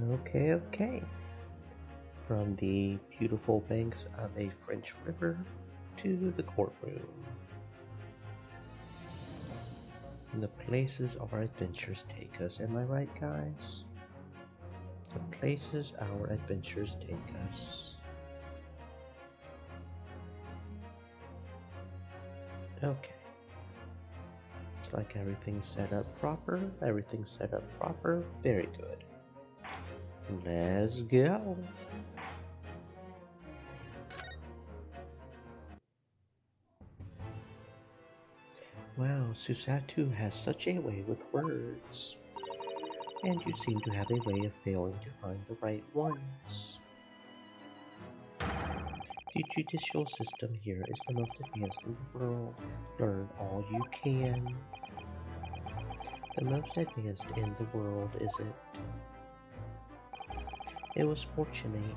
Okay. From the beautiful banks of a French river to the courtroom. And the places our adventures take us, am I right, guys? The places our adventures take us. Okay. Looks like everything's set up proper. Everything's set up proper. Very good. Let's go. Wow, Susatu has such a way with words. And you seem to have a way of failing to find the right ones. The judicial system here is the most advanced in the world. Learn all you can. The most advanced in the world, is it? It was fortunate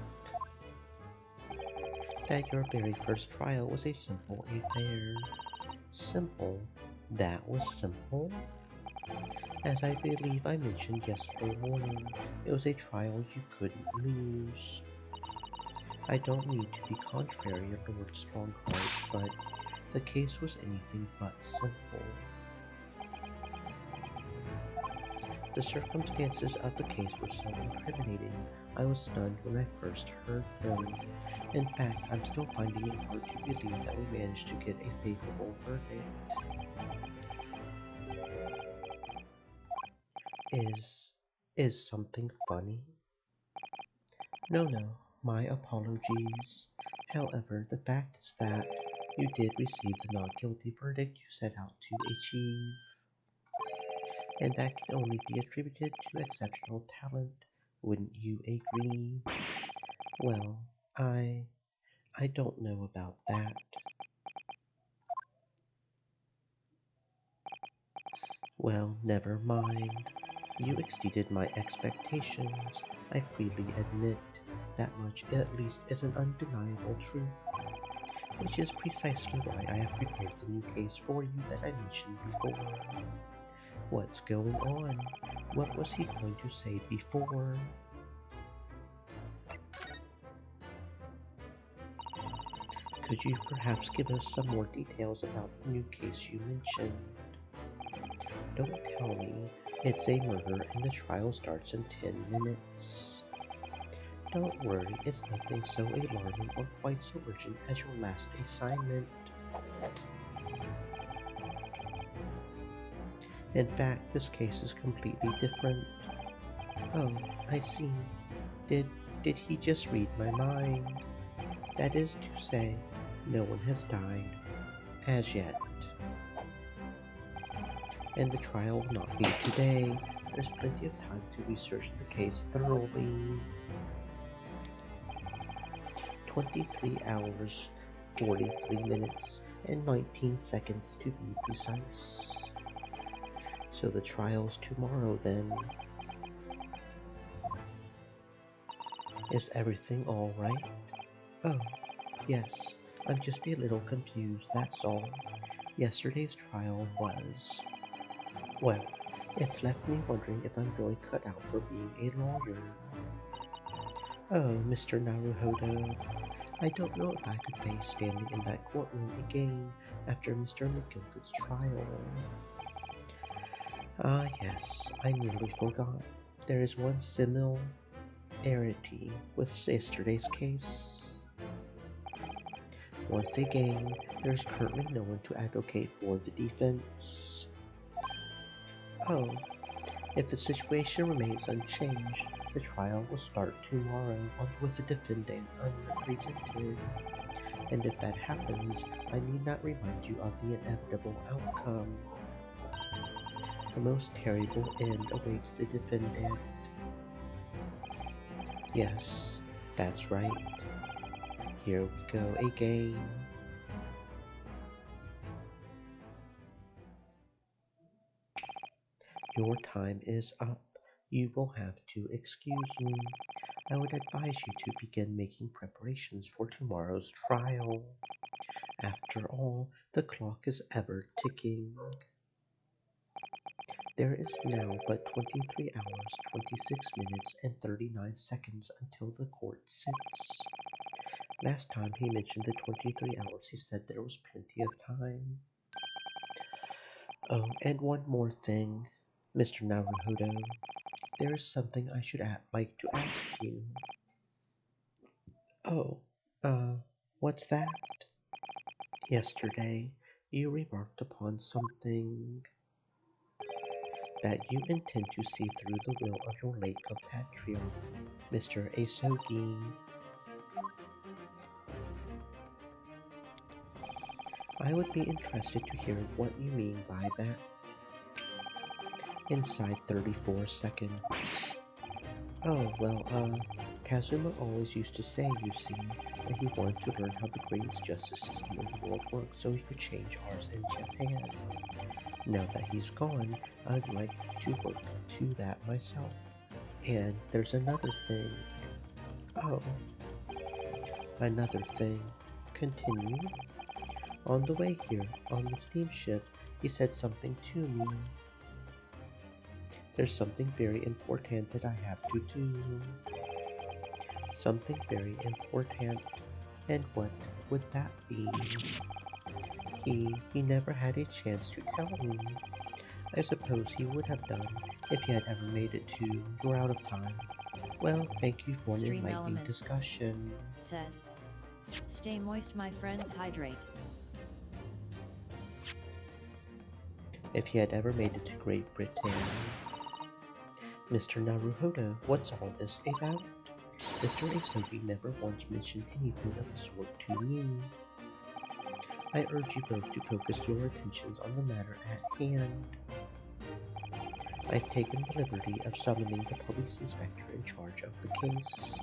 that your very first trial was a simple affair. Simple? That was simple? As I believe I mentioned yesterday morning, it was a trial you couldn't lose. I don't mean to be contrary of Lord Strongheart, but the case was anything but simple. The circumstances of the case were so incriminating, I was stunned when I first heard them. In fact, I'm still finding it hard to believe that we managed to get a favorable verdict. Is something funny? No, my apologies. However, the fact is that you did receive the not guilty verdict you set out to achieve, and that can only be attributed to exceptional talent. Wouldn't you agree? Well, I don't know about that. Well, never mind. You exceeded my expectations. I freely admit that much at least is an undeniable truth, which is precisely why I have prepared the new case for you that I mentioned before. What's going on? What was he going to say before? Could you perhaps give us some more details about the new case you mentioned? Don't tell me it's a murder and the trial starts in 10 minutes. Don't worry, it's nothing so alarming or quite so urgent as your last assignment. In fact, this case is completely different. Oh, I see. Did did he just read my mind? That is to say, no one has died as yet. And the trial will not be today. There's plenty of time to research the case thoroughly. 23 hours, 43 minutes, and 19 seconds to be precise. So the trial's tomorrow then. Is everything all right? Oh, yes. I'm just a little confused, that's all. Yesterday's trial was... well, it's left me wondering if I'm really cut out for being a lawyer. Oh, Mr. Naruhodo, I don't know if I could face standing in that courtroom again after Mr. McGillicud's trial. Ah, yes, I nearly forgot. There is one similarity with yesterday's case. Once again, there is currently no one to advocate for the defense. Oh, if the situation remains unchanged, the trial will start tomorrow with the defendant unrepresented. And if that happens, I need not remind you of the inevitable outcome. The most terrible end awaits the defendant. Yes, that's right. Here we go again. Your time is up. You will have to excuse me. I would advise you to begin making preparations for tomorrow's trial. After all, the clock is ever ticking. There is now but 23 hours, 26 minutes, and 39 seconds until the court sits. Last time he mentioned the 23 hours, he said there was plenty of time. Oh, and one more thing, Mr. Naruhodo. There is something I should like to ask you. Oh, uh, what's that? Yesterday, you remarked upon something that you intend to see through the will of your late compatriot, Mr. Asogi. I would be interested to hear what you mean by that. Inside 34 seconds. Oh, well, Kazuma always used to say, you see, that he wanted to learn how the greatest justice system in the world works so he could change ours in Japan. Now that he's gone, I'd like to work to that myself. And there's another thing. Oh, another thing. Continue. On the way here, on the steamship, he said something to me. There's something very important that I have to do. Something very important. And what would that be? He never had a chance to tell me. I suppose he would have done if he had ever made it to. You're out of time. Well, thank you for an Stream enlightening Elements discussion. said, "Stay moist, my friends, hydrate." If he had ever made it to Great Britain. Mr. Naruhodo, what's all this about? Mr. Asogi never once mentioned anything of the sort to me. I urge you both to focus your attentions on the matter at hand. I've taken the liberty of summoning the police inspector in charge of the case.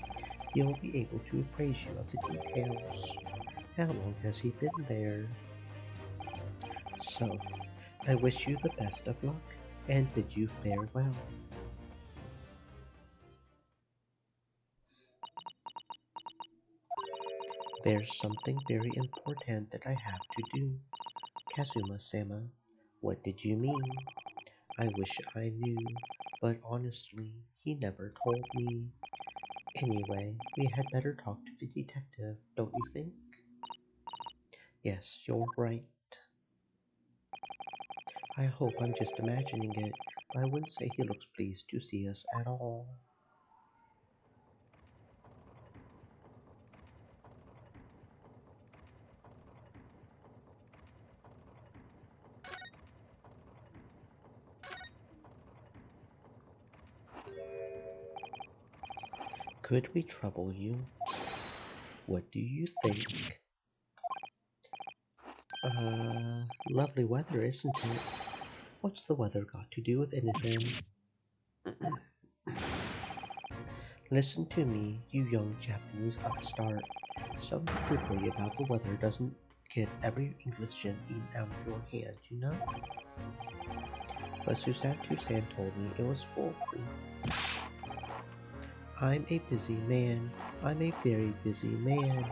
He will be able to appraise you of the details. How long has he been there? So, I wish you the best of luck and bid you farewell. There's something very important that I have to do. Kazuma-sama, what did you mean? I wish I knew, but honestly, he never told me. Anyway, we had better talk to the detective, don't you think? Yes, you're right. I hope I'm just imagining it, but I wouldn't say he looks pleased to see us at all. Could we trouble you? What do you think? Lovely weather, isn't it? What's the weather got to do with anything? Listen to me, you young Japanese upstart. Some trickery about the weather doesn't get every English gem eaten out of your hand, you know? But Susan told me it was foolproof. I'm a busy man. I'm a very busy man.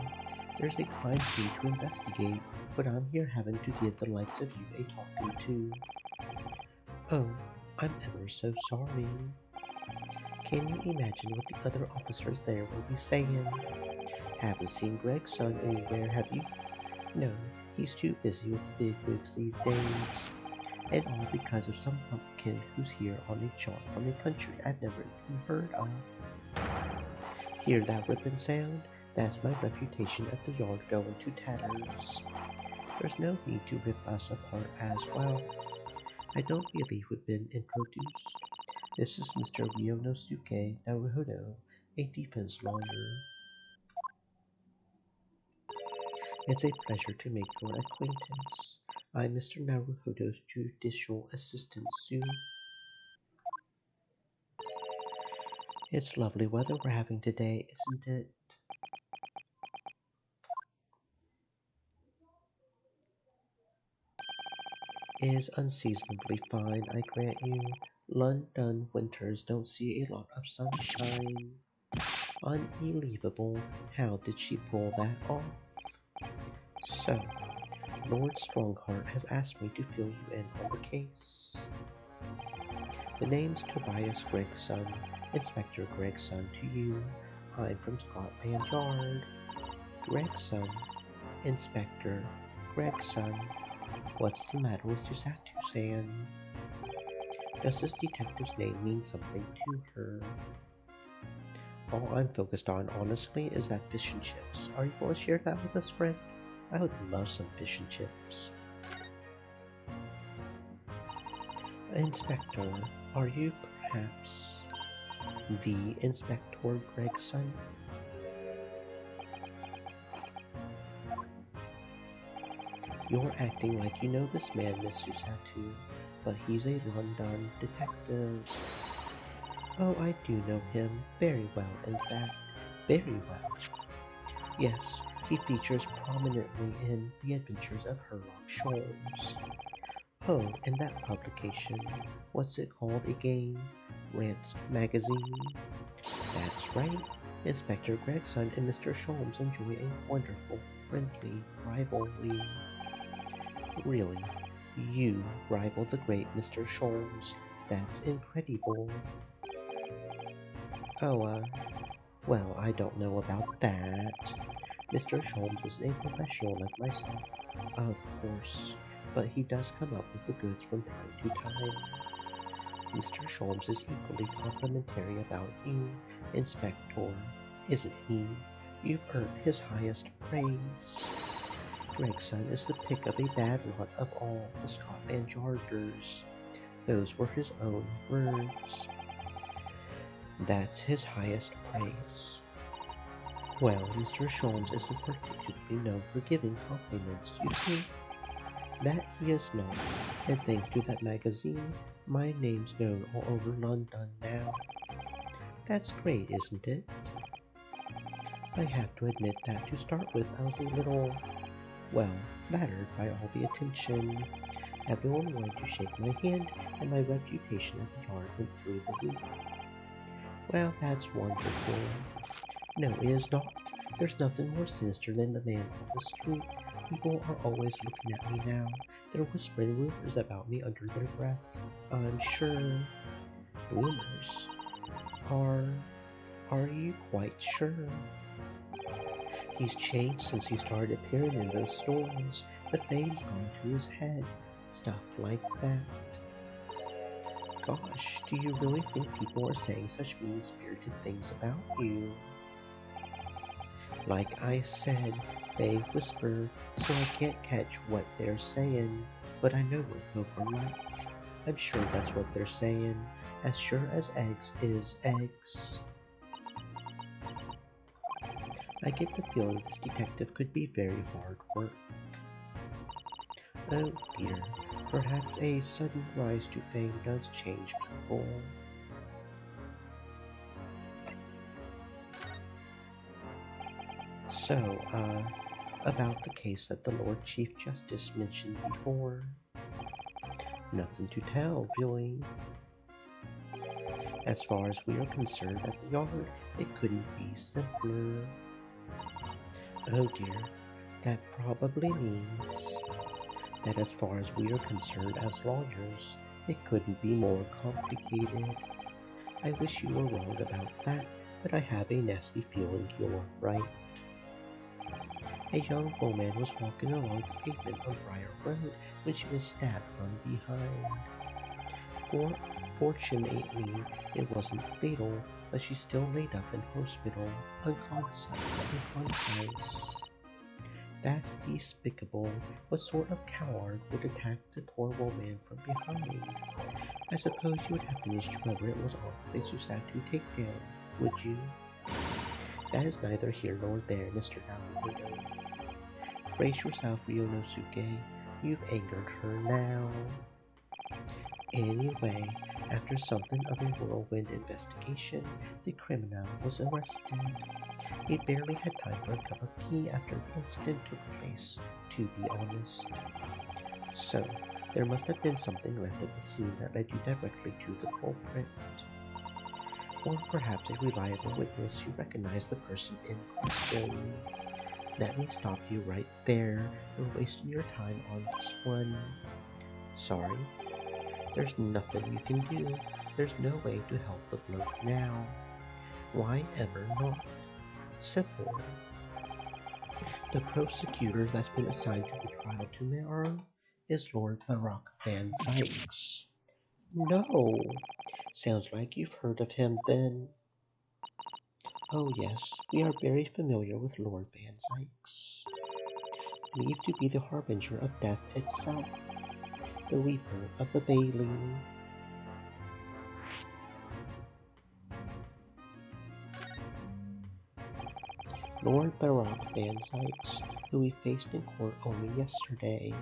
There's a crime scene to investigate, but I'm here having to give the likes of you a talking to. Oh, I'm ever so sorry. Can you imagine what the other officers there will be saying? Haven't seen Greg's son anywhere, have you? No, he's too busy with the bigwigs these days. And all because of some pumpkin who's here on a jaunt from a country I've never even heard of. Hear that ripping sound? That's my reputation at the yard going to tatters. There's no need to rip us apart as well. I don't believe we've been introduced. This is Mr. Ryonosuke Naruhodo, a defense lawyer. It's a pleasure to make your acquaintance. I'm Mr. Naruhodo's judicial assistant, Sue. It's lovely weather we're having today, isn't it? Is unseasonably fine, I grant you. London winters don't see a lot of sunshine. Unbelievable. How did she pull that off? So, Lord Strongheart has asked me to fill you in on the case. The name's Tobias Gregson, Inspector Gregson to you. I'm from Scotland Yard. Gregson, Inspector Gregson. What's the matter with Susatu-san? Does this detective's name mean something to her? All I'm focused on, honestly, is that fish and chips. Are you going to share that with us, friend? I would love some fish and chips. Inspector, are you perhaps the Inspector Gregson? You're acting like you know this man, Miss Susatu, but he's a London detective. Oh, I do know him very well, in fact, very well. Yes, he features prominently in The Adventures of Sherlock Holmes. Oh, and that publication, what's it called again? Rants Magazine? That's right, Inspector Gregson and Mr. Sholmes enjoy a wonderful, friendly rivalry. Really, you rival the great Mr. Sholmes? That's incredible. Oh, well, I don't know about that. Mr. Sholmes isn't a professional like myself, of course, but he does come up with the goods from time to time. Mr. Sholmes is equally complimentary about you, Inspector, isn't he? You've earned his highest praise. Gregson is the pick of a bad lot of all the Scotland Yarders. Those were his own words. That's his highest praise. Well, Mr. Sholmes isn't particularly known for giving compliments, you see. That he is not, and thanks to that magazine, my name's known all over London now. That's great, isn't it? I have to admit that to start with, I was a little, well, flattered by all the attention. Everyone wanted to shake my hand, and my reputation at the yard went through the roof. Well, that's wonderful. No, it is not. There's nothing more sinister than the man on the street. People are always looking at me now. They're whispering rumors about me under their breath. I'm sure. Rumors? Are... are you quite sure? He's changed since he started appearing in those stories. The fame's gone to his head. Stuff like that. Gosh, do you really think people are saying such mean-spirited things about you? Like I said, they whisper, so I can't catch what they're saying, but I know what both are like. I'm sure that's what they're saying, as sure as eggs is eggs. I get the feeling this detective could be very hard work. Oh dear, perhaps a sudden rise to fame does change people. So, about the case that the Lord Chief Justice mentioned before. Nothing to tell, really. As far as we are concerned at the yard, it couldn't be simpler. Oh dear, that probably means that as far as we are concerned as lawyers, it couldn't be more complicated. I wish you were wrong about that, but I have a nasty feeling you're right. A young woman was walking along the pavement on Briar Road when she was stabbed from behind. Fortunately, it wasn't fatal, but she's still laid up in hospital, unconscious. That's despicable. What sort of coward would attack the poor woman from behind? I suppose you would have finished whoever it was on with a Susatu takedown, would you? That is neither here nor there, Mr. Naruhodo. Brace yourself, Ryonosuke. You've angered her now. Anyway, after something of a whirlwind investigation, the criminal was arrested. He barely had time for a cup of tea after the incident took place, to be honest. So, there must have been something left at the scene that led you directly to the culprit. Or perhaps a reliable witness who recognized the person in question. Let me stop you right there. You're wasting your time on this one. Sorry. There's nothing you can do. There's no way to help the bloke now. Why ever not? Simple. The prosecutor that's been assigned to the trial tomorrow is Lord Barak Van Sykes. No! Sounds like you've heard of him then. Oh yes, we are very familiar with Lord Van Sykes. Believed to be the harbinger of death itself, the Reaper of the Bailey. Lord Barak Van Sykes, who we faced in court only yesterday.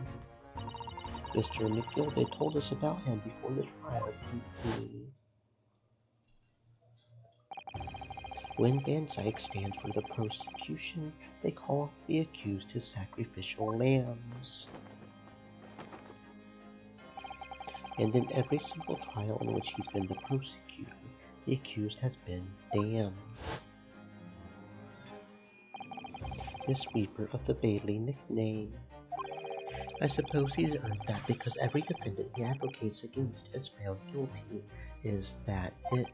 Mr. McGilvey told us about him before the trial, didn't he? When Van Sykes stands for the prosecution, they call the accused his sacrificial lambs. And in every single trial in which he's been the prosecutor, the accused has been damned. This Reaper of the Bailey nickname. I suppose he's earned that because every defendant he advocates against is found guilty. Is that it?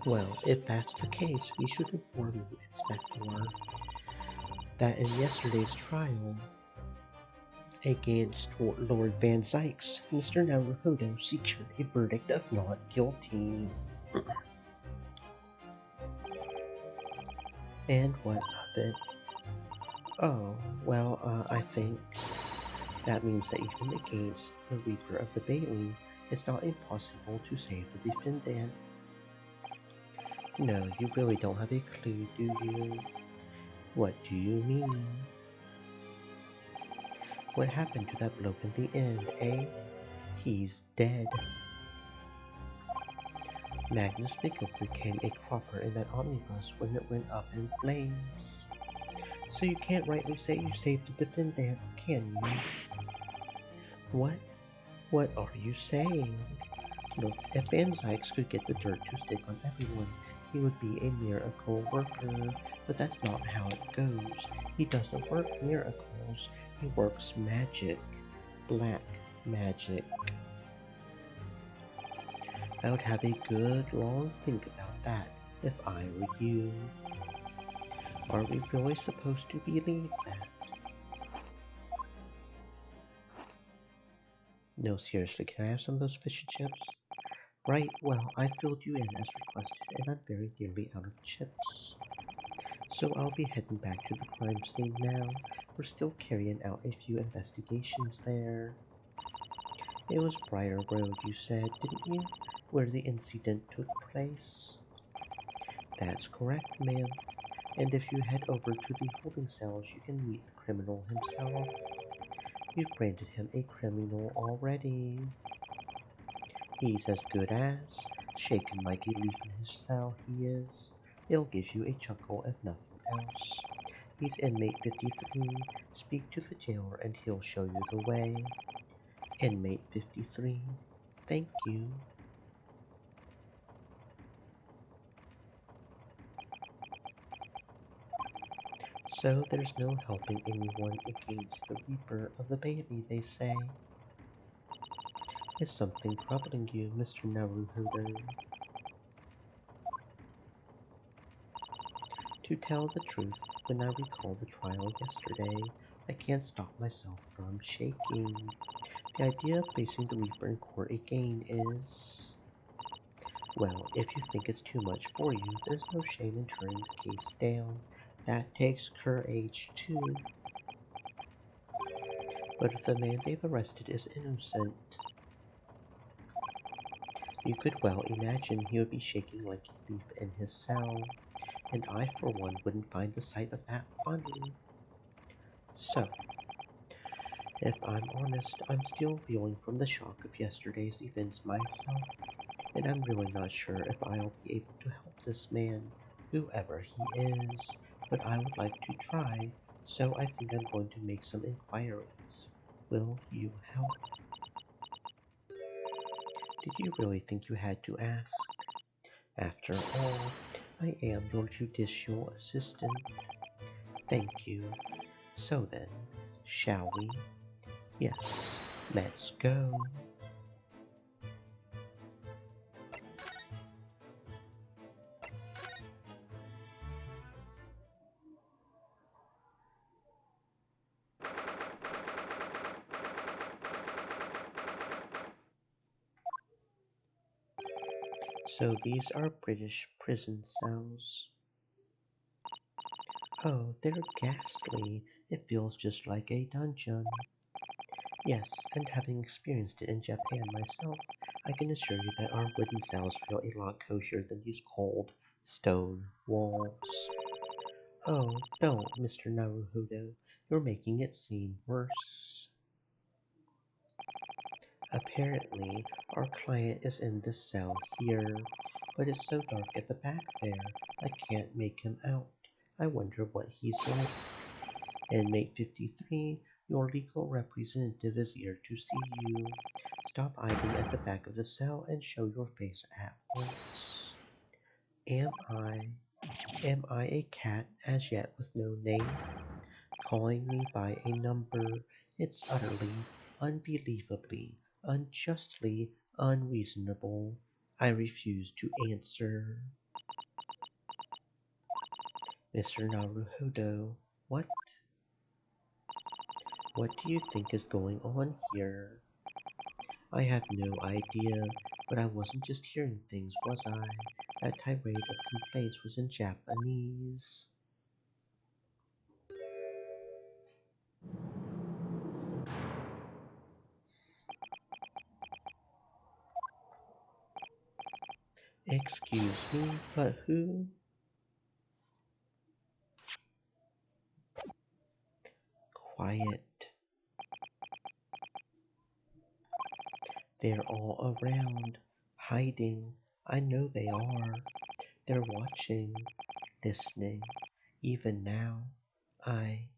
Well, if that's the case, we should inform you, Inspector, that in yesterday's trial against Lord Van Sykes, Mr. Naruhodo secured a verdict of not guilty. And what of it? Oh, well, I think that means that even against the Reaper of the Bailey, it's not impossible to save the defendant. No, you really don't have a clue, do you? What do you mean? What happened to that bloke in the end, eh? He's dead. Magnus Bickle became a cropper in that omnibus when it went up in flames. So you can't rightly say you saved the defendant, can you? What? What are you saying? Look, if Van Sykes could get the dirt to stick on everyone, he would be a miracle worker, but that's not how it goes. He doesn't work miracles, he works magic. Black magic. I would have a good long think about that if I were you. Are we really supposed to believe that? No, seriously, can I have some of those fish and chips? Right, well, I filled you in as requested, and I'm very nearly out of chips. So I'll be heading back to the crime scene now. We're still carrying out a few investigations there. It was Briar Road, you said, didn't you? Where the incident took place? That's correct, ma'am. And if you head over to the holding cells, you can meet the criminal himself. You've branded him a criminal already. He's as good as, shaken like a leaf in his cell, he is. It'll give you a chuckle if nothing else. He's inmate 53. Speak to the jailer and he'll show you the way. Inmate 53. Thank you. So there's no helping anyone against the Reaper of the Bailey, they say. Is something troubling you, Mr. Naruhodo? To tell the truth, when I recall the trial yesterday, I can't stop myself from shaking. The idea of facing the Reaper in court again is... Well, if you think it's too much for you, there's no shame in turning the case down. That takes courage, too. But if the man they've arrested is innocent, you could well imagine he would be shaking like a leaf in his cell, and I, for one, wouldn't find the sight of that funny. So, if I'm honest, I'm still reeling from the shock of yesterday's events myself, and I'm really not sure if I'll be able to help this man, whoever he is, but I would like to try, so I think I'm going to make some inquiries. Will you help? Did you really think you had to ask? After all, I am your judicial assistant. Thank you. So then, shall we? Yes, let's go. So these are British prison cells. Oh, they're ghastly. It feels just like a dungeon. Yes, and having experienced it in Japan myself, I can assure you that our wooden cells feel a lot cozier than these cold stone walls. Oh, don't, Mr. Naruhodo. You're making it seem worse. Apparently, our client is in this cell here, but it's so dark at the back there, I can't make him out. I wonder what he's like. Inmate 53, your legal representative is here to see you. Stop hiding at the back of the cell and show your face at once. Am I, am I a cat as yet with no name? Calling me by a number, it's utterly, unbelievably, unjustly unreasonable. I refuse to answer. Mr. Naruhodo, what? What do you think is going on here? I have no idea, but I wasn't just hearing things, was I? That tirade of complaints was in Japanese. Excuse me, but who? Quiet. They're all around, hiding. I know they are. They're watching, listening. Even now, I,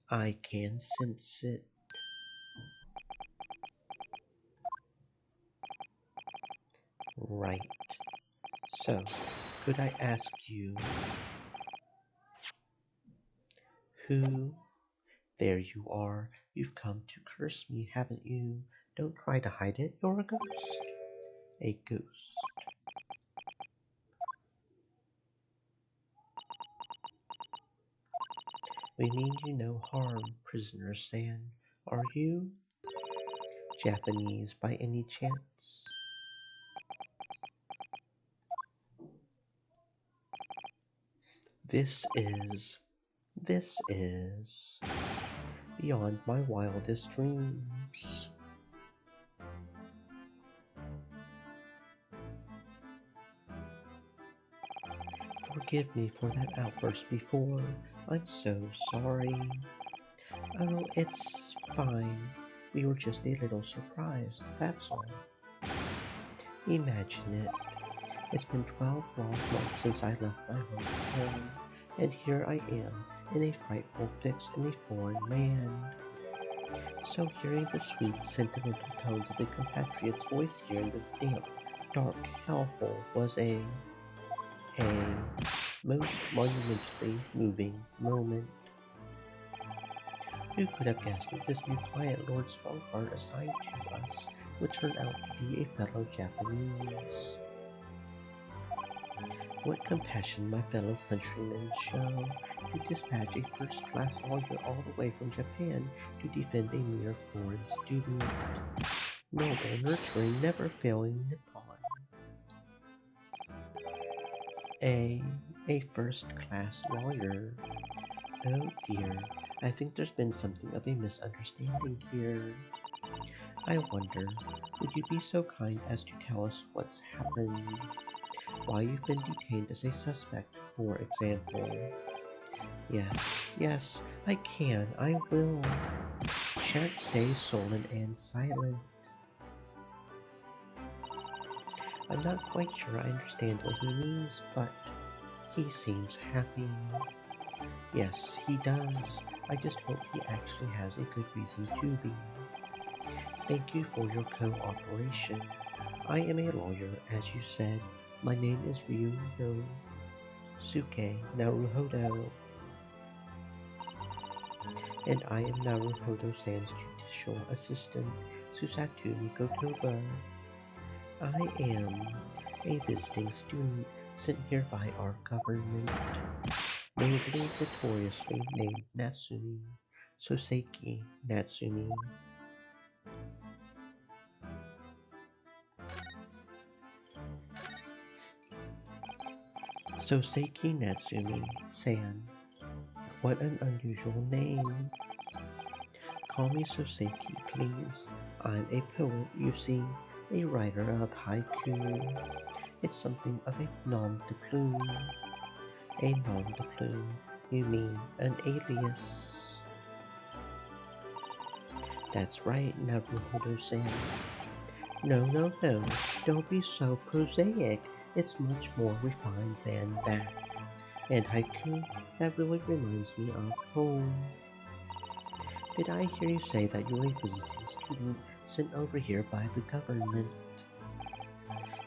I can sense it. Right. So, could I ask you, who? There you are. You've come to curse me, haven't you? Don't try to hide it. You're a ghost. A ghost. We mean you no harm, prisoner San. Are you Japanese by any chance? This is, this is beyond my wildest dreams. Forgive me for that outburst before. I'm so sorry. Oh, it's fine. We were just a little surprised, that's all. Imagine it. It's been 12 long months since I left my home, and here I am, in a frightful fix in a foreign land. So hearing the sweet, sentimental tones of a compatriot's voice here in this damp, dark hellhole was a most monumentally moving moment. Who could have guessed that this new client Lord Strongheart assigned to us would turn out to be a fellow Japanese? What compassion my fellow countrymen show to dispatch a first-class lawyer all the way from Japan to defend a mere foreign student. Noble, nurturing, never-failing Nippon. A, a first-class lawyer. Oh dear, I think there's been something of a misunderstanding here. I wonder, would you be so kind as to tell us what's happened? Why you've been detained as a suspect, for example. Yes, yes, I can, I will. Shan't stay sullen and silent. I'm not quite sure I understand what he means, but he seems happy. Yes, he does. I just hope he actually has a good reason to be. Thank you for your cooperation. I am a lawyer, as you said. My name is Ryuno Suke Naruhodo. and I am Naruhodo-san's judicial assistant, Susatsu Kotoba. I am a visiting student sent here by our government, nobly notoriously named Natsumi, Soseki Natsumi. Soseki Natsumi-san. What an unusual name. Call me Soseki, please. I'm a poet, you see, a writer of haiku. It's something of a nom de plume. A nom de plume, you mean an alias. That's right, Naruhodo-san. No, no, no, don't be so prosaic. It's much more refined than that. And haiku, that really reminds me of home. Did I hear you say that you're a visiting student sent over here by the government?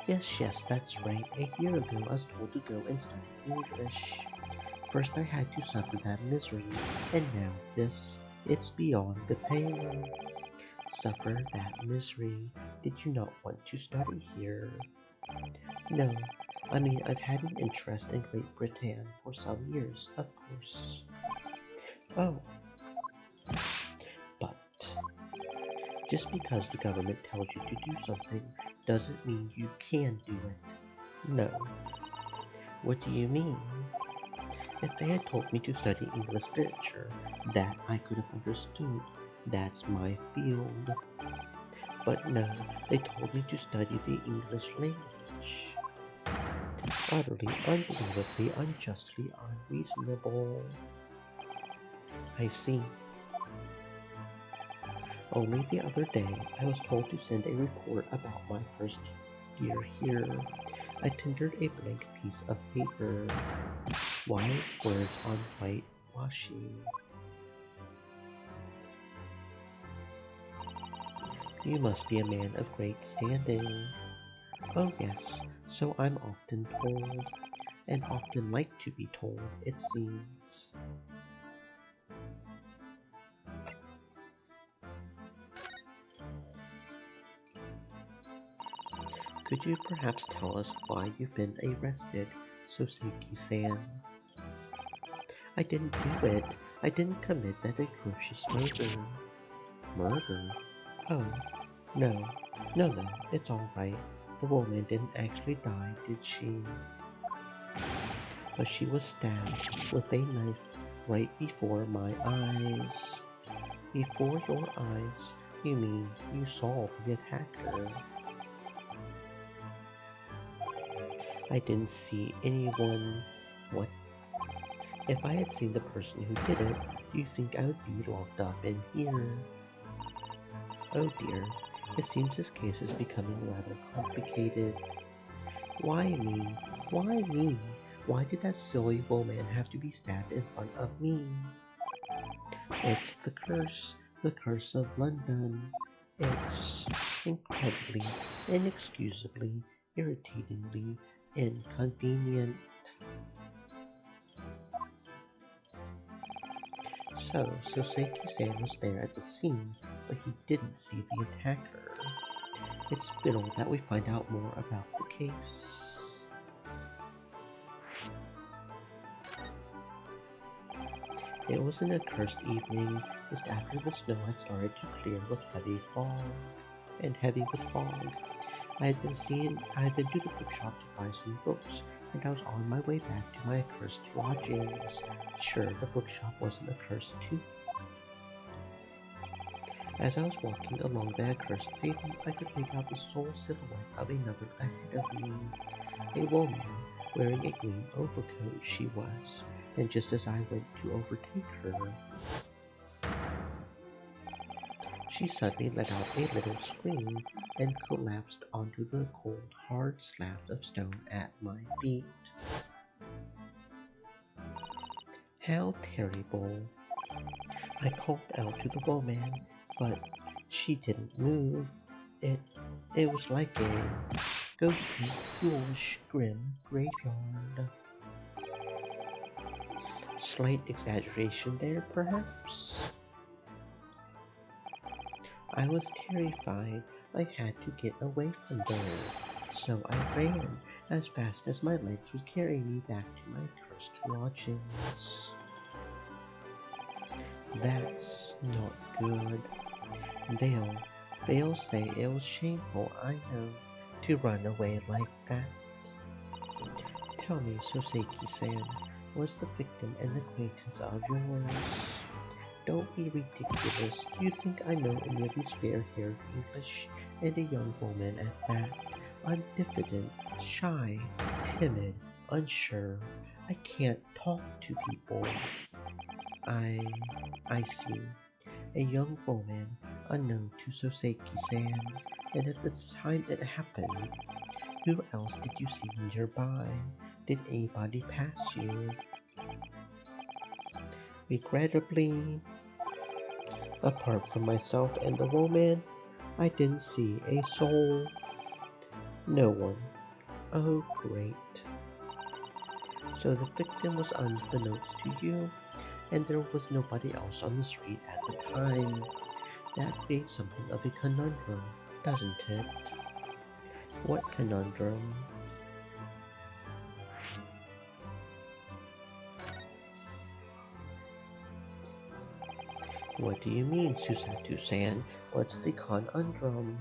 Yes, yes, that's right. A year ago I was told to go and study English. First I had to suffer that misery, and now this. It's beyond the pale. Suffer that misery. Did you not want to study here? No. I mean, I've had an interest in Great Britain for some years, of course. Oh, but just because the government tells you to do something doesn't mean you can do it. No. What do you mean? If they had told me to study English literature, that I could have understood. That's my field. But no, they told me to study the English language. Utterly, unbelievably, unjustly unreasonable. I see. Only the other day, I was told to send a report about my first year here. I tendered a blank piece of paper. Wise words on whitewashing. You must be a man of great standing. Oh yes, so I'm often told, and often like to be told, it seems. Could you perhaps tell us why you've been arrested, Soseki-san? I didn't do it. I didn't commit that atrocious murder. Murder? Oh, no. No, it's alright. The woman didn't actually die, did she? But she was stabbed with a knife right before my eyes. Before your eyes? You mean you saw the attacker? I didn't see anyone. What? If I had seen the person who did it, do you think I would be locked up in here? Oh dear, it seems this case is becoming rather complicated. Why me? Why me? Why did that silly woman have to be stabbed in front of me? It's the curse of London. It's incredibly, inexcusably, irritatingly inconvenient. So Soseki-san was there at the scene, but he didn't see the attacker. It's vital that we find out more about the case. It was an accursed evening, just after the snow had started to clear with heavy fog. I had been to the bookshop to buy some books, and I was on my way back to my accursed lodgings. Sure, the bookshop wasn't accursed too. As I was walking along the accursed pavement, I could make out the sole silhouette of another ahead of me. A woman, wearing a green overcoat she was, and just as I went to overtake her, she suddenly let out a little scream and collapsed onto the cold, hard slabs of stone at my feet. How terrible! I called out to the woman, but she didn't move. It, it was like a ghostly, ghoulish, grim graveyard. Slight exaggeration there, perhaps? I was terrified. I had to get away from there. So I ran as fast as my legs would carry me back to my cursed lodgings. That's not good. They'll, they'll say it was shameful, I know, to run away like that. Tell me, Soseki-san, was the victim an acquaintance of yours? Don't be ridiculous. Do you think I know any of these fair-haired English and a young woman at that? I'm diffident, shy, timid, unsure. I can't talk to people. I I see. A young woman unknown to Soseki-san, and at the time it happened, who else did you see nearby? Did anybody pass you? Regrettably, apart from myself and the woman, I didn't see a soul. No one. Oh, great. So the victim was unbeknownst to you, and there was nobody else on the street at the time. That creates something of a conundrum, doesn't it? What conundrum? What do you mean, Susato-san? What's the conundrum?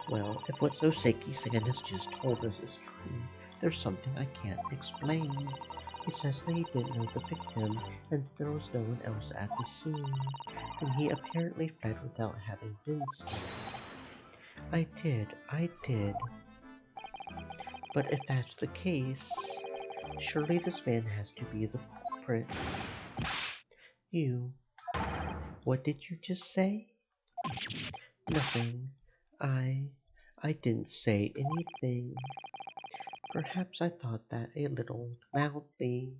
Well, if what Soseki-san has just told us is true, there's something I can't explain. He says that he didn't know the victim and that there was no one else at the scene. Then he apparently fled without having been seen. I did. But if that's the case, surely this man has to be the culprit. You, what did you just say? Nothing. I, I didn't say anything. Perhaps I thought that a little loudly.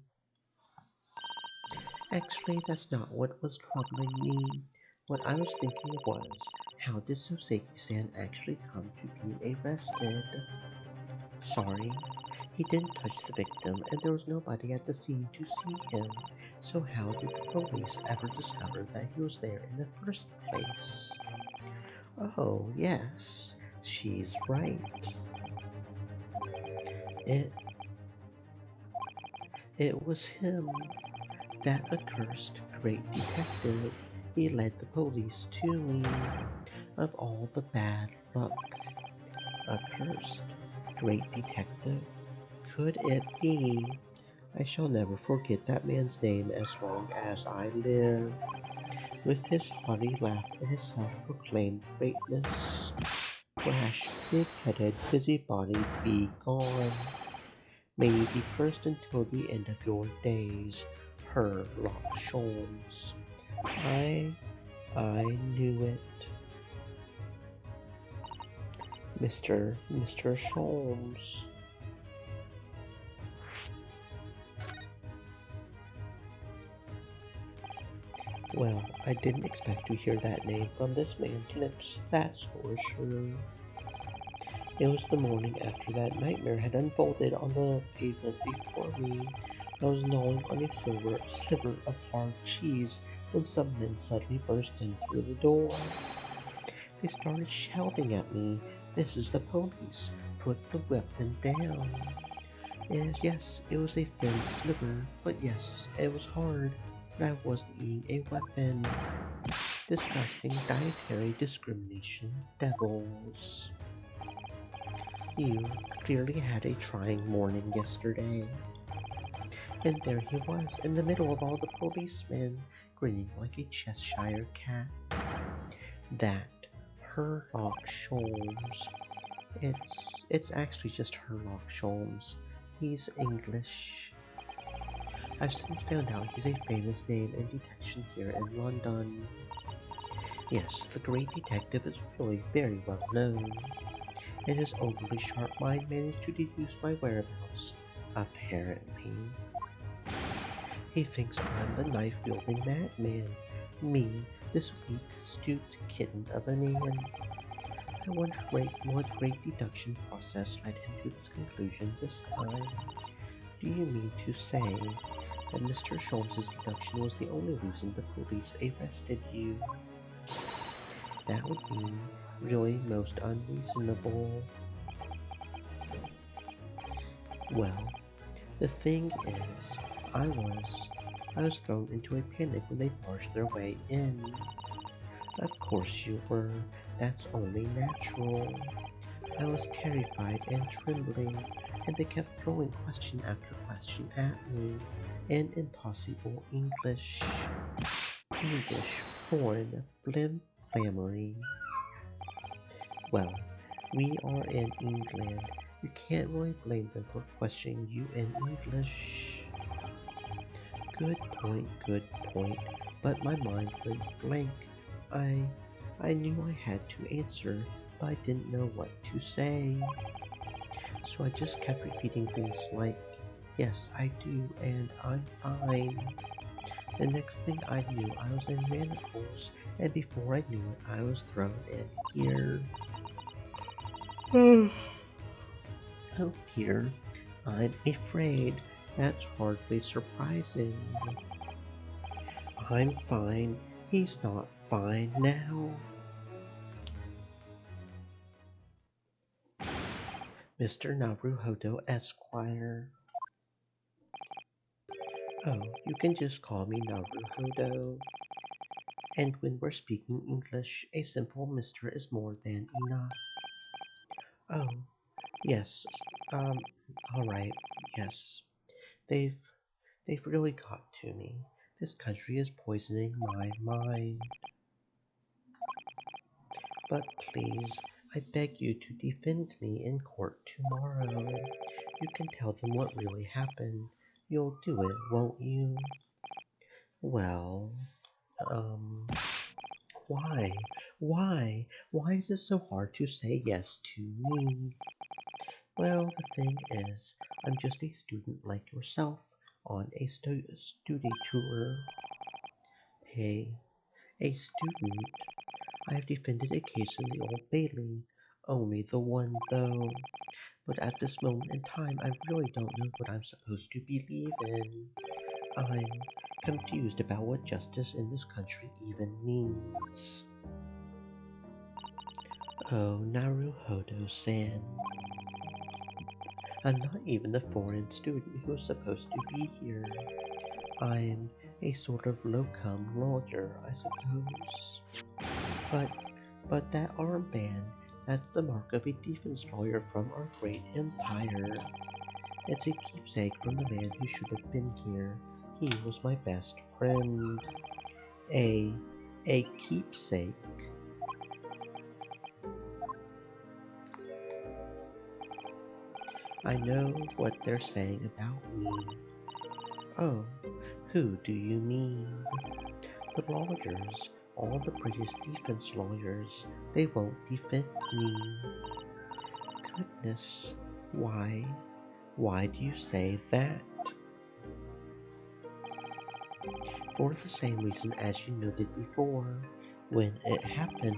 Actually, that's not what was troubling me. What I was thinking was, how did Soseki-san actually come to be arrested? Sorry, he didn't touch the victim, and there was nobody at the scene to see him. So how did the police ever discover that he was there in the first place? Oh, yes, she's right. It it was him, that accursed great detective. He led the police to me. Of all the bad luck. Accursed great detective? Could it be? I shall never forget that man's name as long as I live. With his haughty laugh and his self-proclaimed greatness. Brash, big-headed busybody, be gone. May you be cursed until the end of your days, Herlock Sholmes. I knew it. Mr. Sholmes. Well, I didn't expect to hear that name from this man's lips, that's for sure. It was the morning after that nightmare had unfolded on the pavement before me. I was gnawing on a sliver of hard cheese when some men suddenly burst in through the door. They started shouting at me, "This is the police! Put the weapon down!" Yes, it was a thin sliver, but yes, it was hard. But I wasn't eating a weapon. Disgusting dietary discrimination, devils. You clearly had a trying morning yesterday. And there he was, in the middle of all the policemen, grinning like a Cheshire cat. That Herlock Sholmes. It's actually just Herlock Sholmes. He's English. I've since found out he's a famous name in detection here in London. Yes, the great detective is really very well known, and his overly sharp mind managed to deduce my whereabouts, apparently. He thinks I'm the knife-wielding madman, me, this weak, stooped kitten of a man. I wonder what great deduction process led him to this conclusion this time. Do you mean to say that Mr. Sholmes' deduction was the only reason the police arrested you? That would be really most unreasonable. Well, the thing is, I was I was thrown into a panic when they barged their way in. Of course you were. That's only natural. I was terrified and trembling, and they kept throwing question after question at me in impossible English, foreign, blim flammery. Well, we are in England. You can't really blame them for questioning you in English. Good point, good point. But my mind went blank. I I knew I had to answer, but I didn't know what to say. So I just kept repeating things like, yes, I do, and I'm fine. The next thing I knew, I was in manacles, and before I knew it, I was thrown in here. Oh dear, I'm afraid. That's hardly surprising. I'm fine. He's not fine now. Mr. Naruhodo Esquire. Oh, you can just call me Naruhodo. And when we're speaking English, a simple Mister is more than enough. Oh, yes. Um, alright, yes. They've they've really got to me. This country is poisoning my mind. But please, I beg you to defend me in court tomorrow. You can tell them what really happened. You'll do it, won't you? Well, um, why? Why is it so hard to say yes to me? Well, the thing is, I'm just a student like yourself on a study tour. A, a student. I have defended a case in the Old Bailey. Only the one, though. But at this moment in time, I really don't know what I'm supposed to believe in. I'm confused about what justice in this country even means. Oh, Naruhodo-san. I'm not even the foreign student who's supposed to be here. I'm a sort of locum lawyer, I suppose. But, but that armband, that's the mark of a defense lawyer from our great empire. It's a keepsake from the man who should have been here. He was my best friend. A, a keepsake. I know what they're saying about me. Oh, who do you mean? The lawyers, all the British defense lawyers, they won't defend me. Goodness, why? Why do you say that? For the same reason as you noted before. When it happened,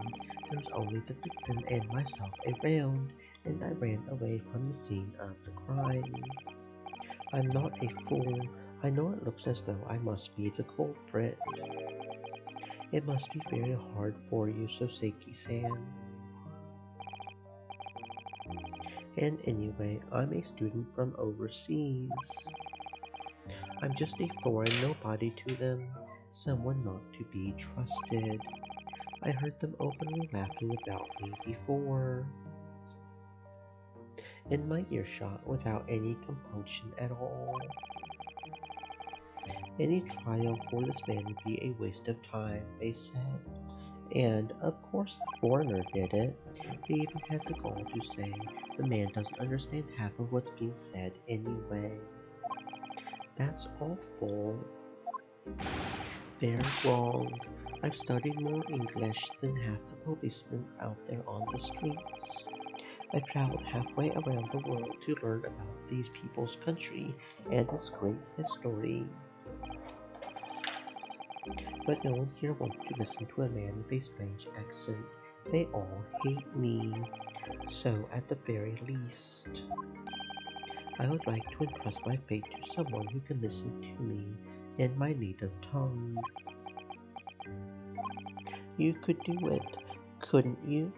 there was only the victim and myself around, and I ran away from the scene of the crime. I'm not a fool. I know it looks as though I must be the culprit. It must be very hard for you, Soseki-san. And anyway, I'm a student from overseas. I'm just a foreign nobody to them, someone not to be trusted. I heard them openly laughing about me before. In my earshot without any compunction at all. Any trial for this man would be a waste of time, they said. And of course the foreigner did it. They even had the gall to say the man doesn't understand half of what's being said anyway. That's awful. They're wrong. I've studied more English than half the policemen out there on the streets. I've traveled halfway around the world to learn about these people's country and its great history. But no one here wants to listen to a man with a strange accent. They all hate me. So, at the very least, I would like to entrust my fate to someone who can listen to me in my native tongue. You could do it. couldn't you?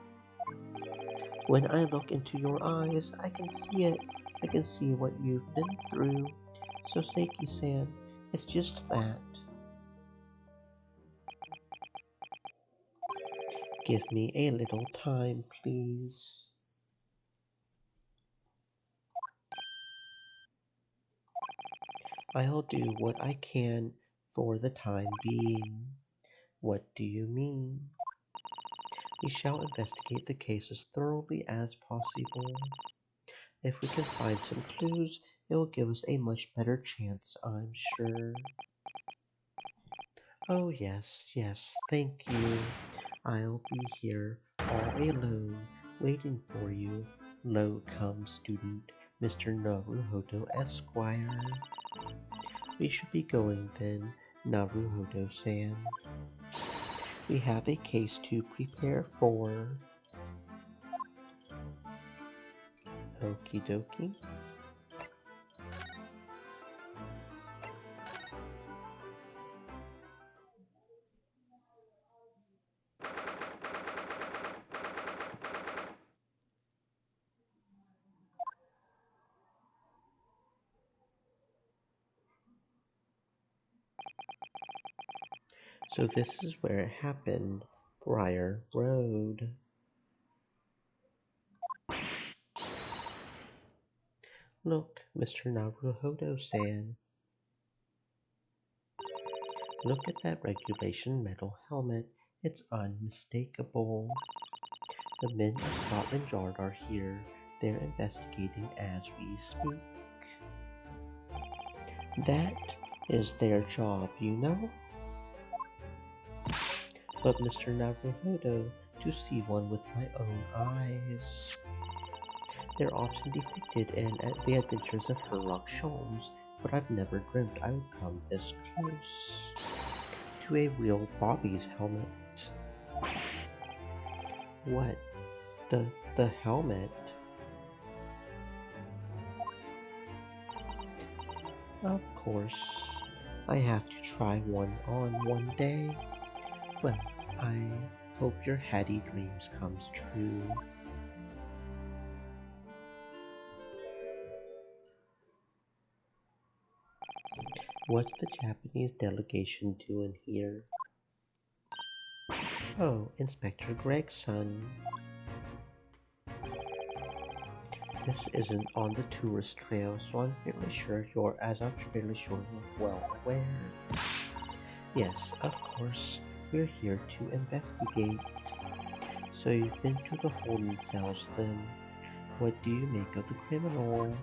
When I look into your eyes, I can see it. I can see what you've been through. So Seiki-san, it's just that. Give me a little time, please. I'll do what I can for the time being. What do you mean? We shall investigate the case as thoroughly as possible. If we can find some clues, it will give us a much better chance, I'm sure. Oh, yes, yes, thank you. I'll be here all alone, waiting for you. Lo comes student, Mr. Naruhodo Esquire. We should be going then, Naruhodo-san. We have a case to prepare for. Okie dokie. So this is where it happened, Briar Road. Look, Mr. Naruhodo-san. Look at that regulation metal helmet. It's unmistakable. The men of Scotland Yard are here. They're investigating as we speak. That is their job, you know? But Mr. Naruhodo, to see one with my own eyes. They're often depicted in The Adventures of Sherlock Holmes, but I've never dreamt I would come this close to a real Bobby's helmet. What? The helmet? Of course, I have to try one on one day. Well, I hope your Hattie dreams comes true. What's the Japanese delegation doing here? Oh, Inspector Gregson. This isn't on the tourist trail, so I'm fairly sure you're well aware. Yes, of course, we're here to investigate. So you've been to the holding cells then. What do you make of the criminal?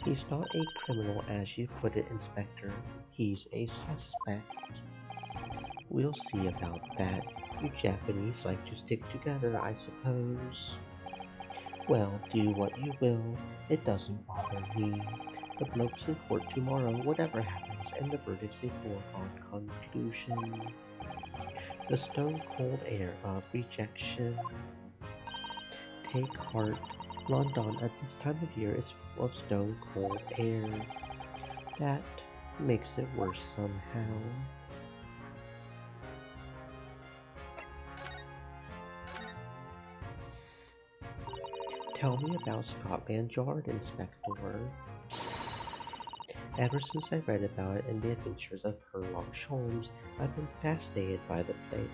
He's not a criminal as you put it, Inspector. He's a suspect. We'll see about that. You Japanese like to stick together, I suppose. Well, do what you will. It doesn't bother me. The bloke's in court tomorrow, whatever happens, and the verdict's a foregone conclusion. The stone-cold air of rejection. Take heart. London at this time of year is full of stone-cold air. That makes it worse somehow. Tell me about Scotland Yard, Inspector. Ever since I read about it in The Adventures of Sherlock Holmes, I've been fascinated by the place.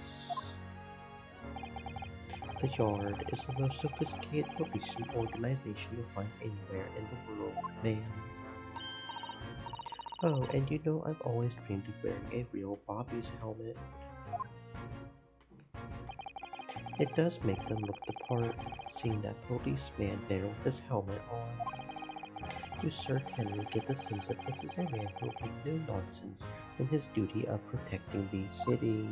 The Yard is the most sophisticated policing organization you'll find anywhere in the world, ma'am. Oh, and you know I've always dreamed of wearing a real Bobby's helmet. It does make them look the part, seeing that policeman there with his helmet on. You certainly get the sense that this is a man who will take no nonsense in his duty of protecting the city.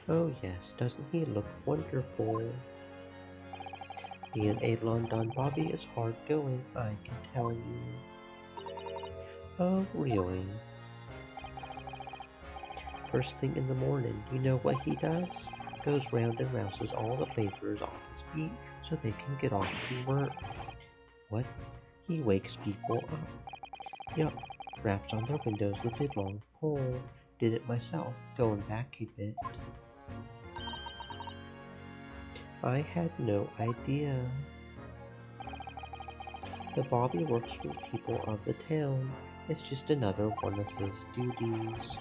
Oh yes, doesn't he look wonderful? Being a London Bobby is hard going, I can tell you. Oh, really? First thing in the morning, you know what he does? Goes round and rouses all the laborers off his feet so they can get off to work. What? He wakes people up. Yup, raps on their windows with a long pole. did it myself, going back a bit. I had no idea. The Bobby works for the people of the town. It's just another one of his duties.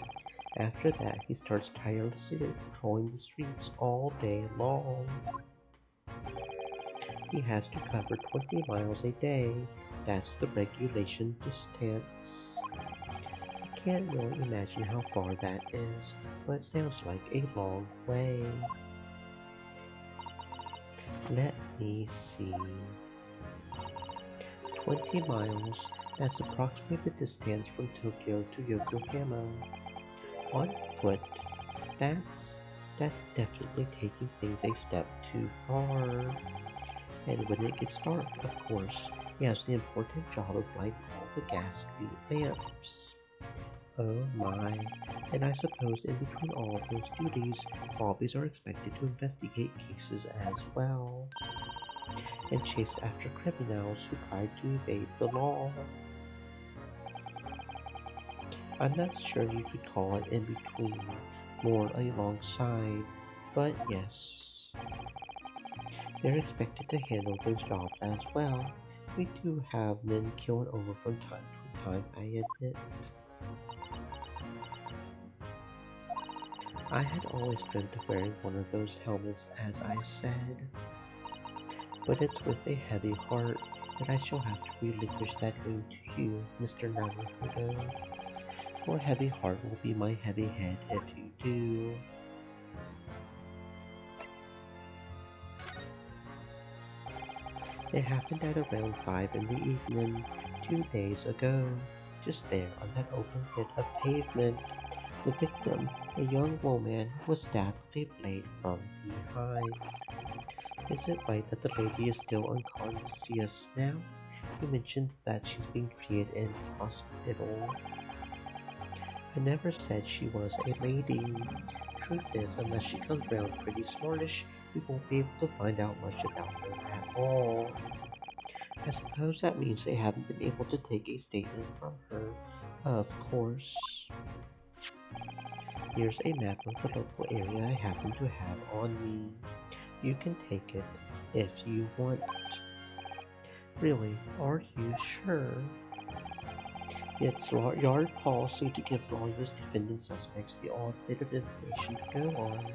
After that, he starts tirelessly patrolling the streets all day long. He has to cover 20 miles a day. That's the regulation distance. I can't really imagine how far that is, but it sounds like a long way. Let me see. 20 miles. That's approximately the distance from Tokyo to Yokohama. On foot, that's definitely taking things a step too far. And when it gets dark, of course, he has the important job of lighting all the gas street lamps. Oh my. And I suppose in between all of those duties, Bobbies are expected to investigate cases as well, and chase after criminals who try to evade the law. I'm not sure you could call it in between, more alongside, but yes. They're expected to handle those jobs as well. We do have men killing over from time to time, I admit. I had always dreamt of wearing one of those helmets, as I said. But it's with a heavy heart that I shall have to relinquish that dream to you, Mr. Naruhodo. Your heavy heart will be my heavy head if you do. It happened at around 5 in the evening, 2 days ago, just there on that open bit of pavement. The victim, a young woman, was stabbed with a blade from behind. Is it right that the lady is still unconscious now? You mentioned that she's being treated in hospital. I never said she was a lady. Truth is, unless she comes around pretty smartish, we won't be able to find out much about her at all. I suppose that means they haven't been able to take a statement from her, of course. Here's a map of the local area I happen to have on me. You can take it if you want. Really, are you sure? It's yard policy to give lawyers defending suspects the odd bit of information to go on.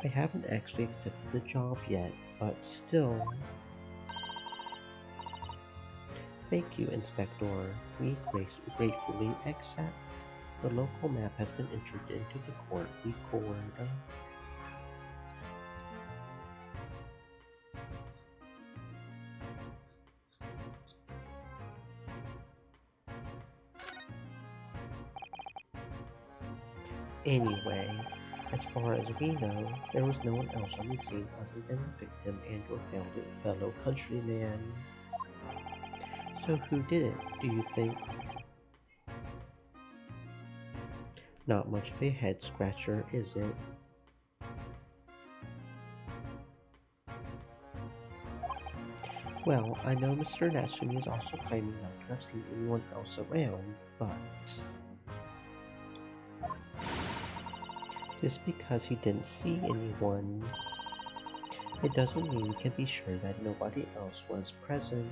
I haven't actually accepted the job yet, but still. Thank you, Inspector. We gratefully accept. The local map has been entered into the court record. Anyway, as far as we know, there was no one else on the scene other than the victim and your fellow countryman. So who did it, do you think? Not much of a head scratcher, is it? Well, I know Mr. Natsumi is also claiming not to have seen anyone else around, but just because he didn't see anyone, it doesn't mean we can be sure that nobody else was present.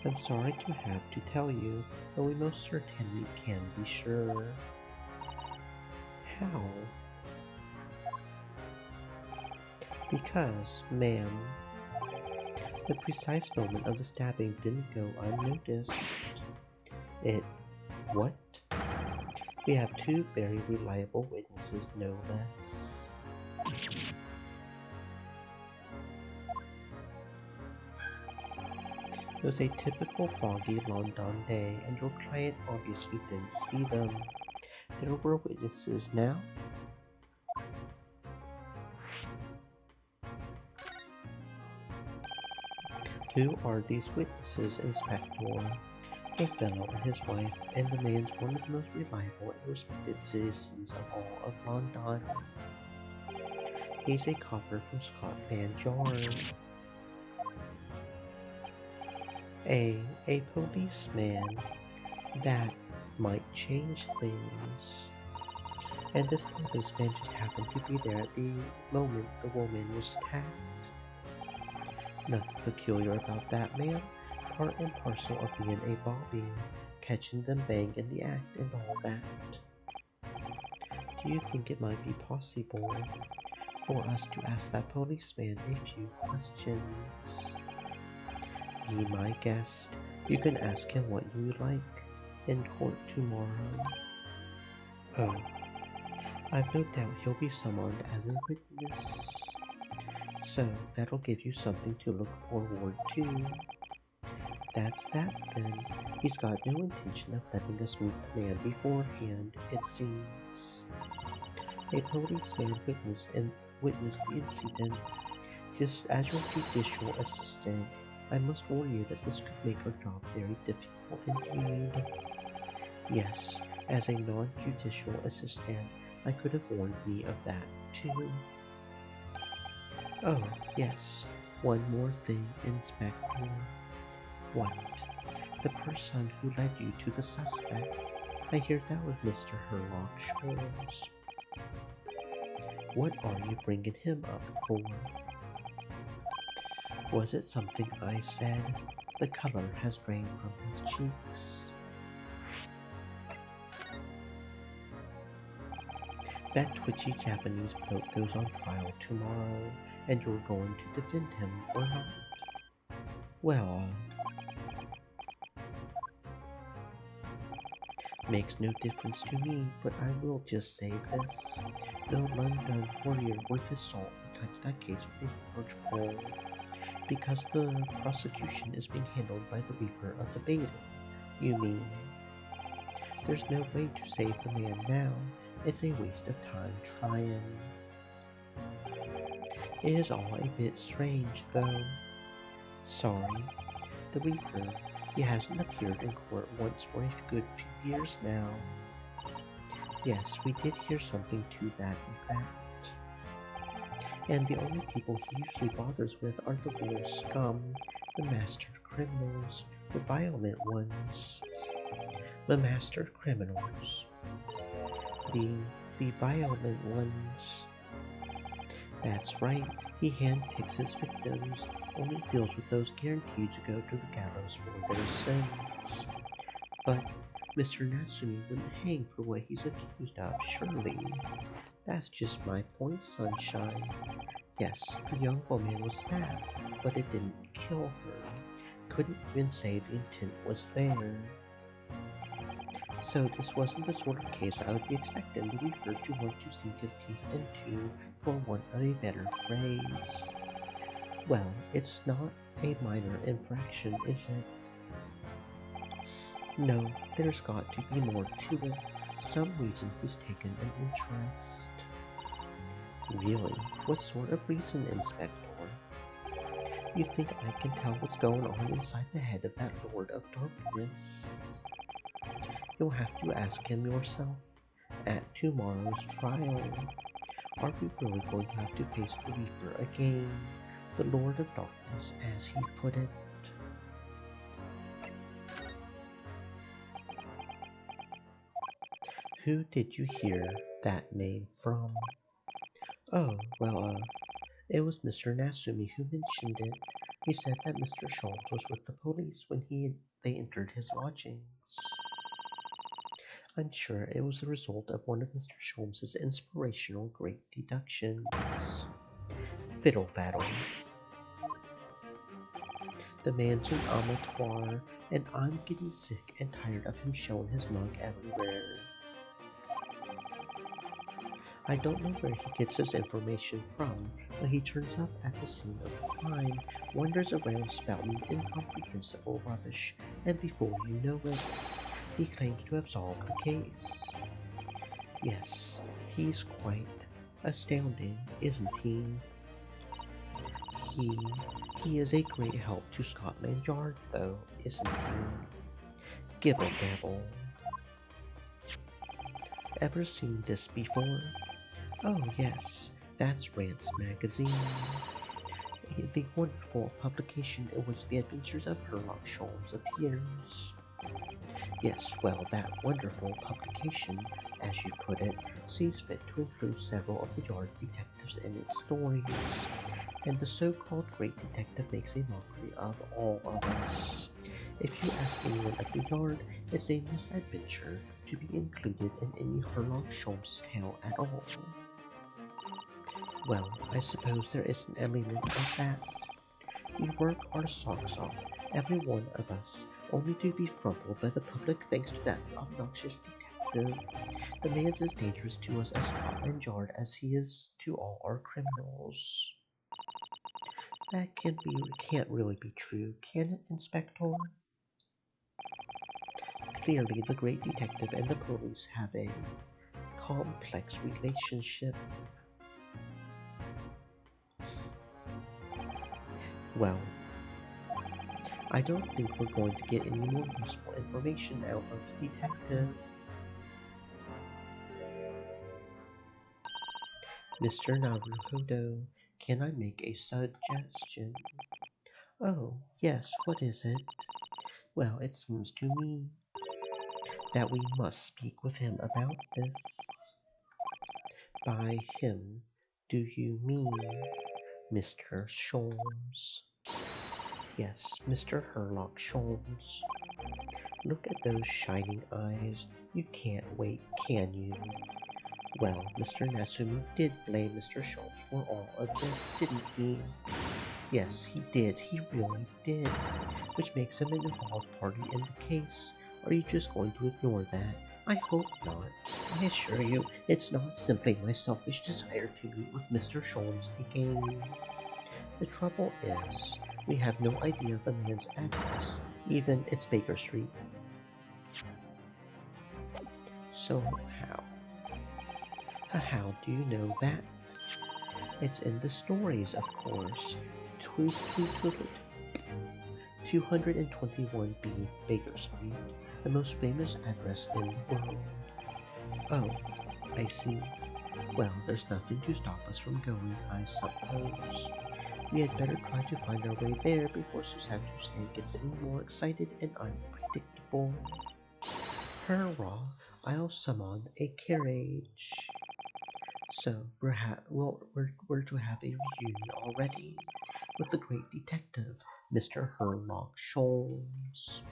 I'm sorry to have to tell you, but we most certainly can be sure. How? Because, ma'am, the precise moment of the stabbing didn't go unnoticed. What? We have two very reliable witnesses, no less. It was a typical foggy London day, and your client obviously didn't see them. There were witnesses now. Who are these witnesses, Inspector? A fellow and his wife, and the man's one of the most reliable and respected citizens of all of London. He's a copper from Scotland Yard. A policeman. That might change things. And this policeman just happened to be there at the moment the woman was attacked. Nothing peculiar about that man, part and parcel of being a bobby, catching them bang in the act and all that. Do you think it might be possible for us to ask that policeman a few questions? Be my guest. You can ask him what you like in court tomorrow. Oh, I've no doubt he'll be summoned as a witness. So that'll give you something to look forward to. That's that then. He's got no intention of letting us meet the man beforehand, it seems. A policeman witnessed the incident. Just as your judicial assistant, I must warn you that this could make our job very difficult indeed. Yes, as a non-judicial assistant, I could have warned me of that too. Oh, yes, one more thing, Inspector. What? The person who led you to the suspect. I hear that was Mr. Herlock Scholes. What are you bringing him up for? Was it something I said? The color has drained from his cheeks. That twitchy Japanese bloke goes on trial tomorrow, and you're going to defend him or not? Well, makes no difference to me, but I will just say this. No London warrior worth his salt will touch that case with a large pole, because the prosecution is being handled by the Reaper of the Beta. You mean? There's no way to save the man now. It's a waste of time trying. It is all a bit strange, though. Sorry. The Reaper, he hasn't appeared in court once for a good few years now. Yes, we did hear something to that effect. And the only people he usually bothers with are the real scum, the mastered criminals, the violent ones. The mastered criminals. The violent ones. That's right, he handpicks his victims, only deals with those guaranteed to go to the gallows for their sins. But Mr. Natsumi wouldn't hang for what he's accused of, surely. That's just my point, sunshine. Yes, the young woman was stabbed, but it didn't kill her. Couldn't even say the intent was there. So this wasn't the sort of case I would be expecting the Reaper to want to sink his teeth into, for want of a better phrase. Well, it's not a minor infraction, is it? No, there's got to be more to it. Some reason he's taken an interest. Really? What sort of reason, Inspector? You think I can tell what's going on inside the head of that Lord of Darkness? You'll have to ask him yourself at tomorrow's trial. Are we really going to have to face the Reaper again? The Lord of Darkness, as he put it. Who did you hear that name from? Oh, well, it was Mr. Natsumi who mentioned it. He said that Mr. Schultz was with the police when they entered his lodgings. I'm sure it was the result of one of Mr. Sholmes's inspirational great deductions. Fiddle faddle. The man's an amateur, and I'm getting sick and tired of him showing his mug everywhere. I don't know where he gets his information from, but he turns up at the scene of the crime, wanders around spouting incomprehensible rubbish, and before you know it, he claims to have solved the case. Yes, he's quite astounding, isn't he? He is a great help to Scotland Yard, though, isn't he? Gibble gabble. Ever seen this before? Oh yes, that's Rant's Magazine. The wonderful publication in which the adventures of Herlock Sholmes appears. Yes, well, that wonderful publication, as you put it, sees fit to include several of the Yard detectives in its stories, and the so-called Great Detective makes a mockery of all of us. If you ask anyone at the Yard, it's a misadventure to be included in any Sherlock Holmes tale at all. Well, I suppose there is an element of that. We work our socks off, every one of us, only to be frumpled by the public thanks to that obnoxious detective. The man's as dangerous to us as Scotland Yard as he is to all our criminals. That can't really be true, can it, Inspector? Clearly, the great detective and the police have a complex relationship. Well, I don't think we're going to get any more useful information out of the detective. Mr. Naruhodo, can I make a suggestion? Oh, yes, what is it? Well, it seems to me that we must speak with him about this. By him, do you mean Mr. Sholmes? Yes, Mr. Sherlock Sholmes. Look at those shining eyes. You can't wait, can you? Well, Mr. Natsumi did blame Mr. Sholmes for all of this, didn't he? Yes, he did. He really did. Which makes him an involved party in the case. Are you just going to ignore that? I hope not. I assure you, it's not simply my selfish desire to meet with Mr. Sholmes again. The trouble is, we have no idea of the man's address, even it's Baker Street. So how? How do you know that? It's in the stories, of course. 221B Baker Street, the most famous address in the world. Oh, I see. Well, there's nothing to stop us from going, I suppose. We had better try to find our way there before Susaku-san gets any more excited and unpredictable. Hurrah! I'll summon a carriage. So we're to have a reunion already with the great detective, Mr. Sherlock Holmes.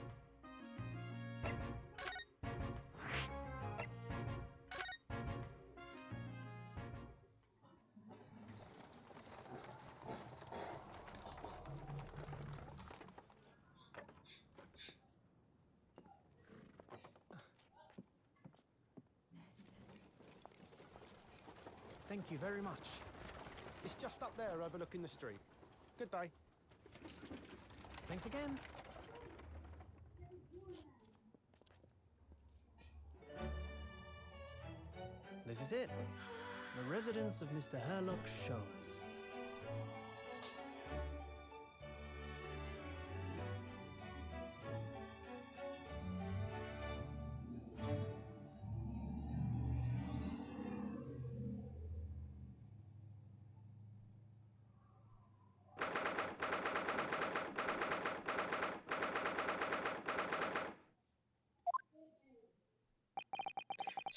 Thank you very much. It's just up there overlooking the street. Good day. Thanks again. This is it. The residence of Mr. Sherlock Holmes.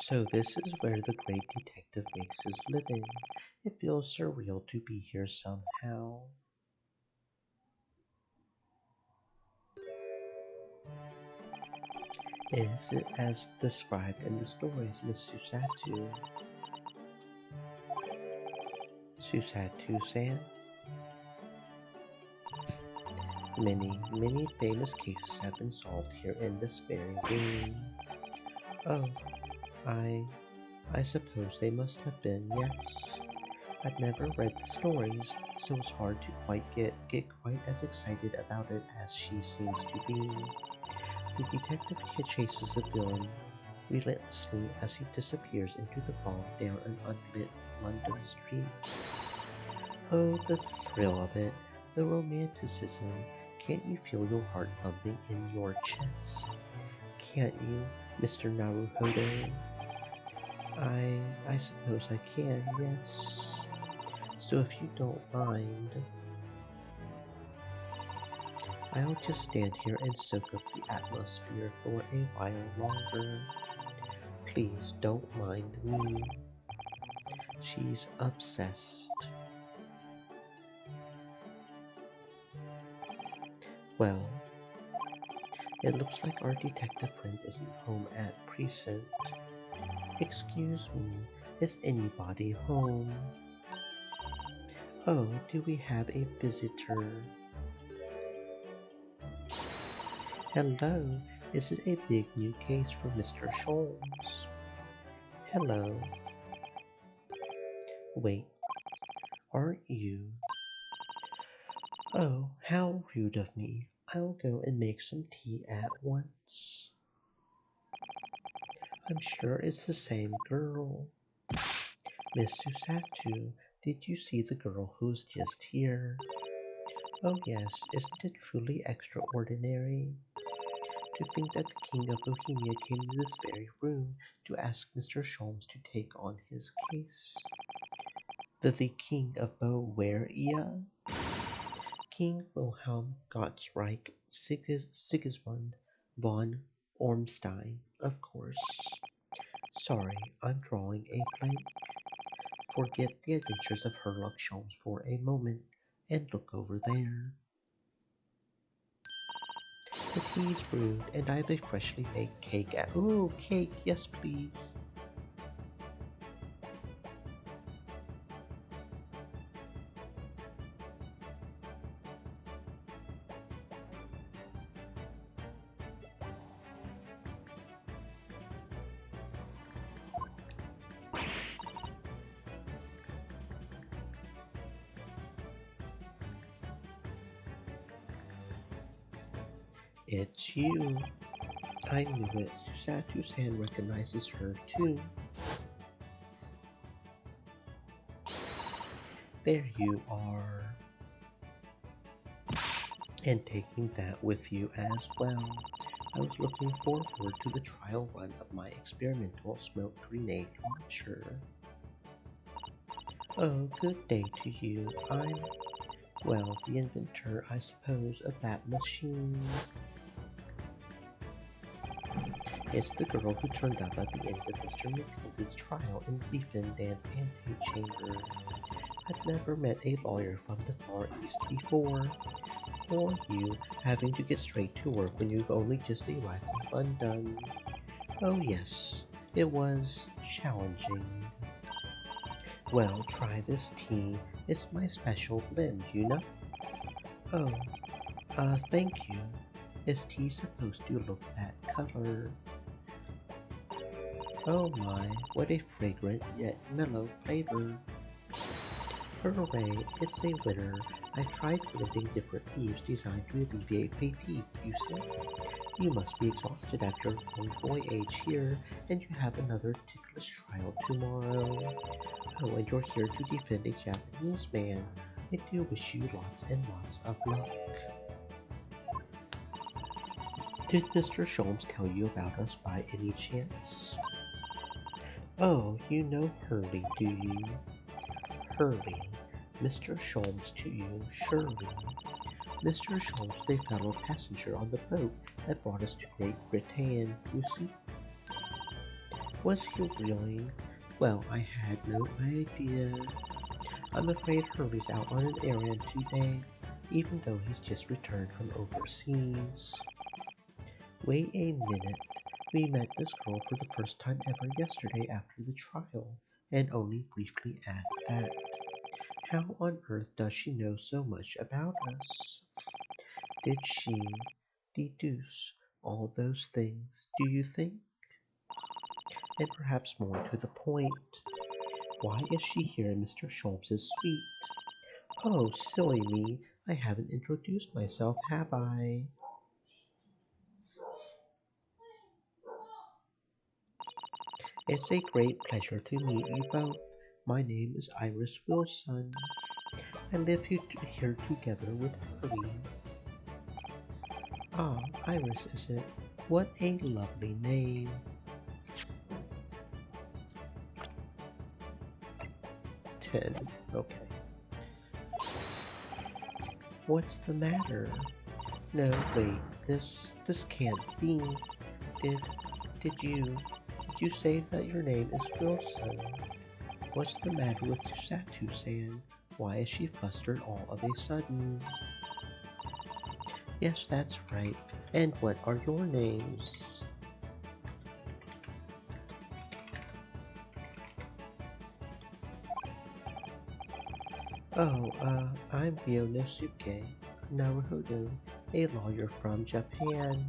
So this is where the great detective makes his living. It feels surreal to be here somehow. Is it as described in the stories, Miss Susatu? Susatu-san? Many famous cases have been solved here in this very room. Oh, I I suppose they must have been, yes. I've never read the stories, so it's hard to get quite as excited about it as she seems to be. The detective chases the villain relentlessly as he disappears into the fog down an unlit London street. Oh, the thrill of it, the romanticism. Can't you feel your heart thumping in your chest? Can't you, Mr. Naruhodo? I suppose I can, yes. So if you don't mind, I'll just stand here and soak up the atmosphere for a while longer. Please don't mind me. She's obsessed. Well, it looks like our detective friend isn't home at present. Excuse me, is anybody home? Oh, do we have a visitor? Hello, is it a big new case for Mr. Sholmes? Hello. Wait, aren't you? Oh, how rude of me. I'll go and make some tea at once. I'm sure it's the same girl. Miss Susatu, did you see the girl who's just here? Oh yes, isn't it truly extraordinary? To think that the King of Bohemia came to this very room to ask Mr. Sholmes to take on his case. The King of Bohemia? King Wilhelm Gottsreich Sigismund von Ormstein, of course. Sorry, I'm drawing a blank. Forget the adventures of Sherlock Holmes for a moment and look over there. The tea's brewed and I have a freshly baked cake at— ooh, cake, yes please. It's you. I knew it. Susatu-san recognizes her too. There you are. And taking that with you as well. I was looking forward to the trial run of my experimental smoke grenade launcher. Oh, good day to you. I'm, well, the inventor, I suppose, of that machine. It's the girl who turned up at the end of Mr. McField's trial in the defendant's antechamber. I've never met a lawyer from the Far East before. Or you having to get straight to work when you've only just arrived in London. Oh yes, it was challenging. Well, try this tea. It's my special blend, you know? Oh, thank you. Is tea supposed to look that color? Oh my, what a fragrant yet mellow flavor. Hooray, it's a winner. I tried blending different leaves designed to alleviate fatigue, you see. You must be exhausted after a long voyage here, and you have another ticklish trial tomorrow. Oh, and you're here to defend a Japanese man. I do wish you lots and lots of luck. Did Mr. Sholmes tell you about us by any chance? Oh, you know Hurley, do you? Hurley. Mr. Sholmes to you, surely. Mr. Sholmes is a fellow passenger on the boat that brought us to Great Britain, you see. Was he really? Well, I had no idea. I'm afraid Hurley's out on an errand today, even though he's just returned from overseas. Wait a minute. We met this girl for the first time ever yesterday after the trial, and only briefly at that. How on earth does she know so much about us? Did she deduce all those things, do you think? And perhaps more to the point, why is she here in Mr. Sholmes' suite? Oh, silly me, I haven't introduced myself, have I? It's a great pleasure to meet you both. My name is Iris Wilson. I live here together with Hurley. Ah, Iris, is it? What a lovely name. 10. Okay. What's the matter? No, wait, this can't be. Did, did you say that your name is Wilson? What's the matter with Susatu-san? Why is she flustered all of a sudden? Yes, that's right. And what are your names? Oh, I'm Ryonosuke Naruhodo, a lawyer from Japan.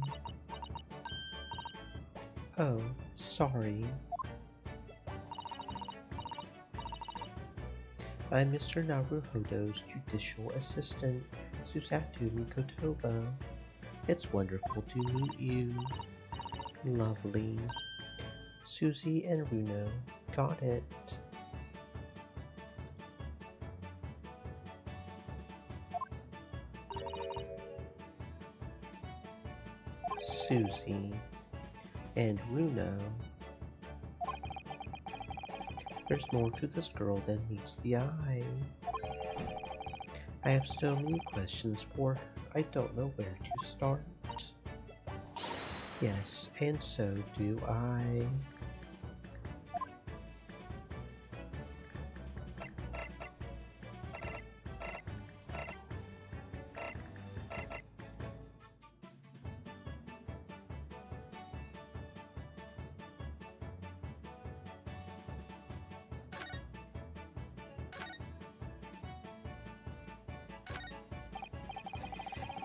Oh, sorry. I'm Mr. Naruhodo's judicial assistant, Susato Mikotoba. It's wonderful to meet you. Lovely. Susie and Runo. Got it. Susie and Runo. There's more to this girl than meets the eye. I have so many questions for her, I don't know where to start. Yes, and so do I.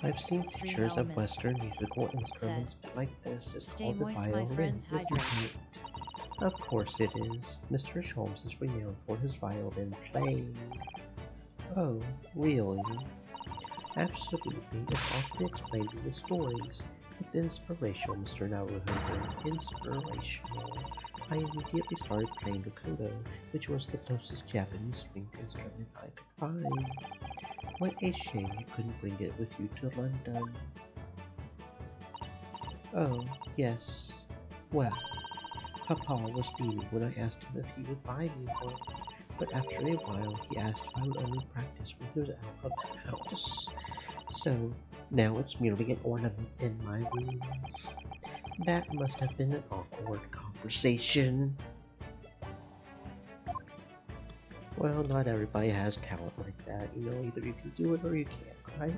I've seen Stream pictures of elements. Western musical instruments like this. It's Stay called the moist, my violin, friends, isn't hydrate. it? Of course it is. Mr. Sholmes is renowned for his violin playing. Oh, really? Absolutely. It's often explained in the stories. It's inspirational, Mr. Naruhodo. Inspirational. I immediately started playing the koto, which was the closest Japanese stringed instrument I could find. What a shame you couldn't bring it with you to London. Oh, yes. Well, Papa was beaming when I asked him if he would buy me one, but after a while he asked if I would only practice when he was out of the house. So, now it's merely an ornament in my room. That must have been an awkward conversation. Well, not everybody has talent like that, you know, either you can do it or you can't, right?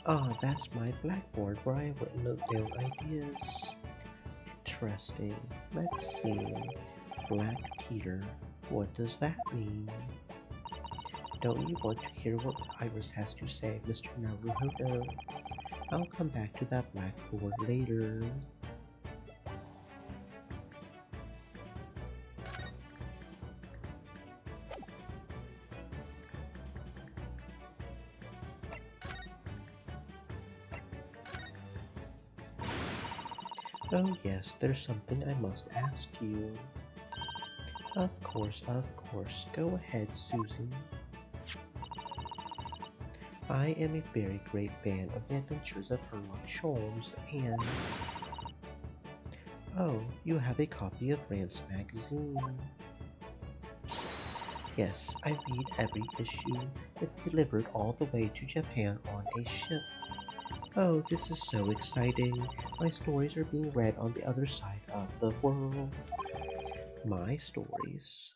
Ah, that's my blackboard where I note down ideas. Interesting. Let's see. Black Peter. What does that mean? Don't you want to hear what Iris has to say, Mr. Naruhodo? I'll come back to that blackboard later. Oh yes, there's something I must ask you. Of course, of course. Go ahead, Susie. I am a very great fan of the adventures of Sherlock Holmes and... Oh, you have a copy of Rance magazine. Yes, I read every issue. It's delivered all the way to Japan on a ship. Oh, this is so exciting. My stories are being read on the other side of the world. My stories.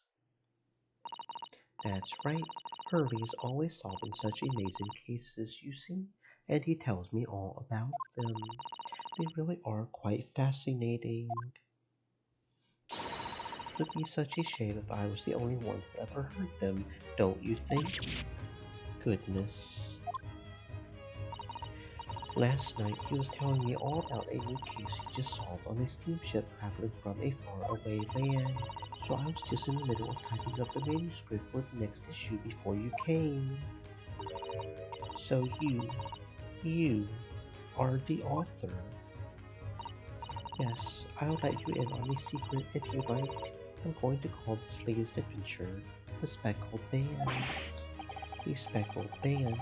That's right. Hurley's always solving such amazing cases, you see, and he tells me all about them. They really are quite fascinating. It would be such a shame if I was the only one who ever heard them, don't you think? Goodness. Last night he was telling me all about a new case he just solved on a steamship traveling from a faraway land. So I was just in the middle of typing up the manuscript for the next issue before you came. So you are the author. Yes, I'll let you in on a secret if you like. I'm going to call this latest adventure the Speckled Band. The Speckled Band.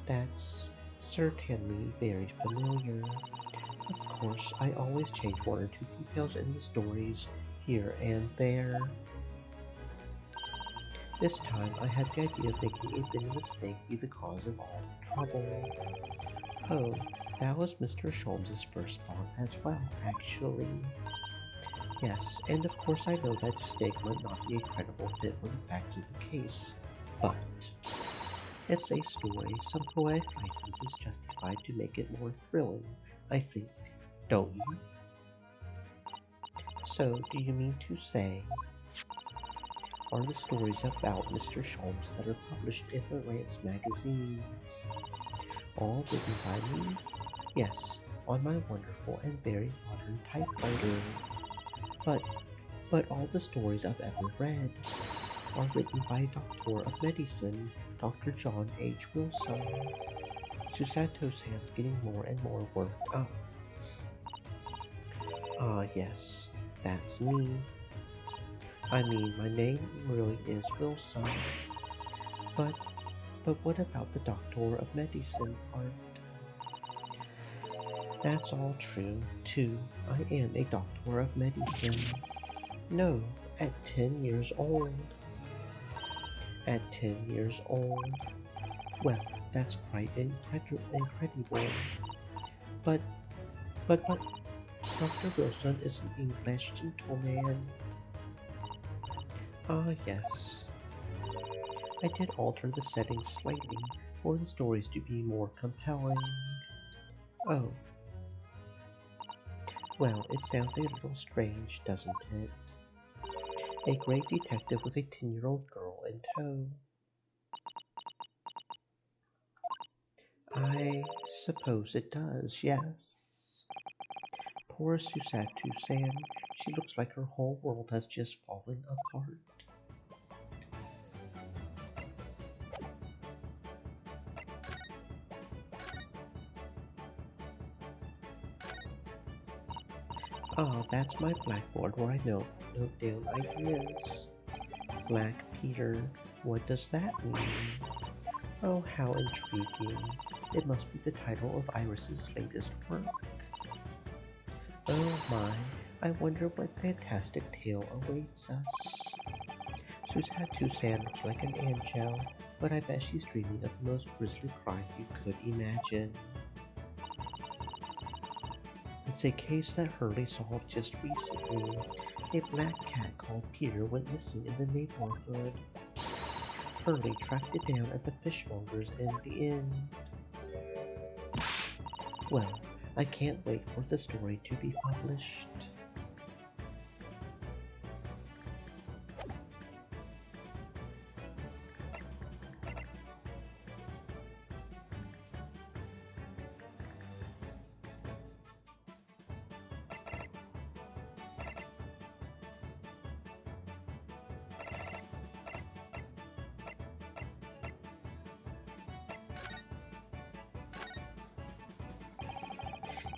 That's certainly very familiar. Of course, I always change one or two details in the stories here and there. This time, I had the idea of making a big mistake be the cause of all the trouble. Oh, that was Mr. Sholmes's first thought as well, actually. Yes, and of course I know that mistake might not be a credible fit with the facts of the case, but it's a story. Some poetic license is justified to make it more thrilling, I think, don't you? So, do you mean to say, are the stories about Mr. Sholmes that are published in the Lance magazine all written by me? Yes, on my wonderful and very modern typewriter. But all the stories I've ever read are written by a doctor of medicine, Dr. John H. Wilson. Susato's hands getting more and more worked up. Ah, yes, that's me. I mean, my name really is Wilson. But what about the doctor of medicine part? That's all true, too. I am a doctor of medicine. No, at 10 years old. At 10 years old. Well, that's quite incredible. But, Dr. Wilson is an English gentleman. Ah, yes. I did alter the settings slightly for the stories to be more compelling. Oh. Well, it sounds a little strange, doesn't it? A great detective with a 10-year-old girl in tow. I suppose it does, yes. Poor Susatu-san, she looks like her whole world has just fallen apart. Ah, that's my blackboard where I note down ideas. Black Peter, what does that mean? Oh, how intriguing. It must be the title of Iris's latest work. Oh my, I wonder what fantastic tale awaits us. Susatu-san looks like an angel, but I bet she's dreaming of the most grisly crime you could imagine. It's a case that Hurley solved just recently. A black cat called Peter went missing in the neighborhood. Hurley tracked it down at the fishmonger's in the end. Well, I can't wait for the story to be published.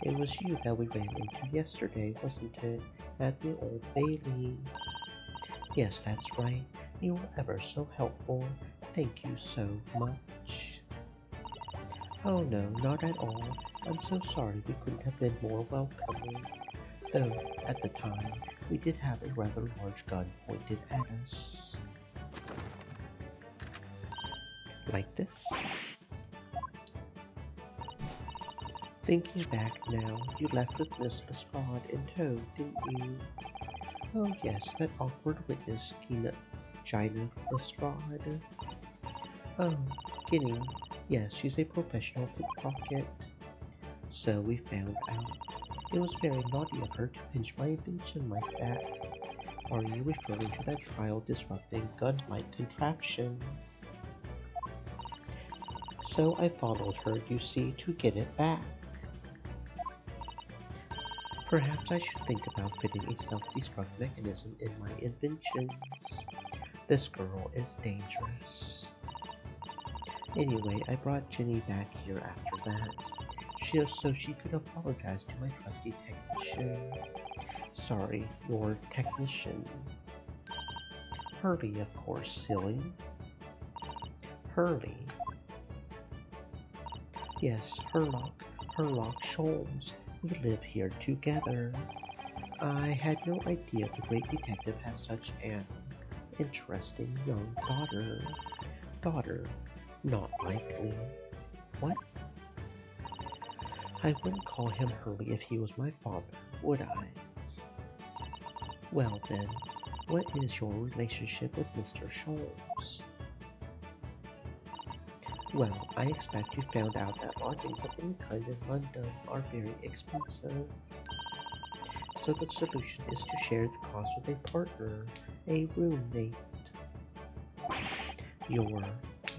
It was you that we ran into yesterday, wasn't it? At the Old Bailey. Yes, that's right. You were ever so helpful. Thank you so much. Oh no, not at all. I'm so sorry we couldn't have been more welcoming. Though, at the time, we did have a rather large gun pointed at us. Like this? Thinking back now, you left with Miss Lestrade in tow, didn't you? Oh yes, that awkward witness, Gina Lestrade. Oh, Guinea. Yes, she's a professional pickpocket. So we found out. It was very naughty of her to pinch my invention like that. Are you referring to that trial-disrupting gunfight contraption? So I followed her, you see, to get it back. Perhaps I should think about fitting a self-destruct mechanism in my inventions. This girl is dangerous. Anyway, I brought Ginny back here after that, so she could apologize to my trusty technician. Sorry, your technician. Hurley, of course, silly. Hurley. Yes, Herlock Sholmes. We live here together. I had no idea the great detective had such an interesting young daughter. Daughter, not likely. What? I wouldn't call him Hurley if he was my father, would I? Well then, what is your relationship with Mr. Scholes? Well, I expect you found out that lodgings of any kind in London are very expensive. So the solution is to share the cost with a partner, a roommate. Your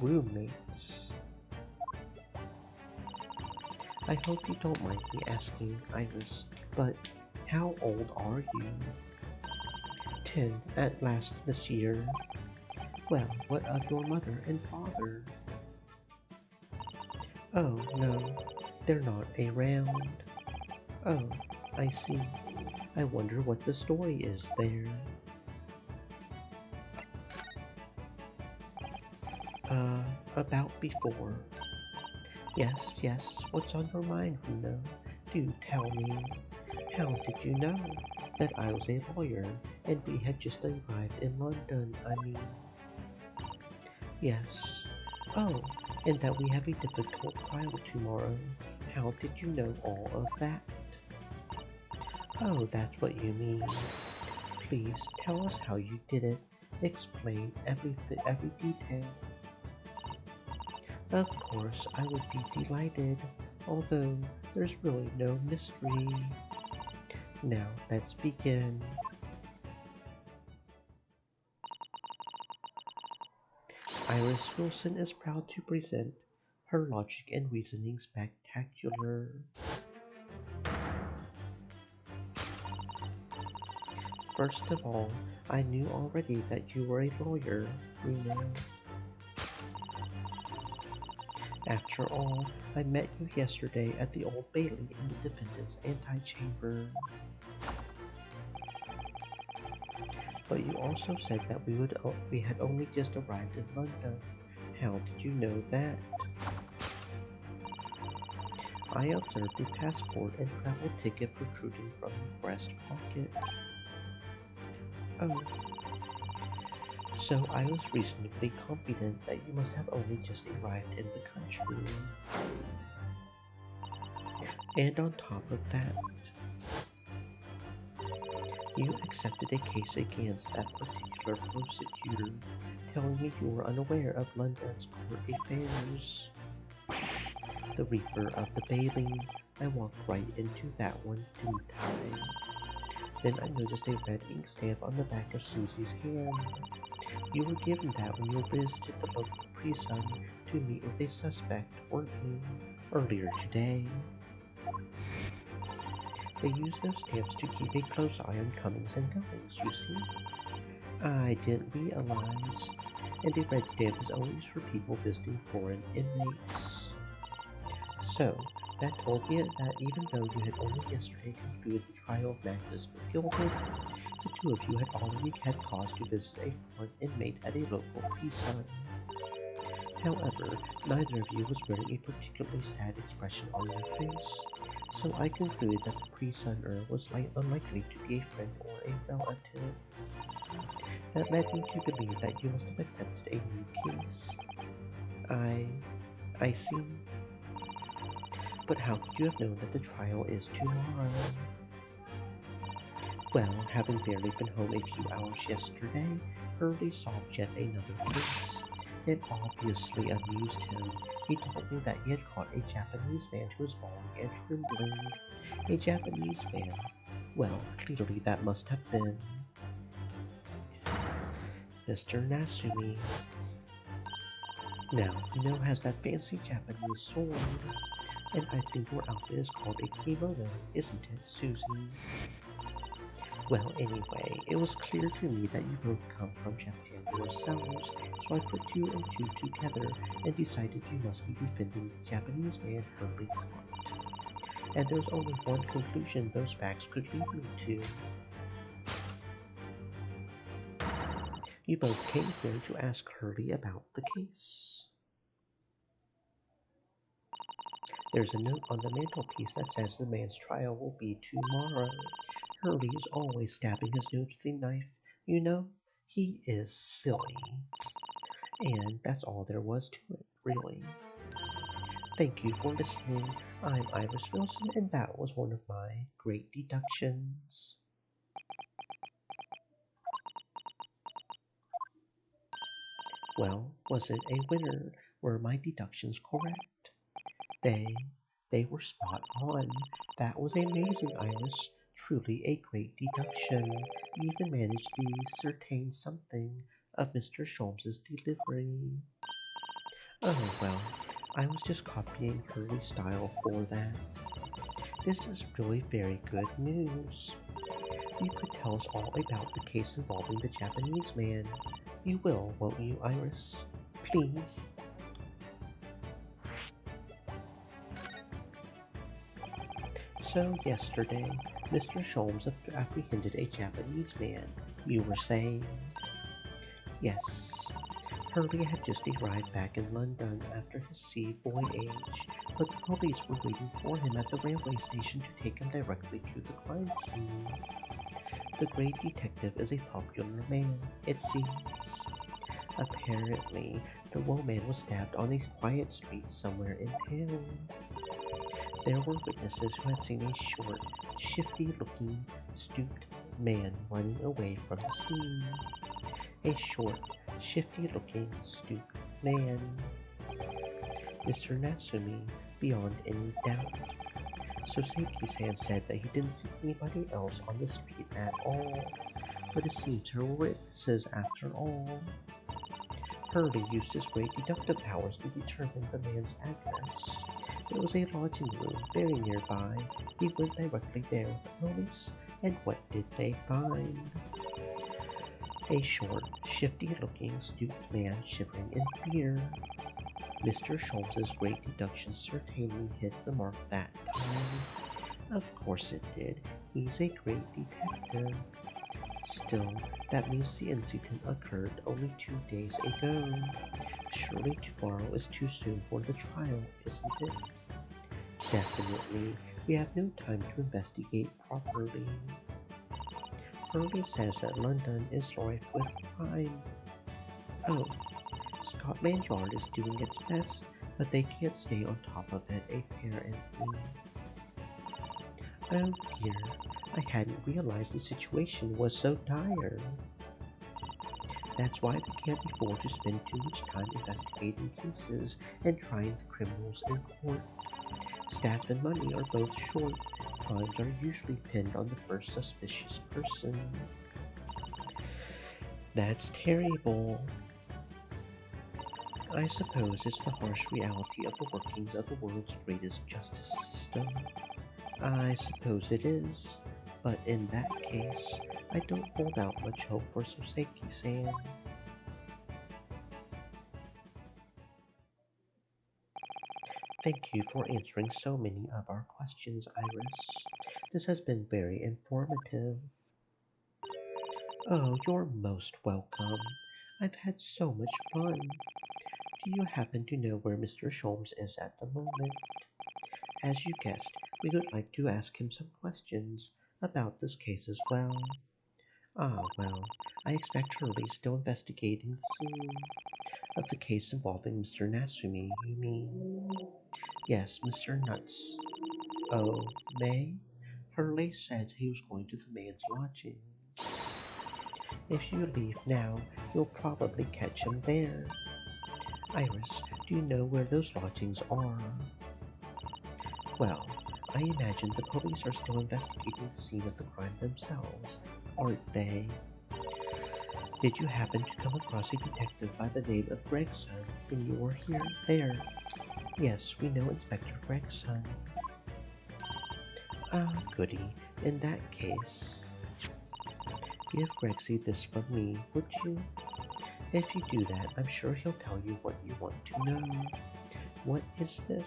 roommates. I hope you don't mind me asking, Iris, but how old are you? 10 at last this year. Well, what of your mother and father? Oh, no, they're not around. Oh, I see. I wonder what the story is there. About before. Yes, yes, what's on your mind, Bruno? Do tell me. How did you know that I was a lawyer and we had just arrived in London, I mean? Yes. Oh, and that we have a difficult trial tomorrow. How did you know all of that? Oh, that's what you mean. Please tell us how you did it. Explain every detail. Of course, I would be delighted, although there's really no mystery. Now, let's begin. Iris Wilson is proud to present her logic and reasoning spectacular. First of all, I knew already that you were a lawyer, Bruno. After all, I met you yesterday at the Old Bailey in the defendant's antechamber. But you also said that we had only just arrived in London. How did you know that? I observed your passport and travel ticket protruding from your breast pocket. Oh. So I was reasonably confident that you must have only just arrived in the country. And on top of that, you accepted a case against that particular prosecutor, telling me you were unaware of London's court affairs. The Reaper of the Bailey. I walked right into that one, didn't I? Then I noticed a red ink stamp on the back of Susie's hand. You were given that when you visited the local prison to meet with a suspect, weren't you? Earlier today. They use those stamps to keep a close eye on comings and goings, you see. I didn't realize. And a red stamp is only used for people visiting foreign inmates. So, that told me that even though you had only yesterday concluded the trial of Magnus McGilded, the two of you had already had cause to visit a foreign inmate at a local prison. However, neither of you was wearing a particularly sad expression on your face, so I concluded that the prisoner was unlikely to be a friend or a relative. That led me to believe that you must have accepted a new case. I see. But how could you have known that the trial is tomorrow? Well, having barely been home a few hours yesterday, Hurley solved yet another case. It obviously amused him. He told me that he had caught a Japanese man who was falling and trembling. A Japanese man? Well, clearly that must have been Mr. Nasumi. Now, Ino has that fancy Japanese sword, and I think your outfit is called a kimono, isn't it, Susie? Well, anyway, it was clear to me that you both come from Japan yourselves, so I put two and two together and decided you must be defending the Japanese man Hurley caught. And there's only one conclusion those facts could lead me to. You both came here to ask Hurley about the case. There's a note on the mantelpiece that says the man's trial will be tomorrow. Hurley is always stabbing his nose with a knife. You know, he is silly. And that's all there was to it, really. Thank you for listening. I'm Iris Wilson, and that was one of my great deductions. Well, was it a winner? Were my deductions correct? They, they were spot on. That was amazing, Iris. Truly a great deduction. You even managed to ascertain something of Mr. Sholmes's delivery. Oh well, I was just copying Hurley's style for that. This is really very good news. You could tell us all about the case involving the Japanese man. You will, won't you, Iris? Please. So yesterday, Mr. Sholmes apprehended a Japanese man. You were saying? Yes. Hurley had just arrived back in London after his sea voyage, but the police were waiting for him at the railway station to take him directly to the crime scene. The great detective is a popular man, it seems. Apparently, the woman was stabbed on a quiet street somewhere in town. There were witnesses who had seen a short, shifty-looking, stooped man running away from the scene. A short, shifty-looking, stooped man. Mr. Natsumi, beyond any doubt. Soseki-san said that he didn't see anybody else on the street at all, but it seems there were witnesses after all. Hurley used his great deductive powers to determine the man's address. It was a lodging room very nearby. He went directly there with the police, and what did they find? A short, shifty-looking, stooped man shivering in fear. Mr. Sholmes's great deduction certainly hit the mark that time. Of course it did. He's a great detective. Still, that means the incident occurred only 2 days ago. Surely tomorrow is too soon for the trial, isn't it? Definitely. We have no time to investigate properly. Hurley says that London is rife with crime. Oh, Scotland Yard is doing its best, but they can't stay on top of it, apparently. Oh dear, I hadn't realized the situation was so dire. That's why we can't afford to spend too much time investigating cases and trying the criminals in court. Staff and money are both short. Crimes are usually pinned on the first suspicious person. That's terrible. I suppose it's the harsh reality of the workings of the world's greatest justice system. I suppose it is, but in that case, I don't hold out much hope for Soseki-san. Thank you for answering so many of our questions, Iris. This has been very informative. Oh, you're most welcome. I've had so much fun. Do you happen to know where Mr. Sholmes is at the moment? As you guessed, we would like to ask him some questions about this case as well. Ah, well, I expect Hurley's still investigating the scene of the case involving Mr. Natsumi, you mean? Yes, Mr. Nuts. Oh, May? Hurley said he was going to the man's lodgings. If you leave now, you'll probably catch him there. Iris, do you know where those lodgings are? Well, I imagine the police are still investigating the scene of the crime themselves, aren't they? Did you happen to come across a detective by the name of Gregson when you were here? There. Yes, we know Inspector Gregson. Ah, goody. In that case, give Gregsy this from me, would you? If you do that, I'm sure he'll tell you what you want to know. What is this?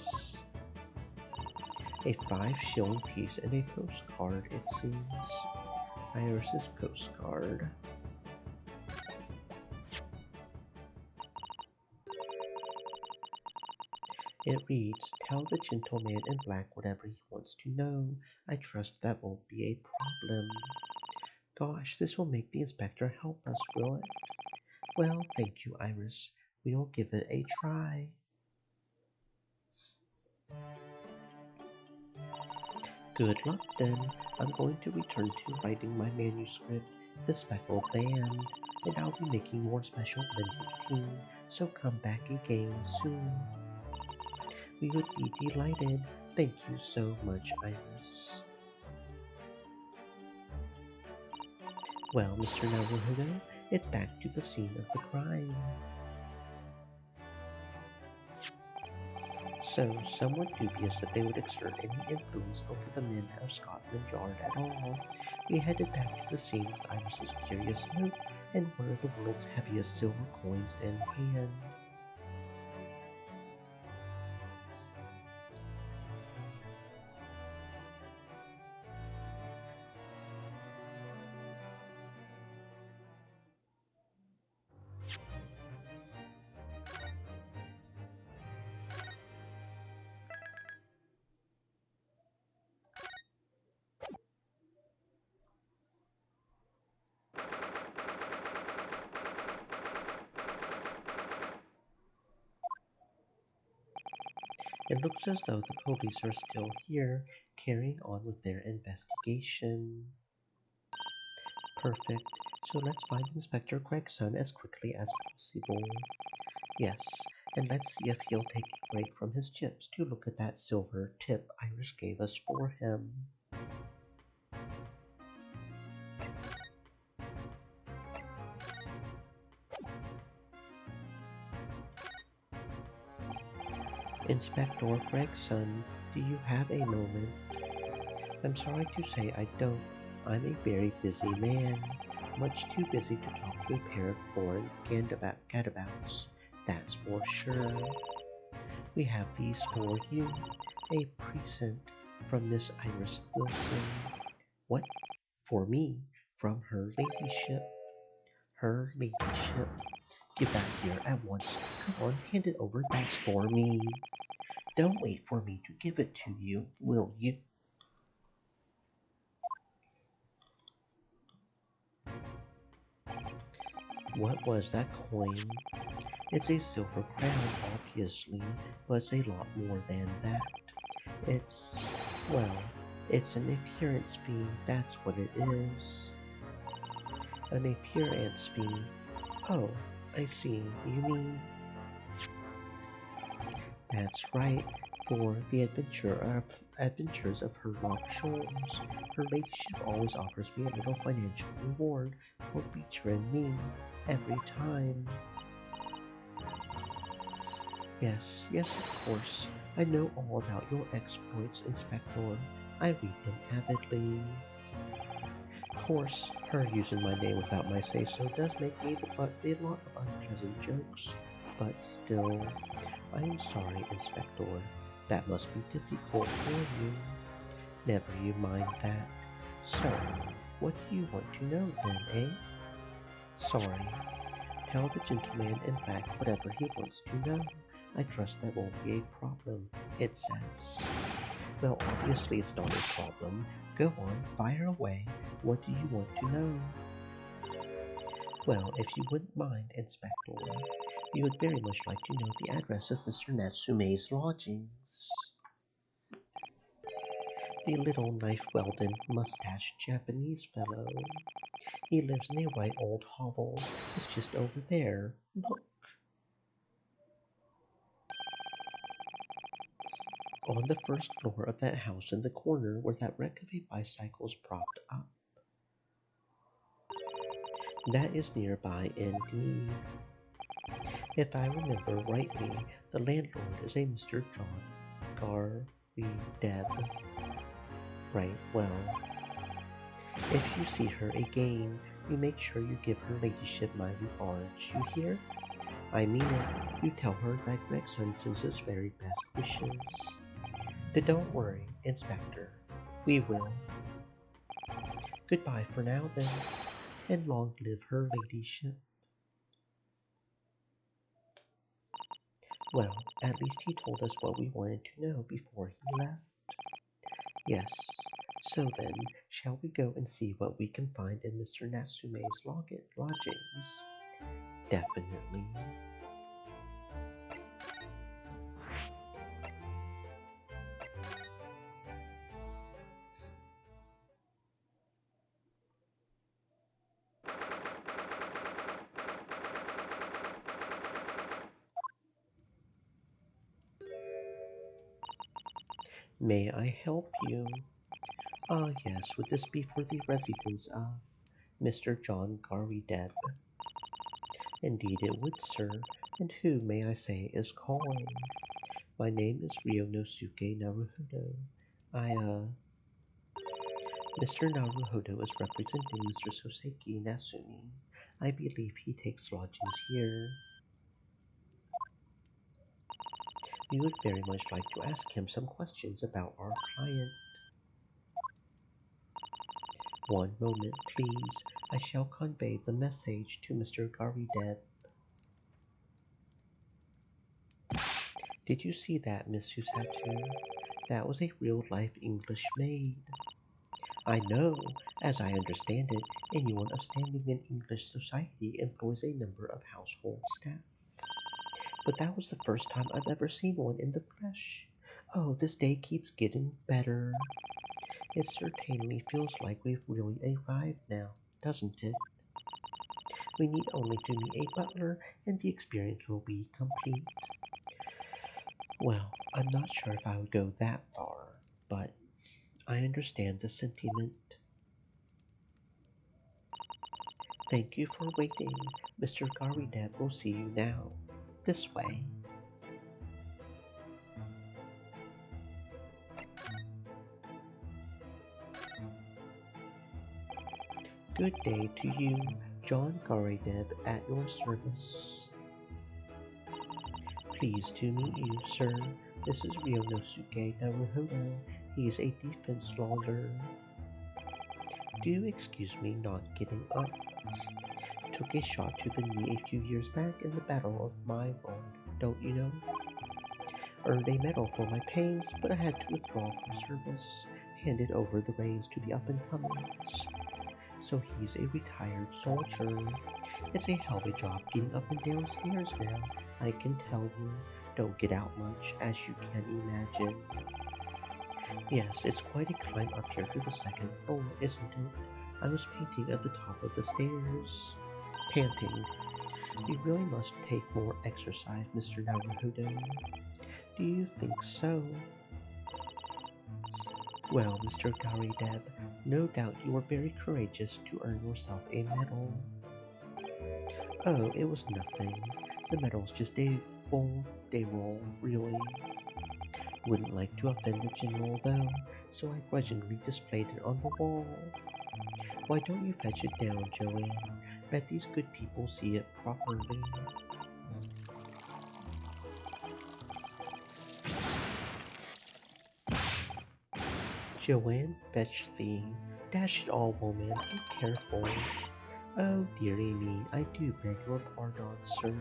A 5-shilling piece and a postcard, it seems. Iris's postcard. It reads, "Tell the gentleman in black whatever he wants to know. I trust that won't be a problem." Gosh, this will make the inspector help us, will it? Well, thank you, Iris. We'll give it a try. Good luck then. I'm going to return to writing my manuscript, The Speckled Band, and I'll be making more special blends of tea, so come back again soon. We would be delighted. Thank you so much, Iris. Well, Mr. Naruhodo, it's back to the scene of the crime. So, somewhat dubious that they would exert any influence over the men of Scotland Yard at all, we headed back to the scene with Iris's curious note and one of the world's heaviest silver coins in hand. It looks as though the police are still here, carrying on with their investigation. Perfect. So let's find Inspector Gregson as quickly as possible. Yes, and let's see if he'll take a break from his chips to look at that silver tip Iris gave us for him. Inspector Gregson, do you have a moment? I'm sorry to say I don't. I'm a very busy man, much too busy to talk to a pair of foreign gadabouts, that's for sure. We have these for you, a present from Miss Iris Wilson. What? For me? From her ladyship? Her ladyship. Give that here at once. Come on, hand it over. That's for me. Don't wait for me to give it to you, will you? What was that coin? It's a silver crown, obviously, but it's a lot more than that. It's, well, it's an appearance fee, that's what it is. An appearance fee. Oh, I see. You mean... That's right. For the adventures of Herlock Shores. Her ladyship always offers me a little financial reward for featuring me every time. Yes, yes, of course. I know all about your exploits, Inspector. I read them avidly. Of course, her using my name without my say-so does make me the butt of a lot of unpleasant jokes, but still, I am sorry, Inspector. That must be difficult for you. Never you mind that. So, what do you want to know then, eh? Sorry. Tell the gentleman in fact whatever he wants to know. I trust that won't be a problem, it says. Well, obviously it's not a problem. Go on, fire away. What do you want to know? Well, if you wouldn't mind, Inspector, we would very much like to know the address of Mr. Natsume's lodgings. The little knife-welded, mustached Japanese fellow. He lives in a right old hovel. It's just over there. Look. On the first floor of that house in the corner where that wreck of a bicycle's propped up. That is nearby indeed. If I remember rightly, the landlord is a Mr. John Deb. Right, well, if you see her again, you make sure you give her ladyship my regards, you hear? I mean it, you tell her that Gregson sends his very best wishes. Don't worry, Inspector, we will. Goodbye for now then, and long live her ladyship. Well, at least he told us what we wanted to know before he left. Yes. So then, shall we go and see what we can find in Mr. Natsume's lodgings? Definitely. May I help you? Ah, yes, would this be for the residence of Mr. John Garideb? Indeed it would, sir. And who, may I say, is calling? My name is Ryonosuke Naruhodo. Mr. Naruhodo is representing Mr. Soseki Nasumi. I believe he takes lodgings here. We would very much like to ask him some questions about our client. One moment, please. I shall convey the message to Mr. Garideb. Did you see that, Miss Susato? That was a real-life English maid. I know. As I understand it, anyone of standing in English society employs a number of household staff. But that was the first time I've ever seen one in the flesh. Oh, this day keeps getting better. It certainly feels like we've really arrived now, doesn't it? We need only to meet a butler and the experience will be complete. Well, I'm not sure if I would go that far, but I understand the sentiment. Thank you for waiting. Mr. Garideb will see you now. This way. Good day to you, John Garideb, at your service. Pleased to meet you, sir. This is Ryonosuke Naruhodo. He is a defense lawyer. Do excuse me not getting up. Took a shot to the knee a few years back in the Battle of my world, don't you know? Earned a medal for my pains, but I had to withdraw from service. Handed over the reins to the up-and-comers. So he's a retired soldier. It's a hell of a job getting up and down stairs now, I can tell you. Don't get out much, as you can imagine. Yes, it's quite a climb up here to the second floor, isn't it? I was painting at the top of the stairs. Panting. You really must take more exercise, Mr. Naruhodo. Do you think so? Well, Mr. Garideb, no doubt you were very courageous to earn yourself a medal. Oh, it was nothing. The medal's just a full day roll, really. Wouldn't like to offend the general, though, so I grudgingly displayed it on the wall. Why don't you fetch it down, Joey? Let these good people see it properly. Joanne, fetch thee. Dash it all, woman, be careful. Oh, dearie me, I do beg your pardon, sir.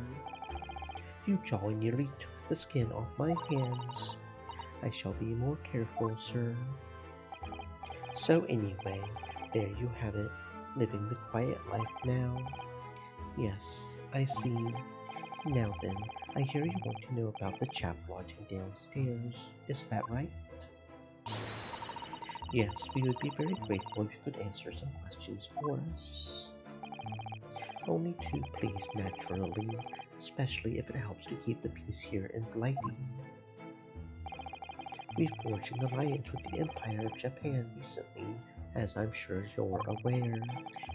You jolly nearly took the skin off my hands. I shall be more careful, sir. So anyway, there you have it, living the quiet life now. Yes, I see. Now then, I hear you want to know about the chap lodging downstairs. Is that right? Yes, we would be very grateful if you could answer some questions for us. Only two, please, naturally, especially if it helps to keep the peace here in Blighty. We forged an alliance with the Empire of Japan recently, as I'm sure you're aware,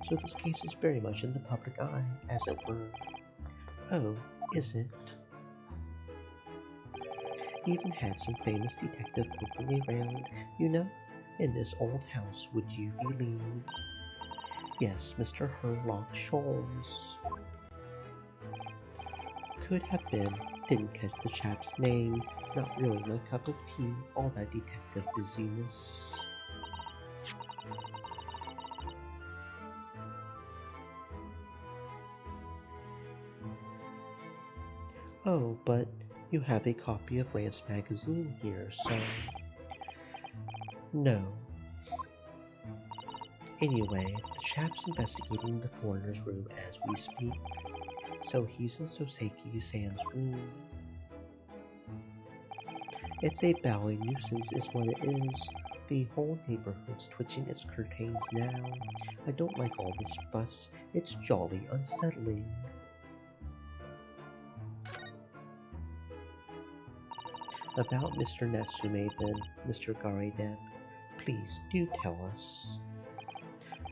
so this case is very much in the public eye, as it were. Oh, is it? We even had some famous detective poking around, you know, in this old house, would you believe? Yes, Mr. Herlock Sholmes. Could have been. Didn't catch the chap's name. Not really my cup of tea, all that detective busyness. Oh, but You have a copy of Rance magazine here, so... No. Anyway, the chap's investigating the foreigner's room as we speak. So he's in Soseki-san's room. It's a bally nuisance is what it is. The whole neighborhood's twitching its curtains now. I don't like all this fuss. It's jolly unsettling. About Mr. Natsume then, Mr. Garideb, please do tell us.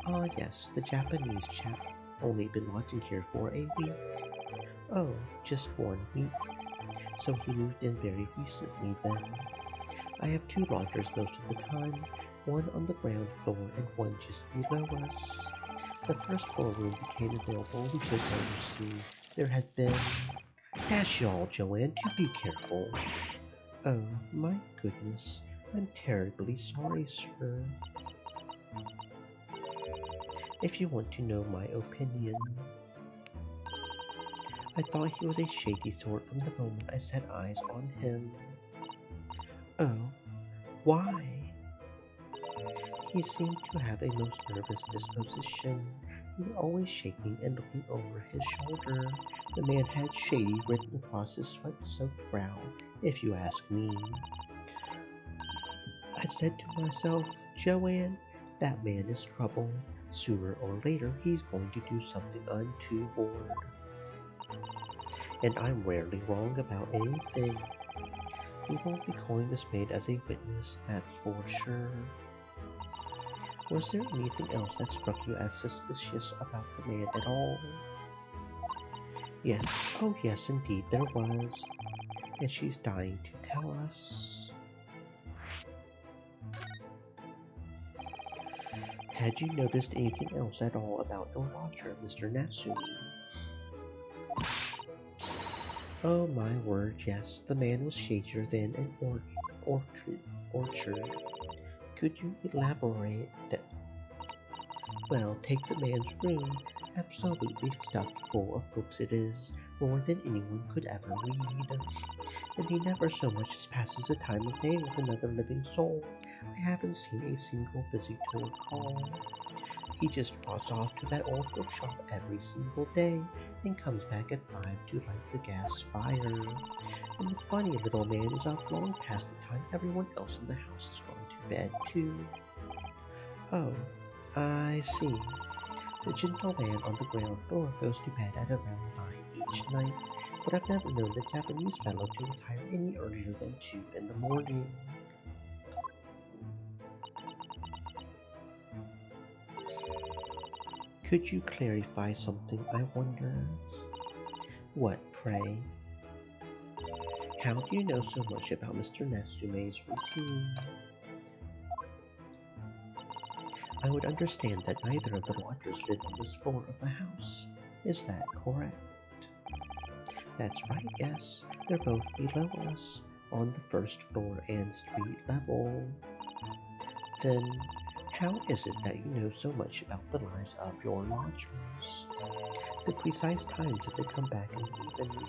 Ah yes, the Japanese chap. Only been lodging here for a week. Oh, just 1 week. So he moved in very recently then. I have 2 lodgers most of the time, one on the ground floor and one just below us. The first floor room became available because I you see there had been... Dash y'all, Joanne, to be careful. Oh, my goodness. I'm terribly sorry, sir. If you want to know my opinion... I thought he was a shady sort from the moment I set eyes on him. Oh, why? He seemed to have a most nervous disposition. He was always shaking and looking over his shoulder. The man had shady written across his sweat-soaked brow, if you ask me. I said to myself, Joanne, that man is trouble. Sooner or later, he's going to do something untoward. And I'm rarely wrong about anything. We won't be calling this maid as a witness, that's for sure. Was there anything else that struck you as suspicious about the man at all? Yes, oh yes indeed there was. And she's dying to tell us. Had you noticed anything else at all about your lodger, Mr. Natsume? Oh my word, yes, the man was shadier than an orchard. Could you elaborate that? Well, take the man's room. Absolutely stuffed full of books it is, more than anyone could ever read. And he never so much as passes a time of day with another living soul. I haven't seen a single visitor call. He just trots off to that old bookshop every single day and comes back at 5 to light the gas fire. And the funny little man is up long past the time everyone else in the house is going to bed too. Oh, I see. The gentleman on the ground floor goes to bed at around 9 each night, but I've never known the Japanese fellow to retire any earlier than 2 in the morning. Could you clarify something, I wonder? What, pray? How do you know so much about Mr. Natsume's routine? I would understand that neither of the lodgers live on this floor of the house. Is that correct? That's right, yes. They're both below us, on the first floor and street level. Then, how is it that you know so much about the lives of your lodgers? The precise times that they come back in the evening,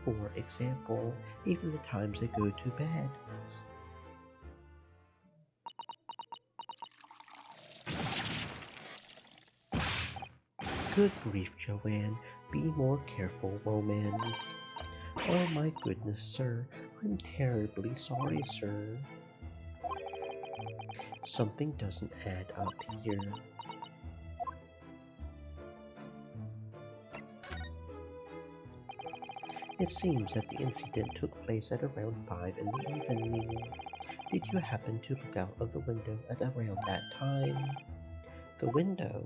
for example, even the times they go to bed. Good grief, Joanne. Be more careful, woman. Oh my goodness, sir. I'm terribly sorry, sir. Something doesn't add up here. It seems that the incident took place at around 5 in the evening. Did you happen to look out of the window at around that time? The window?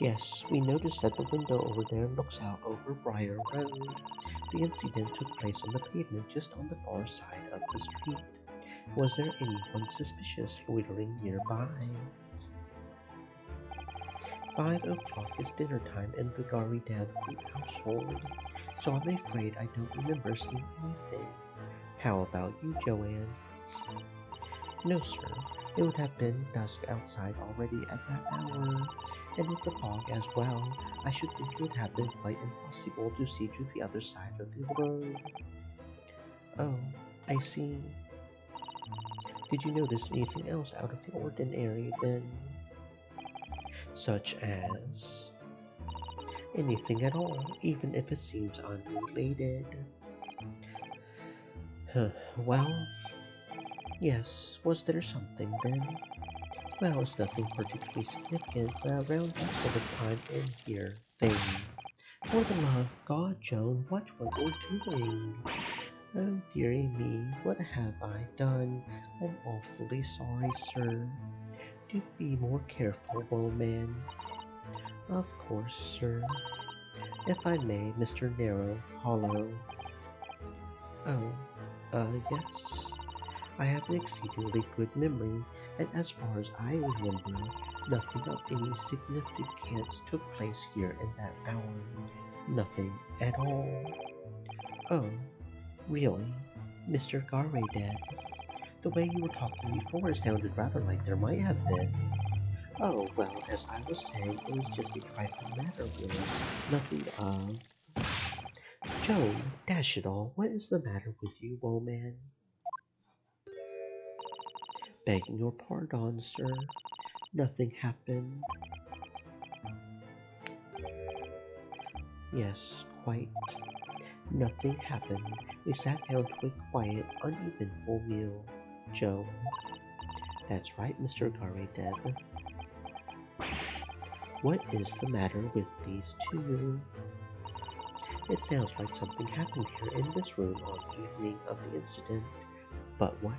Yes, we noticed that the window over there looks out over Briar Road. The incident took place on the pavement just on the far side of the street. Was there anyone suspicious loitering nearby? 5 o'clock is dinner time in the Garideb household, so I'm afraid I don't remember seeing anything. How about you, Joanne? No, sir. It would have been dusk outside already at that hour, and with the fog as well, I should think it would have been quite impossible to see to the other side of the road. Oh, I see. Did you notice anything else out of the ordinary then? Such as anything at all, even if it seems unrelated. Huh, well, yes, was there something then? Well, it's nothing particularly significant, but around that sort of time in here, thing. For the love of God, Joan, watch what you're doing. Oh, dearie me, what have I done? I'm awfully sorry, sir. Do be more careful, man. Of course, sir. If I may, Mr. Narrow Hollow. Oh, yes. I have an exceedingly good memory, and as far as I remember, nothing of any significance took place here in that hour. Nothing at all. Oh, really? Mr. Garraydad? The way you were talking before sounded rather like there might have been. Oh, well, as I was saying, it was just a trifling matter, really. Nothing of... Joan, dash it all, what is the matter with you, Woman? Begging your pardon, sir. Nothing happened. Yes, quite. Nothing happened. We sat down to a quiet, uneventful meal. Joan. That's right, Mr. Garraydeb. What is the matter with these two? It sounds like something happened here in this room on the evening of the incident. But what?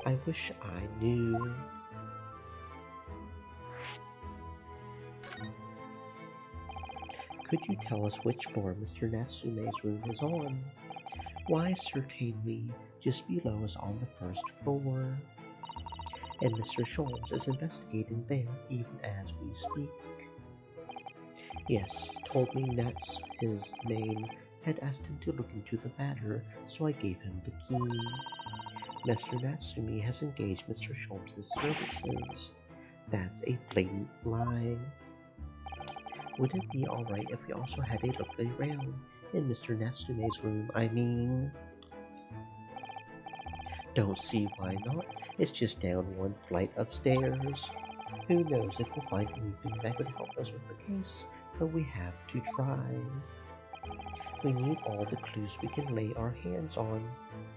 I wish I knew. Could you tell us which floor Mr. Natsume's room is on? Why, certainly, just below us on the first floor. And Mr. Scholz is investigating there even as we speak. Yes, told me Nats, his main, had asked him to look into the matter, so I gave him the key. Mr. Natsumi has engaged Mr. Scholz's services. That's a blatant lie. Would it be alright if we also had a look around? In Mr. Natsume's room, I mean. Don't see why not. It's just down one flight of stairs. Who knows if we'll find anything that could help us with the case, but we have to try. We need all the clues we can lay our hands on,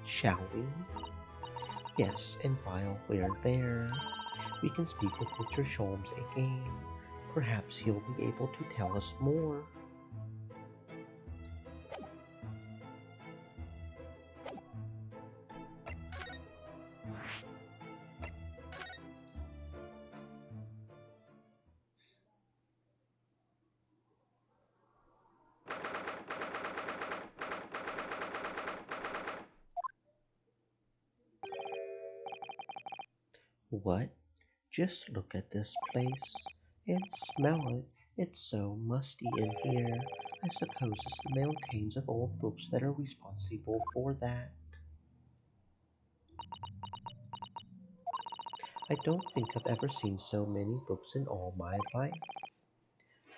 shall we? Yes, and while we're there, we can speak with Mr. Sholmes again. Perhaps he'll be able to tell us more. What? Just look at this place and smell it. It's so musty in here. I suppose it's the mountains of old books that are responsible for that. I don't think I've ever seen so many books in all my life.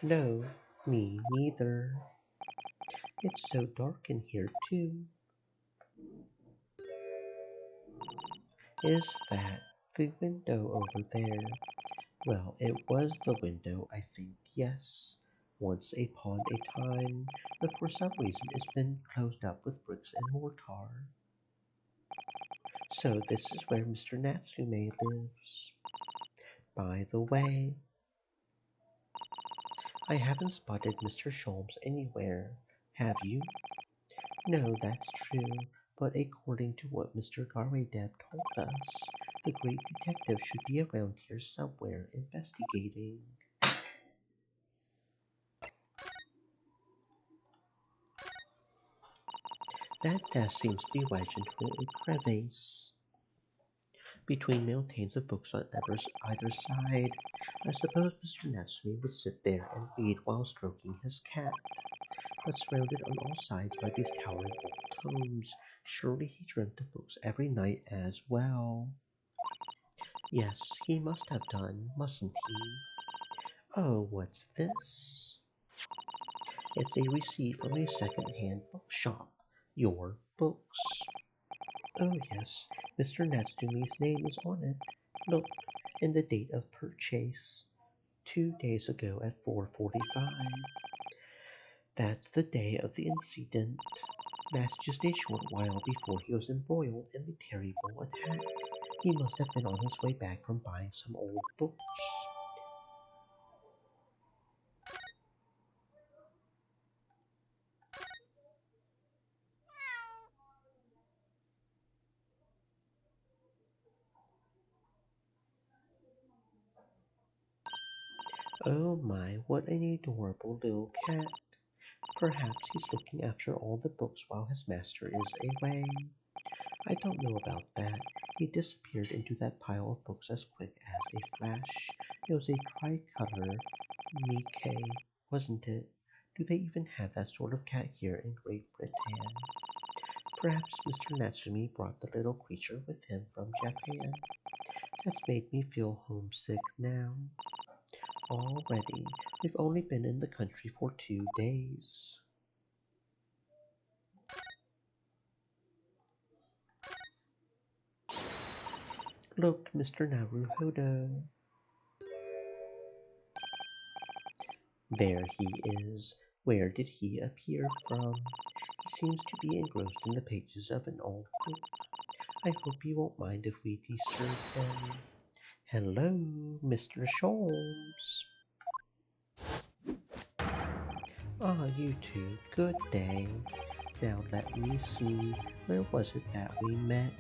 No, me neither. It's so dark in here, too. Is that the window over there? Well, it was the window, I think, yes. Once upon a time, but for some reason it's been closed up with bricks and mortar. So this is where Mr. Natsume lives. By the way, I haven't spotted Mr. Sholmes anywhere. Have you? No, that's true, but according to what Mr. Garraydeb told us, the great detective should be around here somewhere investigating. That desk seems to be wedged into a crevice between mountains of books on either side. I suppose Mr. Natsume would sit there and read while stroking his cat. but surrounded on all sides by these towering old tomes. Surely he dreamt of books every night as well. Yes, he must have done, mustn't he? Oh, what's this? It's a receipt from a second-hand bookshop. Your books. Oh, yes, Mr. Natsumi's name is on it. Look, and the date of purchase. 2 days ago at 4:45. That's the day of the incident. That's just a short while before he was embroiled in the terrible attack. He must have been on his way back from buying some old books. Oh my, what an adorable little cat. Perhaps he's looking after all the books while his master is away. I don't know about that. He disappeared into that pile of books as quick as a flash. It was a tricolor Nikkei, wasn't it? Do they even have that sort of cat here in Great Britain? Perhaps Mr. Natsumi brought the little creature with him from Japan. That's made me feel homesick now. Already, we've only been in the country for 2 days. Look, Mr. Naruhodo. There he is. Where did he appear from? He seems to be engrossed in the pages of an old book. I hope you won't mind if we disturb him. Hello, Mr. Sholmes. Ah, you two, good day. Now let me see, where was it that we met?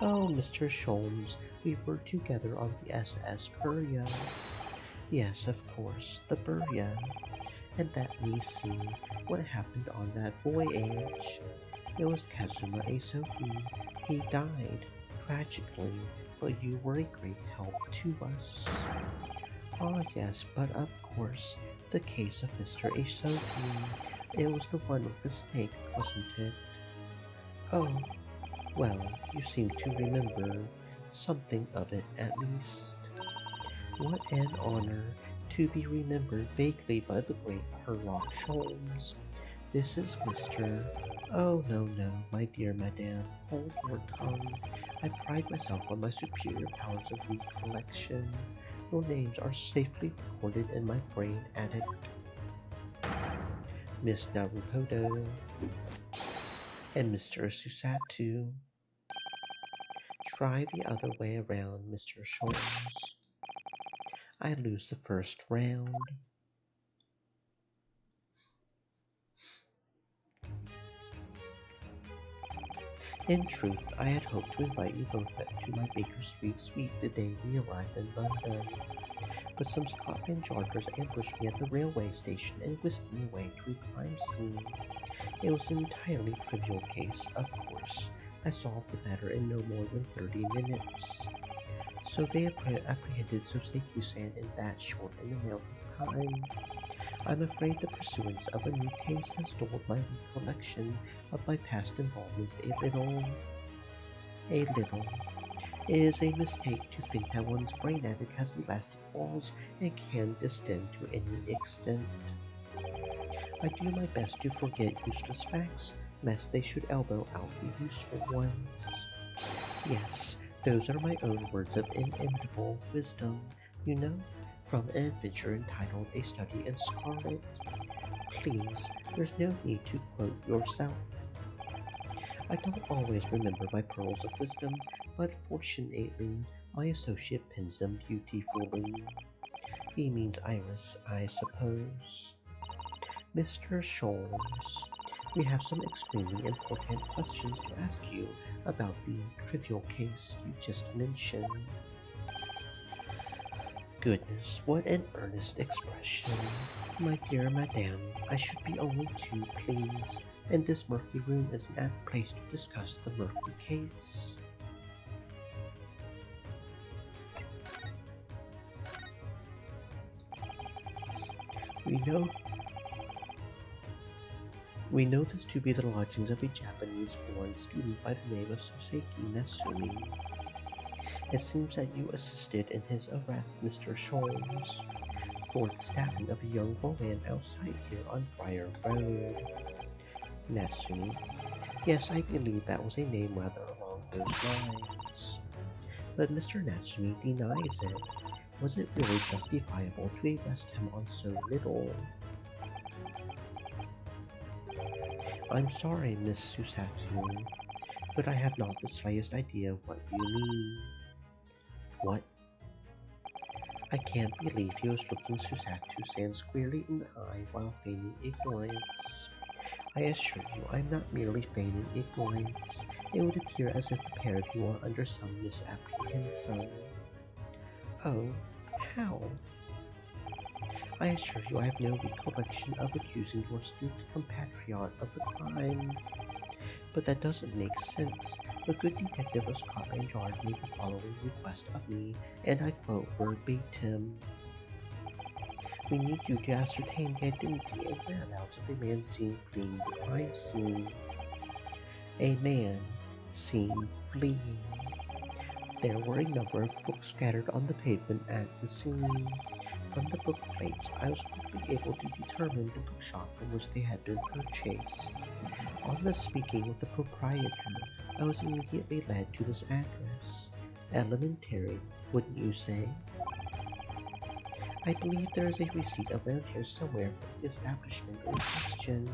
Oh, Mr. Sholmes, we were together on the SS Courier. Yes, of course, the Burya. And let me see, what happened on that voyage? It was Kazuma Asoki. He died, tragically, but you were a great help to us. Ah, yes, but of course, the case of Mr. Asoki. It was the one with the snake, wasn't it? Oh, well, you seem to remember something of it at least. What an honor to be remembered vaguely by the great Herlock Sholmes. This is Mr. Oh, no, no, my dear madame, hold your tongue. I pride myself on my superior powers of recollection. Your names are safely recorded in my brain attic. Miss Naruhodo and Mr. Susatu. Try the other way around, Mr. Sholmes. I lose the first round. In truth, I had hoped to invite you both back to my Baker Street suite the day we arrived in London, but some Scotland Yarders ambushed me at the railway station and whisked me away to a crime scene. It was an entirely trivial case, of course. I solved the matter in no more than 30 minutes. So they apprehended Soseki-san in that short an amount of time. I'm afraid the pursuance of a new case has dulled my recollection of my past involvements a little. A little. It is a mistake to think that one's brain attic has elastic walls and can distend to any extent. I do my best to forget useless facts, lest they should elbow out the useful ones. Yes, those are my own words of inimitable wisdom, you know, from an adventure entitled A Study in Scarlet. Please, there's no need to quote yourself. I don't always remember my pearls of wisdom, but fortunately, my associate pins them beautifully. He means Iris, I suppose. Mr. Sholmes, we have some extremely important questions to ask you about the trivial case you just mentioned. Goodness, what an earnest expression. My dear madame, I should be only too pleased, and this murky room is an apt place to discuss the murky case. We know We know this to be the lodgings of a Japanese-born student by the name of Soseki Natsumi. It seems that you assisted in his arrest, Mr. Sholmes, for the stabbing of a young woman outside here on Briar Road. Natsumi. Yes, I believe that was a name rather along those lines. But Mr. Natsumi denies it. Was it really justifiable to arrest him on so little? I'm sorry, Miss Susatsu, but I have not the slightest idea what you mean. What? I can't believe he was looking Susatsu-san squarely in the eye while feigning ignorance. I assure you, I'm not merely feigning ignorance. It would appear as if the pair of you are under some misapprehension. Oh, how? I assure you I have no recollection of accusing your astute compatriot of the crime. But that doesn't make sense. The good detective of Scotland Yard made the following request of me, and I quote verbatim. We need you to ascertain the identity and whereabouts of a man seen fleeing the crime scene. A man seen fleeing. There were a number of books scattered on the pavement at the scene. From the book plates, I was quickly able to determine the bookshop from which they had been purchased. On the speaking with the proprietor, I was immediately led to this address. Elementary, wouldn't you say? I believe there is a receipt around here somewhere for the establishment in question.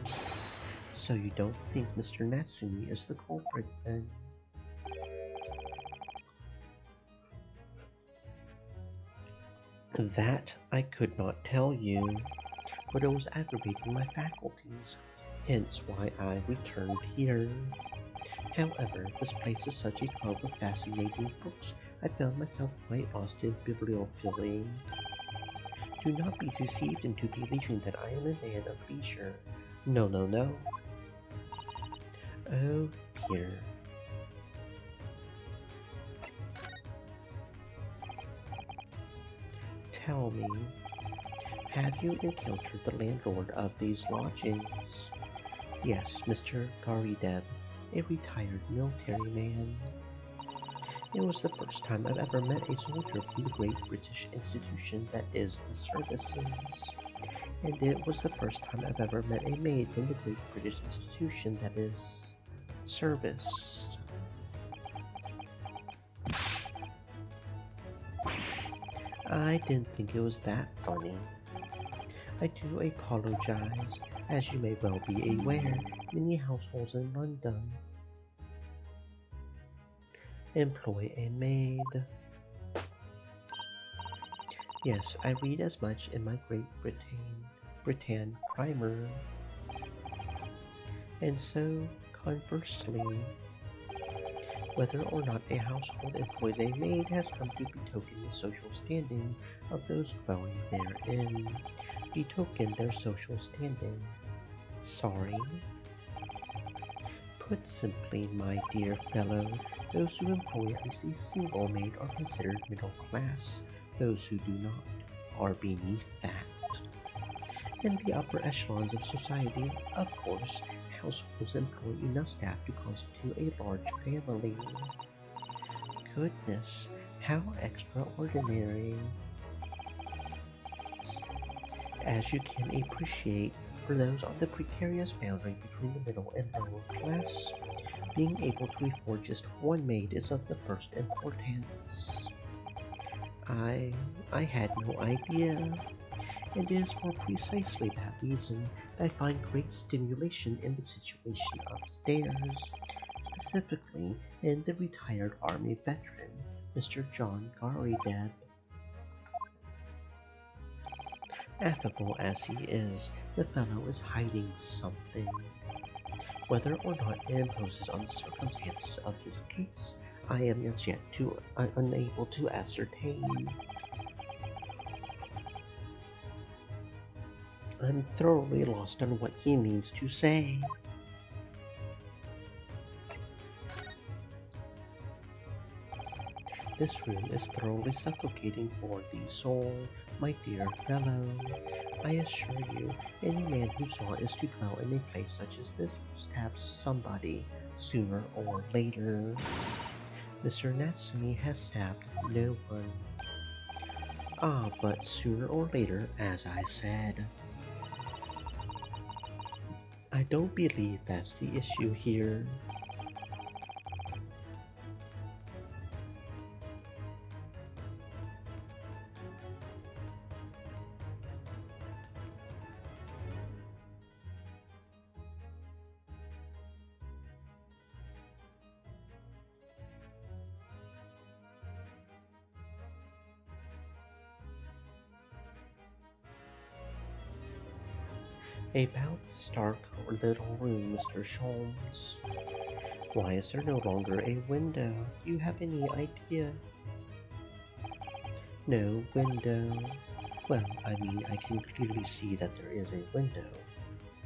So you don't think Mr. Natsumi is the culprit, then? That I could not tell you, but it was aggravating my faculties, hence why I returned here. However, this place is such a trove of fascinating books, I found myself quite lost in bibliophilia. Do not be deceived into believing that I am a man of leisure. No, no, no. Oh dear. Tell me, have you encountered the landlord of these lodgings? Yes, Mr. Garideb, a retired military man. It was the first time I've ever met a soldier from the great British institution that is the services. And it was the first time I've ever met a maid from the great British institution that is service. I didn't think it was that funny. I do apologize. As you may well be aware, many households in London employ a maid. Yes, I read as much in my Great Britain primer. And so, conversely, whether or not a household employs a maid has come to betoken the social standing of those dwelling therein. Betoken their social standing. Sorry? Put simply, my dear fellow, those who employ at least a single maid are considered middle class. Those who do not are beneath that. In the upper echelons of society, of course, households employ enough staff to constitute a large family. Goodness, how extraordinary. As you can appreciate, for those on the precarious boundary between the middle and lower class, being able to afford just one maid is of the first importance. I had no idea. And it is for precisely that reason that I find great stimulation in the situation upstairs, specifically in the retired Army veteran, Mr. John Garideb. Affable as he is, the fellow is hiding something. Whether or not it imposes on the circumstances of his case, I am as yet unable to ascertain. I'm thoroughly lost on what he means to say. This room is thoroughly suffocating for the soul, my dear fellow. I assure you, any man who saw is to dwell in a place such as this will stab somebody sooner or later. Mr. Natsumi has stabbed no one. Ah, but sooner or later, as I said. I don't believe that's the issue here. About this dark little room, Mr. Sholmes. Why is there no longer a window? Do you have any idea? No window. Well, I mean, I can clearly see that there is a window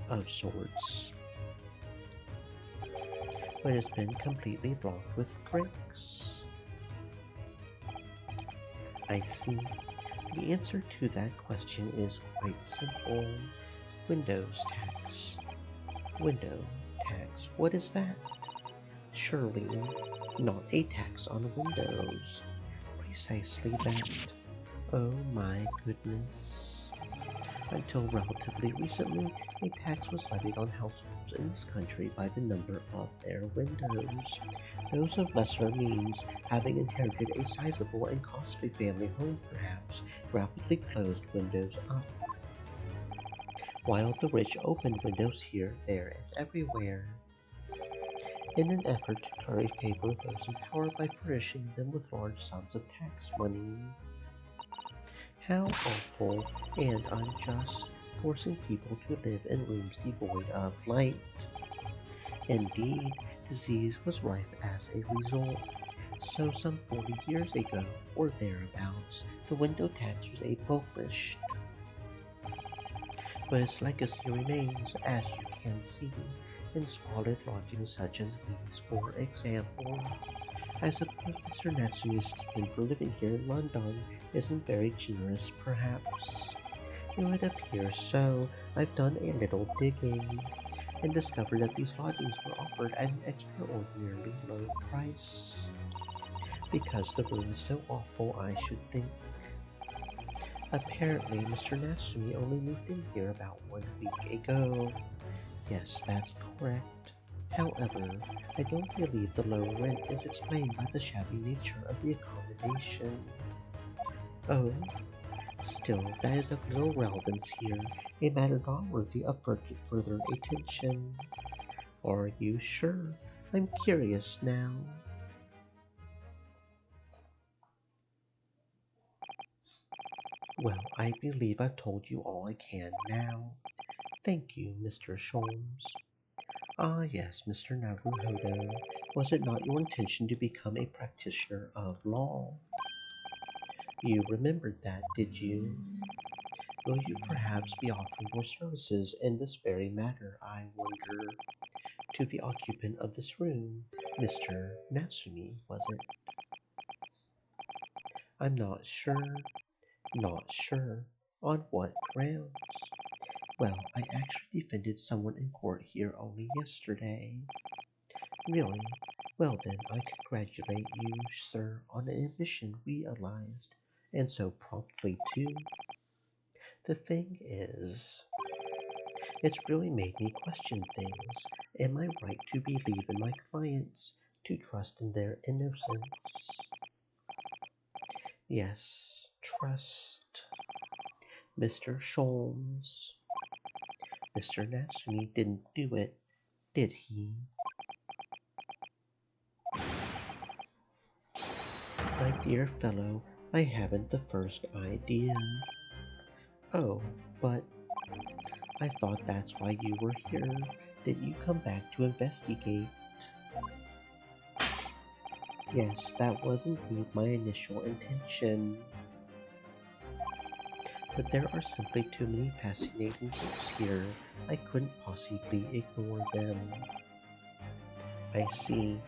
of sorts, but it's been completely blocked with bricks. I see. The answer to that question is quite simple. Windows tax. Window tax. What is that? Surely not a tax on windows. Precisely that. Oh my goodness. Until relatively recently, a tax was levied on households in this country by the number of their windows. Those of lesser means, having inherited a sizable and costly family home perhaps, rapidly closed windows up, while the rich opened windows here, there, and everywhere, in an effort to curry favor with those in power by furnishing them with large sums of tax money. How awful and unjust, forcing people to live in rooms devoid of light. Indeed, disease was rife as a result. So some 40 years ago, or thereabouts, the window tax was abolished. But its legacy remains, as you can see, in squalid lodgings such as these, for example. I suppose Mr. Natsumi's stipend for living here in London isn't very generous, perhaps. It would appear so. I've done a little digging, and discovered that these lodgings were offered at an extraordinarily low price. Because the room is so awful, I should think. Apparently, Mr. Natsumi only moved in here about 1 week ago. Yes, that's correct. However, I don't believe the low rent is explained by the shabby nature of the accommodation. Oh, still, that is of little relevance here, a matter not worthy of further attention. Are you sure? I'm curious now. Well, I believe I've told you all I can now. Thank you, Mr. Sholmes. Ah, yes, Mr. Naruhodo. Was it not your intention to become a practitioner of law? You remembered that, did you? Will you perhaps be offering your services in this very matter, I wonder? To the occupant of this room, Mr. Natsumi, was it? I'm not sure. Not sure. On what grounds? Well, I actually defended someone in court here only yesterday. Really? Well then, I congratulate you, sir, on an ambition realized, and so promptly too. The thing is, it's really made me question things. Am I right to believe in my clients, to trust in their innocence? Yes, trust. Mr. Sholmes. Mr. Natsumi didn't do it, did he? My dear fellow, I haven't the first idea. Oh, but I thought that's why you were here. Did you come back to investigate? Yes, that was indeed my initial intention. But there are simply too many fascinating books here. I couldn't possibly ignore them. I see.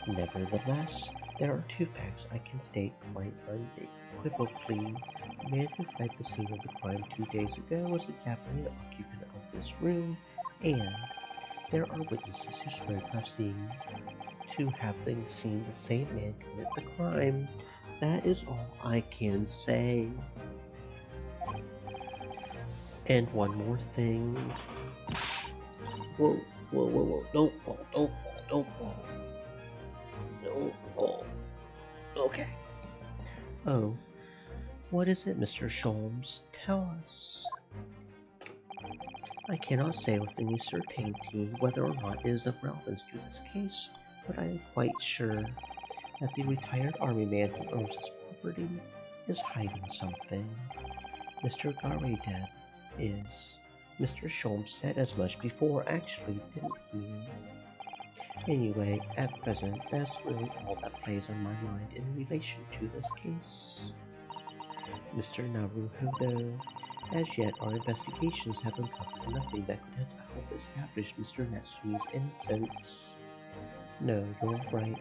Nevertheless, There are two facts I can state quite unequivocally. The man who fled the scene of the crime 2 days ago was the Japanese occupant of this room, and there are witnesses who swear to having seen the same man commit the crime. That is all I can say. And one more thing. Whoa, whoa, whoa, whoa, don't fall, don't fall, don't fall. Don't fall. Okay. Oh, what is it, Mr. Sholmes? Tell us. I cannot say with any certainty whether or not it is of relevance to this case, but I am quite sure that the retired army man who owns this property is hiding something. Mr. Garedeb is. Mr. Sholmes said as much before, actually, didn't he? Anyway, at present, that's really all that plays on my mind in relation to this case. Mr. Naruhodo, as yet our investigations have uncovered nothing that could help establish Mr. Netsumi's innocence. No, you're right.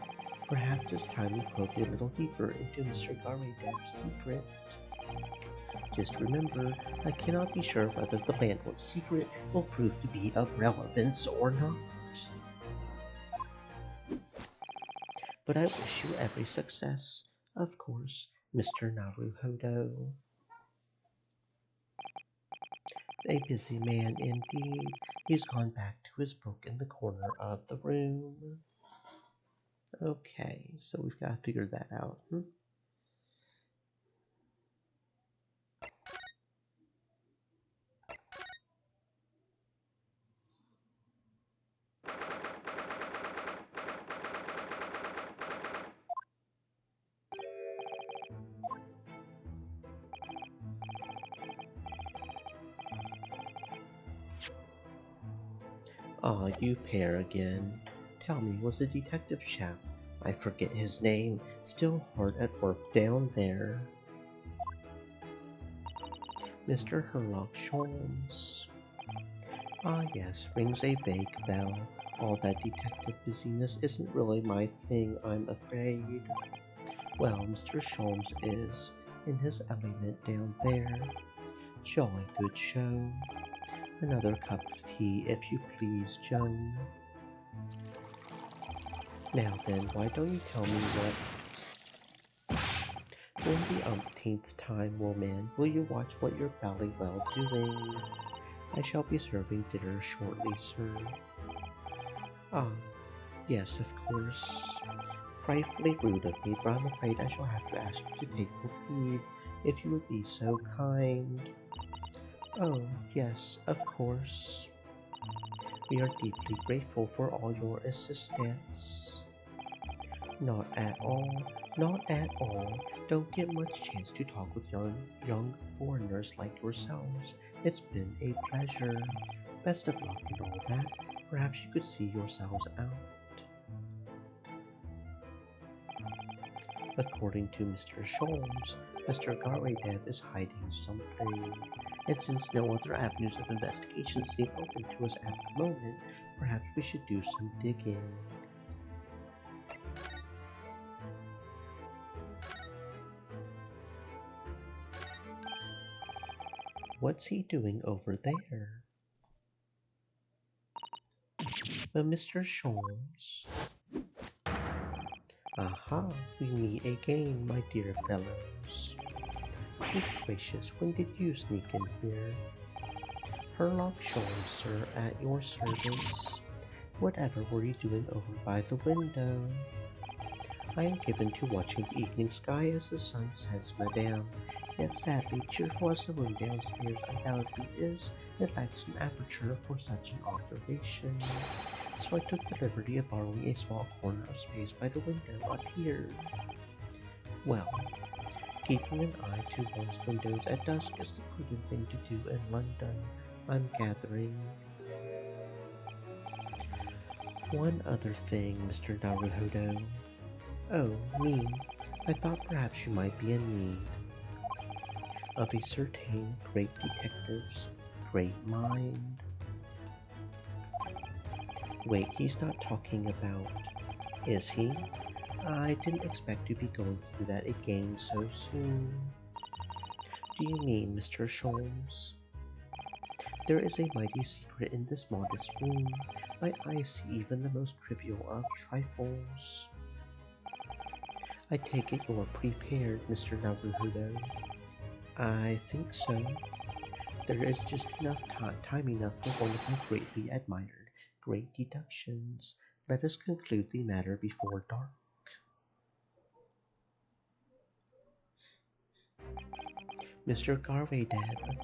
Perhaps it's time we probe a little deeper into Mr. Garedeb's secret. Just remember, I cannot be sure whether the landlord's secret will prove to be of relevance or not. But I wish you every success, of course, Mr. Naruhodo. A busy man indeed. He's gone back to his book in the corner of the room. Okay, so we've got to figure that out. Aw, you pair again. Tell me, was the detective chap, I forget his name, still hard at work down there? Mr. Herlock Sholmes. Ah yes, rings a vague bell. All that detective busyness isn't really my thing, I'm afraid. Well, Mr. Sholmes is in his element down there. Jolly good show. Another cup of tea, if you please, Joan. Now then, why don't you tell me what... For the umpteenth time, woman, will you watch what you're bally well doing? I shall be serving dinner shortly, sir. Ah, yes, of course. Frightfully rude of me, but I'm afraid I shall have to ask you to take your leave, if you would be so kind. Oh, yes, of course. We are deeply grateful for all your assistance. Not at all, not at all. Don't get much chance to talk with young foreigners like yourselves. It's been a pleasure. Best of luck and all that. Perhaps you could see yourselves out. According to Mr. Sholmes, Mr. Garedeb is hiding something. And since no other avenues of investigation seem open to us at the moment, perhaps we should do some digging. What's he doing over there? Mr. Sholmes. Aha, we meet again, my dear fellows. Good gracious, when did you sneak in here? Herlock Sholmes, sir, at your service. Whatever were you doing over by the window? I am given to watching the evening sky as the sun sets, madame. Yet sadly, cheerful as the room downstairs undoubtedly is, it lacks an aperture for such an observation. So I took the liberty of borrowing a small corner of space by the window up here. Well, keeping an eye to one's windows at dusk is the prudent thing to do in London, I'm gathering. One other thing, Mr. Naruhodo. Oh, me. I thought perhaps you might be in need of a certain great detective's great mind. Wait, he's not talking about, is he? I didn't expect to be going through that again so soon. Do you mean, Mr. Sholmes? There is a mighty secret in this modest room. My eyes see even the most trivial of trifles. I take it you're prepared, Mr. Naruhodo. I think so. There is just enough time enough for one of my greatly admired great deductions. Let us conclude the matter before dark. Mr. Garvedab,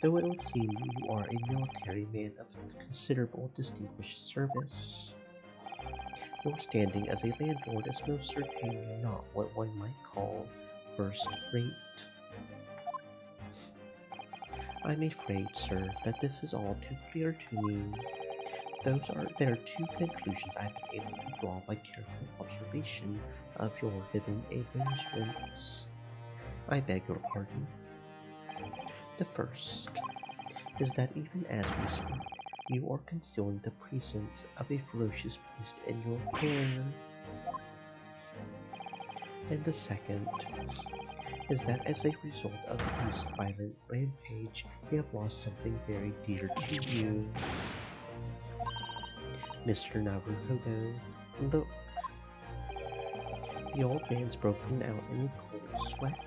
though it would seem you are a military man of considerable distinguished service, your standing as a landlord is most certainly not what one might call first rate. I'm afraid, sir, that this is all too clear to me. There are two conclusions I've been able to draw by careful observation of your living arrangements. I beg your pardon. The first is that even as we speak, you are concealing the presence of a ferocious beast in your care. And the second is that as a result of the beast's violent rampage, you have lost something very dear to you. Mr. Naruhodo, look. The old man's broken out in a cold sweat.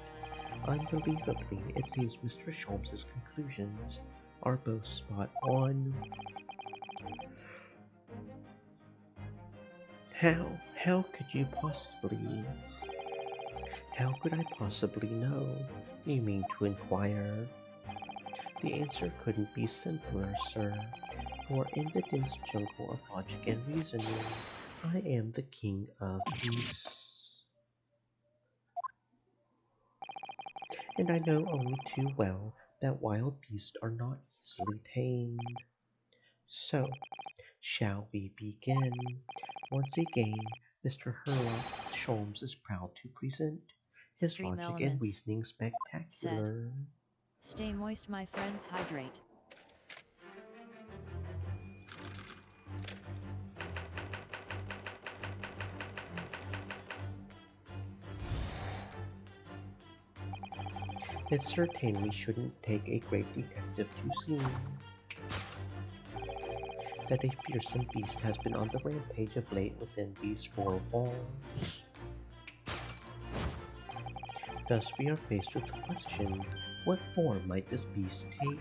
Unbelievably, it seems Mr. Sholmes' conclusions are both spot on. How could you possibly? How could I possibly know? You mean to inquire? The answer couldn't be simpler, sir, for in the dense jungle of logic and reasoning, I am the king of beasts. And I know only too well that wild beasts are not easily tamed. So, shall we begin? Once again, Mr. Sherlock Sholmes is proud to present his Stream logic and elements. reasoning Said. spectacular. Stay moist, my friends, hydrate. It certainly shouldn't take a great detective to see that a fearsome beast has been on the rampage of late within these four walls. Thus we are faced with the question, what form might this beast take?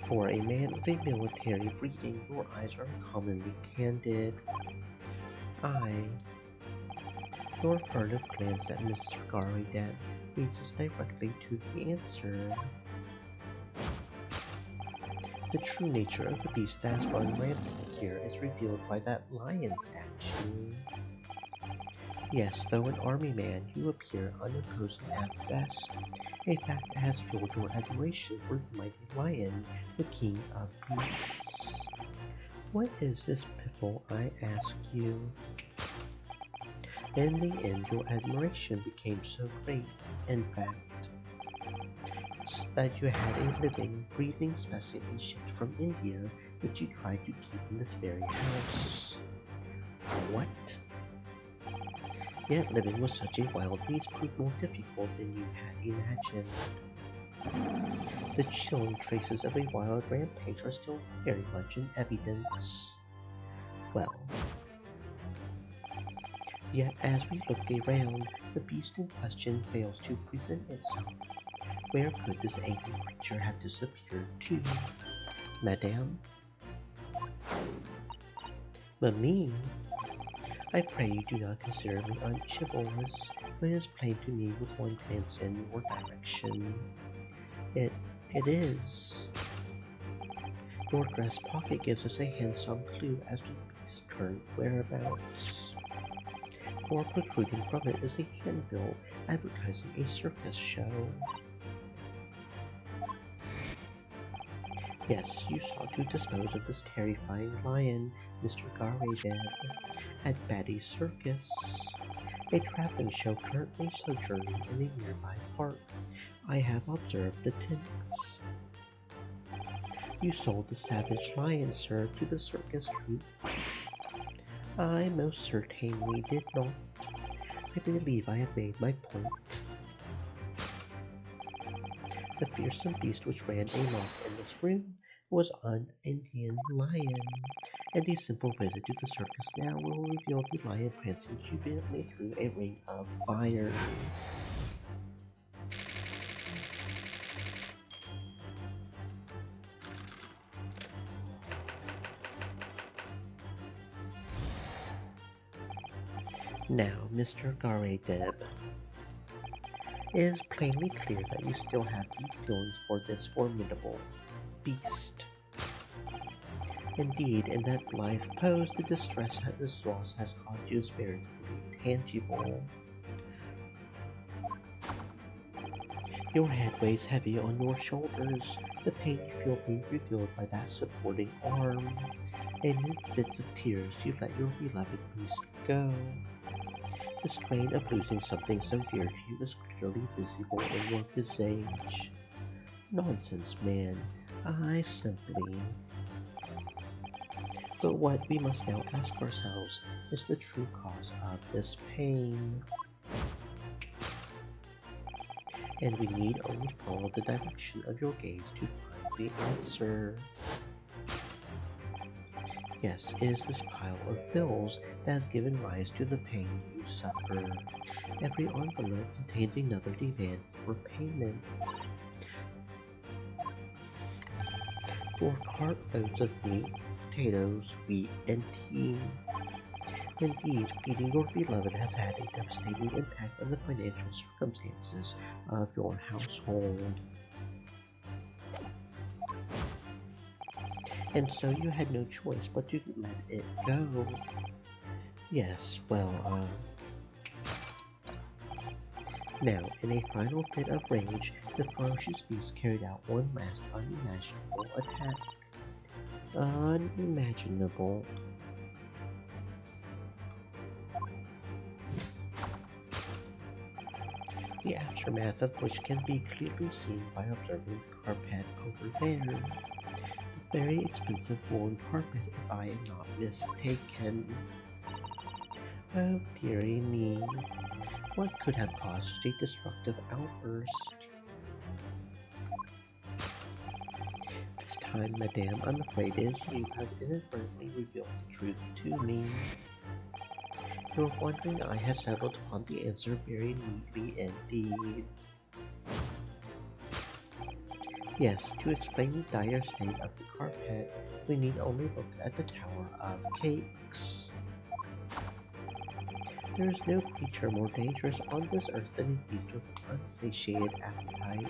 For a man of a military breeding, your eyes are uncommonly candid. Your furtive glance at Mr. Garrideb leads us directly to the answer. The true nature of the beast that has run rampant here is revealed by that lion statue. Yes, though an army man, you appear unimposing at best, a fact that has fueled your admiration for the mighty lion, the king of beasts. What is this piffle, I ask you? In the end, your admiration became so great, in fact, that you had a living, breathing specimen shipped from India, which you tried to keep in this very house. What? Yet living with such a wild beast proved more difficult than you had imagined. The chilling traces of a wild rampage are still very much in evidence. Well, yet as we looked around, the beast in question fails to present itself. Where could this angry creature have disappeared to, Madame? Mamie? I pray you do not consider me unchivalrous, but it is plain to me with one glance in your direction. It is. Your dress pocket gives us a handsome clue as to the beast's current whereabouts. For protruding from it is a handbill advertising a circus show. Yes, you sought to dispose of this terrifying lion, Mr. Garrideb, at Batty's Circus, a trapping show currently sojourning in a nearby park. I have observed the tints. You sold the savage lion, sir, to the circus troupe. I most certainly did not. I believe I have made my point. The fearsome beast which ran amok in this room was an Indian lion, and a simple visit to the circus now will reveal the lion prancing jubilantly through a ring of fire. Now, Mr. Garedeb, it is plainly clear that you still have deep feelings for this formidable beast. Indeed, in that life pose, the distress that this loss has caused you is very tangible. Your head weighs heavy on your shoulders, the pain you feel being revealed by that supporting arm. Amid fits of tears, you let your beloved beast go. The strain of losing something so dear to you is clearly visible in your visage. Nonsense, man. I simply... But what we must now ask ourselves is the true cause of this pain. And we need only follow the direction of your gaze to find the answer. Yes, it is this pile of bills that has given rise to the pain you suffer. Every envelope contains another demand for payment. For cartloads of meat, potatoes, wheat, and tea. Indeed, feeding your beloved has had a devastating impact on the financial circumstances of your household. And so you had no choice but to let it go. Yes, well, Now, in a final fit of rage, the ferocious beast carried out one last unimaginable attack. Unimaginable. The aftermath of which can be clearly seen by observing the carpet over there. The very expensive woolen carpet, if I am not mistaken. Oh dearie me. What could have caused such a destructive outburst? This time, madame, I'm afraid it is you who has inadvertently revealed the truth to me. Your wondering eye has settled upon the answer very neatly indeed. Yes, to explain the dire state of the carpet, we need only look at the Tower of Cakes. There is no creature more dangerous on this earth than a beast with unsatiated appetite.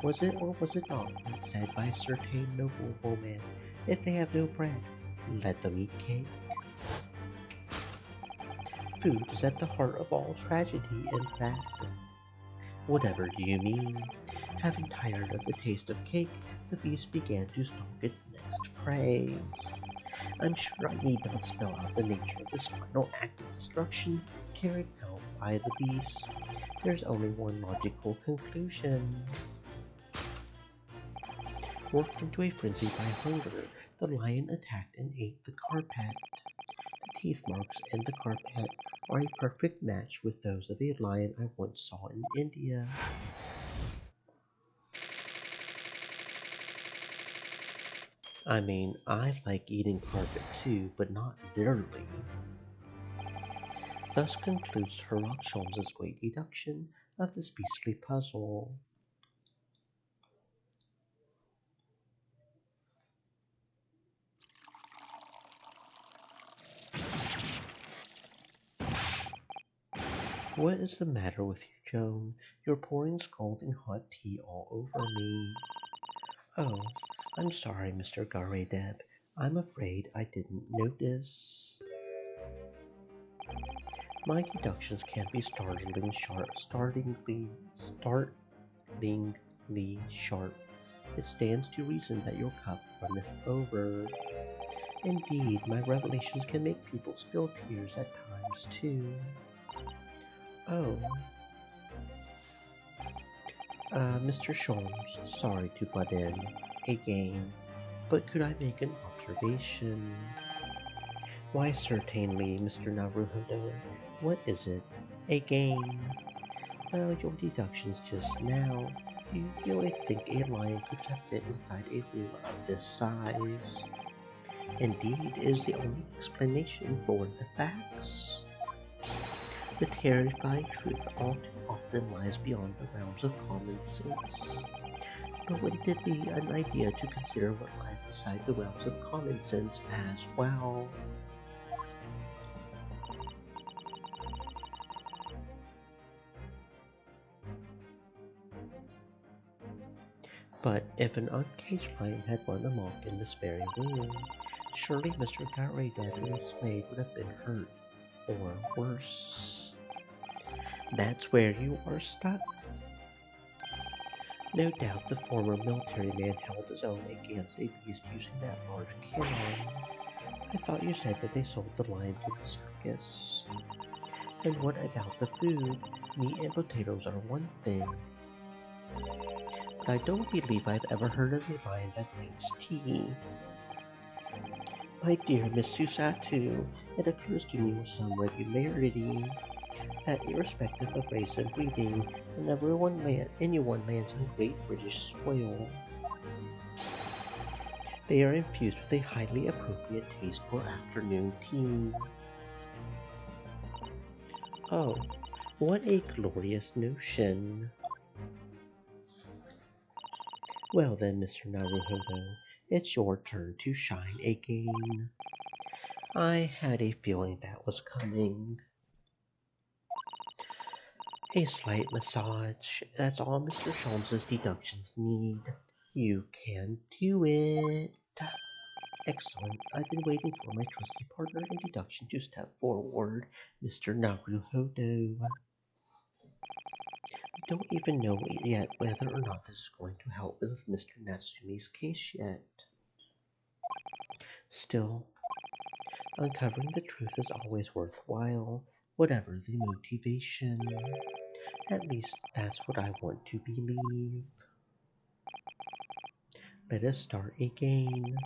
Was it or was it not once said by a certain nobleman, if they have no bread, let them eat cake? Food is at the heart of all tragedy, in fact. Whatever do you mean? Having tired of the taste of cake, the beast began to stalk its next prey. I'm sure I need not spell out the nature of this final act of destruction carried out by the beast. There's only one logical conclusion. Worked into a frenzy by hunger, the lion attacked and ate the carpet. The teeth marks in the carpet are a perfect match with those of a lion I once saw in India. I mean, I like eating carpet too, but not literally. Thus concludes Sherlock Holmes's great deduction of this beastly puzzle. What is the matter with you, Joan? You're pouring scalding hot tea all over me. Oh, I'm sorry, Mr. Garedeb. I'm afraid I didn't notice. My deductions can be startlingly sharp. It stands to reason that your cup runneth over. Indeed, my revelations can make people spill tears at times, too. Oh. Mr. Sholmes, sorry to butt in. Again. But could I make an observation? Why certainly, Mr. Naruhodo. What is it? A game? Well, your deductions just now. You really think a lion could have fit inside a room of this size? Indeed, is the only explanation for the facts. The terrifying truth all too often lies beyond the realms of common sense. But wouldn't it be an idea to consider what lies inside the realms of common sense as well? But if an uncaged lion had run amok in this very room, surely Mr. Garrett and his maid would have been hurt, or worse. That's where you are stuck. No doubt the former military man held his own against a beast using that large cannon. I thought you said that they sold the lion to the circus. And what about the food? Meat and potatoes are one thing. But I don't believe I've ever heard of a lion that drinks tea. My dear Miss Susatu, it occurs to me with some regularity that irrespective of race and breeding, whenever anyone lands on Great British soil, they are infused with a highly appropriate taste for afternoon tea. Oh, what a glorious notion! Well then, Mr. Naruhodo, it's your turn to shine again. I had a feeling that was coming. A slight massage, that's all Mr. Sholmes's deductions need. You can do it. Excellent. I've been waiting for my trusty partner in deduction to step forward, Mr. Naruhodo. I don't even know yet whether or not this is going to help with Mr. Natsumi's case yet. Still, uncovering the truth is always worthwhile, whatever the motivation. At least that's what I want to believe. Let us start again,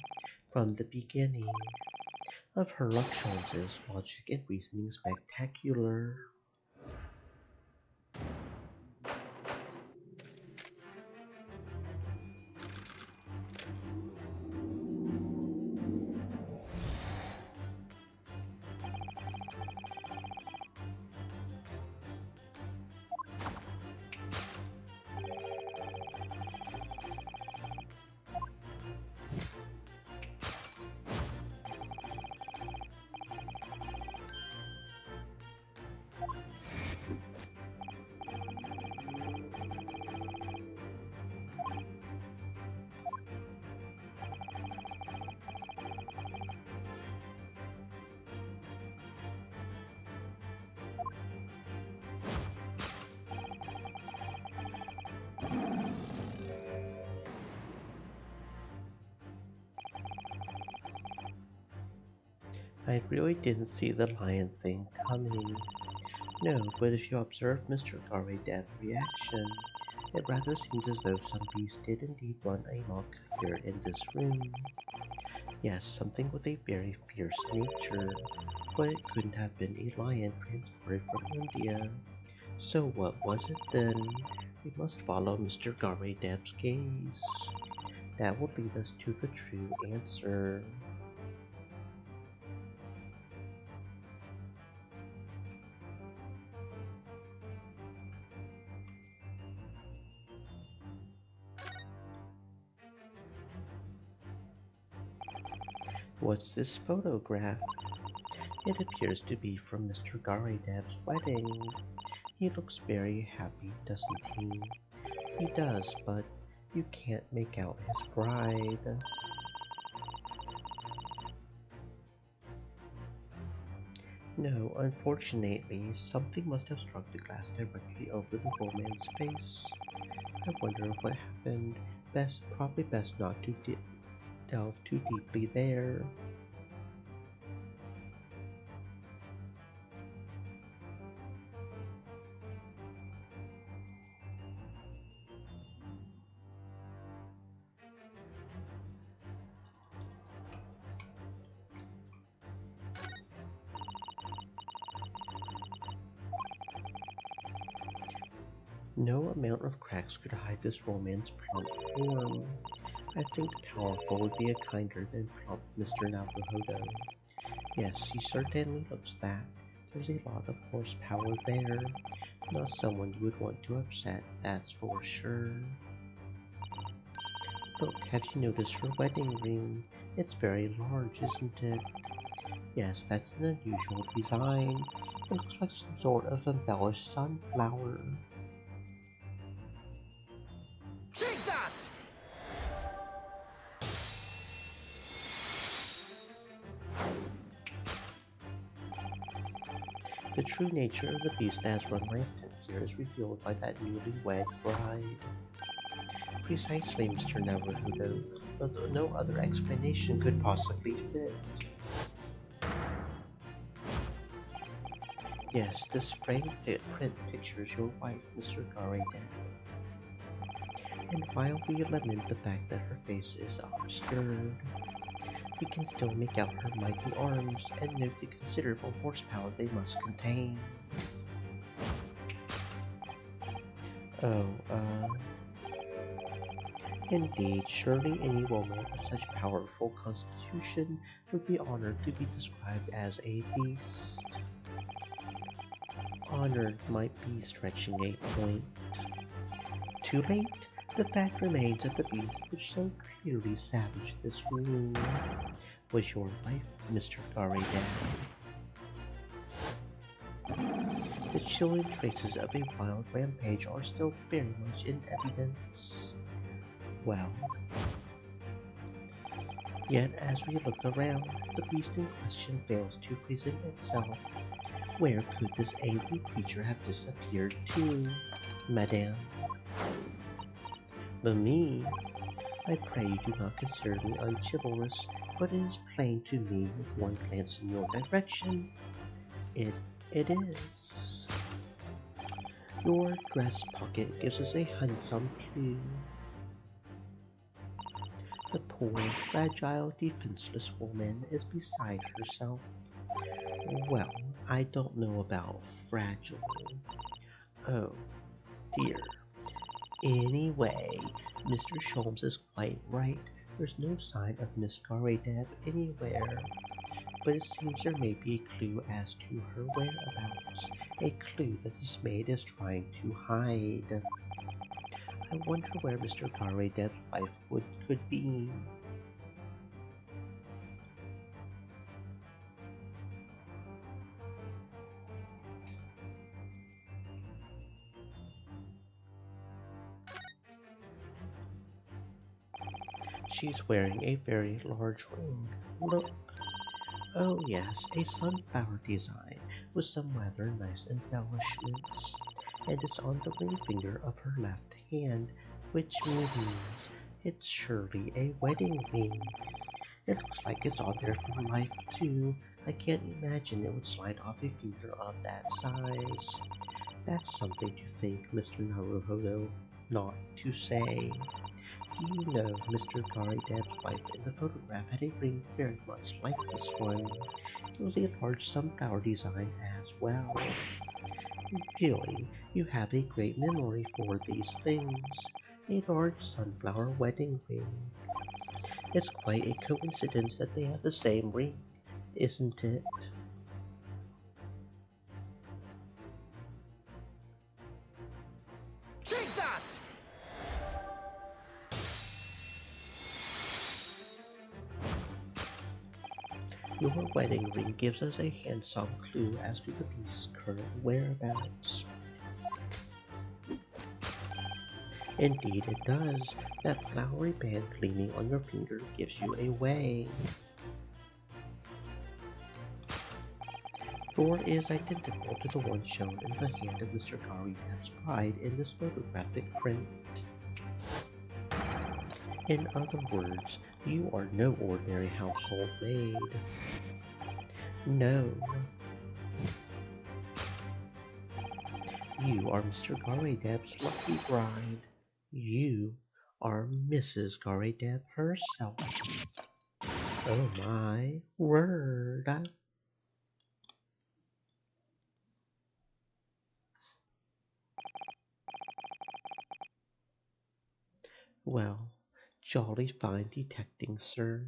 from the beginning, of Sherlock Holmes's logic and reasoning spectacular. I really didn't see the lion thing coming. No, but if you observe Mr. Garedev's reaction, it rather seems as though some beast did indeed run amok here in this room. Yes, something with a very fierce nature, but it couldn't have been a lion transported from India. So what was it then? We must follow Mr. Garedev's gaze. That will lead us to the true answer. What's this photograph? It appears to be from Mr. Garedev's wedding. He looks very happy, doesn't he? He does, but you can't make out his bride. No, unfortunately, something must have struck the glass directly over the poor man's face. I wonder what happened. Probably best not to delve too deeply there. No amount of cracks could hide this woman's prompt form. I think powerful would be a kinder than prompt Mr. Naruhodo. Yes, he certainly looks that. There's a lot of horsepower there. Not someone you would want to upset, that's for sure. Look, have you noticed her wedding ring? It's very large, isn't it? Yes, that's an unusual design. It looks like some sort of embellished sunflower. Take that! The true nature of the beast that has run rampant here is revealed by that newlywed bride. Precisely, Mr. Naruhodo, although no other explanation could possibly fit. Yes, this framed print pictures your wife, Mr. Gariden. And while we lament the fact that her face is obscured, we can still make out her mighty arms and note the considerable horsepower they must contain. Oh, indeed, surely any woman of such powerful constitution would be honored to be described as a beast. Honored might be stretching a point. Too late, the fact remains that the beast which so clearly savaged this room was your wife, Mr. Gariden. The chilling traces of a wild rampage are still very much in evidence. Well, yet as we look around, the beast in question fails to present itself. Where could this angry creature have disappeared to, Madame? Me, I pray you do not consider me unchivalrous, but it is plain to me with one glance in your direction. It is. Your dress pocket gives us a handsome clue. The poor, fragile, defenseless woman is beside herself. Well, I don't know about fragile. Oh, dear. Anyway, Mr. Sholmes is quite right. There's no sign of Miss Garadeb anywhere. But it seems there may be a clue as to her whereabouts. A clue that this maid is trying to hide. I wonder where Mr. Garadeb's wife could be. She's wearing a very large ring. Look. Oh yes, a sunflower design with some rather nice embellishments. And it's on the ring finger of her left hand, which means it's surely a wedding ring. It looks like it's on there for life too. I can't imagine it would slide off a finger of that size. That's something to think, Mr. Naruhodo, not to say. You know, Mr. Garideb's wife in the photograph had a ring very much like this one. It was a large sunflower design as well. Really, you have a great memory for these things. A large sunflower wedding ring. It's quite a coincidence that they have the same ring, isn't it? Take that! Your wedding ring gives us a handsome clue as to the beast's current whereabouts. Indeed it does. That flowery band gleaming on your finger gives you away. For it is identical to the one shown in the hand of Mr. Garideb's bride in this photographic print. In other words, you are no ordinary household maid. No. You are Mr. Garideb's lucky bride. You are Mrs. Garideb herself. Oh my word. Well, jolly fine detecting, sir.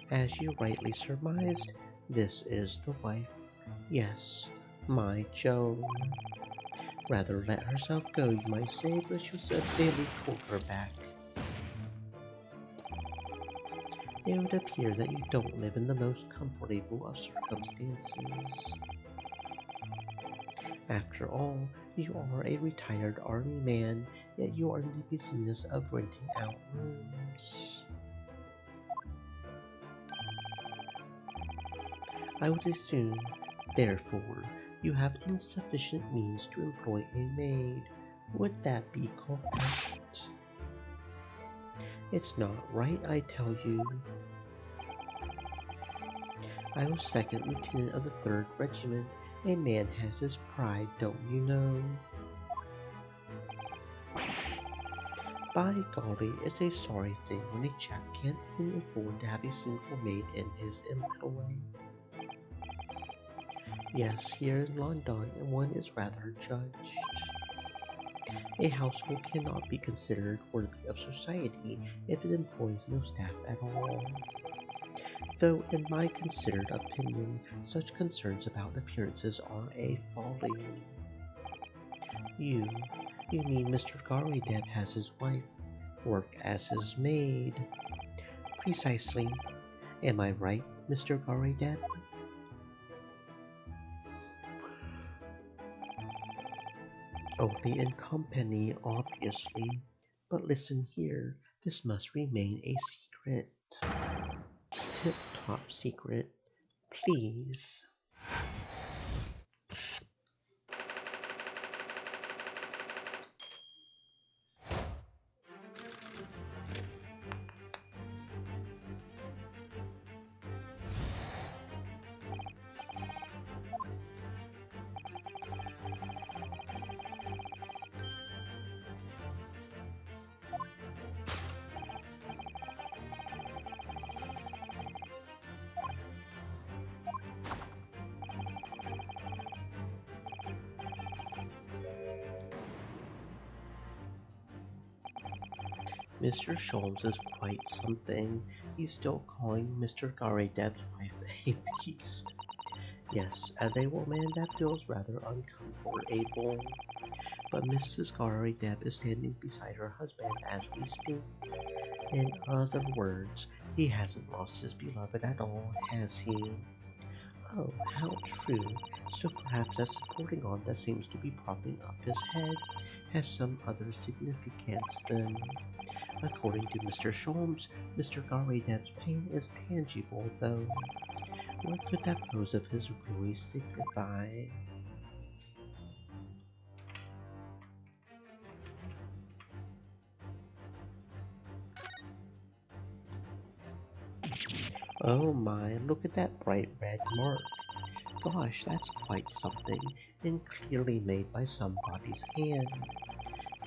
As you rightly surmised, this is the wife. Yes, my Joan. Rather let herself go, you might say, but she'll severely quarterback. It would appear that you don't live in the most comfortable of circumstances. After all, you are a retired army man, yet you are in the business of renting out rooms. I would assume, therefore, you have insufficient means to employ a maid. Would that be correct? It's not right, I tell you. I was second lieutenant of the 3rd Regiment. A man has his pride, don't you know? By golly, it's a sorry thing when a chap can't even afford to have a single maid in his employ. Yes, here in London, one is rather judged. A household cannot be considered worthy of society if it employs no staff at all. Though, in my considered opinion, such concerns about appearances are a folly. You, you mean Mr. Garideb has his wife work as his maid? Precisely. Am I right, Mr. Garideb? Only in company, obviously. But listen here, this must remain a secret. Tip-top secret. Please. Mr. Sholmes is quite something. He's still calling Mr. Garideb's wife a beast. Yes, as a woman that feels rather uncomfortable. But Mrs. Garideb is standing beside her husband as we speak. In other words, he hasn't lost his beloved at all, has he? Oh, how true. So perhaps that supporting arm that seems to be propping up his head has some other significance then. According to Mr. Sholmes, Mr. Garideb's pain is tangible, though. What could that pose of his really signify? Oh my, look at that bright red mark. Gosh, that's quite something, and clearly made by somebody's hand.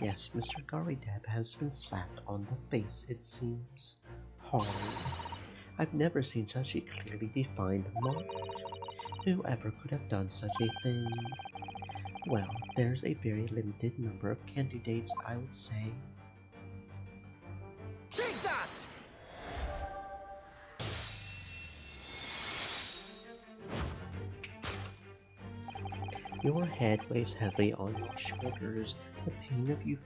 Yes, Mr. Garideb has been slapped on the face, it seems. Hard. I've never seen such a clearly defined mark. Whoever could have done such a thing? Well, there's a very limited number of candidates, I would say. Take that! Your head weighs heavily on your shoulders, the pain of you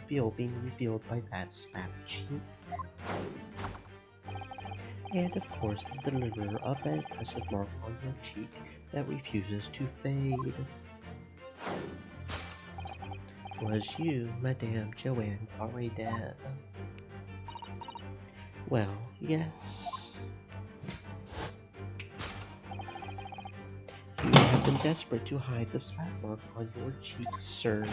feel being revealed by that slapped cheek. And of course the deliverer of that impressive mark on your cheek that refuses to fade. Was you, Madame Joanne Garideb? Well, yes. You have been desperate to hide the slap mark on your cheek, sir.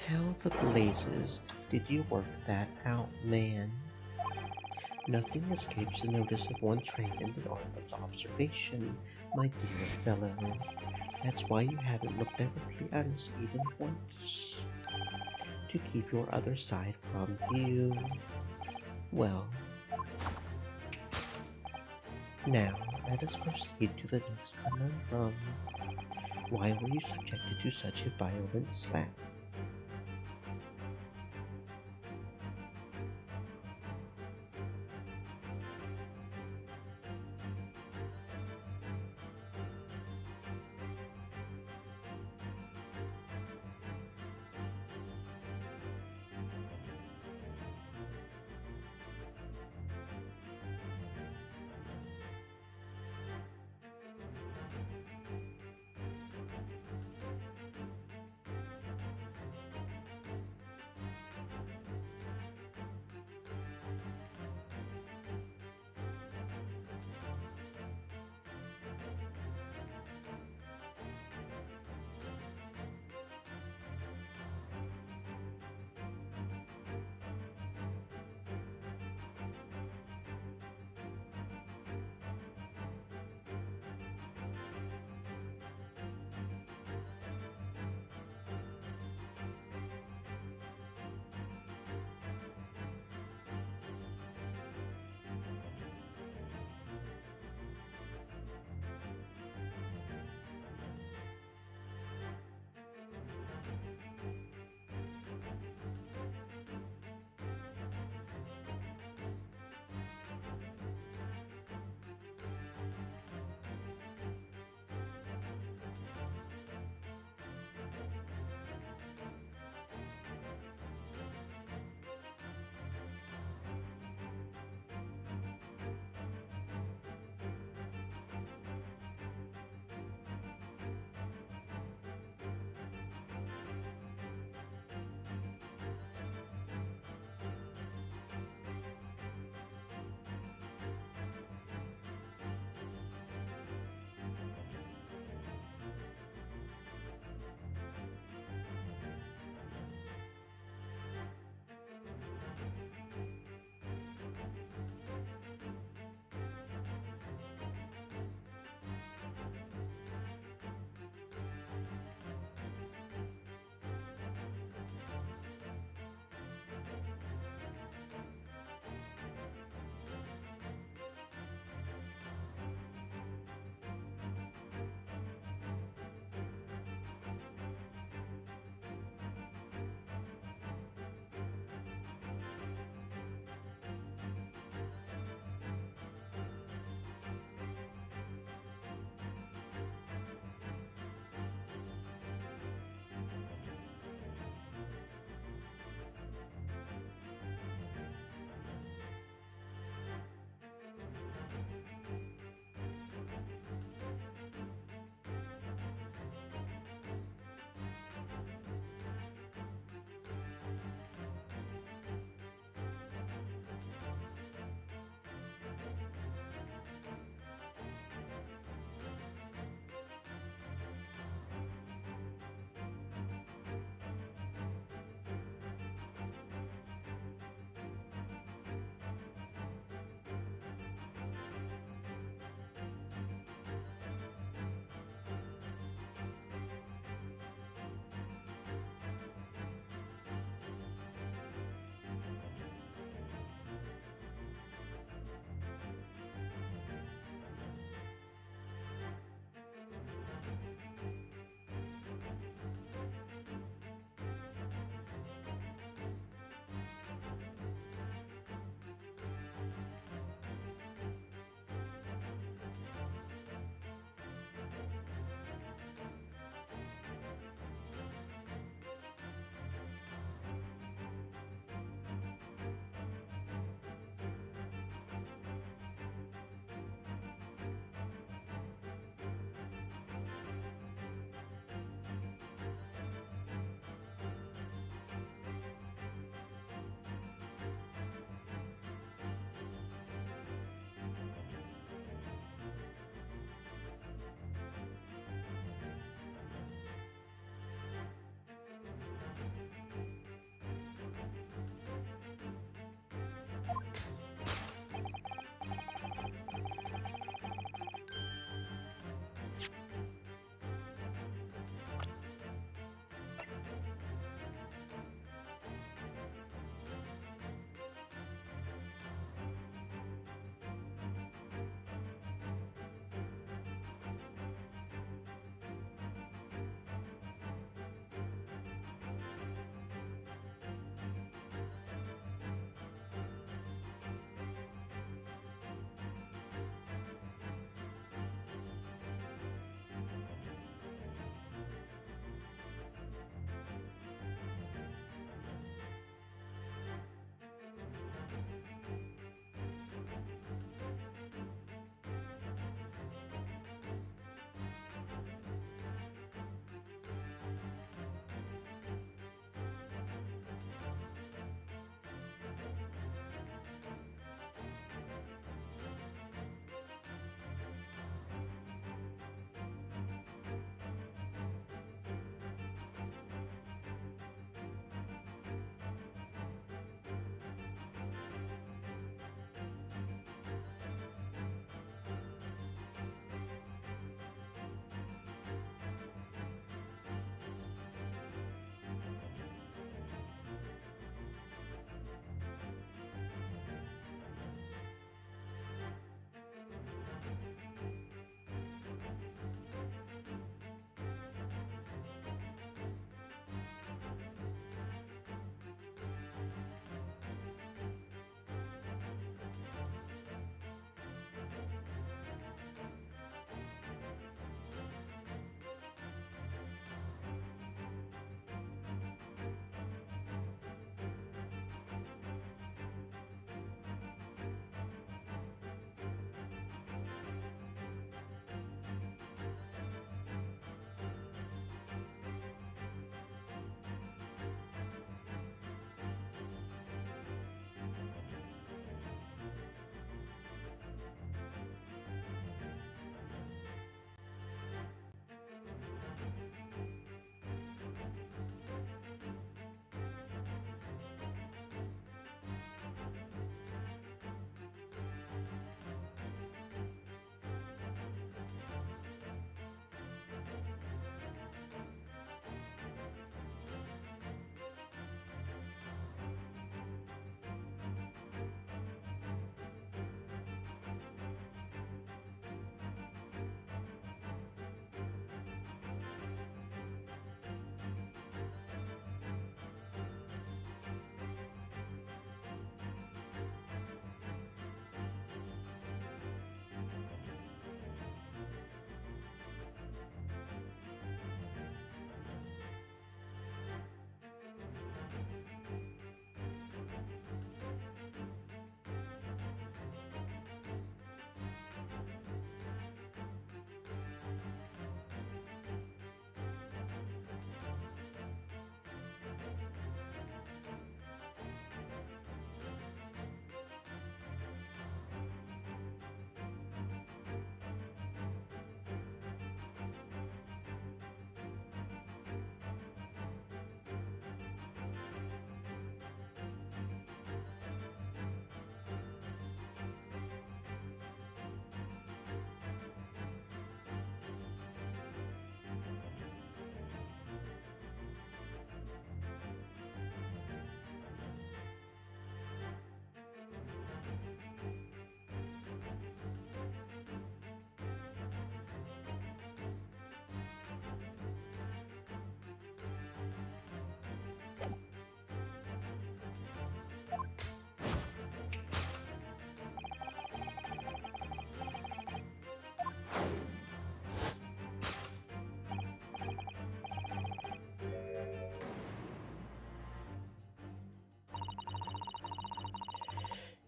How the blazes did you work that out, man? Nothing escapes the notice of one trained in the art of observation, my dear fellow. That's why you haven't looked directly at us even once. To keep your other side from view. Well, Now, let us proceed to the next conundrum. Why were you subjected to such a violent slap?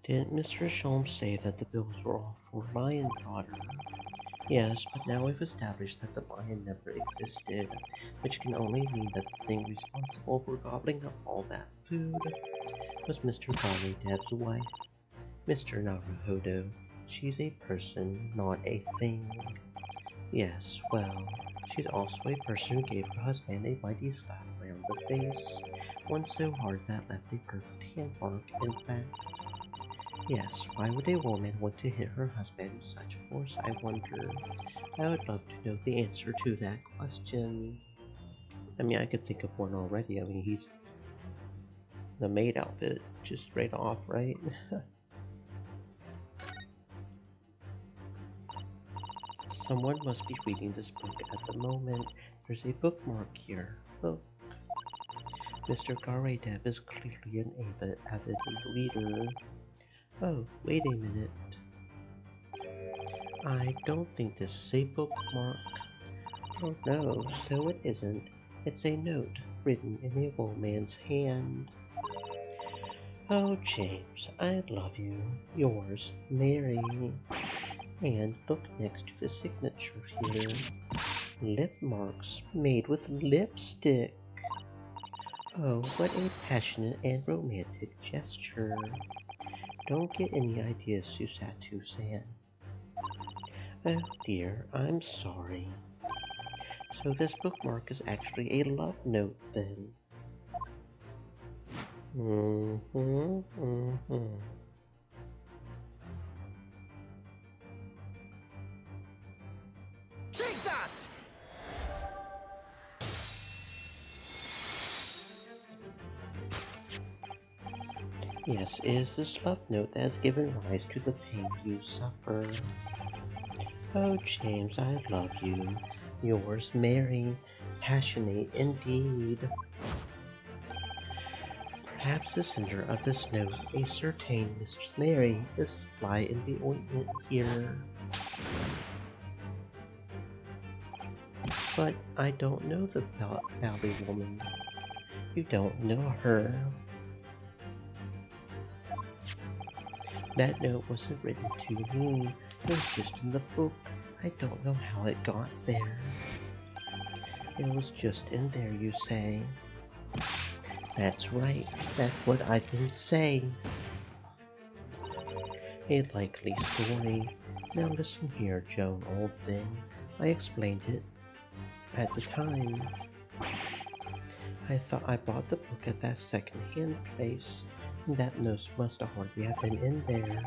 Didn't Mr. Sholmes say that the bills were all for Lion Daughter? Yes, but now we've established that the lion never existed, which can only mean that the thing responsible for gobbling up all that food was Mr. Garnydeb's wife, Mr. Naruhodo. She's a person, not a thing. Yes, well, she's also a person who gave her husband a mighty slap around the face, one so hard that left a perfect hand mark, in fact. Yes, why would a woman want to hit her husband with such force, I wonder? I would love to know the answer to that question. I mean, I could think of one already. I mean, he's the maid outfit, just straight off, right? Someone must be reading this book at the moment. There's a bookmark here. Look. Mr. Garaydev is clearly an avid reader. Oh, wait a minute. I don't think this is a bookmark. Oh no, so it isn't. It's a note written in a woman's hand. Oh, James, I love you. Yours, Mary. And look next to the signature here. Lip marks made with lipstick. Oh, what a passionate and romantic gesture. Don't get any ideas, Susatu-san. Oh dear, I'm sorry. So this bookmark is actually a love note then. Take that! Yes, it is this love note that has given rise to the pain you suffer. Oh, James, I love you. Yours, Mary. Passionate indeed. Perhaps the sender of this note, a certain Mistress Mary, is the fly in the ointment here. But I don't know the Valley Woman. You don't know her. That note wasn't written to me. It was just in the book. I don't know how it got there. It was just in there, you say? That's right. That's what I've been saying. A likely story. Now listen here, Joan, old thing. I explained it at the time. I thought I bought the book at that second-hand place, and that note must hardly have been in there.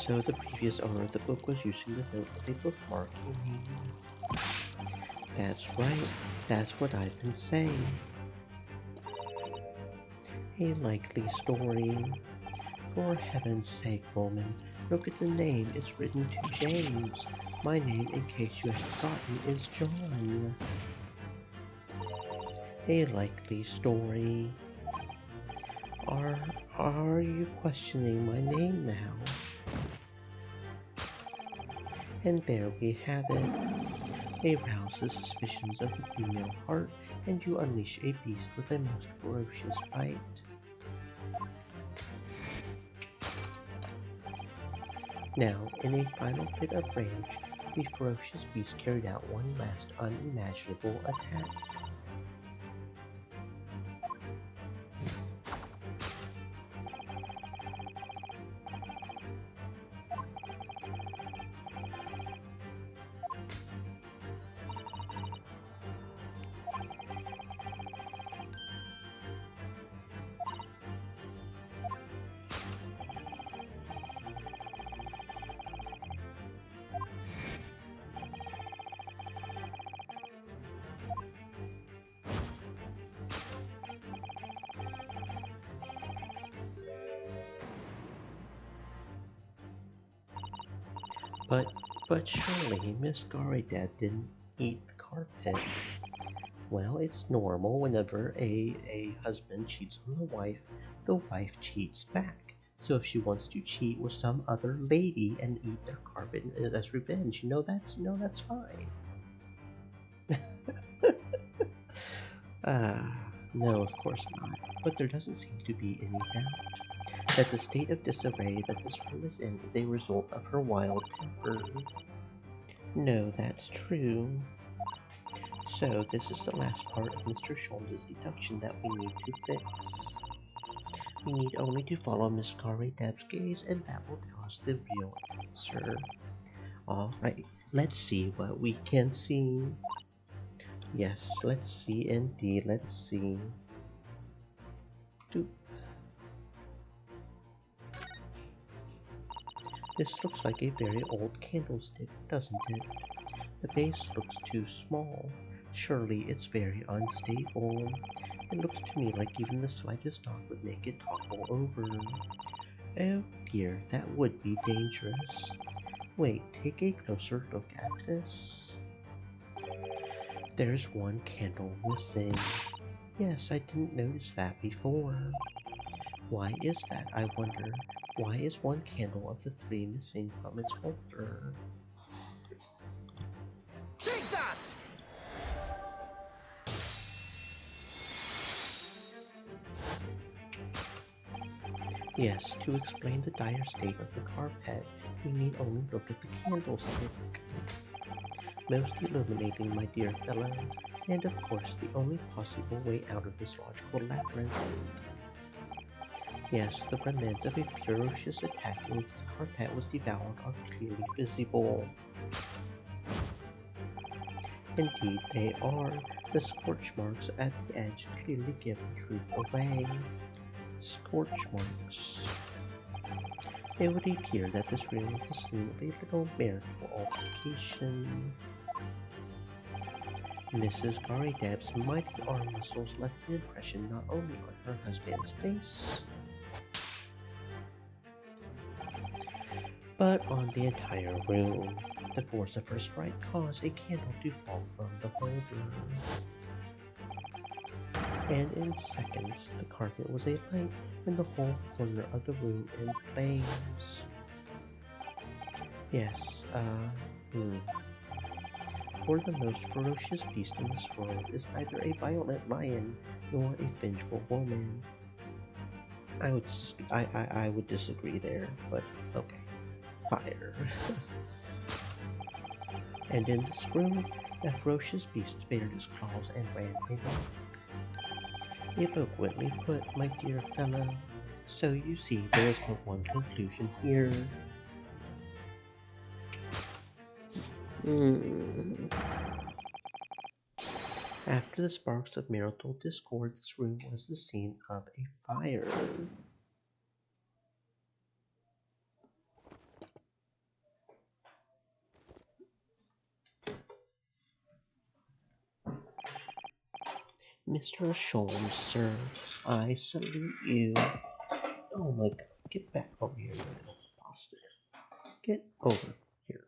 So the previous owner of the book was using the note as a bookmark, you mean? That's right. That's what I've been saying. A likely story. For heaven's sake, woman, look at the name. It's written to James. My name, in case you have forgotten, is John. A likely story. Are you questioning my name now? And there we have it. Arouse the suspicions of the female heart, and you unleash a beast with a most ferocious bite. Now, in a final fit of rage, the ferocious beast carried out one last unimaginable attack. But surely Miss Garrydad didn't eat the carpet. Well, it's normal whenever a husband cheats on the wife cheats back. So if she wants to cheat with some other lady and eat their carpet as revenge, that's fine. No, of course not. But there doesn't seem to be any doubt. that the state of disarray that this room is in is a result of her wild temper. No, that's true. So this is the last part of Mr. Sholmes' deduction that we need to fix. We need only to follow Miss Deb's gaze, and that will tell us the real answer. Alright, let's see what we can see. Yes, let's see indeed, let's see. Doop. This looks like a very old candlestick, doesn't it? The base looks too small. Surely it's very unstable. It looks to me like even the slightest knock would make it topple over. Oh dear, that would be dangerous. Wait, take a closer look at this. There's one candle missing. Yes, I didn't notice that before. Why is that, I wonder? Why is one candle of the 3 missing from its holder? Take that! Yes, to explain the dire state of the carpet, we need only look at the candlestick. Most illuminating, my dear fellow, and of course the only possible way out of this logical labyrinth. Yes, the remnants of a ferocious attack in which the carpet was devoured are clearly visible. Indeed they are. The scorch marks at the edge clearly give the truth away. Scorch marks. It would appear that this room is the scene of a little marital altercation. Mrs. Deb's mighty arm muscles left an impression not only on her husband's face, but on the entire room. The force of her strike caused a candle to fall from the holder. And in seconds, the carpet was alight and the whole corner of the room in flames. Yes, For the most ferocious beast in this world is neither a violent lion nor a vengeful woman. I would disagree there, but okay. Fire. And in this room, that ferocious beast bared his claws and ran away. Eloquently put, my dear fellow. So you see, there is but one conclusion here. After the sparks of marital discord, this room was the scene of a fire. Mr. Sholmes, sir, I salute you. Oh my god, get back over here, you little bastard. Get over here.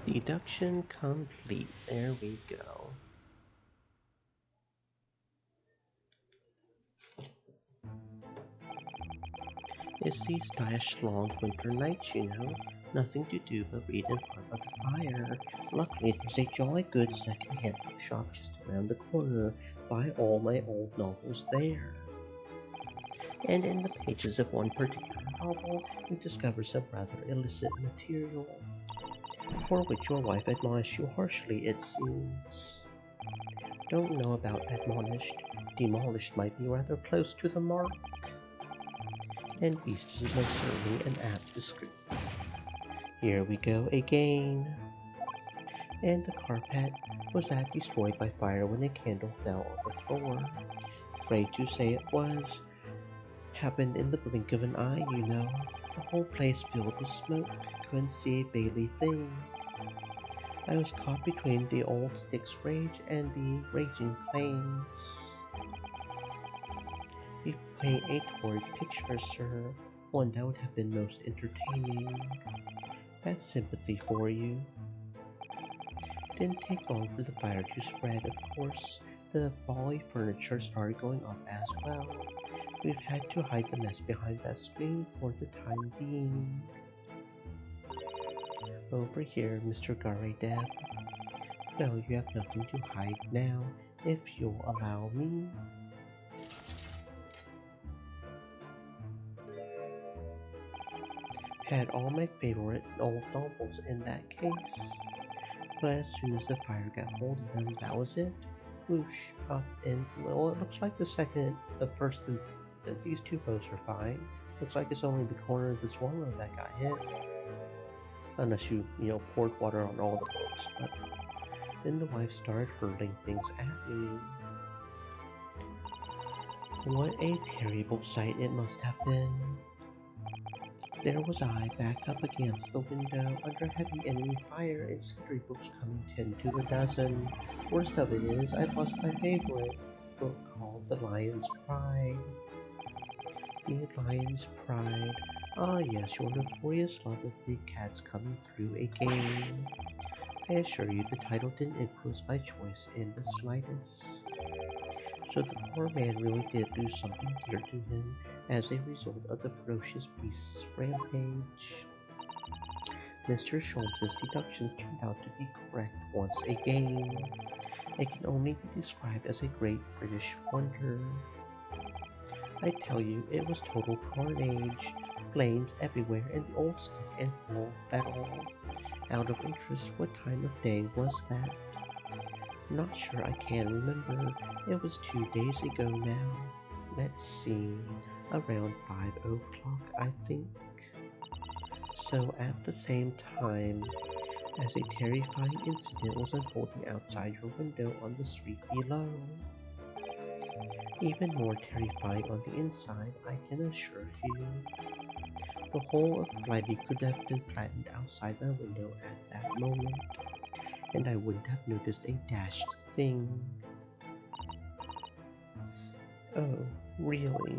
Deduction complete. There we go. It's these dash long winter nights, you know. Nothing to do but read in front of the fire. Luckily, there's a jolly good second-hand bookshop just around the corner. Buy all my old novels there. And in the pages of one particular novel, you discover some rather illicit material, for which your wife admonished you harshly, it seems. Don't know about admonished. Demolished might be rather close to the mark. And beast is most certainly an apt description. Here we go again. And the carpet was that destroyed by fire when a candle fell on the floor. Afraid to say it was. Happened in the blink of an eye, you know. The whole place filled with smoke. Couldn't see a Bailey thing. I was caught between the old stick's rage and the raging flames. You paint a torrid picture, sir, one that would have been most entertaining. That's sympathy for you. Didn't take long for the fire to spread, of course. The bally furniture started going up as well. We've had to hide the mess behind that screen for the time being. Over here, Mr. Garadeb. Well, you have nothing to hide now, if you'll allow me. Had all my favorite old novels in that case. But as soon as the fire got hold of them, that was it. Whoosh, up and well, it looks like the first, and these two boats are fine. Looks like it's only the corner of the swallow that got hit. Unless you poured water on all the books. But then the wife started hurling things at me. What a terrible sight it must have been. There was I, backed up against the window, under heavy enemy fire, and sentry books coming 10 to a dozen. Worst of it is, I lost my favorite book called The Lion's Pride. The Lion's Pride. Ah yes, your notorious love of big cats coming through a game. I assure you the title didn't influence my choice in the slightest. So the poor man really did lose something dear to him as a result of the ferocious beast's rampage. Mr. Sholmes's deductions turned out to be correct once again. It can only be described as a great British wonder. I tell you, it was total carnage. Flames everywhere and the old stuck in full battle. Out of interest, what time of day was that? Not sure I can remember. It was 2 days ago now. Let's see. Around 5 o'clock, I think. So at the same time, as a terrifying incident was unfolding outside your window on the street below. Even more terrifying on the inside, I can assure you. The whole of Blighty could have been flattened outside my window at that moment, and I wouldn't have noticed a dashed thing. Oh, really?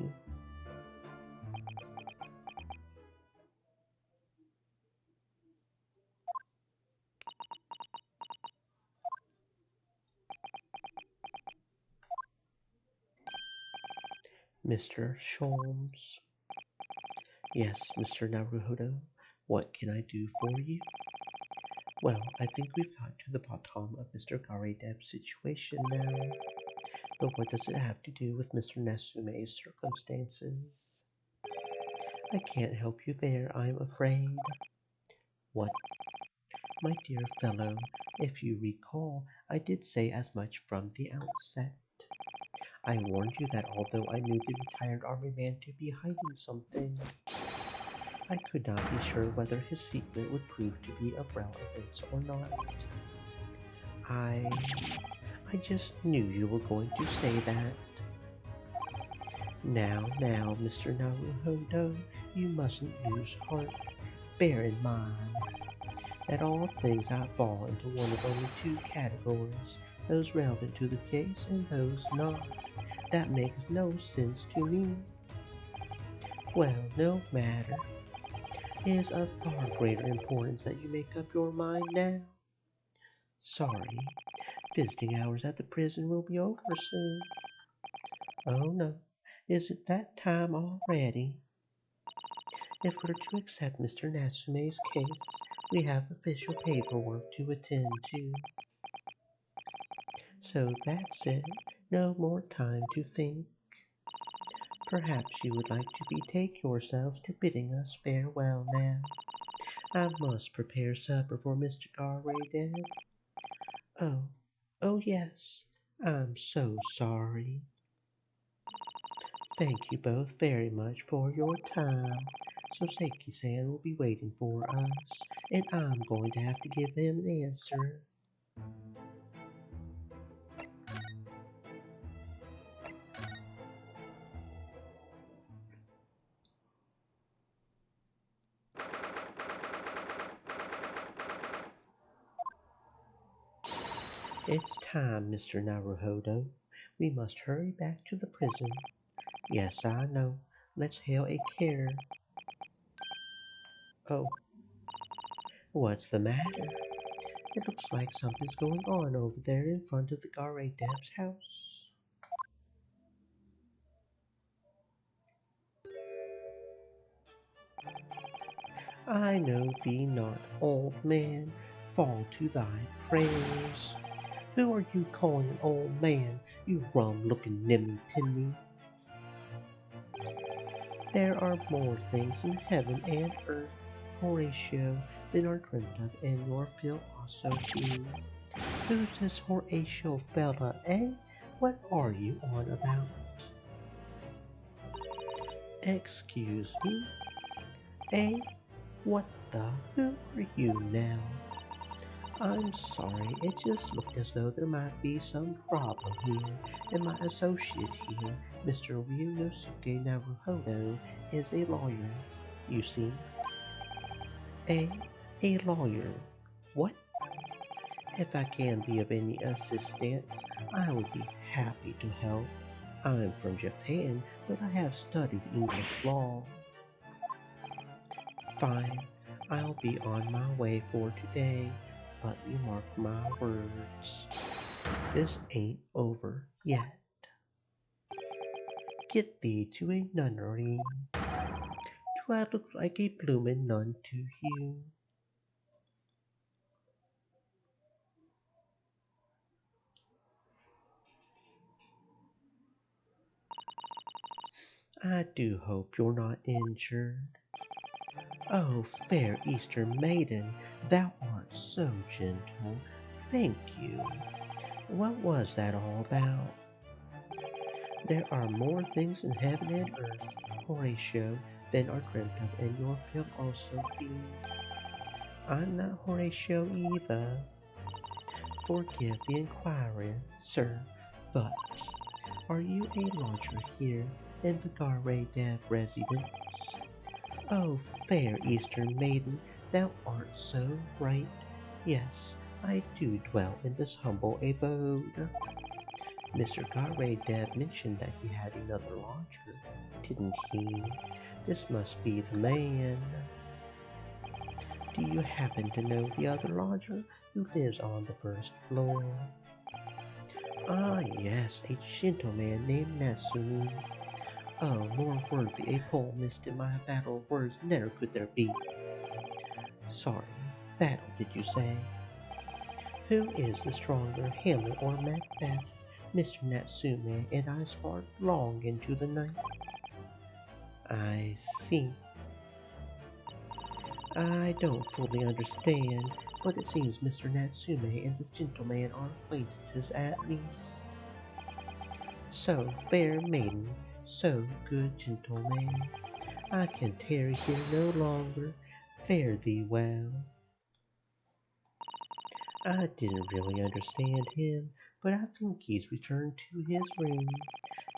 Mr. Sholmes? Yes, Mr. Naruhodo. What can I do for you? Well, I think we've got to the bottom of Mr. Garadeb's situation now. But what does it have to do with Mr. Nasume's circumstances? I can't help you there, I'm afraid. What? My dear fellow, if you recall, I did say as much from the outset. I warned you that although I knew the retired army man to be hiding something, I could not be sure whether his secret would prove to be of relevance or not. I... I just knew you were going to say that. Now, Mr. Naruhodo, you mustn't lose heart. Bear in mind that all things I fall into one of only two categories, those relevant to the case and those not. That makes no sense to me. Well, no matter. It is of far greater importance that you make up your mind now. Sorry, visiting hours at the prison will be over soon. Oh no, is it that time already? If we're to accept Mr. Natsume's case, we have official paperwork to attend to. So that's it. No more time to think. Perhaps you would like to betake yourselves to bidding us farewell now. I must prepare supper for Mr. Garraydale. Oh, oh yes, I'm so sorry. Thank you both very much for your time. Soseki-san will be waiting for us, and I'm going to have to give him an answer. It's time, Mr. Naruhodo. We must hurry back to the prison. Yes, I know. Let's hail a care. Oh, what's the matter? It looks like something's going on over there in front of the Garraydeb's house. I know thee not, old man, fall to thy prayers. Who are you calling an old man, you rum-looking nimmy-pimmy? There are more things in heaven and earth, Horatio, than are dreamt of, and your fill also be. Who's this Horatio fella, eh? What are you on about? Excuse me? Eh? What the? Who are you now? I'm sorry, it just looked as though there might be some problem here, and my associate here, Mr. Ryunosuke Naruhodo, is a lawyer, you see. A, a lawyer. What? If I can be of any assistance, I would be happy to help. I'm from Japan, but I have studied English law. Fine, I'll be on my way for today, but you mark my words. This ain't over yet. Get thee to a nunnery. Do I look like a bloomin' nun to you? I do hope you're not injured. Oh, fair Eastern maiden, thou art so gentle. Thank you. What was that all about? There are more things in heaven and earth, Horatio, than are dreamt of, and your will also be. I'm not Horatio either. Forgive the inquiry, sir, but are you a lodger here in the Garray Dev residence? Oh, fair Eastern maiden, thou art so right. Yes, I do dwell in this humble abode. Mr. Garray Dev mentioned that he had another lodger, didn't he? This must be the man. Do you happen to know the other lodger who lives on the first floor? Ah, yes, a gentleman named Natsumi. Oh, more worthy a polemist in my battle of words never could there be. Sorry, battle did you say? Who is the stronger, Hamlet or Macbeth? Mr. Natsume and I sparred long into the night. I see. I don't fully understand, but it seems Mr. Natsume and this gentleman are acquaintances at least. So, fair maiden, so good gentleman, I can tarry here no longer. Fare thee well. I didn't really understand him, but I think he's returned to his room.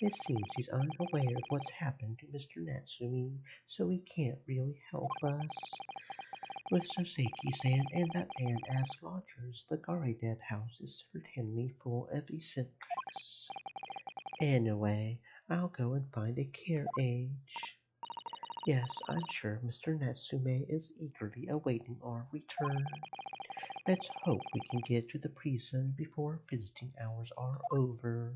It seems he's unaware of what's happened to Mr. Natsumi, so he can't really help us. With Soseki-san and that man as lodgers, the Garideb house is certainly full of eccentrics. Anyway, I'll go and find a carriage. Yes, I'm sure Mr. Natsume is eagerly awaiting our return. Let's hope we can get to the prison before visiting hours are over.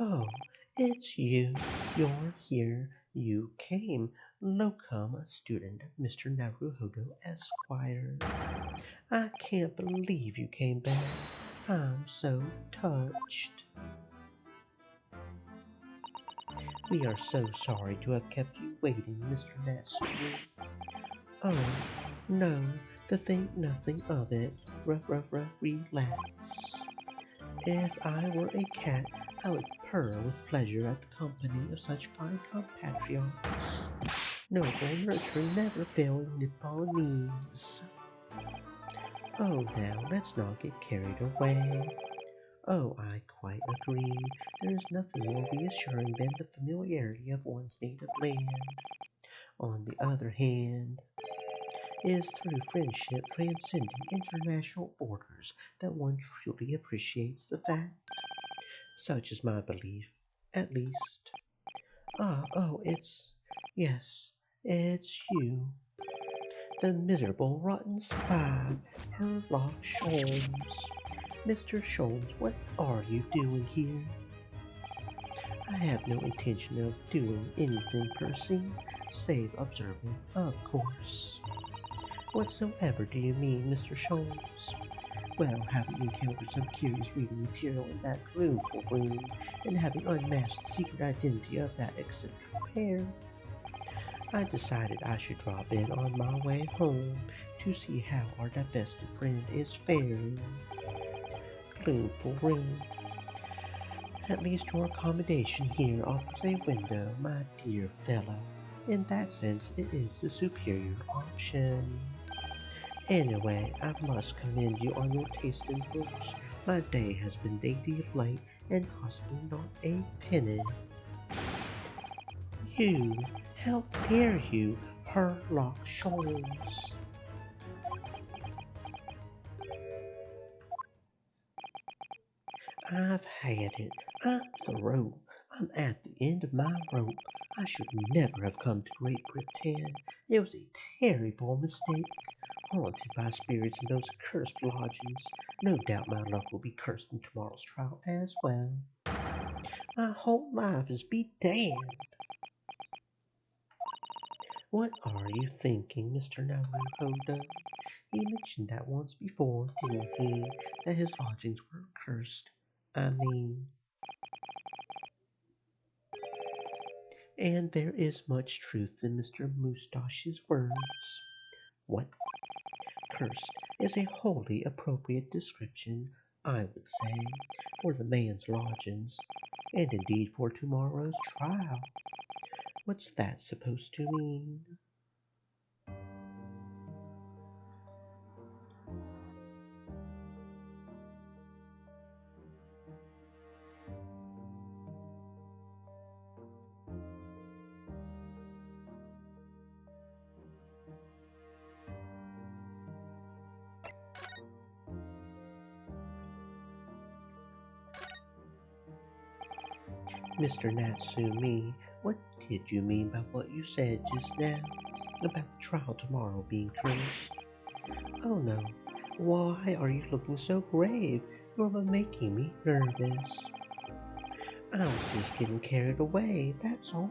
Oh, it's you. You're here. You came. Locum student, Mr. Naruhodo Esquire. I can't believe you came back. I'm so touched. We are so sorry to have kept you waiting, Mr. Natsumi. Oh, no, to think nothing of it. Relax. If I were a cat, I would purr with pleasure at the company of such fine compatriots. Noble nurture never failing Nipponese. Oh, now let's not get carried away. Oh, I quite agree. There is nothing more reassuring than the familiarity of one's native land. On the other hand, it is through friendship transcending international borders that one truly appreciates the fact. Such is my belief, at least. Yes, it's you. The miserable rotten spy, Herlock Sholmes. Mr. Sholmes, what are you doing here? I have no intention of doing anything per se, save observing, of course. Whatsoever do you mean, Mr. Sholmes? Well, having encountered some curious reading material in that gloomful room, and having unmasked the secret identity of that eccentric pair, I decided I should drop in on my way home to see how our divested friend is faring. Gloomful room. At least your accommodation here offers a window, my dear fellow. In that sense, it is the superior option. Anyway, I must commend you on your taste in books. My day has been dainty of late and cost me not a penny. You, how dare you, Herlock Sholmes? I've had it. I'm through. I'm at the end of my rope. I should never have come to Great Britain. It was a terrible mistake. Haunted by spirits in those accursed lodgings. No doubt my luck will be cursed in tomorrow's trial as well. My whole life is be damned. What are you thinking, Mr. Naruhodo? He mentioned that once before, didn't he? That his lodgings were cursed. I mean, and there is much truth in Mr. Moustache's words. What? Cursed is a wholly appropriate description, I would say, for the man's lodgings, and indeed for tomorrow's trial. What's that supposed to mean? Mr. Natsumi, what did you mean by what you said just now about the trial tomorrow being cursed? Oh no, why are you looking so grave? You're making me nervous. I was just getting carried away, that's all.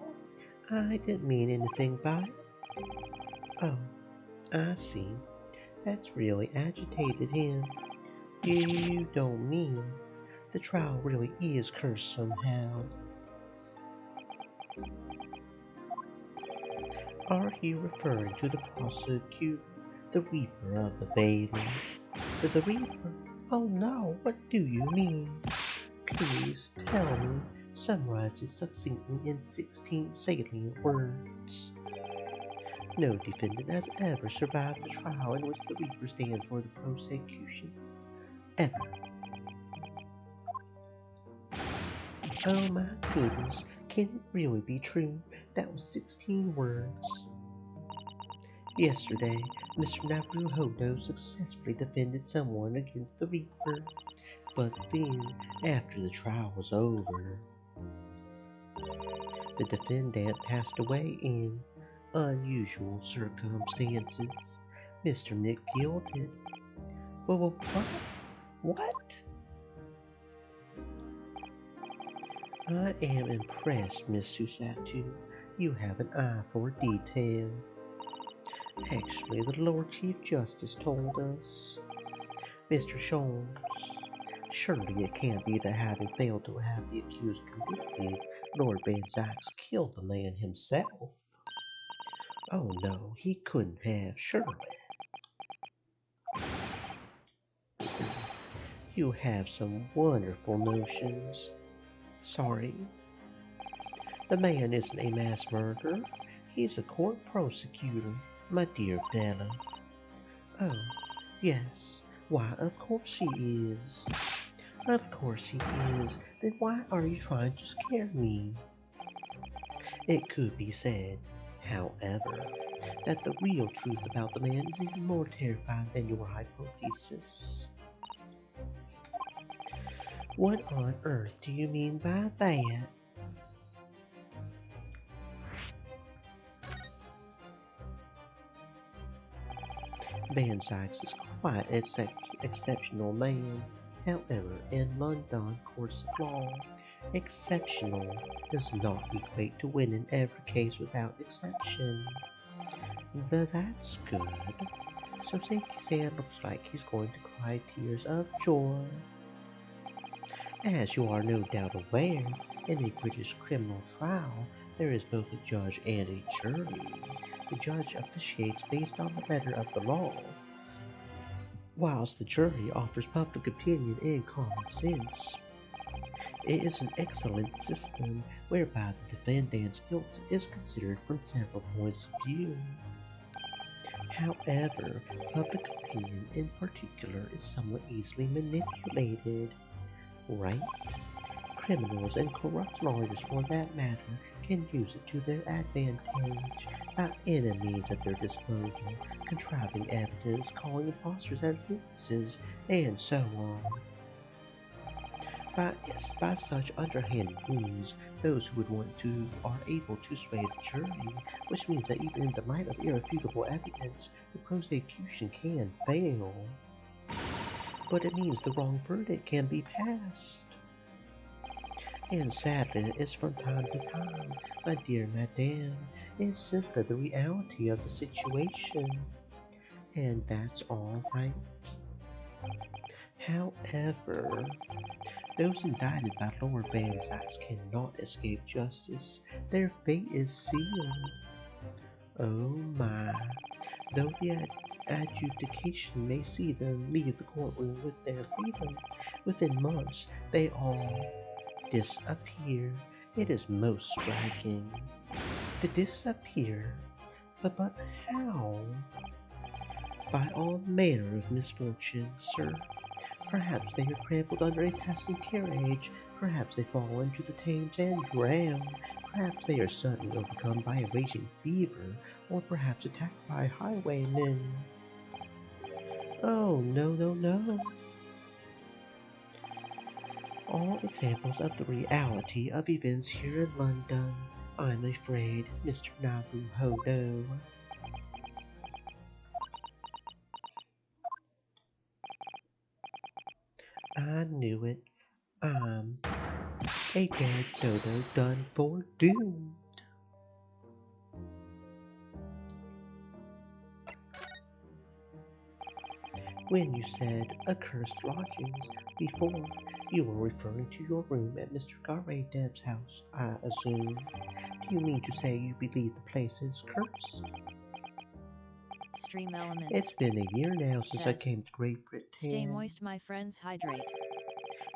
I didn't mean anything by it. Oh, I see. That's really agitated him. You don't mean the trial really is cursed somehow? Are you referring to the prosecutor, the Reaper of the Valley? The Reaper? Oh no, what do you mean? Please tell me. Summarize it succinctly in 16 salient words. No defendant has ever survived the trial in which the Reaper stands for the prosecution. Ever. Oh my goodness, can it really be true? That was 16 words. Yesterday, Mr. Naruhodo successfully defended someone against the Reaper. But then, after the trial was over, the defendant passed away in unusual circumstances. Mr. Nick did. Well, what? What? I am impressed, Miss Susatu. You have an eye for detail. Actually, the Lord Chief Justice told us. Mr. Sholmes, surely it can't be that having failed to have the accused convicted, Lord Banzax killed the man himself. Oh no, he couldn't have, surely. You have some wonderful notions. Sorry. The man isn't a mass murderer. He's a court prosecutor, my dear fellow. Oh, yes. Why, of course he is. Of course he is. Then why are you trying to scare me? It could be said, however, that the real truth about the man is even more terrifying than your hypothesis. What on earth do you mean by that? Van Sykes is quite an exceptional man. However, in London courts of law, exceptional does not equate to winning every case without exception. That's good. So Safety Sam looks like he's going to cry tears of joy. As you are no doubt aware, in a British criminal trial, there is both a judge and a jury. The judge officiates based on the letter of the law, whilst the jury offers public opinion and common sense. It is an excellent system whereby the defendant's guilt is considered from several points of view. However, public opinion in particular is somewhat easily manipulated, right? Criminals and corrupt lawyers, for that matter, can use it to their advantage by any means at their disposal, contriving evidence, calling impostors as witnesses, and so on. By such underhanded means, those who would want to are able to sway the jury, which means that even in the light of irrefutable evidence, the prosecution can fail. But it means the wrong verdict can be passed. And sadly, it's from time to time, my dear madame, it's simply the reality of the situation. And that's all right. However, those indicted by Lord Van Sykes cannot escape justice. Their fate is sealed. Oh my. Though the adjudication may see them leave the courtroom with their freedom, within months they all disappear. It is most striking. To disappear? But how? By all manner of misfortune, sir. Perhaps they are trampled under a passing carriage, perhaps they fall into the Thames and drown, perhaps they are suddenly overcome by a raging fever, or perhaps attacked by highwaymen. Oh, no, no, no. All examples of the reality of events here in London, I'm afraid, Mr. Naruhodo. I knew it. I'm a dead dodo done for doomed. When you said accursed lodgings before, you were referring to your room at Mr. Garraydeb's house, I assume. Do you mean to say you believe the place is cursed? Stream elements. It's been a year now since I Set. came to Great Britain. Stay moist, my friends, hydrate.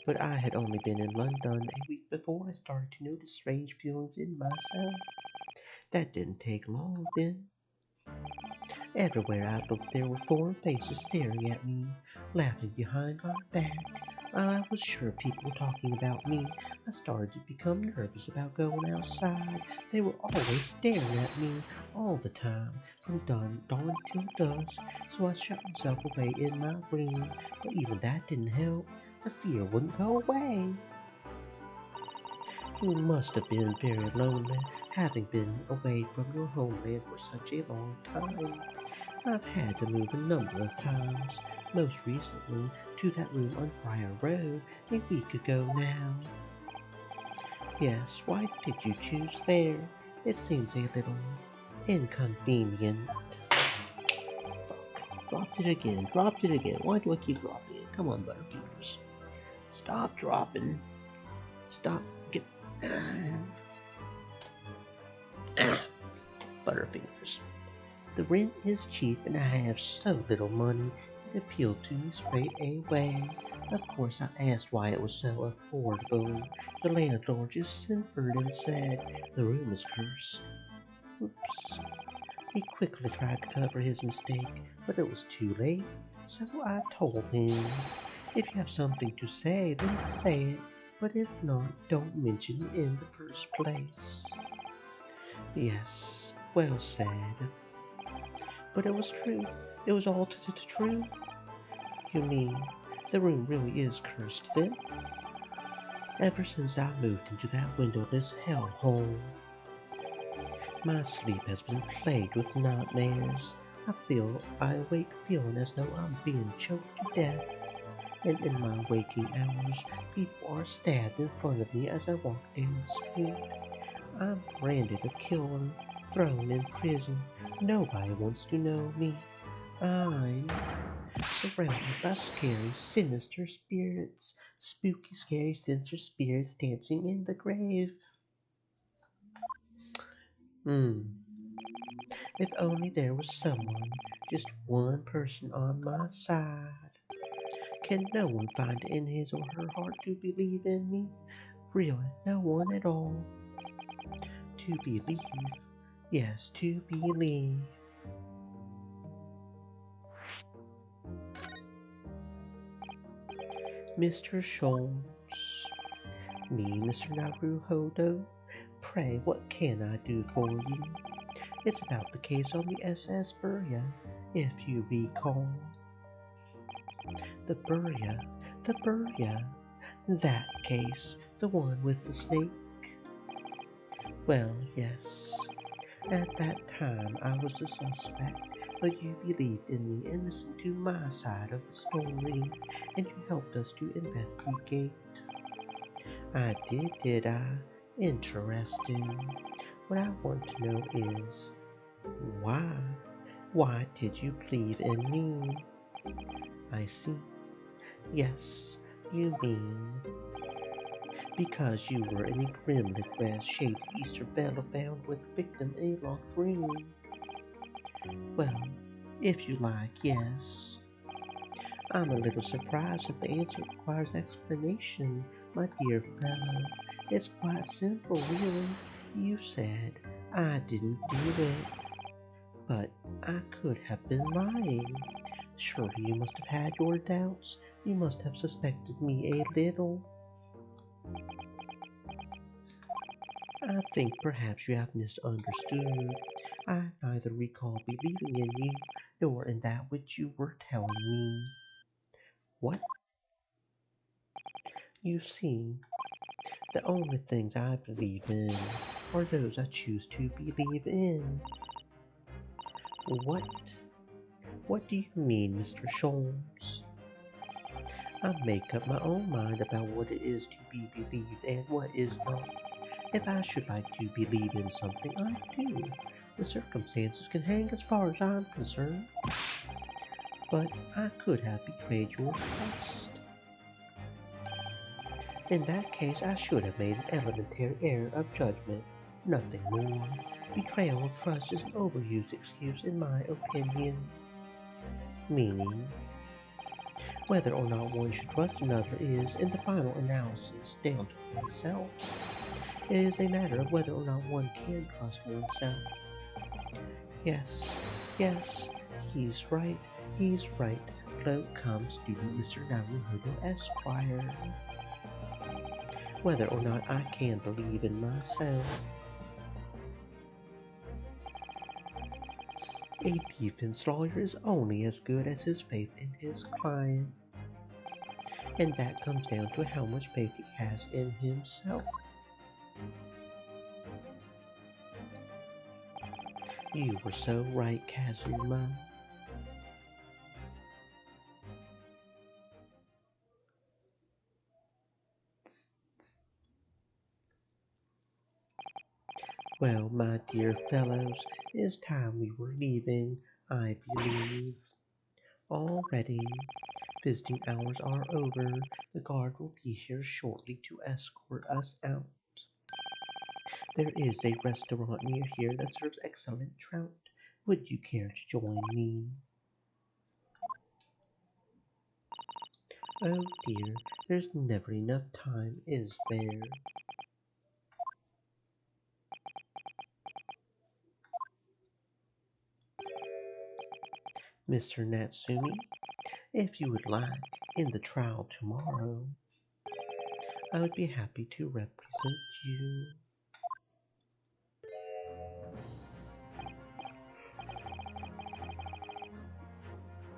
But I had only been in London a week before I started to notice strange feelings in myself. That didn't take long then. Everywhere I looked there were foreign faces staring at me, laughing behind my back. I was sure people were talking about me. I started to become nervous about going outside. They were always staring at me all the time, from dawn till dusk, so I shut myself away in my room. But even that didn't help. The fear wouldn't go away. You must have been very lonely, having been away from your homeland for such a long time. I've had to move a number of times, most recently to that room on Briar Road a week ago now. Yes, why did you choose there? It seems a little inconvenient. Fuck. Dropped it again, dropped it again. Why do I keep dropping it? Come on, Butterfingers. Stop dropping. Stop. Get. Butterfingers. The rent is cheap and I have so little money, it appealed to me straight away. Of course, I asked why it was so affordable. The landlord just simpered and said, the room is cursed. Oops. He quickly tried to cover his mistake, but it was too late. So I told him, if you have something to say, then say it. But if not, don't mention it in the first place. Yes, well said. But it was true. It was all true. You mean, the room really is cursed then? Ever since I moved into that windowless hellhole, my sleep has been plagued with nightmares. I awake feeling as though I'm being choked to death. And in my waking hours, people are stabbed in front of me as I walk down the street. I'm branded a killer, thrown in prison. Nobody wants to know me. I'm surrounded by scary, sinister spirits. Spooky, scary, sinister spirits dancing in the grave. Hmm. If only there was someone, just one person on my side. Can no one find it in his or her heart to believe in me? Really, no one at all. To believe. Yes, to believe. Mr. Sholmes. Me, Mr. Naruhodo. Pray, what can I do for you? It's about the case on the SS Burya, if you recall. The Burya, the Burya. That case, the one with the snake. Well, yes. At that time, I was a suspect, but you believed in me and listened to my side of the story, and you helped us to investigate. I did I? Interesting. What I want to know is, why? Why did you believe in me? I see. Yes, you mean because you were in a grimly dressed, shady Easter fellow found with the victim in a locked room. Well, if you like, yes. I'm a little surprised if the answer requires explanation, my dear fellow. It's quite simple, really. You said I didn't do it, but I could have been lying. Surely you must have had your doubts. You must have suspected me a little. I think perhaps you have misunderstood. I neither recall believing in you nor in that which you were telling me. What? You see, the only things I believe in are those I choose to believe in. What? What do you mean, Mr. Sholmes? I make up my own mind about what it is to be believed and what is not. If I should like to believe in something, I do. The circumstances can hang as far as I'm concerned. But I could have betrayed your trust. In that case, I should have made an elementary error of judgment, nothing more. Betrayal of trust is an overused excuse in my opinion. Meaning, whether or not one should trust another is, in the final analysis, down to oneself. It is a matter of whether or not one can trust oneself. Yes, yes, he's right, Hello comes student Mr. Naruhodo Esquire. Whether or not I can believe in myself. A defense lawyer is only as good as his faith in his client. And that comes down to how much faith he has in himself. You were so right, Kazuma. Well, my dear fellows, it is time we were leaving, I believe. Already. Visiting hours are over. The guard will be here shortly to escort us out. There is a restaurant near here that serves excellent trout. Would you care to join me? Oh dear, there's never enough time, is there? Mr. Natsumi, if you would like, in the trial tomorrow, I would be happy to represent you.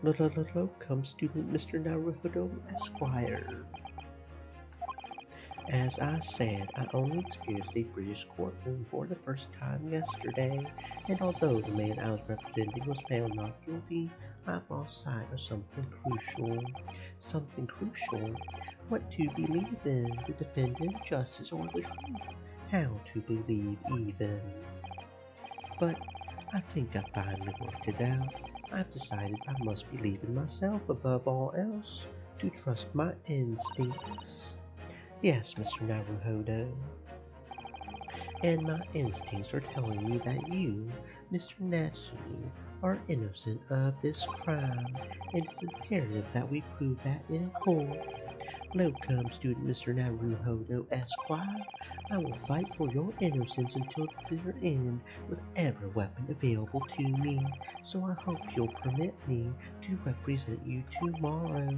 Lo, come student Mr. Naruhodo Esquire. As I said, I only experienced a British courtroom for the first time yesterday, and although the man I was representing was found not guilty, I've lost sight of something crucial. Something crucial? What to believe in, the defendant, justice, or the truth? How to believe even? But I think I finally worked it out. I've decided I must believe in myself above all else, to trust my instincts. Yes, Mr. Naruhodo, and my instincts are telling me that you, Mr. Natsumi, are innocent of this crime, and it's imperative that we prove that in court. Welcome, student Mr. Naruhodo Esquire. I will fight for your innocence until the bitter end with every weapon available to me, so I hope you'll permit me to represent you tomorrow.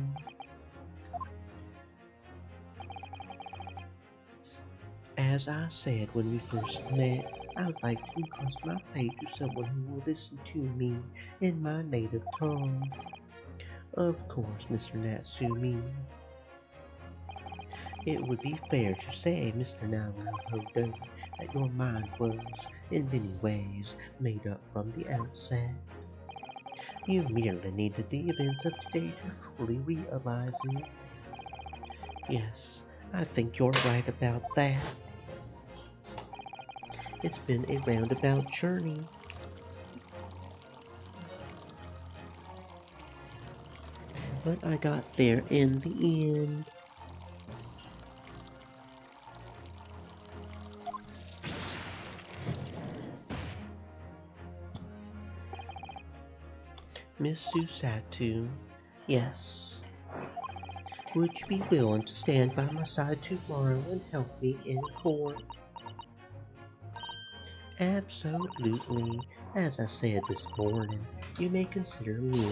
As I said when we first met, I would like to entrust my fate to someone who will listen to me in my native tongue. Of course, Mr. Natsumi. It would be fair to say, Mr. Naruhodo, that your mind was, in many ways, made up from the outset. You merely needed the events of today to fully realize it. Yes, I think you're right about that. It's been a roundabout journey. But I got there in the end. Miss Susatu, yes. Would you be willing to stand by my side tomorrow and help me in court? Absolutely. As I said this morning, you may consider me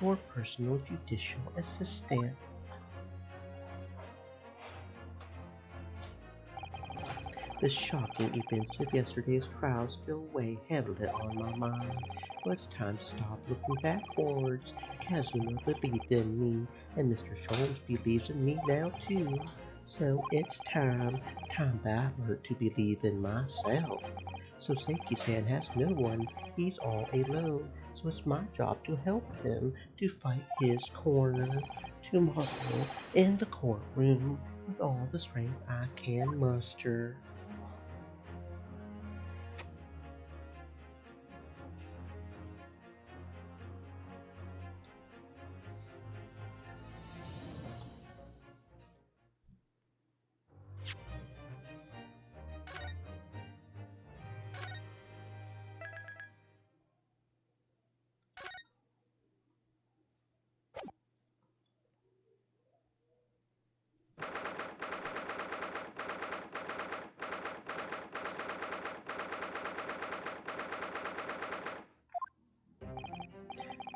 your personal judicial assistant. The shocking events of yesterday's trial still weigh heavily on my mind, but it's time to stop looking backwards. Kazuma believed in me, and Mr. Sholmes believes in me now too. So it's time that I learned to believe in myself. So Seki-san has no one, he's all alone, so it's my job to help him to fight his corner tomorrow in the courtroom with all the strength I can muster.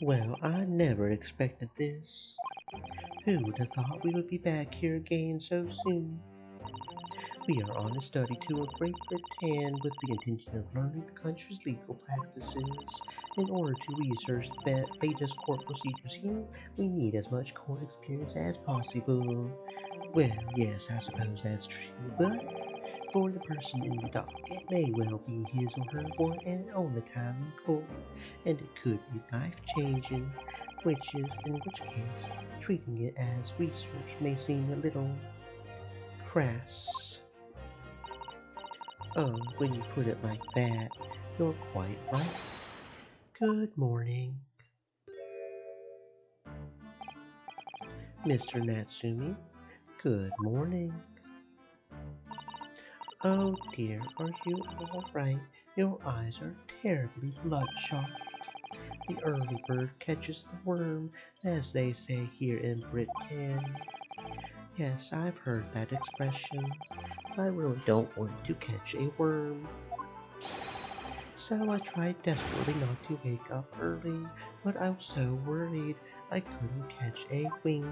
Well, I never expected this. Who would have thought we would be back here again so soon? We are on a study tour of Great Britain with the intention of learning the country's legal practices. In order to research the latest court procedures here, we need as much court experience as possible. Well, yes, I suppose that's true, but for the person in the dock, it may well be his or her one and only time in court, and it could be life-changing, in which case, treating it as research may seem a little crass. Oh, when you put it like that, you're quite right. Good morning, Mr. Natsumi. Good morning. Oh dear, are you all right? Your eyes are terribly bloodshot. The early bird catches the worm, as they say here in Britain. Yes, I've heard that expression. I really don't want to catch a worm. So I tried desperately not to wake up early, but I was so worried I couldn't catch a wink.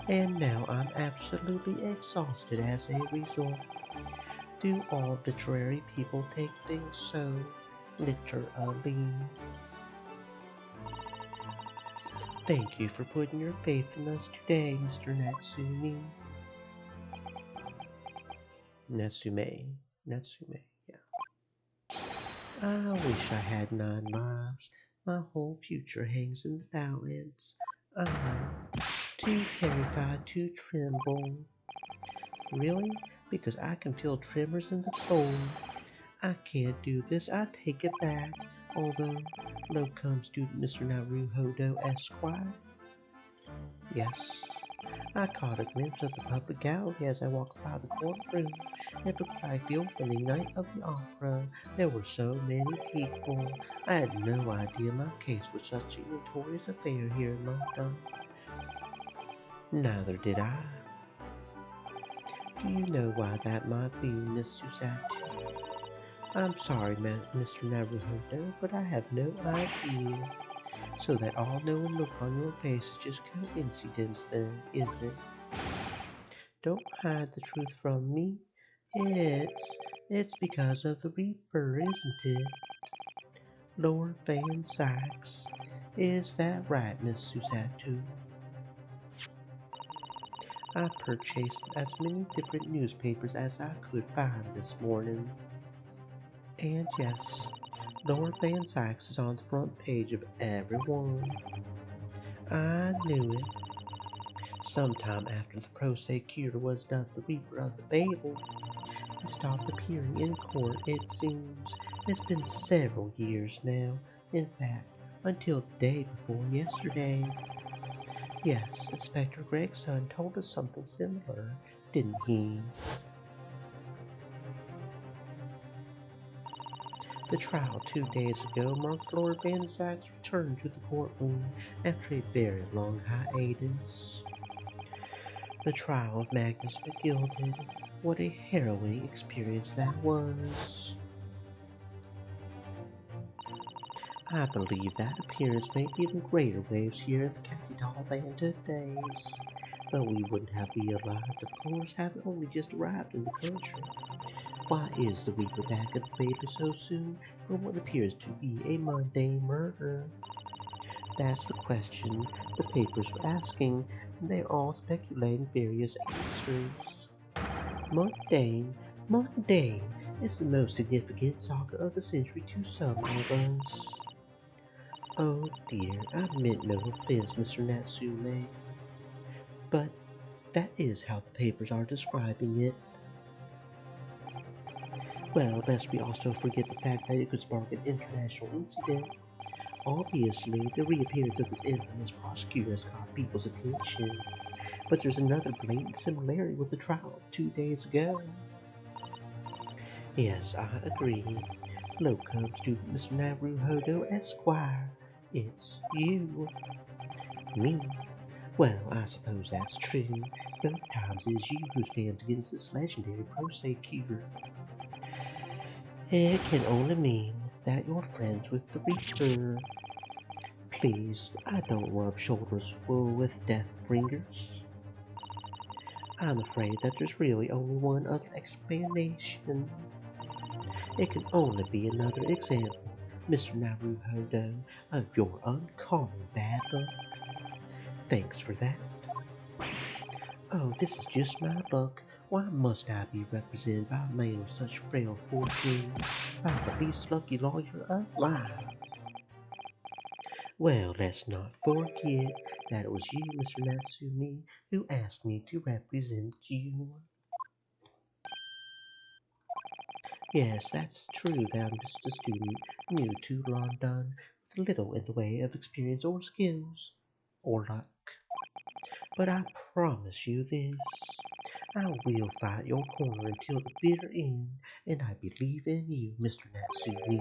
And now I'm absolutely exhausted as a result. Do all literary people take things so literally? Thank you for putting your faith in us today, Mr. Natsumi. Natsume. Natsume, yeah. I wish I had 9 lives. My whole future hangs in the balance. I'm too terrified to tremble. Really? Because I can feel tremors in the cold. I can't do this. I take it back. Although, low come student Mr. Naruhodo Esquire. Yes, I caught a glimpse of the public gallery as I walked by the courtroom. It looked like the opening night of the opera. There were so many people. I had no idea my case was such a notorious affair here in London. Neither did I. Do you know why that might be, Miss Susatu? I'm sorry, Mr. Naruhodo, but I have no idea. So that all-knowing look on your face is just coincidence then, is it? Don't hide the truth from me. It's because of the Reaper, isn't it? Lord Van Sykes. Is that right, Miss Susatu? I purchased as many different newspapers as I could find this morning. And yes, Lord Van Sykes is on the front page of every one. I knew it. Sometime after the prosecutor was dubbed the Reaper of the Babel, he stopped appearing in court, it seems. It's been several years now. In fact, until the day before yesterday. Yes, Inspector Gregson told us something similar, didn't he? The trial 2 days ago marked Lord Van Zach's return to the courtroom after a very long hiatus. The trial of Magnus McGilded. What a harrowing experience that was. I believe that appearance made even greater waves here at the Cassidal Band days. But we wouldn't have realized, of course, having only just arrived in the country. Why is the Reaper back at the Bailey so soon for what appears to be a mundane murder? That's the question the papers were asking, and they're all speculating various answers. Mundane, mundane is the most significant saga of the century to some of us. Oh dear, I meant no offense, Mr. Natsume, but that is how the papers are describing it. Well, lest we also forget the fact that it could spark an international incident. Obviously, the reappearance of this infamous prosecutor has caught people's attention, but there's another blatant similarity with the trial 2 days ago. Yes, I agree. Locum student Mr. Naruhodo Esquire. It's you. Me? Well, I suppose that's true. Both times it is you who stands against this legendary prosecutor. It can only mean that you're friends with the Reaper. Please, I don't rub shoulders with Deathbringers. I'm afraid that there's really only one other explanation. It can only be another example, Mr. Naruhodo, of your uncommon bad luck. Thanks for that. Oh, this is just my luck. Why must I be represented by a man of such frail fortune, by the least lucky lawyer alive? Well, let's not forget that it was you, Mr. Natsumi, who asked me to represent you. Yes, that's true that I'm just a student, new to London, with little in the way of experience or skills, or luck. But I promise you this, I will fight your corner until the bitter end, and I believe in you, Mr. Natsumi.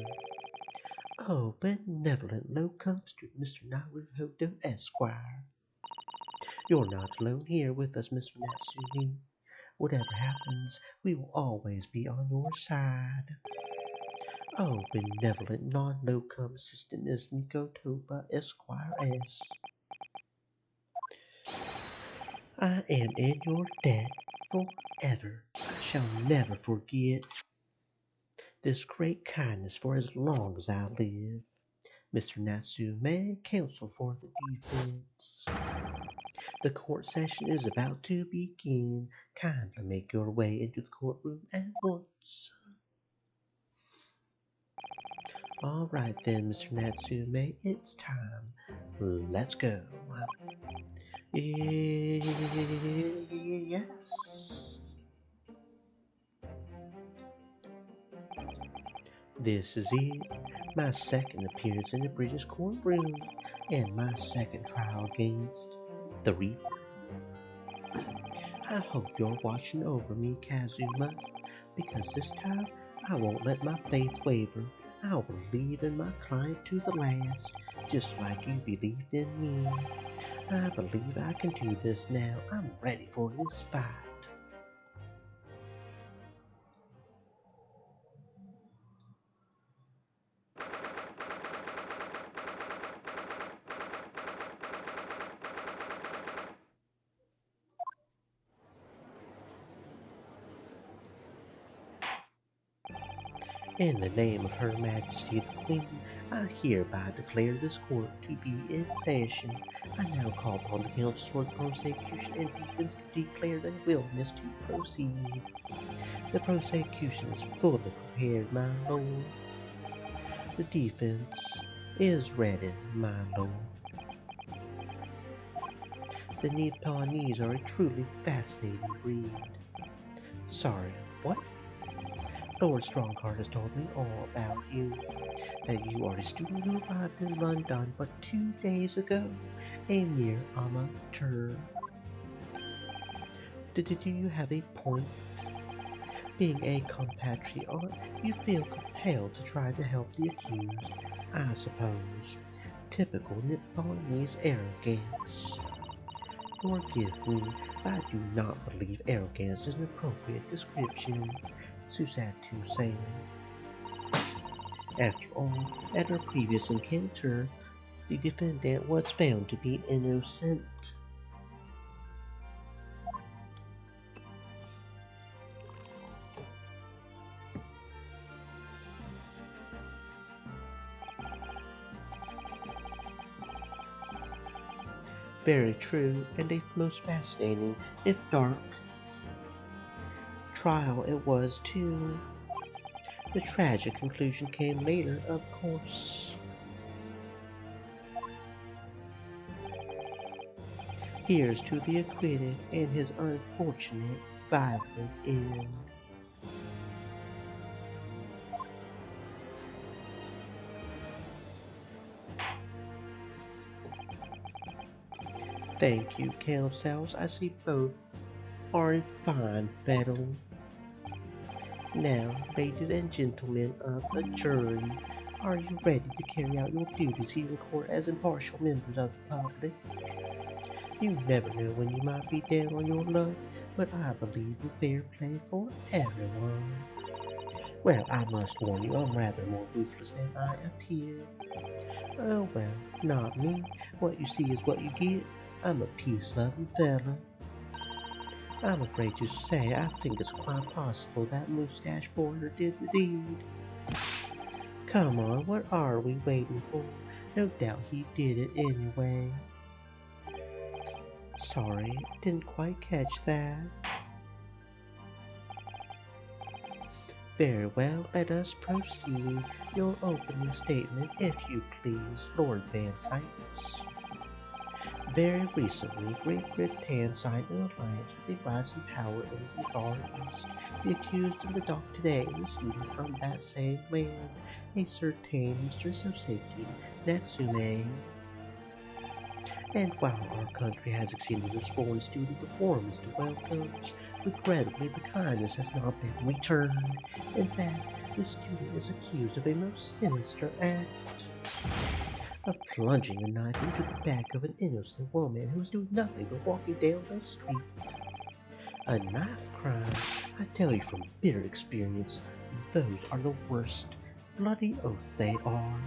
Oh, benevolent low coster, Mr. Naruhodo Esquire. You're not alone here with us, Mr. Natsumi. Whatever happens, we will always be on your side. Oh, benevolent non-locum assistant Miss Miko Toba Esquire S. I am in your debt forever. I shall never forget this great kindness for as long as I live. Mr. Natsume, counsel for the defense. The court session is about to begin. Kindly make your way into the courtroom at once. All right then, Mr. Natsume, it's time. Let's go. Yes. This is it, my second appearance in the British courtroom, and my second trial against the Reaper. I hope you're watching over me, Kazuma, because this time I won't let my faith waver. I will believe in my client to the last, just like you believed in me. I believe I can do this now. I'm ready for this fight. In the name of Her Majesty the Queen, I hereby declare this court to be in session. I now call upon the counsel for the prosecution and defense to declare their willingness to proceed. The prosecution is fully prepared, my lord. The defense is ready, my lord. The Nipponese are a truly fascinating breed. Sorry, what? Lord Strongheart has told me all about you. That you are a student who arrived in London but 2 days ago, a mere amateur. Do you have a point? Being a compatriot, you feel compelled to try to help the accused, I suppose. Typical Nipponese arrogance. Forgive me, but I do not believe arrogance is an appropriate description. Sad to say. After all, at our previous encounter, the defendant was found to be innocent. Very true, and a most fascinating, if dark, trial it was too. The tragic conclusion came later, of course. Here's to the acquitted and his unfortunate, violent end. Thank you, counsels. I see both are in fine fettle. Now, ladies and gentlemen of the jury, are you ready to carry out your duties here in court as impartial members of the public? You never know when you might be down on your luck, but I believe in fair play for everyone. Well, I must warn you, I'm rather more ruthless than I appear. Oh well, not me. What you see is what you get. I'm a peace-loving fella. I'm afraid to say I think it's quite possible that Mustache Foreigner did the deed. Come on, what are we waiting for? No doubt he did it anyway. Sorry, didn't quite catch that. Very well, let us proceed. Your opening statement, if you please, Lord Van Sights. Very recently, Great Britain signed an alliance with the rising power in the Far East. The accused in the dock today is a student from that same land, a certain Mr. Soseki Natsume. And while our country has extended this foreign student the warmest of welcomes, regrettably the kindness has not been returned. In fact, the student is accused of a most sinister act of plunging a knife into the back of an innocent woman who was doing nothing but walking down the street. A knife crime, I tell you from bitter experience, those are the worst. Bloody oath they are.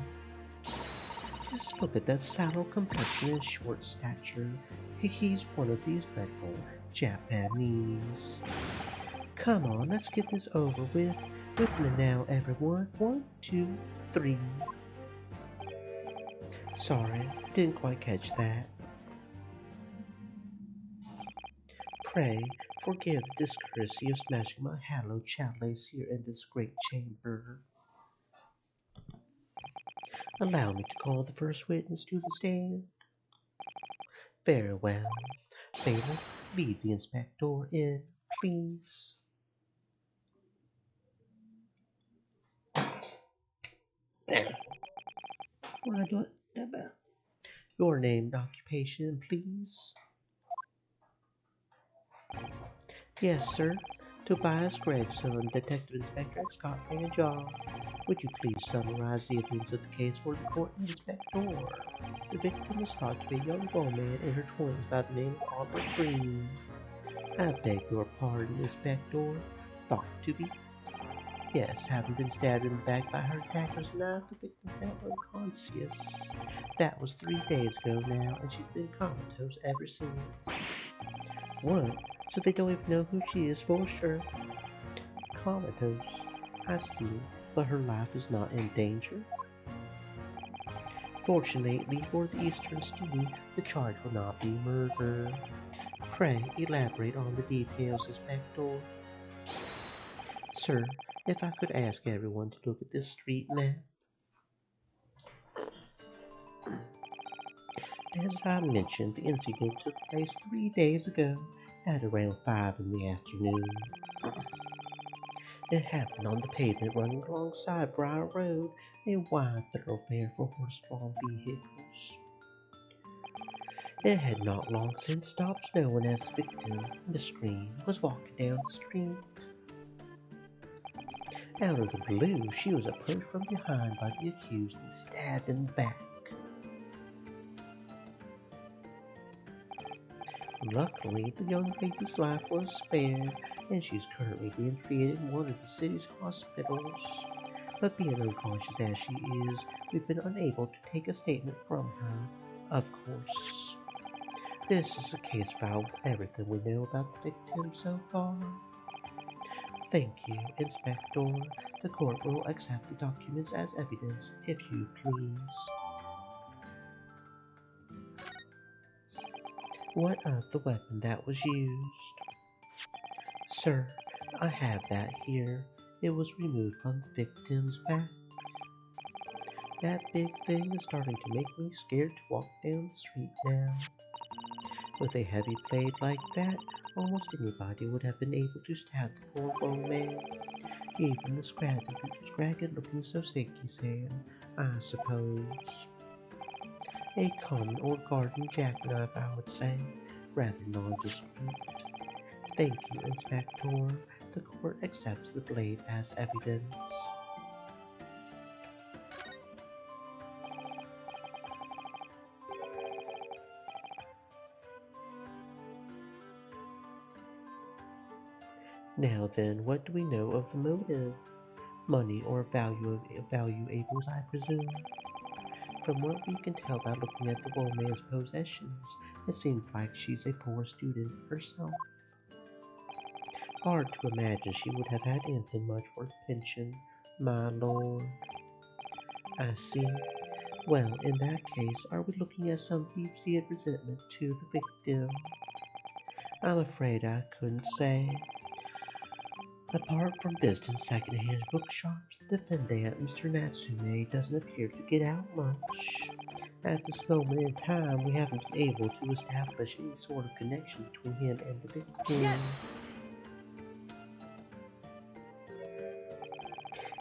Just look at that sallow complexion and short stature. He's one of these dreadful Japanese. Come on, let's get this over with. With me now, everyone. 1, 2, 3. Sorry, didn't quite catch that. Pray forgive the discourtesy of smashing my hallowed chalice here in this great chamber. Allow me to call the first witness to the stand. Very well. Bailiff, lead the inspector in, please. What do I do about? Your name and occupation, please. Yes, sir. Tobias Gregson, Detective Inspector at Scotland Yard. Would you please summarize the events of the case for the court, Inspector? The victim was thought to be a young woman in her 20s by the name of Aubrey Green. I beg your pardon, Inspector. Thought to be? Yes, having been stabbed in the back by her attacker's knife, the victim fell unconscious. That was 3 days ago now, and she's been comatose ever since. What? So they don't even know who she is for sure? Comatose. I see, but her life is not in danger. Fortunately for the Eastern student, the charge will not be murder. Pray elaborate on the details, Inspector. Sir, if I could ask everyone to look at this street map. As I mentioned, the incident took place 3 days ago at around 5 in the afternoon. It happened on the pavement running alongside Briar Road, a wide thoroughfare for horse-drawn vehicles. It had not long since stopped snowing as the victim, Miss Green, was walking down the street. Out of the blue, she was approached from behind by the accused and stabbed in the back. Luckily, the young lady's life was spared, and she's currently being treated in one of the city's hospitals. But being unconscious as she is, we've been unable to take a statement from her, of course. This is a case file with everything we know about the victim so far. Thank you, Inspector. The court will accept the documents as evidence, if you please. What of the weapon that was used? Sir, I have that here. It was removed from the victim's back. That big thing is starting to make me scared to walk down the street now. With a heavy blade like that, almost anybody would have been able to stab the poor old man. Even the scragged looking so sick, Sam, I suppose. A common old garden jackknife, I would say, rather nondescript. Thank you, Inspector. The court accepts the blade as evidence. Now then, what do we know of the motive? Money or valuables, I presume. From what we can tell by looking at the woman's possessions, it seems like she's a poor student herself. Hard to imagine she would have had anything much worth pension, my lord. I see. Well, in that case, are we looking at some deep-seated resentment to the victim? I'm afraid I couldn't say. Apart from visiting second-hand bookshops, the defendant, Mr. Natsume, doesn't appear to get out much. At this moment in time, we haven't been able to establish any sort of connection between him and the victim. Yes!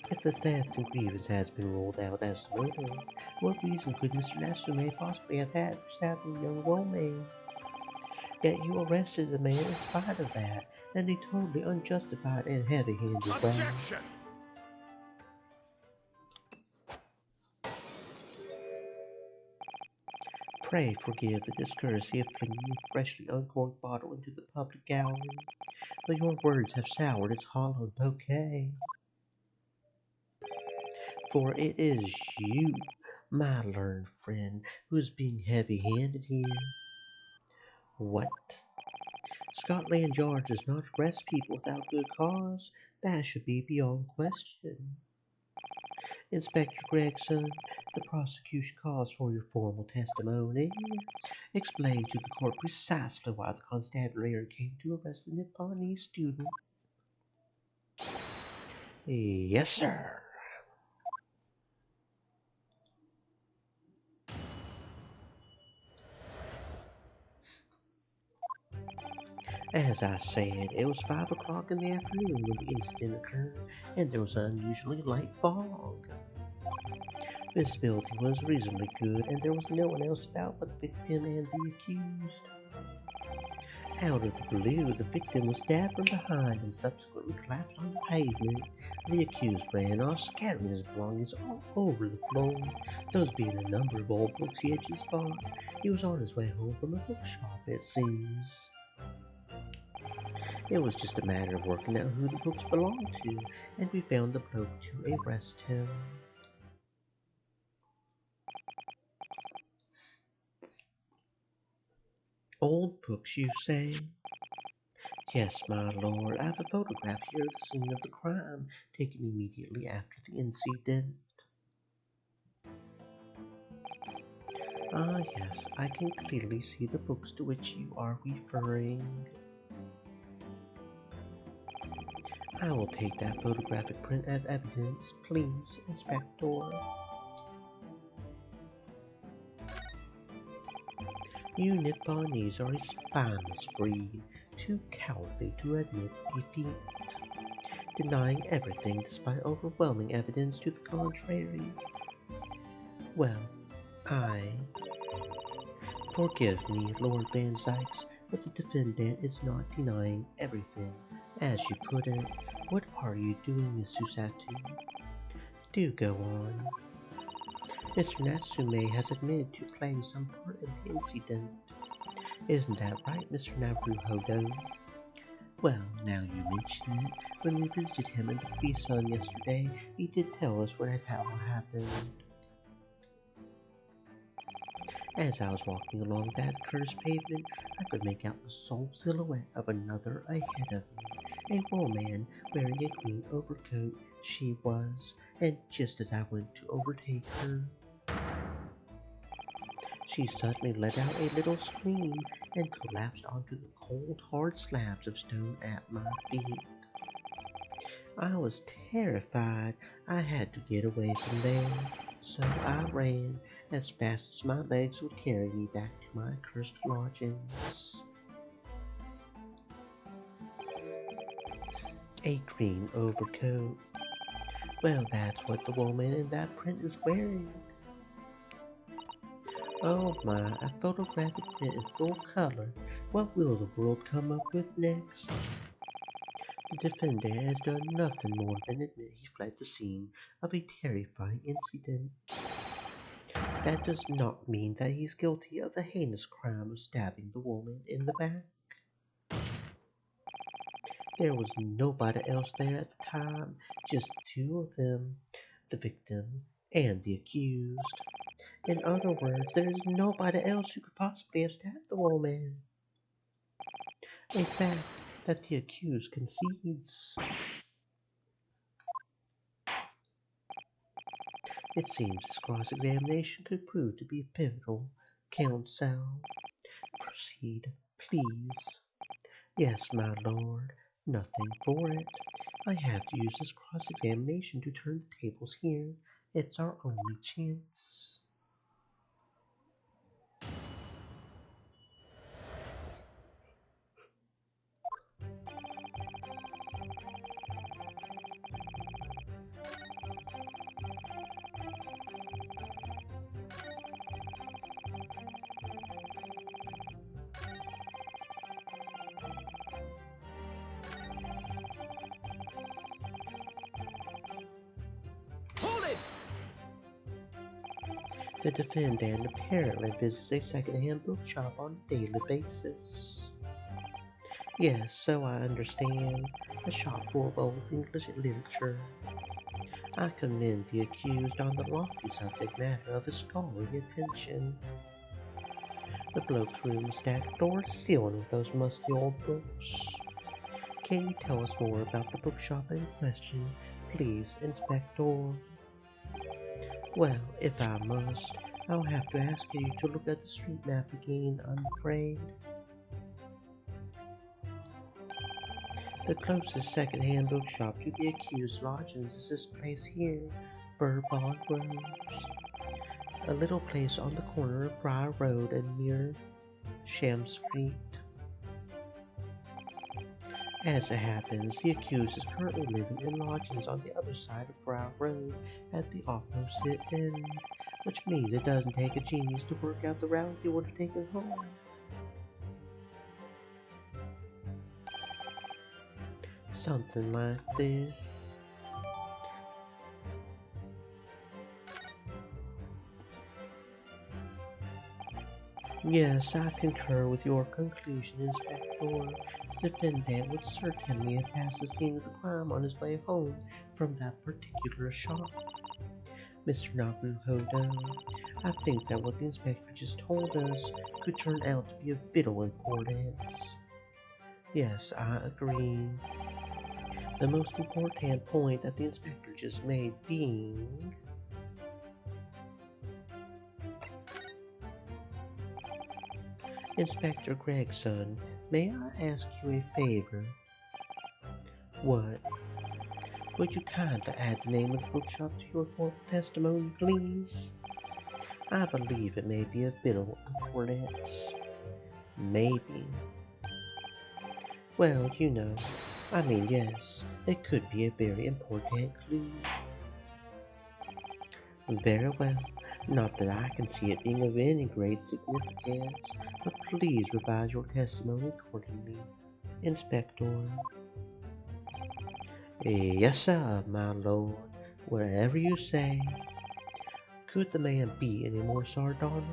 If the theft and grievance has been ruled out as murder, what reason could Mr. Natsume possibly have had for stabbing the young woman? Yet you arrested the man in spite of that, and a totally unjustified and heavy-handed way. Objection! Pray forgive the discourtesy of flinging a freshly uncorked bottle into the public gallery, but your words have soured its hallowed bouquet. For it is you, my learned friend, who is being heavy-handed here. What? Scotland Yard does not arrest people without good cause. That should be beyond question. Inspector Gregson, the prosecution calls for your formal testimony. Explain to the court precisely why the constabulary came to arrest the Nipponese student. Yes, sir. As I said, it was 5 o'clock in the afternoon when the incident occurred, and there was an unusually light fog. Visibility was reasonably good, and there was no one else about but the victim and the accused. Out of the blue, the victim was stabbed from behind and subsequently collapsed on the pavement. The accused ran off, scattering his belongings all over the floor, those being a number of old books he had just bought. He was on his way home from a bookshop, it seems. It was just a matter of working out who the books belonged to, and we found the bloke to arrest him. Old books, you say? Yes, my lord. I have a photograph here of the scene of the crime, taken immediately after the incident. Ah, yes, I can clearly see the books to which you are referring. I will take that photographic print as evidence, please, Inspector. You Nipponese are a spineless breed, too cowardly to admit defeat, denying everything despite overwhelming evidence to the contrary. Well, forgive me, Lord Van Zykes, but the defendant is not denying everything, as you put it. What are you doing, Miss Susatu? Do go on. Mr. Natsume has admitted to playing some part in the incident. Isn't that right, Mr. Naruhodo? Well, now you mention it, when we visited him in the Capri-Sun yesterday, he did tell us what had happened. As I was walking along that cursed pavement, I could make out the sole silhouette of another ahead of me, a woman wearing a green overcoat, she was, and just as I went to overtake her, she suddenly let out a little scream and collapsed onto the cold, hard slabs of stone at my feet. I was terrified. I had to get away from there, so I ran as fast as my legs would carry me back to my cursed lodgings. A green overcoat. Well, that's what the woman in that print is wearing. Oh my, a photographic print in full color. What will the world come up with next? The defendant has done nothing more than admit he fled the scene of a terrifying incident. That does not mean that he is guilty of the heinous crime of stabbing the woman in the back. There was nobody else there at the time, just the two of them, the victim and the accused. In other words, there is nobody else who could possibly have stabbed the woman. A fact that the accused concedes. It seems this cross-examination could prove to be pivotal. Counsel, proceed, please. Yes, my lord, nothing for it. I have to use this cross-examination to turn the tables here. It's our only chance. Hold it! The defendant apparently visits a second-hand bookshop on a daily basis. Yes, so I understand. A shop full of old English literature. I commend the accused on the lofty subject matter of his scholarly attention. The bloke's room is stacked door to ceiling with those musty old books. Can you tell us more about the bookshop in question, please, Inspector? Well, if I must, I'll have to ask you to look at the street map again, I'm afraid. The closest second-hand bookshop to the accused lodgings is this place here, Bourbon Groves, a little place on the corner of Briar Road and near Sham Street. As it happens, the accused is currently living in lodgings on the other side of Briar Road at the opposite end, which means it doesn't take a genius to work out the route he would have taken home. Something like this. Yes, I concur with your conclusion, Inspector. The defendant would certainly have passed the scene of the crime on his way home from that particular shop. Mr. Naruhodo, I think that what the inspector just told us could turn out to be of vital importance. Yes, I agree. The most important point that the inspector just made being Inspector Gregson, may I ask you a favor? What? Would you kindly add the name of the bookshop to your formal testimony, please? I believe it may be of vital importance. Maybe. Well, yes, it could be a very important clue. Very well. Not that I can see it being of any great significance, but please revise your testimony accordingly, Inspector. Yes, sir, my lord. Whatever you say. Could the man be any more sardonic?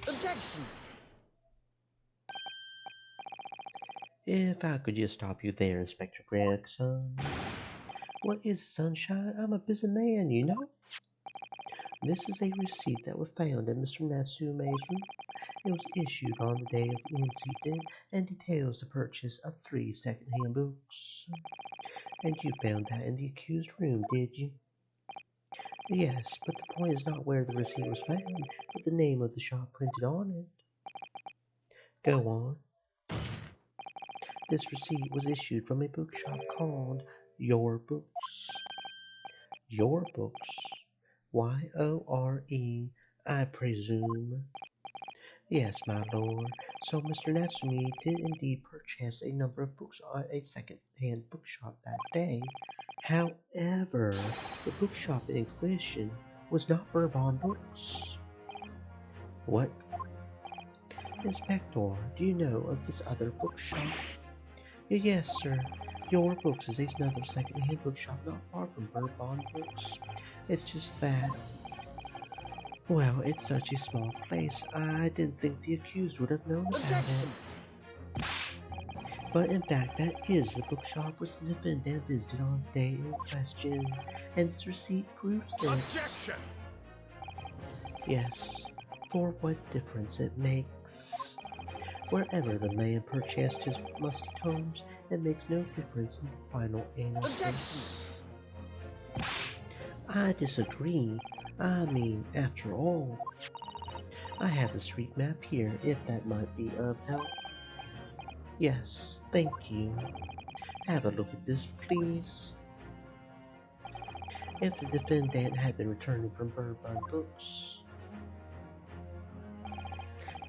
Objection! If I could just stop you there, Inspector Gregson. What is sunshine? I'm a busy man, you know. This is a receipt that was found in Mr. Natsume's room. It was issued on the day of the incident and details the purchase of 3 second-hand books. And you found that in the accused room, did you? Yes, but the point is not where the receipt was found, but the name of the shop printed on it. Go on. This receipt was issued from a bookshop called Your Books. Your Books. Y-O-R-E, I presume. Yes, my lord. So Mr. Natsume did indeed purchase a number of books at a second-hand bookshop that day. However, the bookshop in question was not Bourbon Books. What? Inspector, do you know of this other bookshop? Yes, sir. Your Books is another second-hand bookshop not far from Bourbon Books. It's just that, well, it's such a small place, I didn't think the accused would have known about it. But in fact, that is the bookshop which the defendant visited on the day in question, and this receipt proves it. Objection! Yes, for what difference it makes. Wherever the man purchased his musty tomes, it makes no difference in the final analysis. I disagree. I mean, after all, I have the street map here, if that might be of help. Yes, thank you. Have a look at this, please. If the defendant had been returning from Bourbon Books,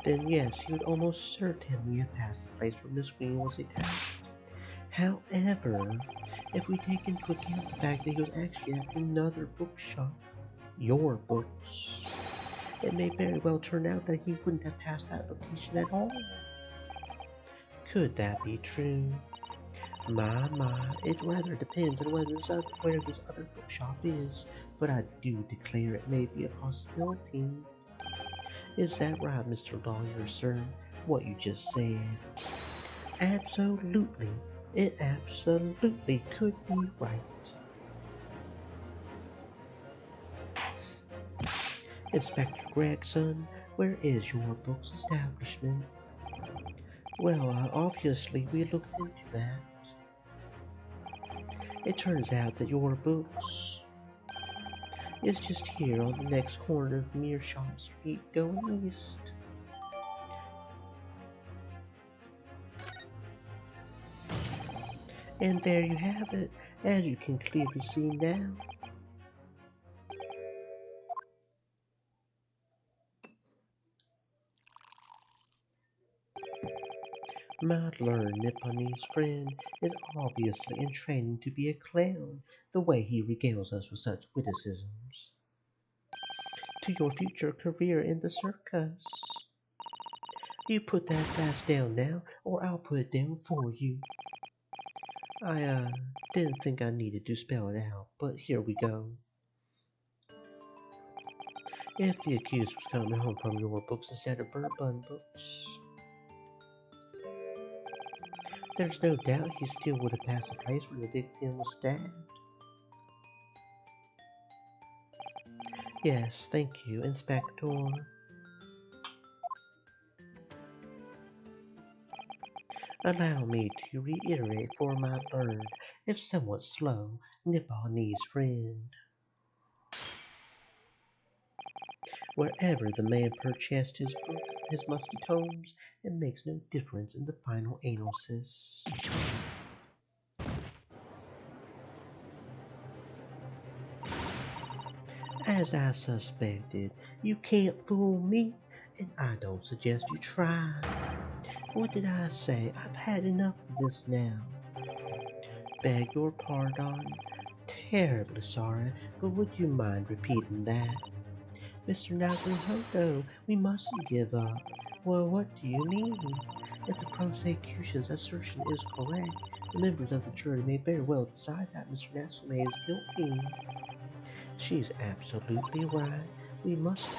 then yes, he would almost certainly have passed the place where the screen was attached. However, if we take into account the fact that he was actually at another bookshop, Your Books, it may very well turn out that he wouldn't have passed that location at all. Could that be true? My, it rather depends on where this other bookshop is, but I do declare it may be a possibility. Is that right, Mr. Lawyer, sir? What you just said? Absolutely. It absolutely could be right. Inspector Gregson, Where is your book's establishment? Well, obviously we looked into that. It turns out that your books is just here on the next corner of Meerschaum Street going east. And there you have it, as you can clearly see now. My learned Nipponese friend is obviously in training to be a clown, the way he regales us with such witticisms. To your future career in the circus. You put that fast down now, or I'll put it down for you. I didn't think I needed to spell it out, but here we go. If the accused was coming home from your books instead of Bourbon books, there's no doubt he still would have passed the place where the victim was stabbed. Yes, thank you, Inspector. Allow me to reiterate for my learned, if somewhat slow, Nipponese friend. Wherever the man purchased his book, his musty tomes, it makes no difference in the final analysis. As I suspected, you can't fool me, and I don't suggest you try. What did I say? I've had enough of this now. Beg your pardon. Terribly sorry, but would you mind repeating that? Mr. Naruhodo, we mustn't give up. Well, what do you mean? If the prosecution's assertion is correct, the members of the jury may very well decide that Mr. Natsume is guilty. She's absolutely right. We must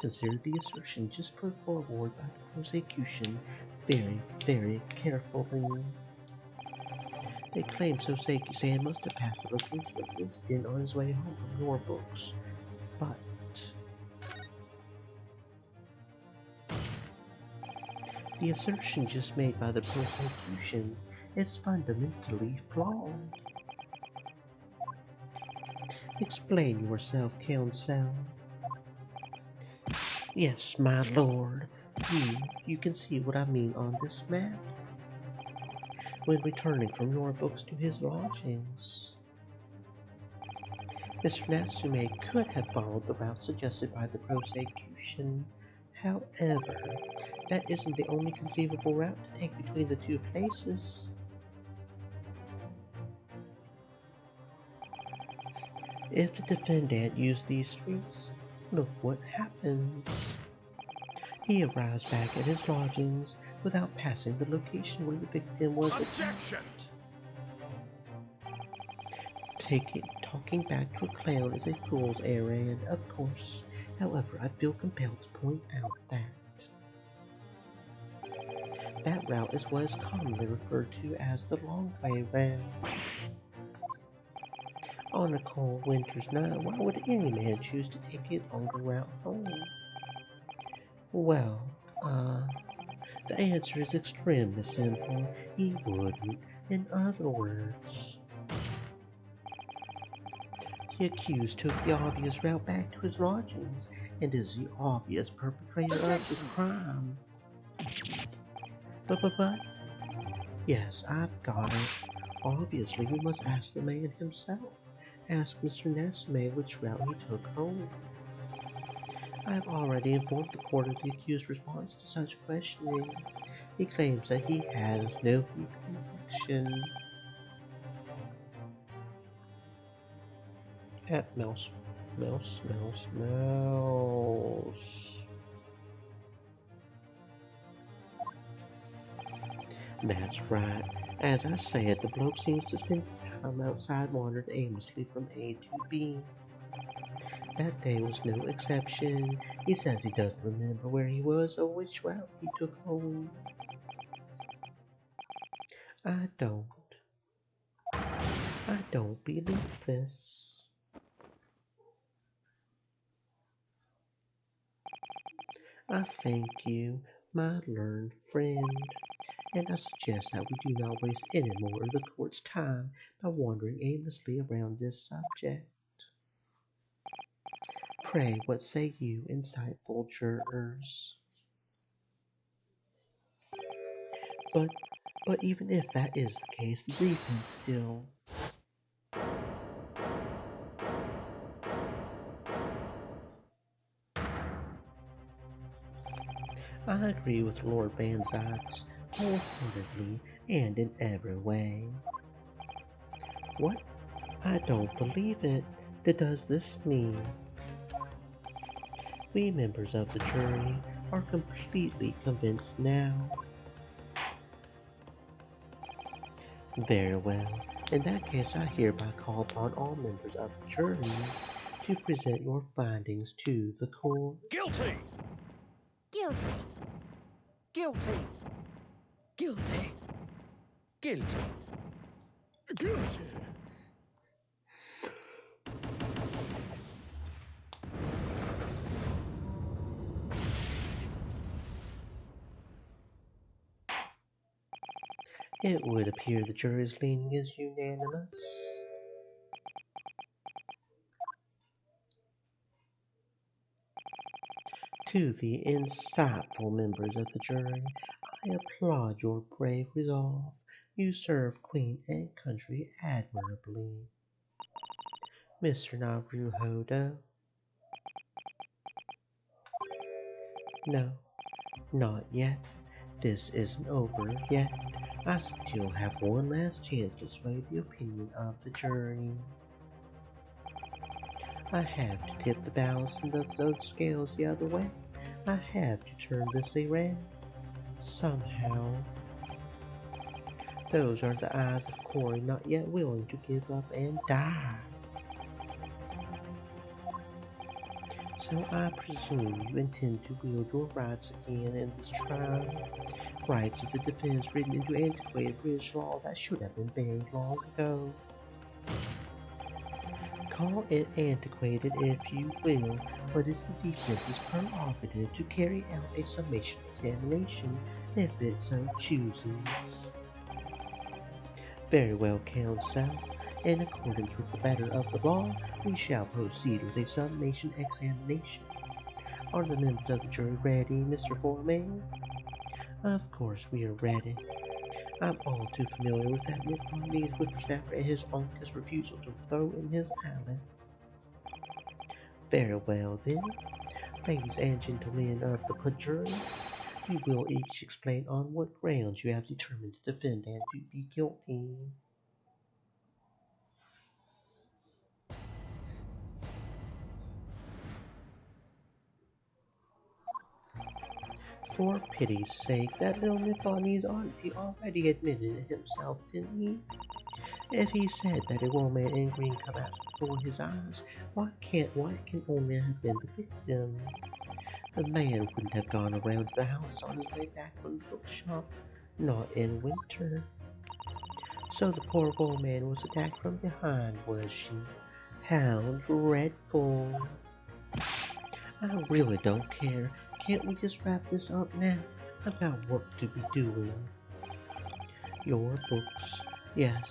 consider the assertion just put forward by the prosecution very, very carefully. They claim Soseki-san must have passed the location of the incident on his way home from your books. But the assertion just made by the prosecution is fundamentally flawed. Explain yourself, counsel. Yes, my lord. You can see what I mean on this map. When returning from your books to his lodgings, Mr. Natsume could have followed the route suggested by the prosecution. However, that isn't the only conceivable route to take between the two places. If the defendant used these streets, look what happens. He arrives back at his lodgings without passing the location where the victim was Objection! Talking back to a clown is a fool's errand, of course. However, I feel compelled to point out that route is what is commonly referred to as the long way round. On a cold winter's night, why would any man choose to take a longer route home? Well, the answer is extremely simple. He wouldn't. In other words, the accused took the obvious route back to his lodgings and is the obvious perpetrator of this crime. But, yes, I've got it. Obviously, we must ask the man himself. Ask Mr. Natsume which route he took home. I have already informed the court of the accused's response to such questioning. He claims that he has no recollection. At mouse. That's right. As I said, the bloke seems to spend his time outside wandering aimlessly from A to B. That day was no exception. He says he doesn't remember where he was or which route he took home. I don't. I don't believe this. I thank you, my learned friend, and I suggest that we do not waste any more of the court's time by wandering aimlessly around this subject. Pray, what say you, insightful jurors? But, but even if that is the case, the defense still. I agree with Lord Van Zyx wholeheartedly and in every way. What? I don't believe it. What does this mean? We members of the jury are completely convinced now. Very well. In that case, I hereby call upon all members of the jury to present your findings to the court. Guilty! Guilty. Guilty! Guilty. Guilty! Guilty! It would appear the jury's leaning is unanimous. To the insightful members of the jury, I applaud your brave resolve. You serve Queen and country admirably. Mr. Naruhodo? No, not yet. This isn't over yet. I still have one last chance to sway the opinion of the jury. I have to tip the balance of those scales the other way. I have to turn this around. Somehow. Those are the eyes of Corey not yet willing to give up and die. So I presume you intend to wield your rights again in this trial. Rights of the defense written into antiquated British law that should have been buried long ago. Call it antiquated if you will, but it's the defense's prerogative to carry out a summation examination if it so chooses. Very well, counsel. In accordance with the letter of the law, we shall proceed with a summation examination. Are the members of the jury ready, Mr. Foreman? Of course we are ready. I'm all too familiar with that Mitt whippersnapper and his unctuous refusal to throw in his island. Very well then, ladies and gentlemen of the jury, you will each explain on what grounds you have determined the defendant to be guilty. For pity's sake, that little Nipponese oddity already admitted it himself, didn't he? If he said that a woman in green collapsed before his eyes, why can only have been the victim? The man wouldn't have gone around to the house on his way back from the bookshop, not in winter. So the poor woman was attacked from behind, was she? How dreadful! I really don't care. Can't we just wrap this up now? I've got work to be doing. Your books, yes,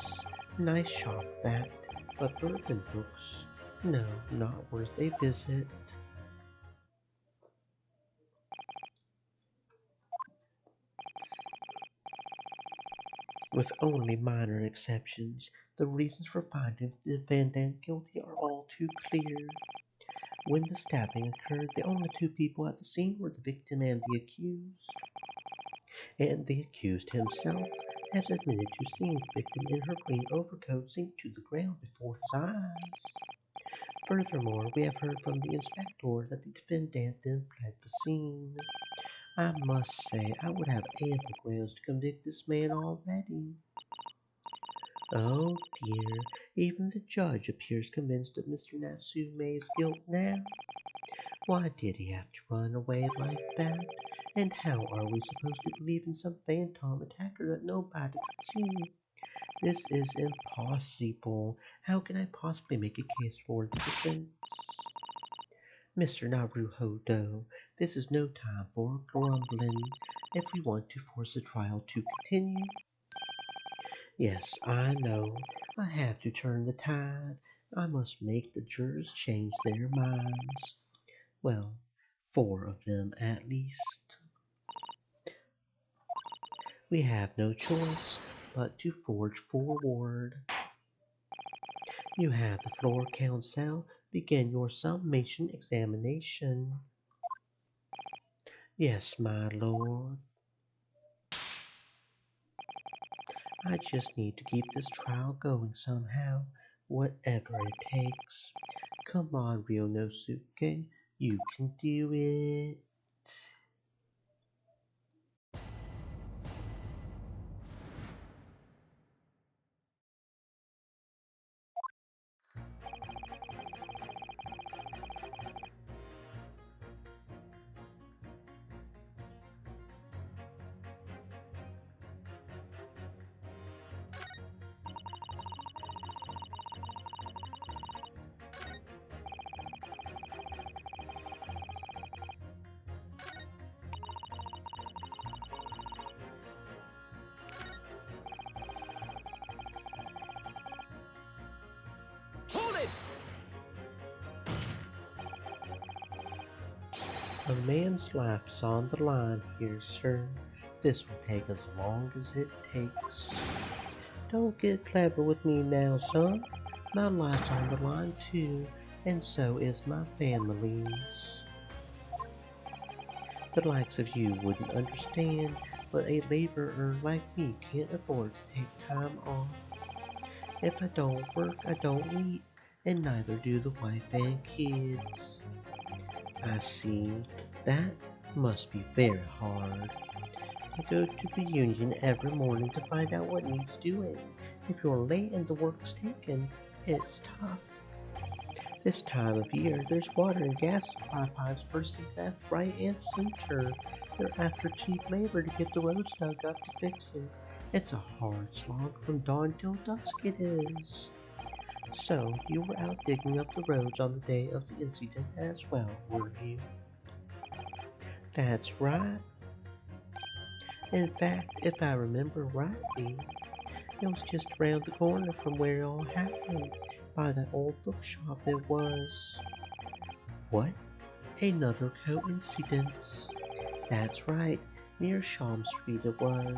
nice shop that, but bourbon books, no, not worth a visit. With only minor exceptions, the reasons for finding the defendant guilty are all too clear. When the stabbing occurred, the only two people at the scene were the victim and the accused himself has admitted to seeing the victim in her green overcoat sink to the ground before his eyes. Furthermore, we have heard from the inspector that the defendant then fled the scene. I must say, I would have ample grounds to convict this man already. Oh dear, even the judge appears convinced of Mr. Natsume's guilt now. Why did he have to run away like that? And how are we supposed to believe in some phantom attacker that nobody could see? This is impossible. How can I possibly make a case for the defense? Mr. Naruhodo, this is no time for grumbling. If we want to force the trial to continue, yes, I know. I have to turn the tide. I must make the jurors change their minds. Well, 4 of them at least. We have no choice but to forge forward. You have the floor, counsel. Begin your summation examination. Yes, my lord. I just need to keep this trial going somehow, whatever it takes. Come on, Ryonosuke, you can do it. Hold it! A man's life's on the line here, sir. This will take as long as it takes. Don't get clever with me now, son. My life's on the line too, and so is my family's. The likes of you wouldn't understand, but a laborer like me can't afford to take time off. If I don't work, I don't eat, and neither do the wife and kids. I see. That must be very hard. I go to the union every morning to find out what needs doing. If you're late and the work's taken, it's tough. This time of year, there's water and gas supply pipes bursting left, right, and center. They're after cheap labor to get the roads dug up to fix it. It's a hard slog from dawn till dusk it is. So, you were out digging up the roads on the day of the incident as well, were you? That's right. In fact, if I remember rightly, it was just around the corner from where it all happened. By that old bookshop it was. What? Another coincidence. That's right, Meerschaum Street it was.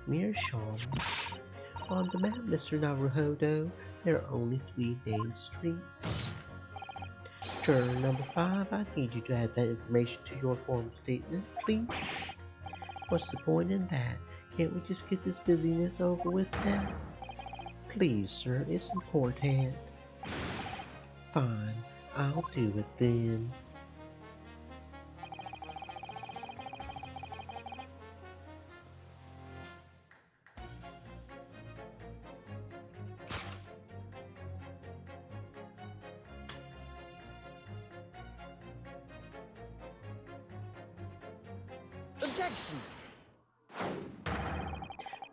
Meerschaum. On the map, Mr. Naruhodo, there are only 3 named streets. Juror number 5, I need you to add that information to your formal statement, please. What's the point in that? Can't we just get this busyness over with now? Please, sir, it's important. Fine, I'll do it then. Objection!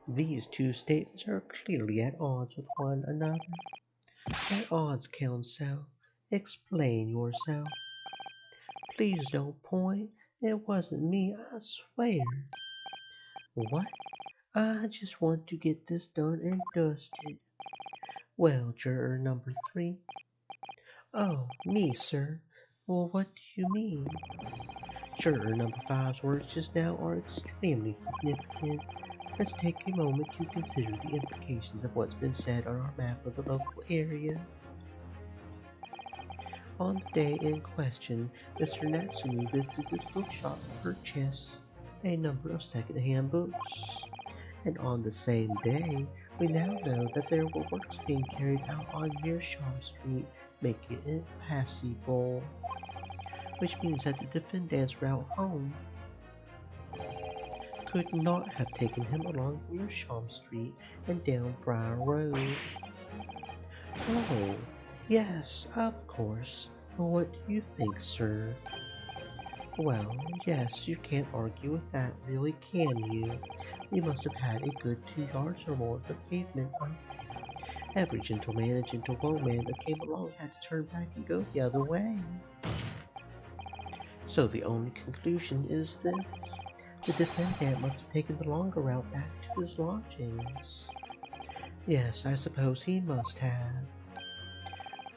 These 2 statements are clearly at odds with one another. At odds, counsel. Explain yourself. Please don't point. It wasn't me, I swear. What? I just want to get this done and dusted. Well, juror number 3. Oh, me, sir. Well, what do you mean? Juror number 5's words just now are extremely significant. Let's take a moment to consider the implications of what's been said on our map of the local area. On the day in question, Mr. Natsumu visited this bookshop to purchase a number of second-hand books. And on the same day, we now know that there were works being carried out on Meerschaum Street, making it impassable. Which means that the defendant's route home could not have taken him along Meerschaum Street and down Briar Road. Oh, yes, of course. What do you think, sir? Well, yes, you can't argue with that, really, can you? We must have had a good 2 yards or more of the pavement up. Every gentleman and gentlewoman that came along had to turn back and go the other way. So the only conclusion is this. The defendant must have taken the longer route back to his lodgings. Yes, I suppose he must have.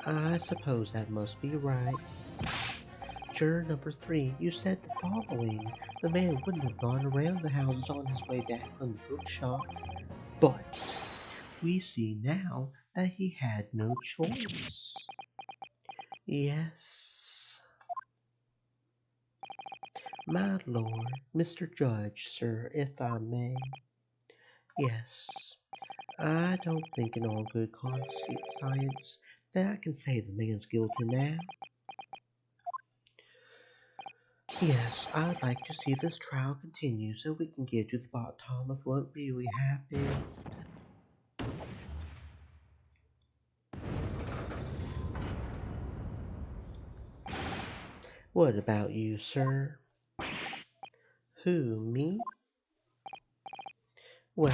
I suppose that must be right. Juror number 3, you said the following. The man wouldn't have gone around the houses on his way back from the bookshop. But we see now that he had no choice. Yes. My lord, Mr. Judge, sir, if I may. Yes. I don't think in all good science that I can say the man's guilty now. Yes, I'd like to see this trial continue so we can get to the bottom of what really happened. What about you, sir? Who, me? Well,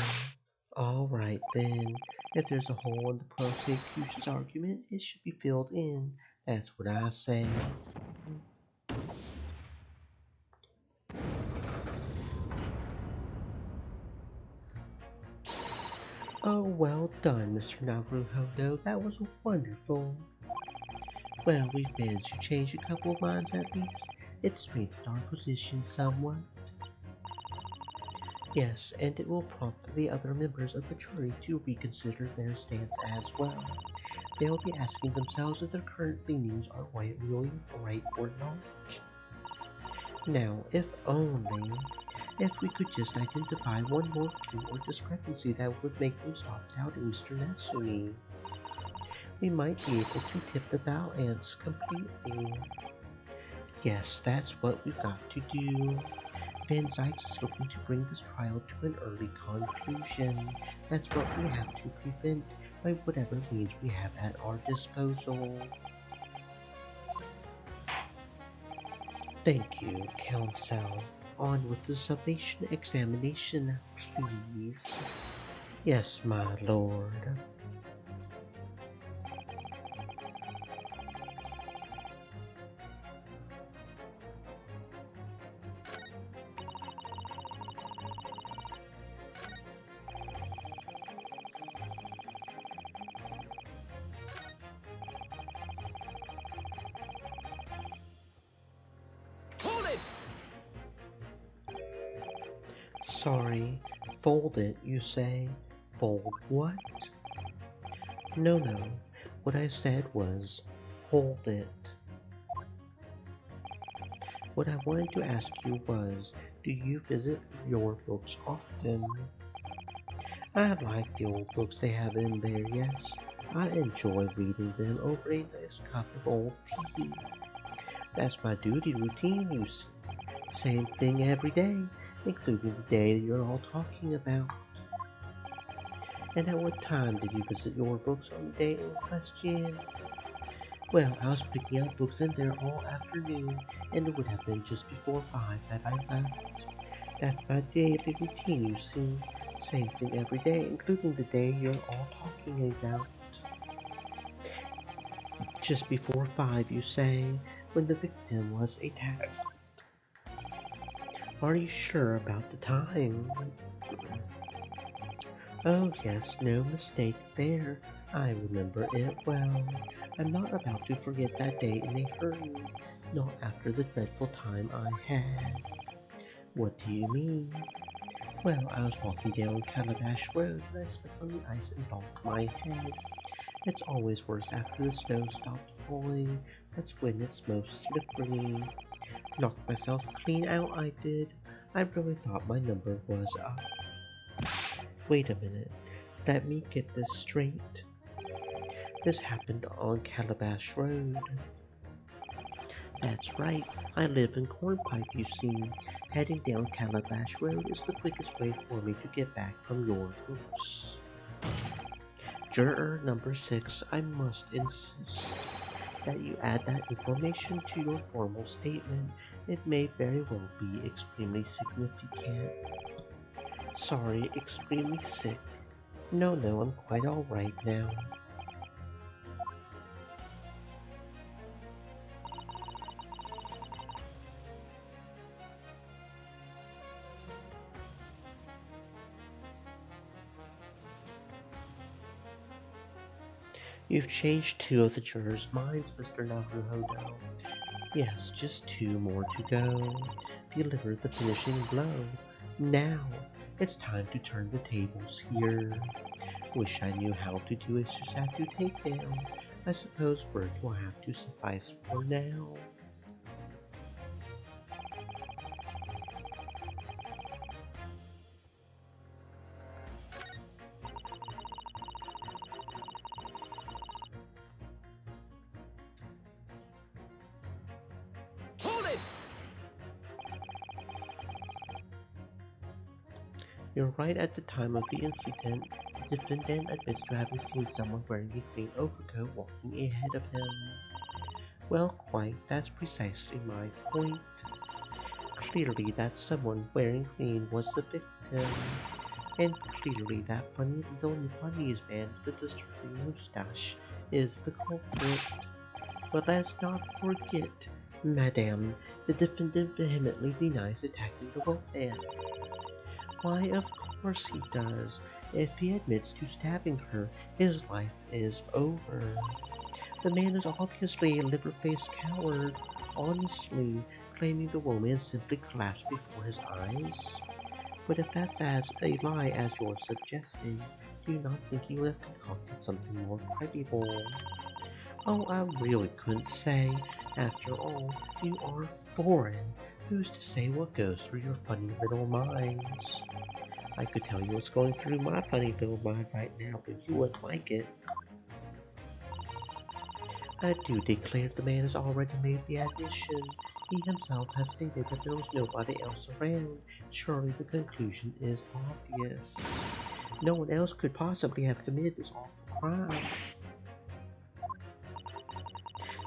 all right then. If there's a hole in the prosecution's argument, it should be filled in. That's what I say. Oh, well done, Mr. Naruhodo. That was wonderful. Well, we've managed to change a couple of minds at least. It strengthened our position somewhat. Yes, and it will prompt the other members of the jury to reconsider their stance as well. They'll be asking themselves if their current leanings are really right or not. Now, if we could just identify one more clue or discrepancy that would make them stop doubting Mr. Natsumi, we might be able to tip the balance completely. Yes, that's what we've got to do. Van Zykes is looking to bring this trial to an early conclusion. That's what we have to prevent by whatever means we have at our disposal. Thank you, Counsel. On with the summation examination, please. Yes, my lord. Sorry, fold it, you say? Fold what? No, what I said was, hold it. What I wanted to ask you was, do you visit your books often? I like the old books they have in there, yes. I enjoy reading them over a nice cup of old tea. That's my duty routine, you see. Same thing every day, including the day you're all talking about. And at what time did you visit your books on the day in question? Well, I was picking out books in there all afternoon, and it would have been just before 5 that I left. That's my daily routine, you see. Same thing every day, including the day you're all talking about. Just before 5, you say, when the victim was attacked. Are you sure about the time? Oh yes, no mistake there. I remember it well. I'm not about to forget that day in a hurry, not after the dreadful time I had. What do you mean? Well, I was walking down Calabash Road and I slipped on the ice and bumped my head. It's always worse after the snow stops falling. That's when it's most slippery. Knocked myself clean out, I did. I really thought my number was up. Wait a minute. Let me get this straight. This happened on Calabash Road. That's right. I live in Cornpipe, you see. Heading down Calabash Road is the quickest way for me to get back from your books. Juror number 6, I must insist that you add that information to your formal statement. It may very well be extremely significant. Sorry, extremely sick. No, I'm quite alright now. You've changed two of the jurors' minds, Mr. Naruhodo. Yes, just two more to go. Deliver the finishing blow. Now, it's time to turn the tables here. Wish I knew how to do a Susaku takedown. I suppose words will have to suffice for now. Hold it! You're right. At the time of the incident, the defendant admits to having seen someone wearing a green overcoat walking ahead of him. Well, quite, that's precisely my point. Clearly that someone wearing green was the victim. And clearly that funny little Japanese man with the disturbing moustache is the culprit. But let's not forget, Madame, the defendant vehemently denies attacking the wolfman. Why, of course he does. If he admits to stabbing her, his life is over. The man is obviously a liver-faced coward, honestly, claiming the woman simply collapsed before his eyes. But if that's as a lie as you're suggesting, do you not think you would have concocted something more credible? Oh, I really couldn't say. After all, you are foreign. Who's to say what goes through your funny little minds? I could tell you what's going through my funny little mind right now, but you wouldn't like it. I do declare the man has already made the admission. He himself has stated that there was nobody else around. Surely the conclusion is obvious. No one else could possibly have committed this awful crime.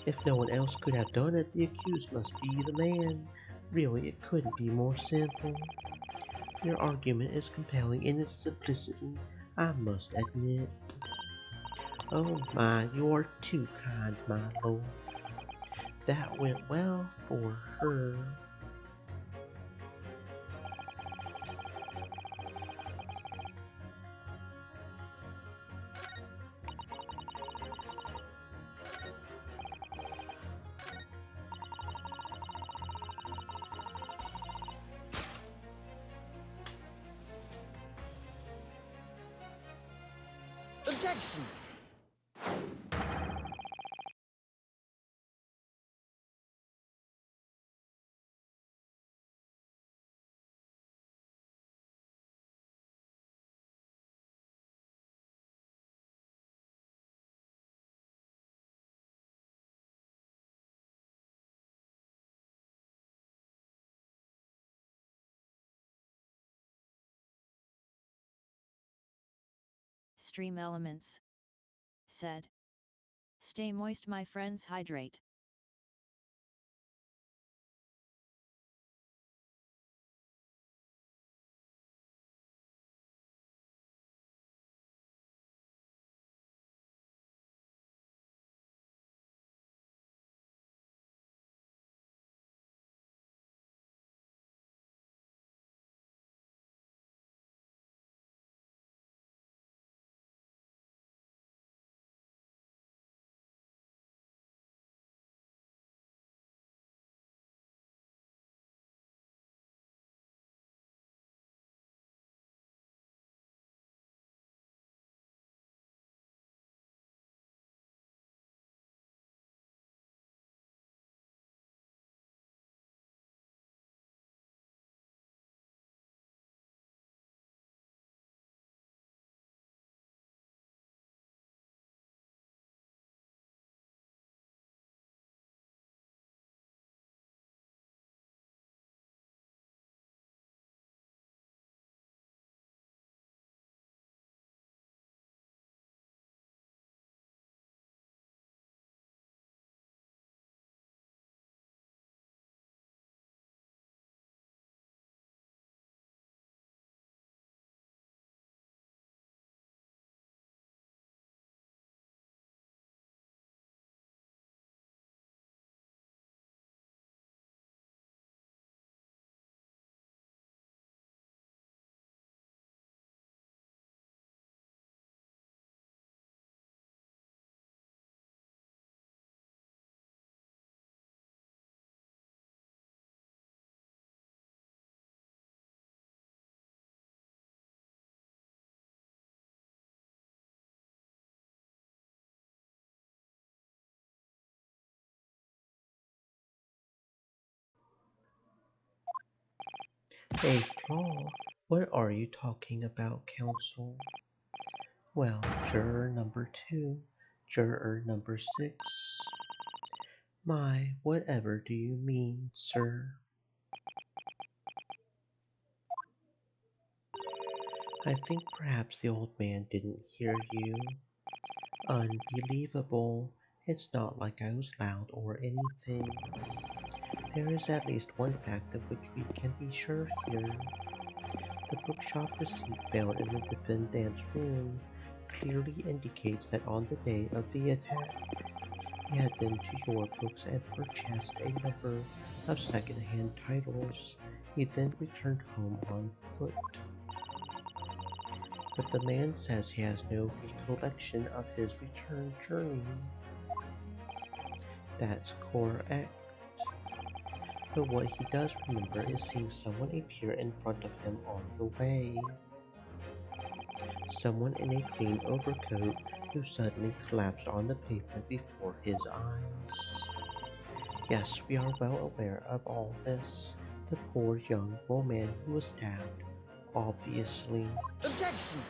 If no one else could have done it, the accused must be the man. Really, it couldn't be more simple. Your argument is compelling in its simplicity, I must admit. Oh my, you are too kind, my lord. That went well for her. Objection! Stream elements. Said. Stay moist, my friends, hydrate. A flaw? What are you talking about, counsel? Well, juror number 2, juror number 6. My, whatever do you mean, sir? I think perhaps the old man didn't hear you. Unbelievable. It's not like I was loud or anything. There is at least one fact of which we can be sure here. The bookshop receipt found in the defendant's room clearly indicates that on the day of the attack, he had been to your books and purchased a number of second-hand titles. He then returned home on foot. But the man says he has no recollection of his return journey. That's correct. But what he does remember is seeing someone appear in front of him on the way. Someone in a green overcoat who suddenly collapsed on the pavement before his eyes. Yes, we are well aware of all this. The poor young woman who was stabbed, obviously. Objection!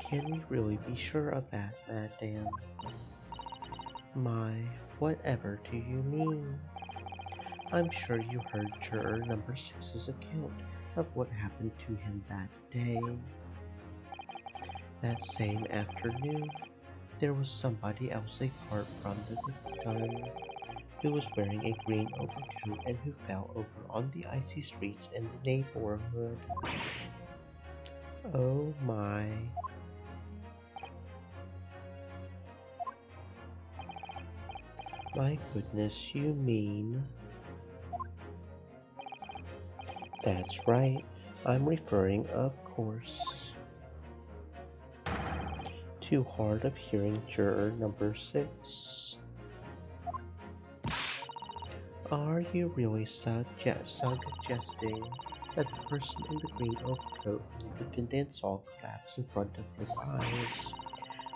Can we really be sure of that, madame? My, whatever do you mean? I'm sure you heard juror number 6's account of what happened to him that day. That same afternoon, there was somebody else apart from the victim, who was wearing a green overcoat and who fell over on the icy streets in the neighborhood. Oh my. My goodness, you mean... That's right, I'm referring, of course, to hard of hearing juror number 6. Are you really suggesting that the person in the green overcoat whom the defendant saw collapse in front of his eyes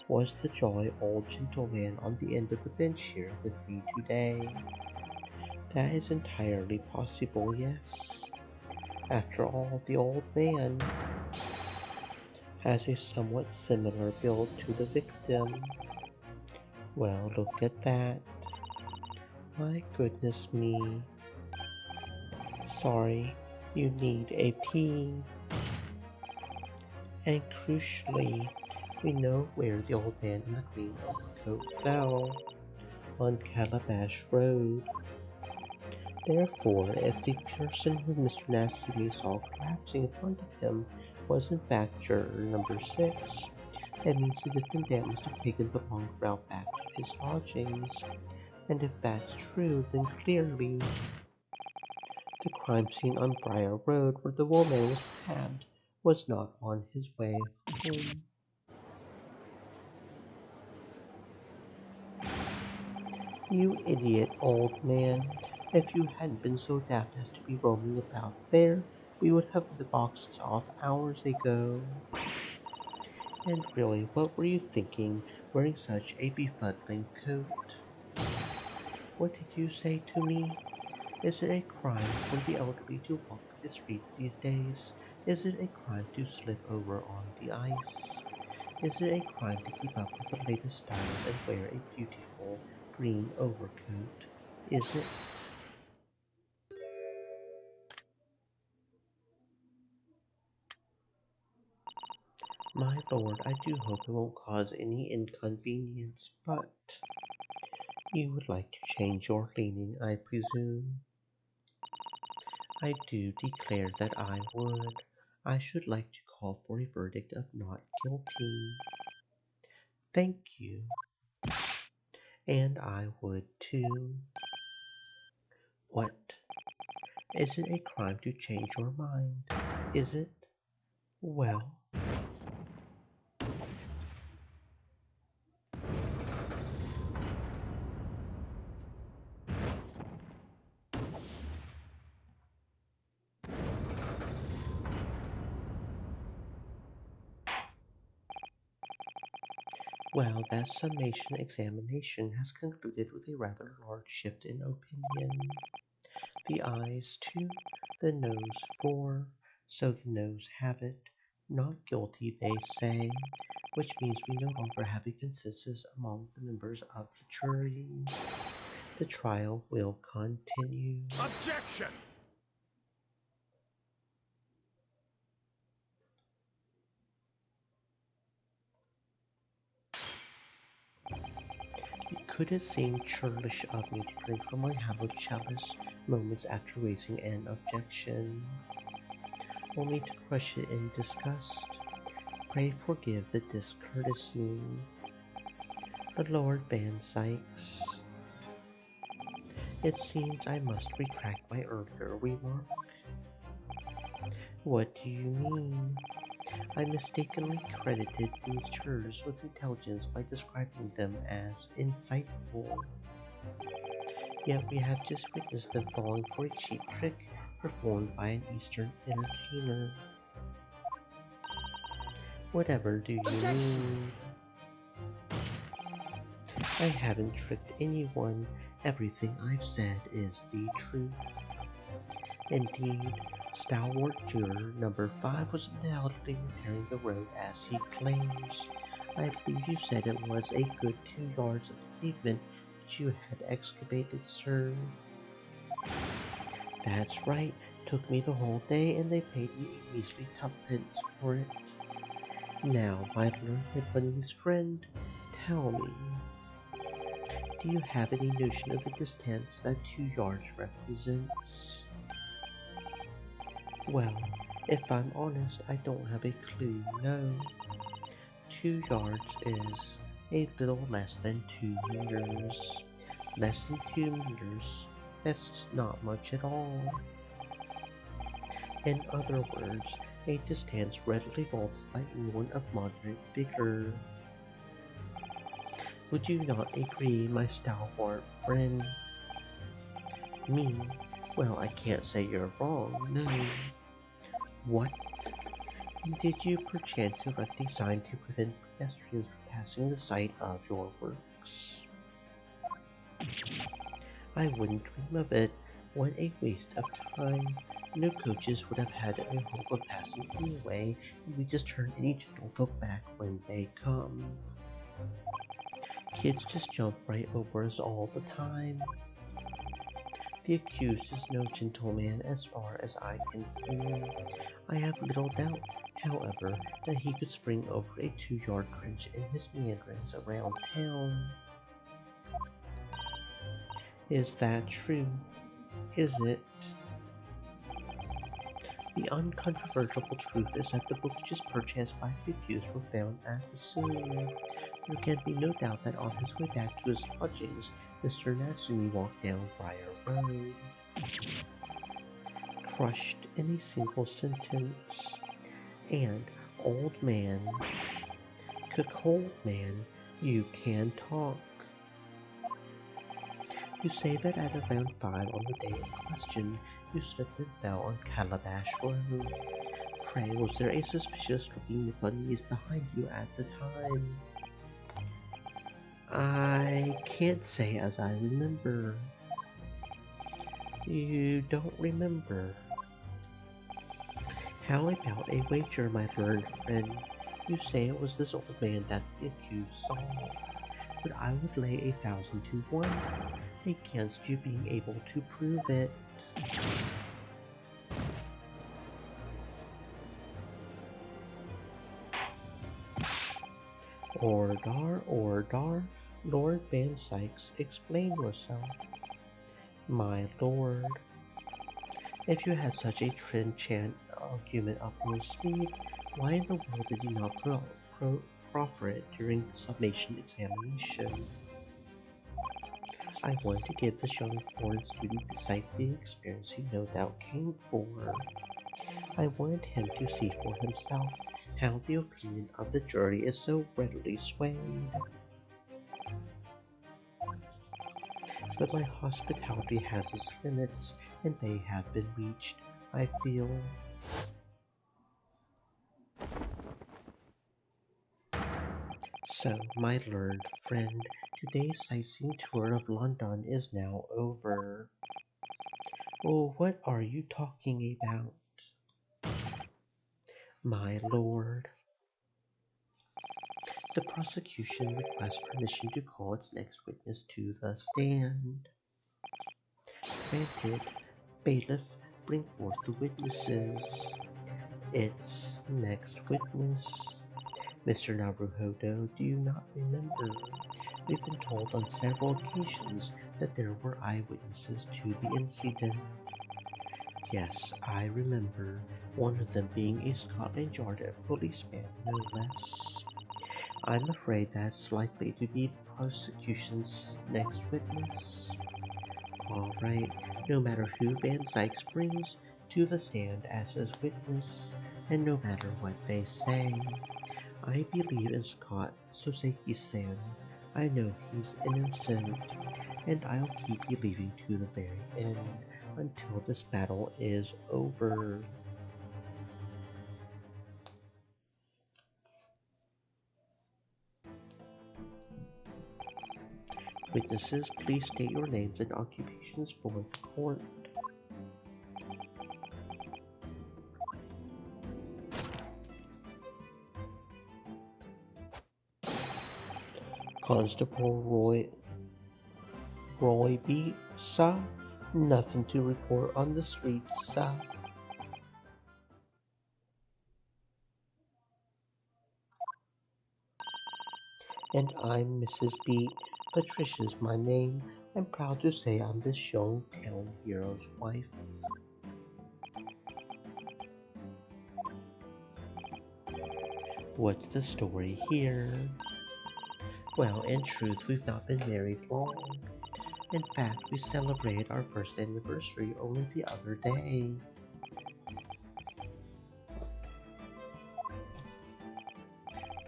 was the jolly old gentleman on the end of the bench here with me today? That is entirely possible, yes. After all, the old man has a somewhat similar build to the victim. Well, look at that. My goodness me. Sorry, you need a pee. And crucially, we know where the old man in the green overcoat fell. On Calabash Road. Therefore, if the person who Mr. Nasty saw collapsing in front of him was in fact juror number 6, that means the defendant must have taken the long route back to his lodgings. And if that's true, then clearly the crime scene on Briar Road where the woman was stabbed was not on his way home. You idiot, old man. If you hadn't been so daft as to be roaming about there, we would have the boxes off hours ago. And really, what were you thinking, wearing such a befuddling coat? What did you say to me? Is it a crime for the elderly to walk the streets these days? Is it a crime to slip over on the ice? Is it a crime to keep up with the latest styles and wear a beautiful green overcoat? Is it? My lord, I do hope it won't cause any inconvenience, but you would like to change your leaning, I presume? I do declare that I would. I should like to call for a verdict of not guilty. Thank you. And I would too. What? Is it a crime to change your mind? Is it? Well, that summation examination has concluded with a rather large shift in opinion. The eyes 2, the nose 4, so the nose have it. Not guilty, they say, which means we no longer have a consensus among the members of the jury. The trial will continue. Objection! It could have seemed churlish of me to drink from my hallowed chalice moments after raising an objection, only to crush it in disgust. Pray forgive the discourtesy. The Lord Van Sykes. It seems I must retract my earlier remark. What do you mean? I mistakenly credited these jurors with intelligence by describing them as insightful. Yet we have just witnessed them falling for a cheap trick performed by an Eastern entertainer. Whatever do you mean? I haven't tricked anyone. Everything I've said is the truth. Indeed, stalwart juror number 5 was undoubtedly repairing the road as he claims. I believe you said it was a good 2 yards of pavement which you had excavated, sir. That's right. Took me the whole day and they paid me a measly tuppence for it. Now, my learned bunny's friend, tell me, do you have any notion of the distance that 2 yards represents? Well, if I'm honest, I don't have a clue, no. 2 yards is a little less than 2 meters. Less than 2 meters, that's not much at all. In other words, a distance readily vaulted by anyone of moderate vigor. Would you not agree, my stalwart friend? Me? Well, I can't say you're wrong, no. What? Did you perchance erect a sign to prevent pedestrians from passing the site of your works? I wouldn't dream of it. What a waste of time. No coaches would have had a hope of passing anyway, and we just turn any gentlefolk back when they come. Kids just jump right over us all the time. The accused is no gentleman as far as I can see. I have little doubt, however, that he could spring over a 2-yard trench in his meanderings around town. Is that true? Is it? The uncontrovertible truth is that the books just purchased by the accused were found at the scene. There can be no doubt that on his way back to his lodgings, Mr. Natsumi walked down Briar Road. Crushed in a single sentence. And, old man, cold man, you can talk. You say that at around 5 on the day in question, you slipped and fell on Calabash Road. Pray, was there a suspicious-looking bunnies behind you at the time? I can't say as I remember. You don't remember. How about a wager, my learned friend? You say it was this old man that the accused saw, but I would lay 1,000 to 1 against you being able to prove it. Ordar, Lord Van Sykes, explain yourself. My lord, if you had such a trenchant argument up your sleeve, why in the world did you not proffer it during the summation examination? I wanted to give this young foreign student the sightseeing experience he no doubt came for. I wanted him to see for himself how the opinion of the jury is so readily swayed. But my hospitality has its limits, and they have been reached, I feel. So, my learned friend, today's sightseeing tour of London is now over. Oh, what are you talking about, my lord? The prosecution requests permission to call its next witness to the stand. Granted, bailiff, bring forth the witnesses. Its next witness. Mr. Naruhodo, do you not remember? We've been told on several occasions that there were eyewitnesses to the incident. Yes, I remember, one of them being a Scotland Yard policeman, no less. I'm afraid that's likely to be the prosecution's next witness. Alright, no matter who Van Sykes brings to the stand as his witness, and no matter what they say, I believe in Scott Soseki-san. I know he's innocent, and I'll keep believing to the very end until this battle is over. Witnesses, please state your names and occupations for the court. Constable Roy B. Sir, nothing to report on the streets, sir. And I'm Mrs. B. Patricia's my name. I'm proud to say I'm this young town hero's wife. What's the story here? Well, in truth, we've not been married long. In fact, we celebrated our first anniversary only the other day.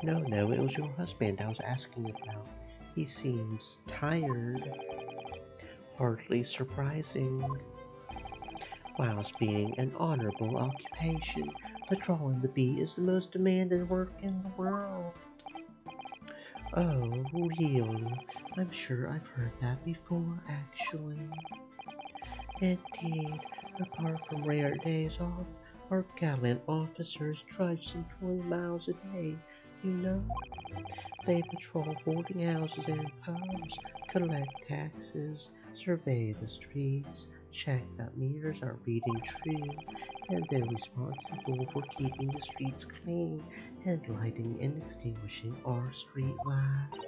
No, it was your husband I was asking about. He seems tired. Hardly surprising. Whilst being an honorable occupation, patrolling the beat is the most demanding work in the world. Oh, really? I'm sure I've heard that before, actually. Indeed, apart from rare days off, our gallant officers trudge some 20 miles a day, you know. They patrol boarding houses and pubs, collect taxes, survey the streets, check that meters are reading true, and they're responsible for keeping the streets clean and lighting and extinguishing our street lights.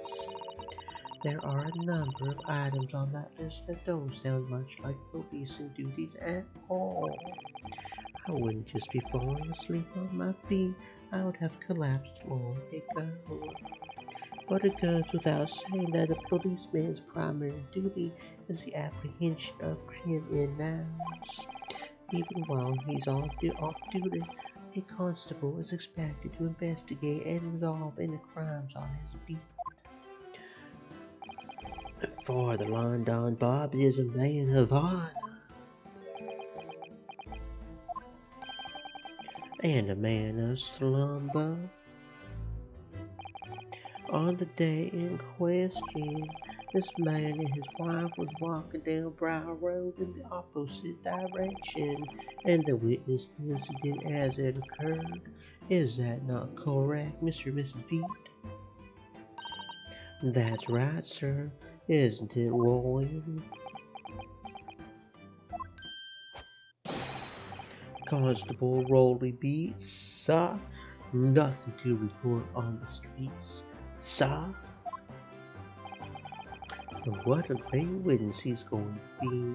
There are a number of items on that list that don't sound much like policing duties at all. I wouldn't just be falling asleep on my feet, I would have collapsed long ago. But it goes without saying that a policeman's primary duty is the apprehension of criminals. Even while he's off duty, a constable is expected to investigate and resolve any crimes on his beat. For the London Bob is a man of honor and a man of slumber. On the day in question, this man and his wife was walking down Briar Road in the opposite direction, and they witnessed the incident as it occurred. Is that not correct, Mr. and Mrs. Beat? That's right, sir. Isn't it, Roy? Constable Rolly Beat, sir. Nothing to report on the streets, sir. What a great witness he's going to be.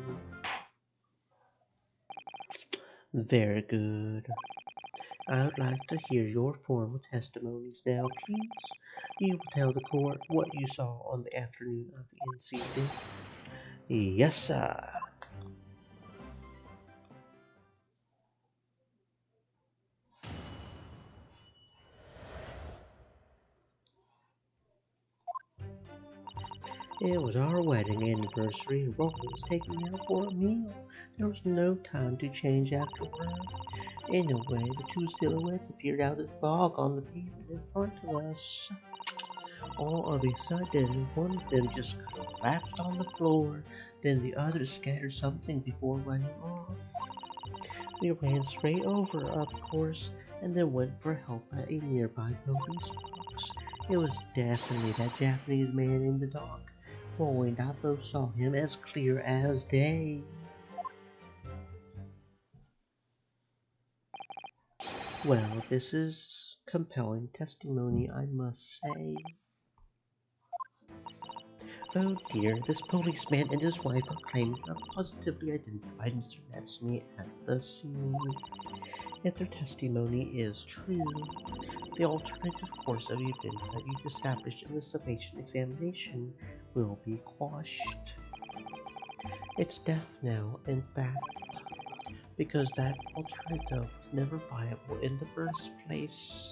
Very good. I would like to hear your formal testimonies now, please. You will tell the court what you saw on the afternoon of the incident. Yes, sir. It was our wedding anniversary and Roland was taking me out for a meal. There was no time to change afterward. Anyway, the two silhouettes appeared out of the fog on the pavement in front of us. All of a sudden, one of them just collapsed on the floor. Then the others scattered something before running off. We ran straight over, of course, and then went for help at a nearby police box. It was definitely that Japanese man in the dock. Roy and I both saw him as clear as day. Well, this is compelling testimony, I must say. Oh dear, this policeman and his wife are claiming a positively identified Mr. Natsumi at the scene. If their testimony is true, the alternative course of events that you've established in the summation examination will be quashed. It's death now, in fact, because that alternative was never viable in the first place.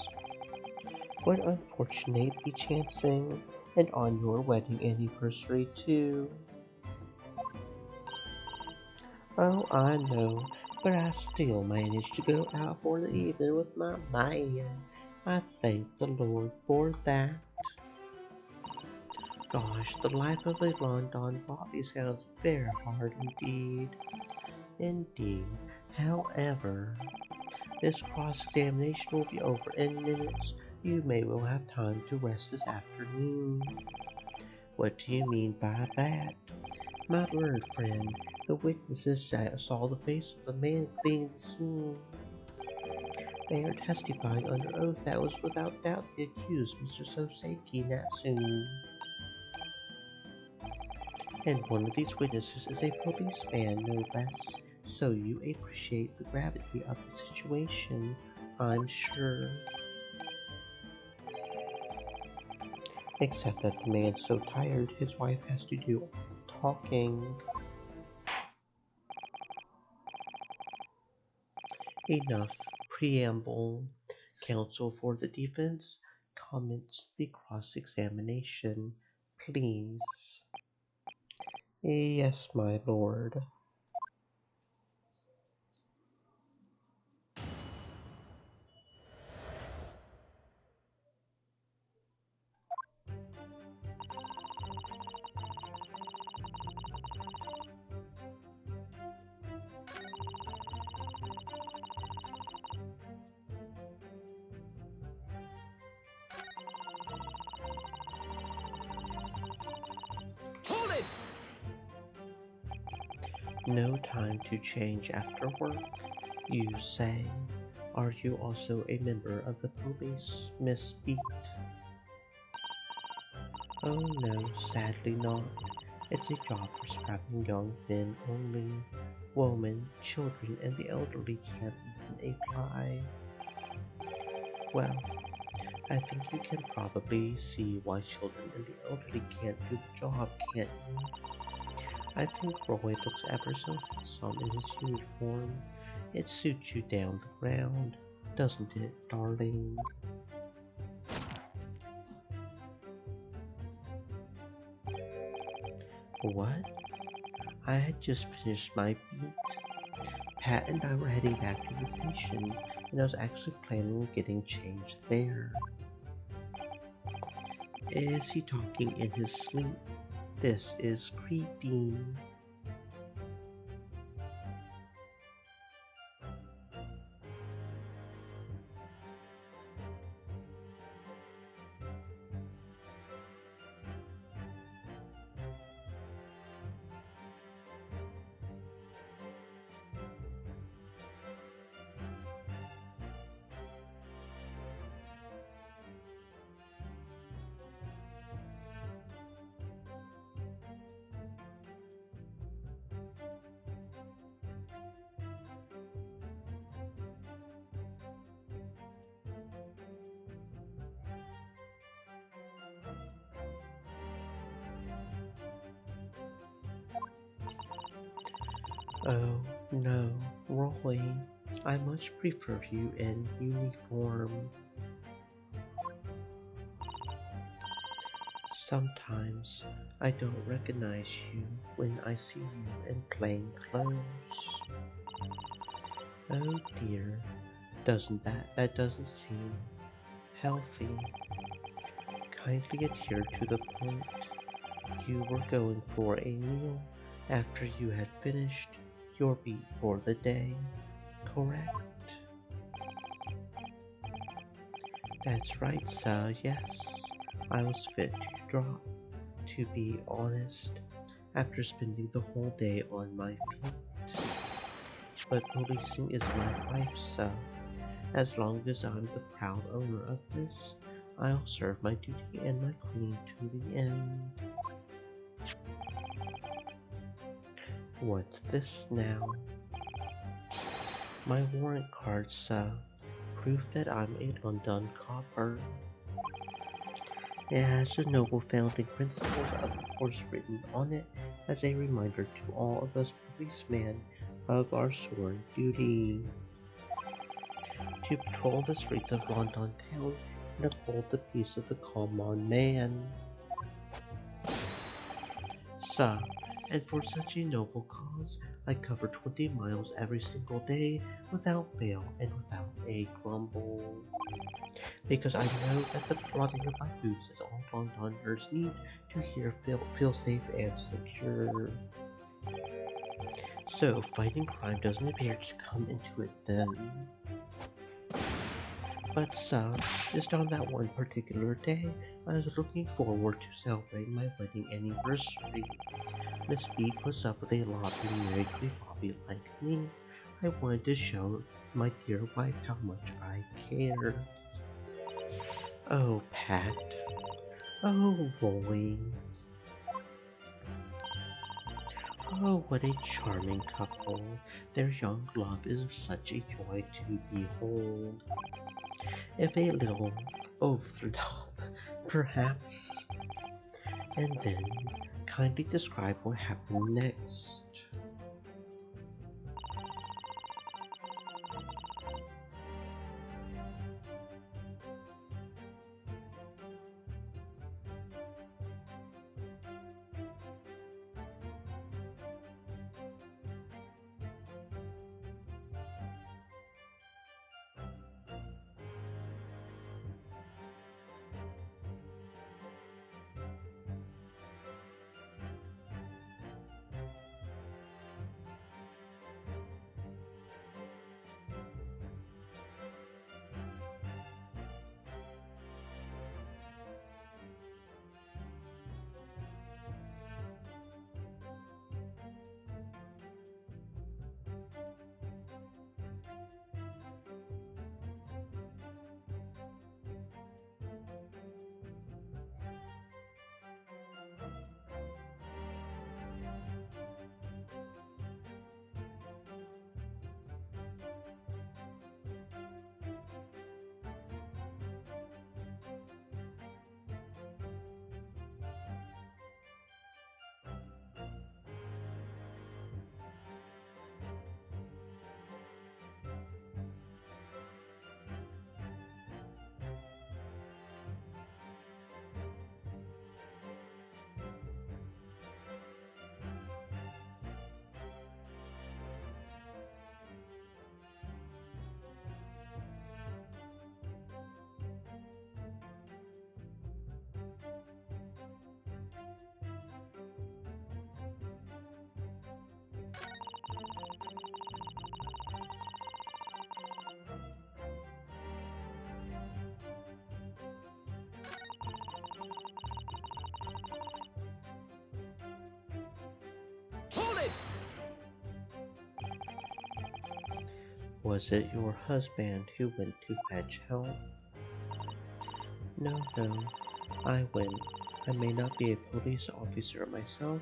What unfortunate chancing, and on your wedding anniversary too. Oh, I know, but I still managed to go out for the evening with my man. I thank the Lord for that. Gosh, the life of a London Bobby sounds very hard indeed. Indeed. However, this cross-examination will be over in minutes. You may well have time to rest this afternoon. What do you mean by that? My word, friend, the witnesses saw the face of the man fleeing the scene. They are testifying under oath that was without doubt the accused, Mr. Soseki Natsume. And one of these witnesses is a policeman, no less, so you appreciate the gravity of the situation, I'm sure. Except that the man's so tired, his wife has to do all the talking. Enough preamble. Counsel for the defense comments the cross-examination, please. Yes, my lord. Hold it! No time to change after work, you say. Are you also a member of the police, Miss Beat? Oh no, sadly not. It's a job for scrapping young men only. Women, children, and the elderly can't even apply. Well, I think you can probably see why children and the elderly can't do the job, can't you? I think Roy looks ever so handsome in his uniform. It suits you down the ground, doesn't it, darling? What? I had just finished my beat. Pat and I were heading back to the station, and I was actually planning on getting changed there. Is he talking in his sleep? This is creepy. Oh, no, Roy. I much prefer you in uniform. Sometimes I don't recognize you when I see you in plain clothes. Oh dear, that doesn't seem healthy. Kindly adhere to the point. You were going for a meal, after you had finished your beat for the day, correct? That's right, sir, yes. I was fit to drop, to be honest, after spending the whole day on my feet. But policing is my life, sir. As long as I'm the proud owner of this, I'll serve my duty and my queen to the end. What's this now? My warrant card, sir. Proof that I'm a London copper. It has the noble founding principles of the force written on it as a reminder to all of us policemen of our sworn duty. To patrol the streets of London town and uphold the peace of the common man. Sir, and for such a noble cause, I cover 20 miles every single day without fail and without a grumble. Because I know that the prodding of my boots is all Londoners need to here feel safe and secure. So, fighting crime doesn't appear to come into it then. But just on that one particular day, I was looking forward to celebrating my wedding anniversary. Miss B puts up with a lot being married to a Bobby like me. I wanted to show my dear wife how much I care. Oh, Pat. Oh, Roy. Oh, what a charming couple. Their young love is such a joy to behold. If a little over the top, perhaps. And then, kindly describe what happened next. Hold it! Was it your husband who went to fetch help? No, I went. I may not be a police officer myself,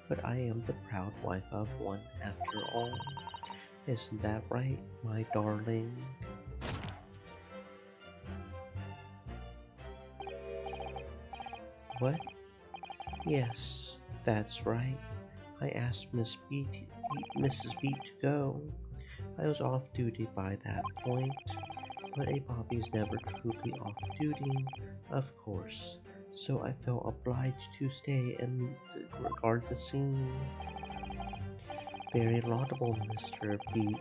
but I am the proud wife of one after all. Isn't that right, my darling? What? Yes, that's right. I asked Mrs. B to go. I was off duty by that point, but a Bobby's never truly off duty, of course, so I felt obliged to stay and regard the scene. Very laudable, Mr. B.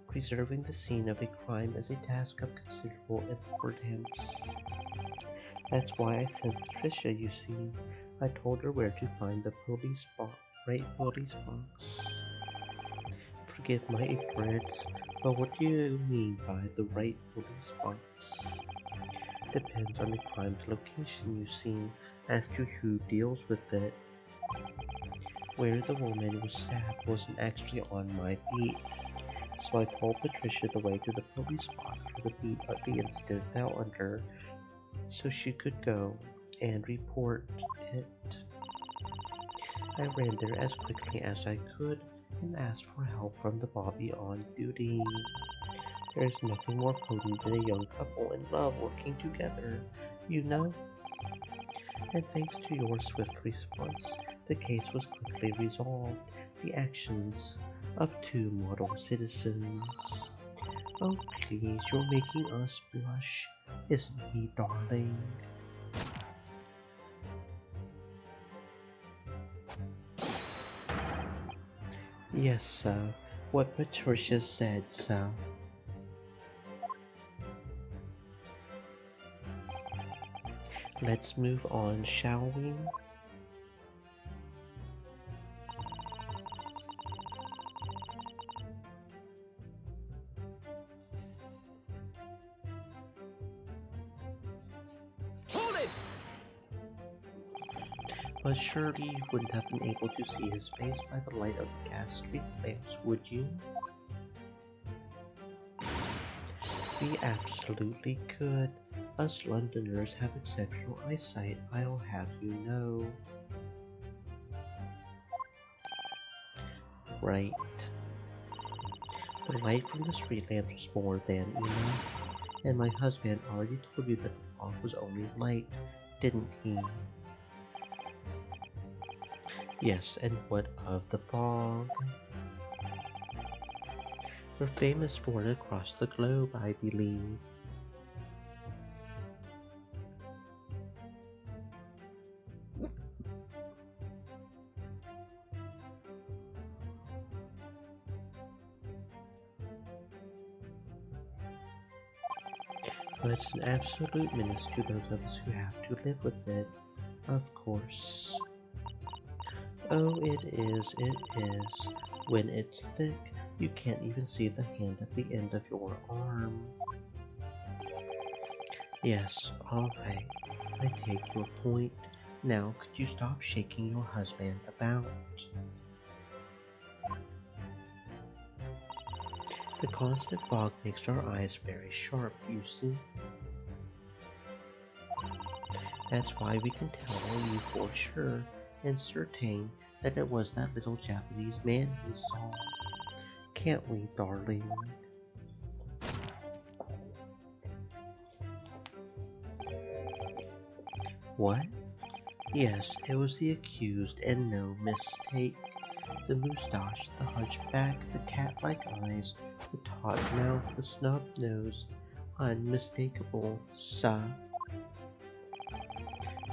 Preserving the scene of a crime is a task of considerable importance. That's why I sent Patricia, you see. I told her where to find the police right police box? Forgive my ignorance, but what do you mean by the right police box? Depends on the crime's location, you see, as to who deals with it. Where the woman was stabbed wasn't actually on my beat, so I told Patricia the way to the police box for the beat the incident fell under, so she could go and report it. I ran there as quickly as I could and asked for help from the Bobby on duty. There's nothing more potent than a young couple in love working together, you know? And thanks to your swift response, the case was quickly resolved, the actions of two model citizens. Oh please, you're making us blush, isn't he, darling? Yes, sir. What Patricia said, sir. Let's move on, shall we? Hold it! But surely you wouldn't have been able to see his face by the light of the gas street lamps, would you? We absolutely could. Us Londoners have exceptional eyesight, I'll have you know. Right. The light from the street lamps was more than enough, and my husband already told you that the fog was only light, didn't he? Yes, and what of the fog? We're famous for it across the globe, I believe. But it's an absolute menace to those of us who have to live with it, of course. Oh, it is. When it's thick, you can't even see the hand at the end of your arm. Yes, alright. I take your point. Now, could you stop shaking your husband about? The constant fog makes our eyes very sharp, you see. That's why we can tell you for sure and certain that it was that little Japanese man we saw. Can't we, darling? What? Yes, it was the accused and no mistake. The moustache, the hunchback, the cat-like eyes, the taut mouth, the snub nose. Unmistakable, sir.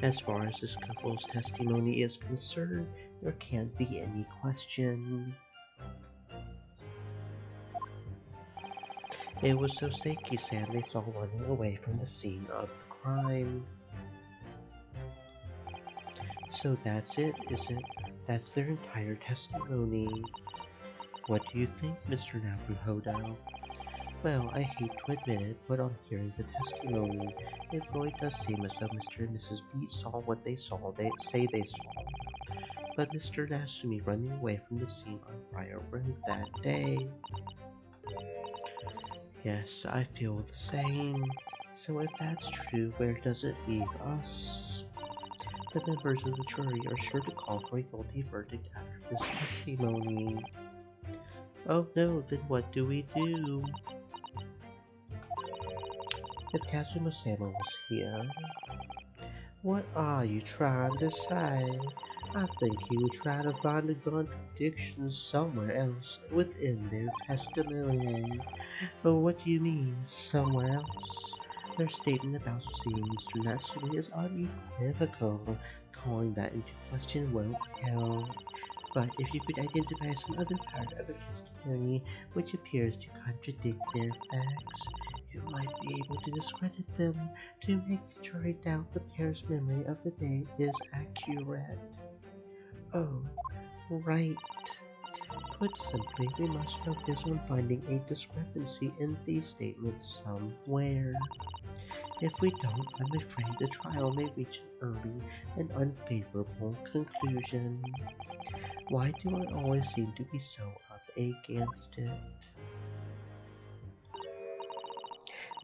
As far as this couple's testimony is concerned, there can't be any question. It was Soseki-san they saw running away from the scene of the crime. So that's it, is it? That's their entire testimony. What do you think, Mr. Naruhodo? Well, I hate to admit it, but on hearing the testimony, it really does seem as though Mr. and Mrs. B saw what they saw, they say they saw. But Mr. Nasumi running away from the scene on Briar Road that day. Yes, I feel the same. So if that's true, where does it leave us? The members of the jury are sure to call for a guilty verdict after this testimony. Oh no, then what do we do? If Kazuma-sama was here, what are you trying to say? I think he would try to find a contradiction somewhere else within their testimony. But what do you mean, somewhere else? Their statement about seeing Mr. Natsumi is unequivocal. Calling that into question won't help. But if you could identify some other part of their testimony which appears to contradict their facts, you might be able to discredit them to make the jury doubt the pair's memory of the day is accurate. Oh, Right. Put simply, we must focus on finding a discrepancy in these statements somewhere. If we don't, I'm afraid the trial may reach an early and unfavorable conclusion. Why do I always seem to be so up against it?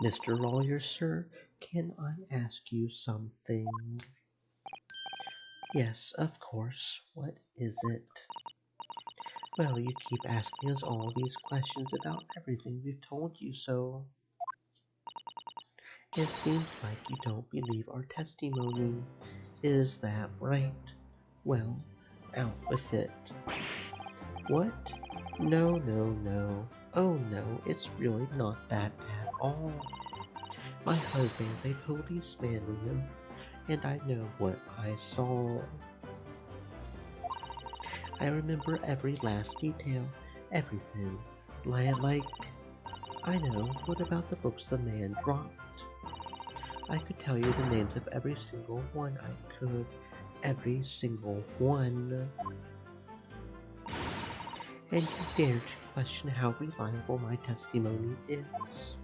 Mr. Lawyer, sir, can I ask you something? Yes, of course. What is it? Well, you keep asking us all these questions about everything we've told you, so it seems like you don't believe our testimony. Is that right? Well, out with it. What? No, no, no. Oh no, it's really not that at all. My husband's a policeman, Leo, and I know what I saw. I remember every last detail, everything. Like, I know, what about the books the man dropped? I could tell you the names of every single one I could. Every single one. And you dare to question how reliable my testimony is.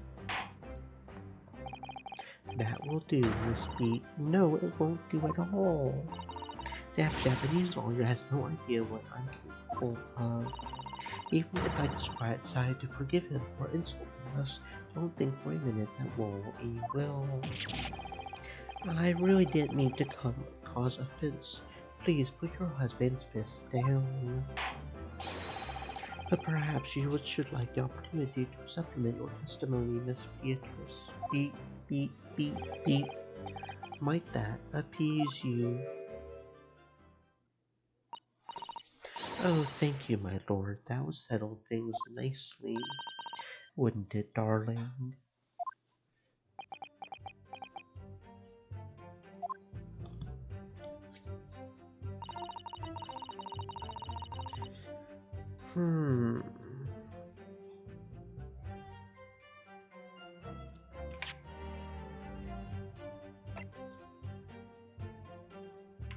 That will do, Miss B. No, it won't do at all. That Japanese lawyer has no idea what I'm capable of. Even if I decide to forgive him for insulting us, don't think for a minute that he will. I really didn't mean to cause offense. Please put your husband's fists down. But perhaps you should like the opportunity to supplement your testimony, Miss Beatrice. Beep, beep, beep, beep. Might that appease you? Oh, thank you, my lord. That would settle things nicely, wouldn't it, darling? Hmm.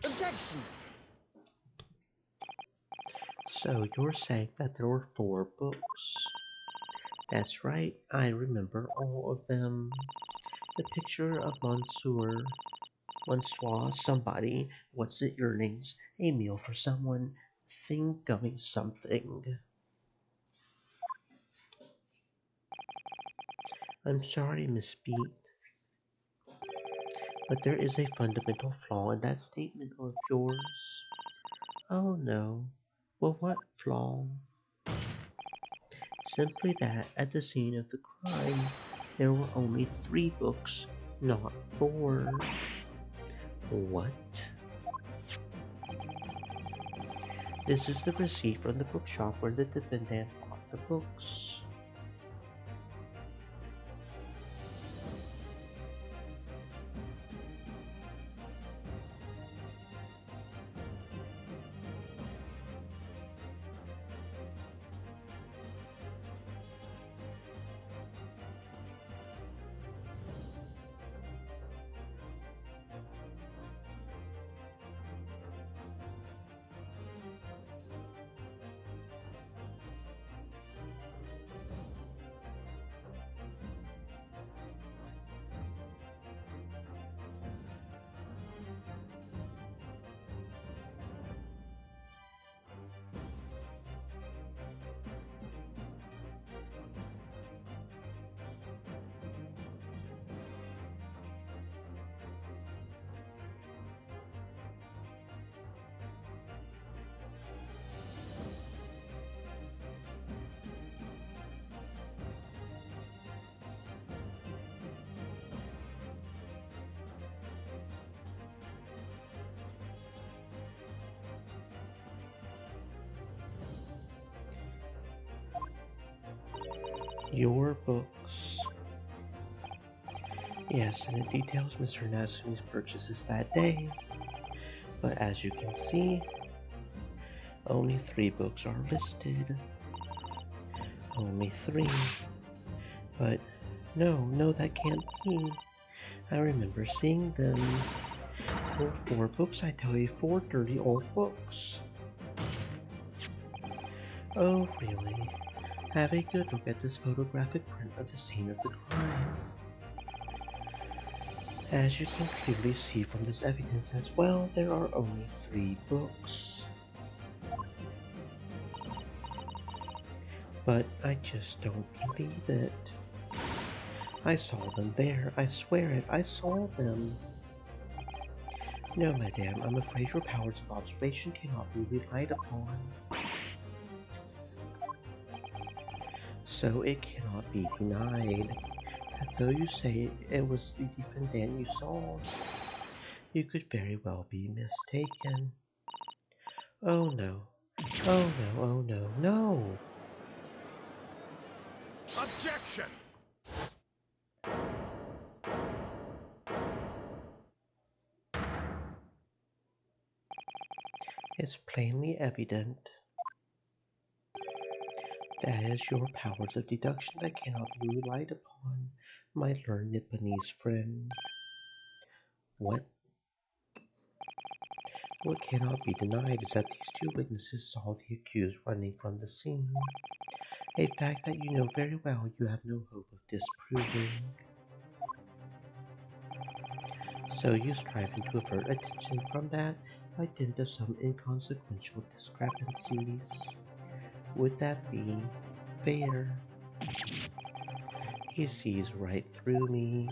Objection! So you're saying that there were 4 books? That's right, I remember all of them. The picture of Monsieur somebody, what's it your names? A meal for someone, thing going something. I'm sorry, Miss Beat, but there is a fundamental flaw in that statement of yours. Oh no. Well, what flaw? Simply that at the scene of the crime, there were only 3 books, not 4. What? This is the receipt from the bookshop where the defendant bought the books. Your books. Yes, and it details Mr. Nasumi's purchases that day. But as you can see, only 3 books are listed. Only 3. But no, that can't be. I remember seeing them. There were 4 books, I tell you, 4 dirty old books. Oh, really? Have a good look at this photographic print of the scene of the crime. As you can clearly see from this evidence as well, there are only 3 books. But I just don't believe it. I saw them there, I swear it, I saw them. No, madame, I'm afraid your powers of observation cannot be relied upon. So it cannot be denied that though you say it was the defendant you saw, you could very well be mistaken. Oh no. Oh no, oh no, no! Objection! It's plainly evident that is your powers of deduction that cannot be relied upon, my learned Nipponese friend. What? What cannot be denied is that these 2 witnesses saw the accused running from the scene, a fact that you know very well you have no hope of disproving. So you striving to avert attention from that by dint of some inconsequential discrepancies. Would that be fair? He sees right through me,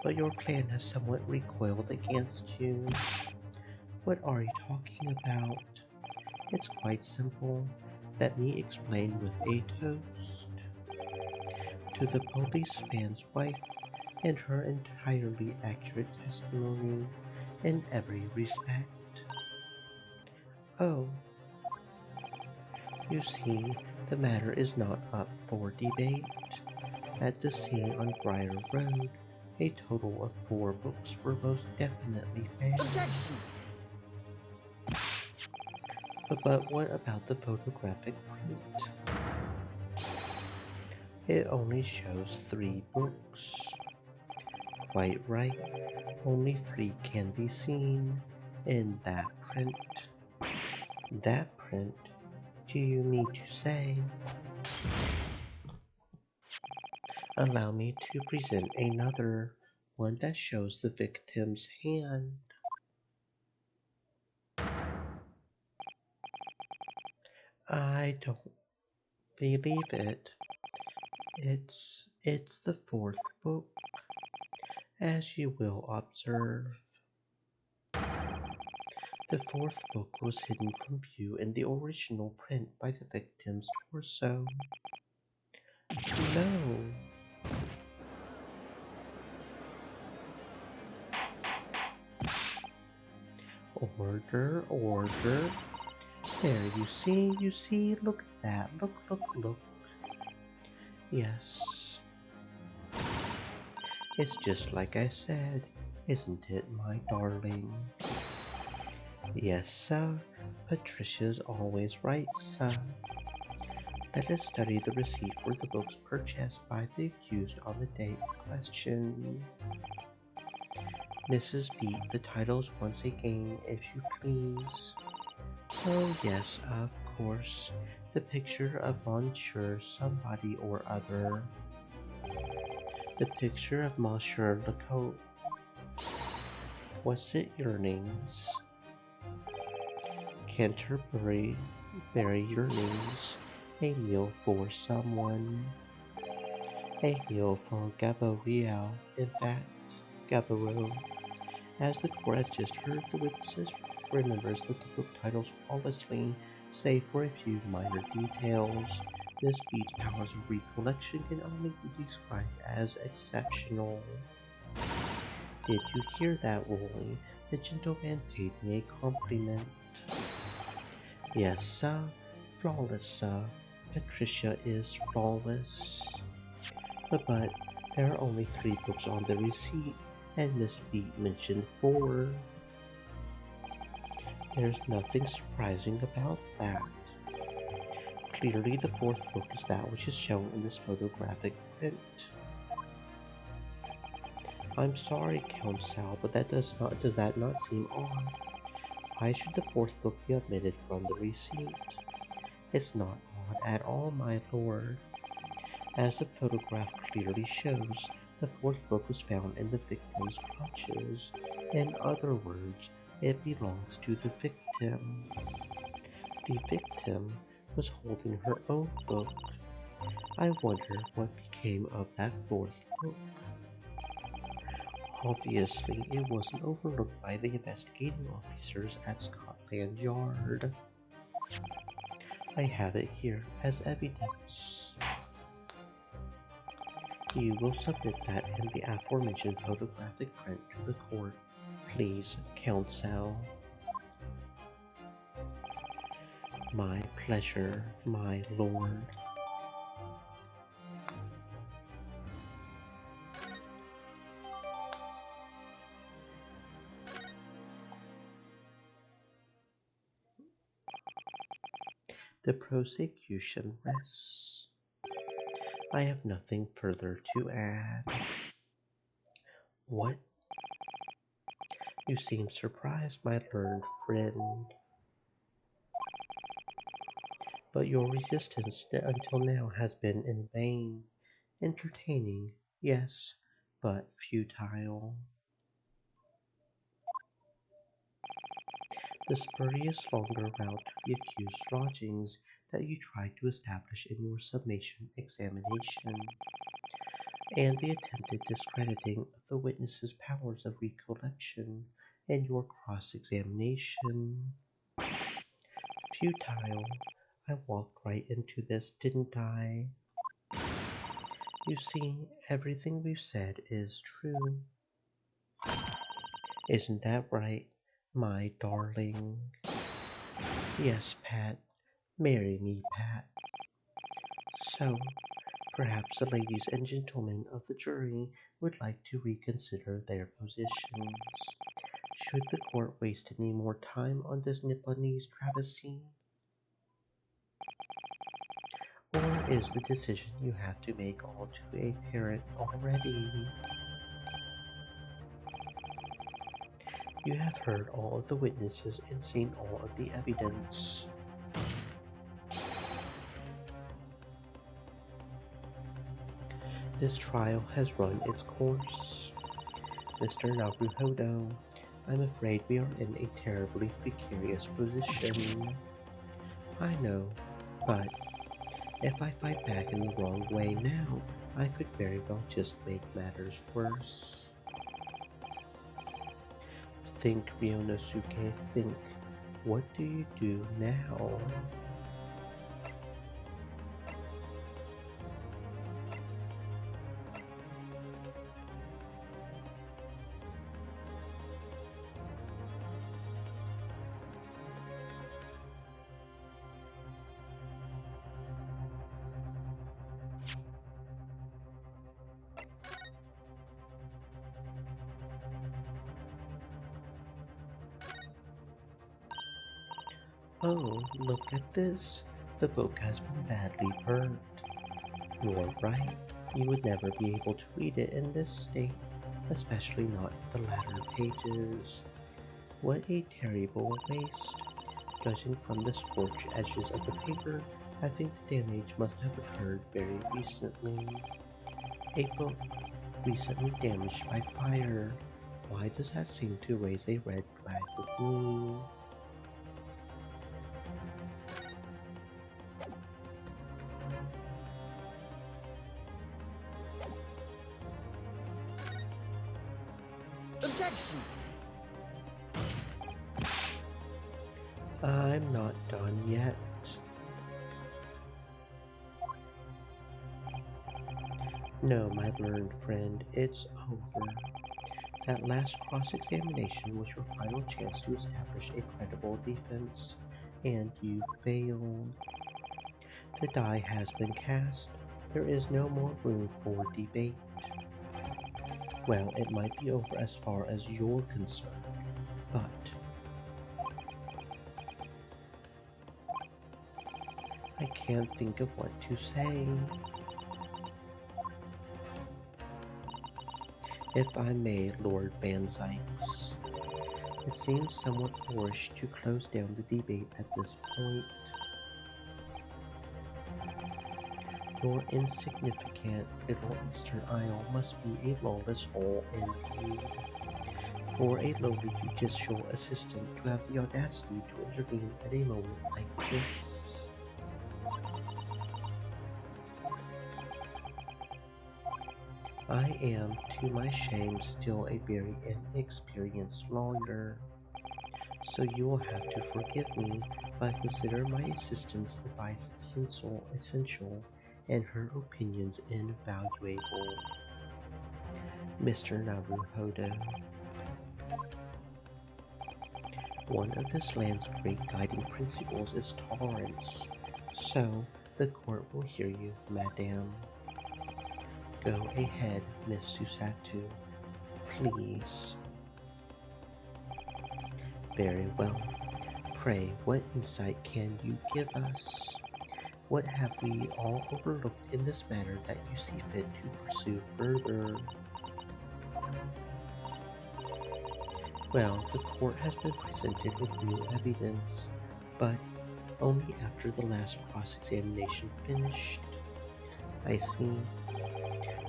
but your plan has somewhat recoiled against you. What are you talking about? It's quite simple. Let me explain with a toast. To the policeman's wife and her entirely accurate testimony in every respect. Oh, you see, the matter is not up for debate. At the scene on Briar Road, a total of 4 books were most definitely found. Objection! But what about the photographic print? It only shows 3 books. Quite right, only 3 can be seen in that print. That print, do you mean to say? Allow me to present another, one that shows the victim's hand. I don't believe it. It's the 4th book, as you will observe. The 4th book was hidden from view in the original print by the victim's torso. No. Order, order. There, you see, look at that, look. Yes. It's just like I said, isn't it, my darling? Yes, sir. Patricia's always right, sir. Let us study the receipt for the books purchased by the accused on the day in question. Mrs. Beat, the titles once again, if you please. Oh yes, of course. The picture of Monsieur somebody or other. The picture of Monsieur Lecoq. What's it, yearnings? Canterbury yearnings. A meal for someone. A meal for Gabrielle, in fact, Gabrielle. As the court has just heard, the witnesses remembers that the book titles flawlessly, save for a few minor details. Miss Beat's powers of recollection can only be described as exceptional. Did you hear that, Wooly? The gentleman paid me a compliment. Yes, sir. Flawless, sir. Patricia is flawless. But there are only 3 books on the receipt, and Miss Beat mentioned 4. There's nothing surprising about that. Clearly the 4th book is that which is shown in this photographic print. I'm sorry, Counsel, but does that not seem odd? Why should the 4th book be omitted from the receipt? It's not odd at all, my lord. As the photograph clearly shows, the fourth book was found in the victim's crotches. In other words, it belongs to the victim. The victim was holding her own book. I wonder what became of that fourth book. Obviously, it wasn't overlooked by the investigating officers at Scotland Yard. I have it here as evidence. You will submit that and the aforementioned photographic print to the court, please, counsel. My pleasure, my lord. The prosecution rests. I have nothing further to add. What? You seem surprised, my learned friend. But your resistance until now has been in vain. Entertaining, yes, but futile. The spurious longer route to the accused's lodgings that you tried to establish in your summation examination, and the attempted discrediting of the witness's powers of recollection in your cross-examination. Futile. I walked right into this, didn't I? You see, everything we've said is true. Isn't that right, my darling? Yes, Pat. Marry me, Pat. So, perhaps the ladies and gentlemen of the jury would like to reconsider their positions. Should the court waste any more time on this Nipponese travesty? Or is the decision you have to make all too apparent already? You have heard all of the witnesses and seen all of the evidence. This trial has run its course. Mr. Naruhodo, I'm afraid we are in a terribly precarious position. I know, but if I fight back in the wrong way now, I could very well just make matters worse. Think, Ryonosuke, think. What do you do now? Oh, look at this. The book has been badly burnt. You're right. You would never be able to read it in this state, especially not the latter pages. What a terrible waste. Judging from the scorched edges of the paper, I think the damage must have occurred very recently. A book recently damaged by fire. Why does that seem to raise a red flag with me? Objection! I'm not done yet. No, my learned friend, it's over. That last cross-examination was your final chance to establish a credible defense, and you failed. The die has been cast. There is no more room for debate. Well, it might be over as far as you're concerned, but I can't think of what to say. If I may, Lord Banzikes, it seems somewhat boorish to close down the debate at this point. Your insignificant little Eastern Isle must be a lawless hole indeed. For a lowly judicial assistant to have the audacity to intervene at a moment like this. I am, to my shame, still a very inexperienced lawyer, so you will have to forgive me if I consider my assistant's advice essential and her opinions invaluable. Mr. Naruhodo. One of this land's great guiding principles is tolerance, so the court will hear you, madame. Go ahead, Miss Susatu, please. Very well. Pray, what insight can you give us? What have we all overlooked in this matter that you see fit to pursue further? Well, the court has been presented with new evidence, but only after the last cross-examination finished. I see.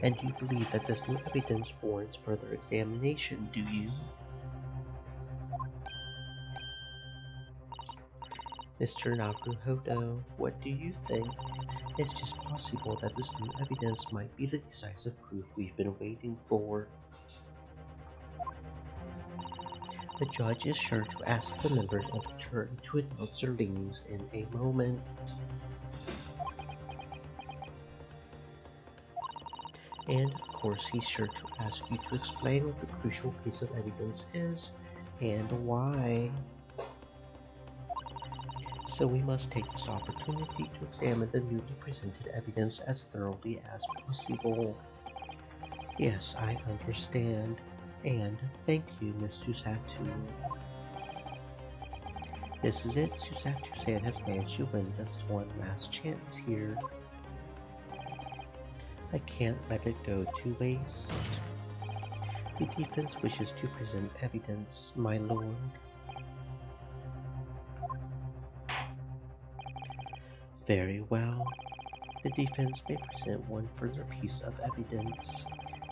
And you believe that this new evidence warrants further examination, do you? Mr. Naruhodo, what do you think? It's just possible that this new evidence might be the decisive proof we've been waiting for. The judge is sure to ask the members of the jury to announce their names in a moment. And of course he's sure to ask you to explain what the crucial piece of evidence is, and why. So we must take this opportunity to examine the newly presented evidence as thoroughly as possible. Yes, I understand. And thank you, Miss Susatu. This is it. Susatu-san has managed to win just one last chance here. I can't let it go to waste. The defense wishes to present evidence, my lord. Very well. The defense may present one further piece of evidence.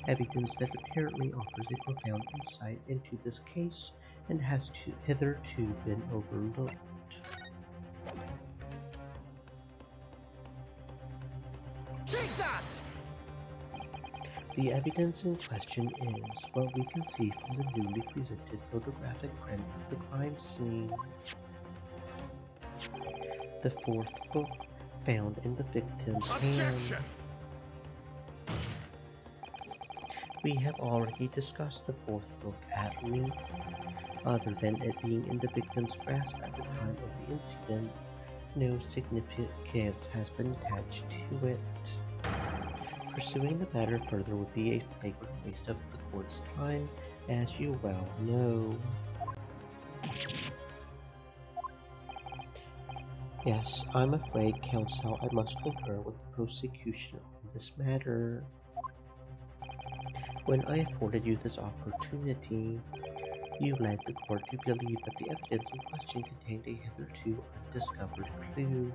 Evidence that apparently offers a profound insight into this case and has hitherto been overlooked. Take that! The evidence in question is what we can see from the newly presented photographic print of the crime scene. The fourth book found in the victim's Objection! hand. We have already discussed the fourth book at length. Other than it being in the victim's grasp at the time of the incident, no significance has been attached to it. Pursuing the matter further would be a flagrant waste of the court's time, as you well know. Yes, I'm afraid, counsel, I must concur with the prosecution on this matter. When I afforded you this opportunity, you led the court to believe that the evidence in question contained a hitherto undiscovered clue.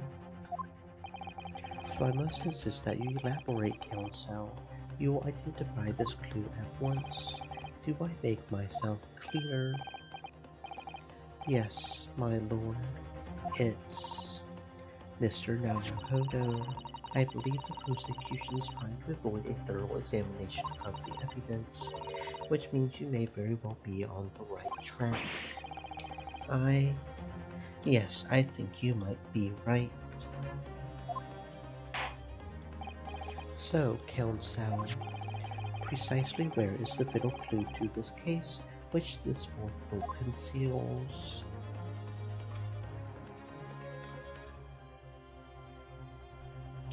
So I must insist that you elaborate, counsel. You will identify this clue at once. Do I make myself clear? Yes, my lord. It's Mr. Naruhodo. I believe the prosecution is trying to avoid a thorough examination of the evidence, which means you may very well be on the right track. Yes, I think you might be right. So, counsel, precisely where is the vital clue to this case, which this fourth book conceals?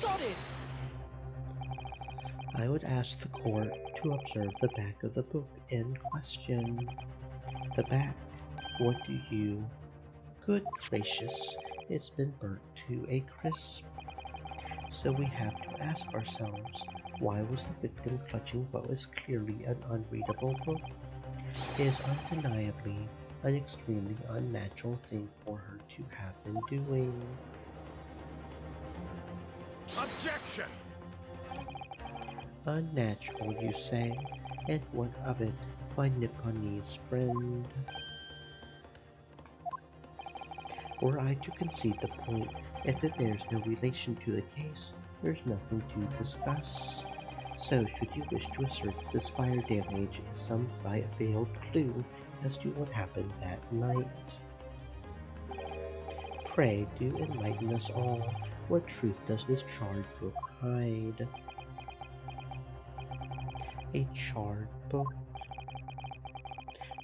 Got it! I would ask the court to observe the back of the book in question. The back, what do you... Good gracious, it's been burnt to a crisp. So we have to ask ourselves, why was the victim clutching what was clearly an unreadable book? It is undeniably an extremely unnatural thing for her to have been doing. Objection! Unnatural, you say? And what of it, my Nipponese friend? Were I to concede the point, if it bears no relation to the case, there's nothing to discuss. So, should you wish to assert that this fire damage is some veiled clue as to what happened that night? Pray do enlighten us all. What truth does this charred book hide? A charred book?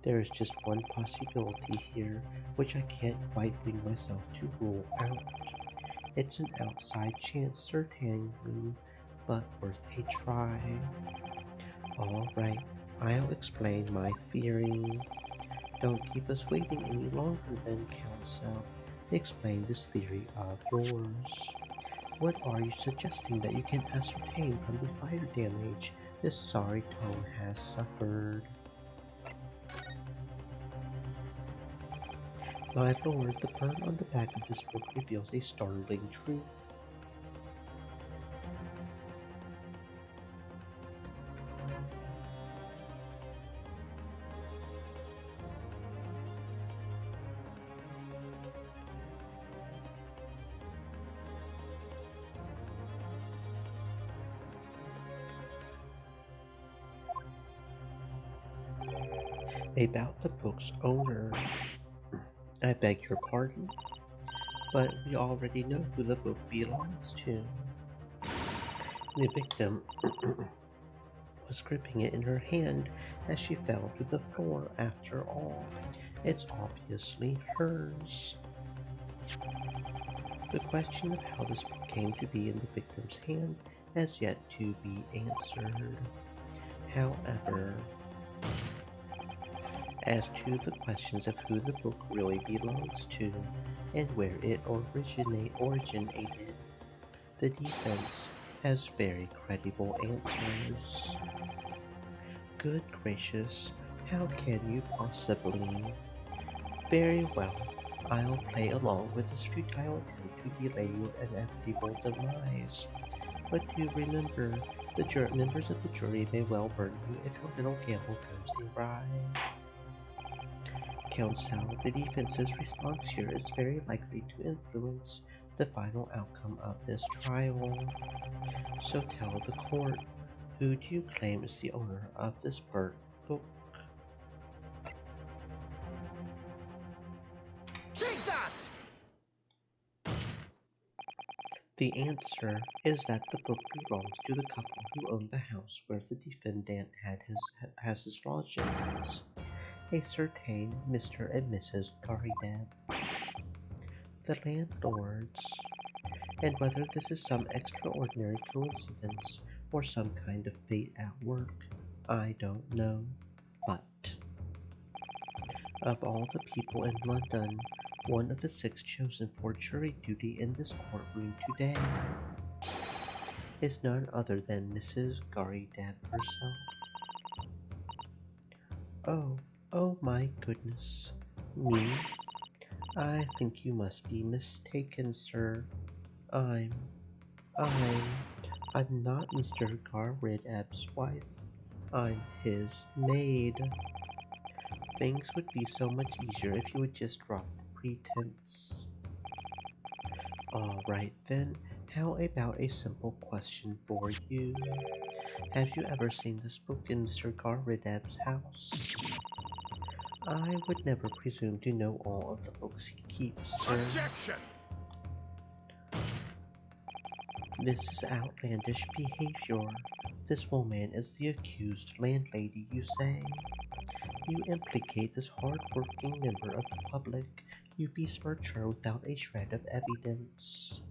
There is just one possibility here, which I can't quite bring myself to rule out. It's an outside chance, certainly, but worth a try. All right, I'll explain my theory. Don't keep us waiting any longer then, Council. Explain this theory of yours. What are you suggesting that you can ascertain from the fire damage this sorry tome has suffered? My lord, the burn on the back of this book reveals a startling truth. About the book's owner. I beg your pardon, but we already know who the book belongs to. The victim was gripping it in her hand as she fell to the floor. After all, it's obviously hers. The question of how this book came to be in the victim's hand has yet to be answered. However, as to the questions of who the book really belongs to and where it originated, the defense has very credible answers. Good gracious, how can you possibly? Very well, I'll play along with this futile attempt to delay your inevitable demise. But do remember, the members of the jury may well burn you if your little gamble goes awry. Counsel, the defense's response here is very likely to influence the final outcome of this trial. So tell the court, who do you claim is the owner of this burnt book? Take that! The answer is that the book belongs to the couple who owned the house where the defendant has his lodgings, a certain Mr. and Mrs. Garideb, the landlords. And whether this is some extraordinary coincidence or some kind of fate at work, I don't know. But of all the people in London, one of the 6 chosen for jury duty in this courtroom today is none other than Mrs. Garideb herself. Oh, oh my goodness. Me? I think you must be mistaken, sir. I'm, I'm, I'm not Mr. Garideb's wife. I'm his maid. Things would be so much easier if you would just drop the pretense. Alright then, how about a simple question for you? Have you ever seen this book in Mr. Garideb's house? I would never presume to know all of the books he keeps, sir. Objection! This is outlandish behavior. This woman is the accused landlady, you say? You implicate this hard-working member of the public. You besmirch her without a shred of evidence.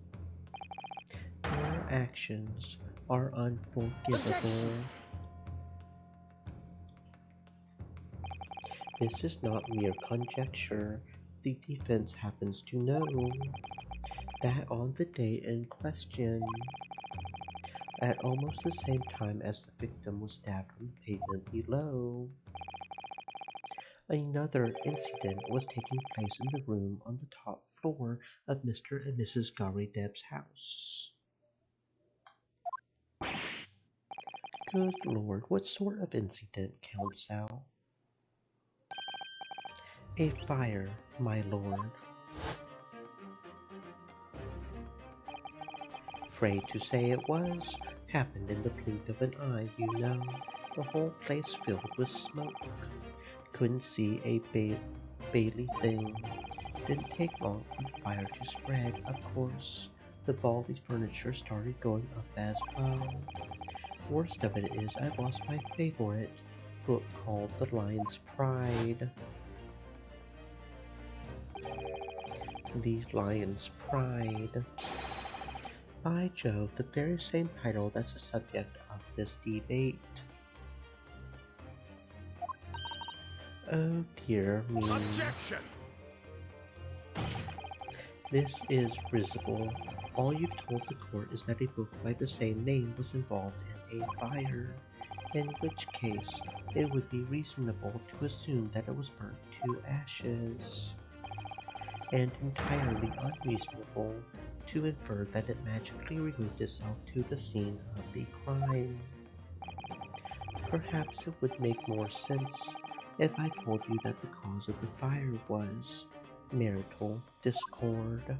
Your actions are unforgivable. This is not mere conjecture. The defense happens to know that on the day in question, at almost the same time as the victim was stabbed on the pavement below, another incident was taking place in the room on the top floor of Mr. and Mrs. Garideb's house. Good Lord, what sort of incident, Count Sal? A fire, my lord. Afraid to say it was. Happened in the blink of an eye, you know. The whole place filled with smoke. Couldn't see a Bailey thing. Didn't take long for the fire to spread, of course. The baldy furniture started going up as well. Worst of it is I've lost my favorite book called The Lion's Pride. The Lion's Pride. By Jove, the very same title that's the subject of this debate. Oh dear me. Objection! This is risible. All you've told the court is that a book by the same name was involved in a fire, in which case it would be reasonable to assume that it was burnt to ashes, and entirely unreasonable to infer that it magically removed itself to the scene of the crime. Perhaps it would make more sense if I told you that the cause of the fire was marital discord.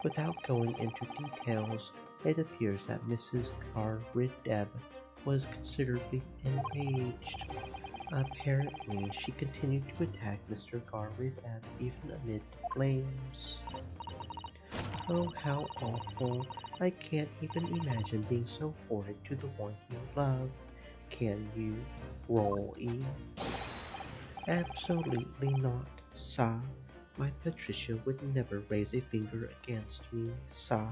Without going into details, it appears that Mrs. Garrideb was considerably enraged. Apparently, she continued to attack Mr. Garrideb even amid the flames. Oh, how awful. I can't even imagine being so horrid to the one you love. Can you, Roll-E? Absolutely not, Sa. My Patricia would never raise a finger against me, Sa.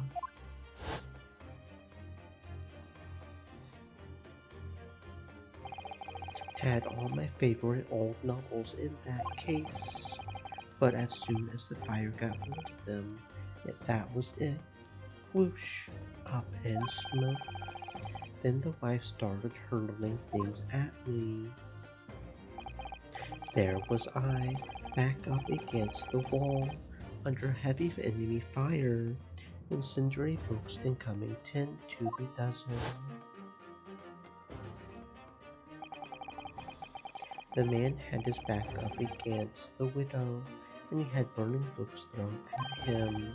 Had all my favorite old novels in that case. But as soon as the fire got hold of them, that was it. Whoosh, up in smoke. Then the wife started hurling things at me. There was I, back up against the wall, under heavy enemy fire, incendiary books incoming 10 to the dozen. The man had his back up against the widow, and he had burning books thrown at him.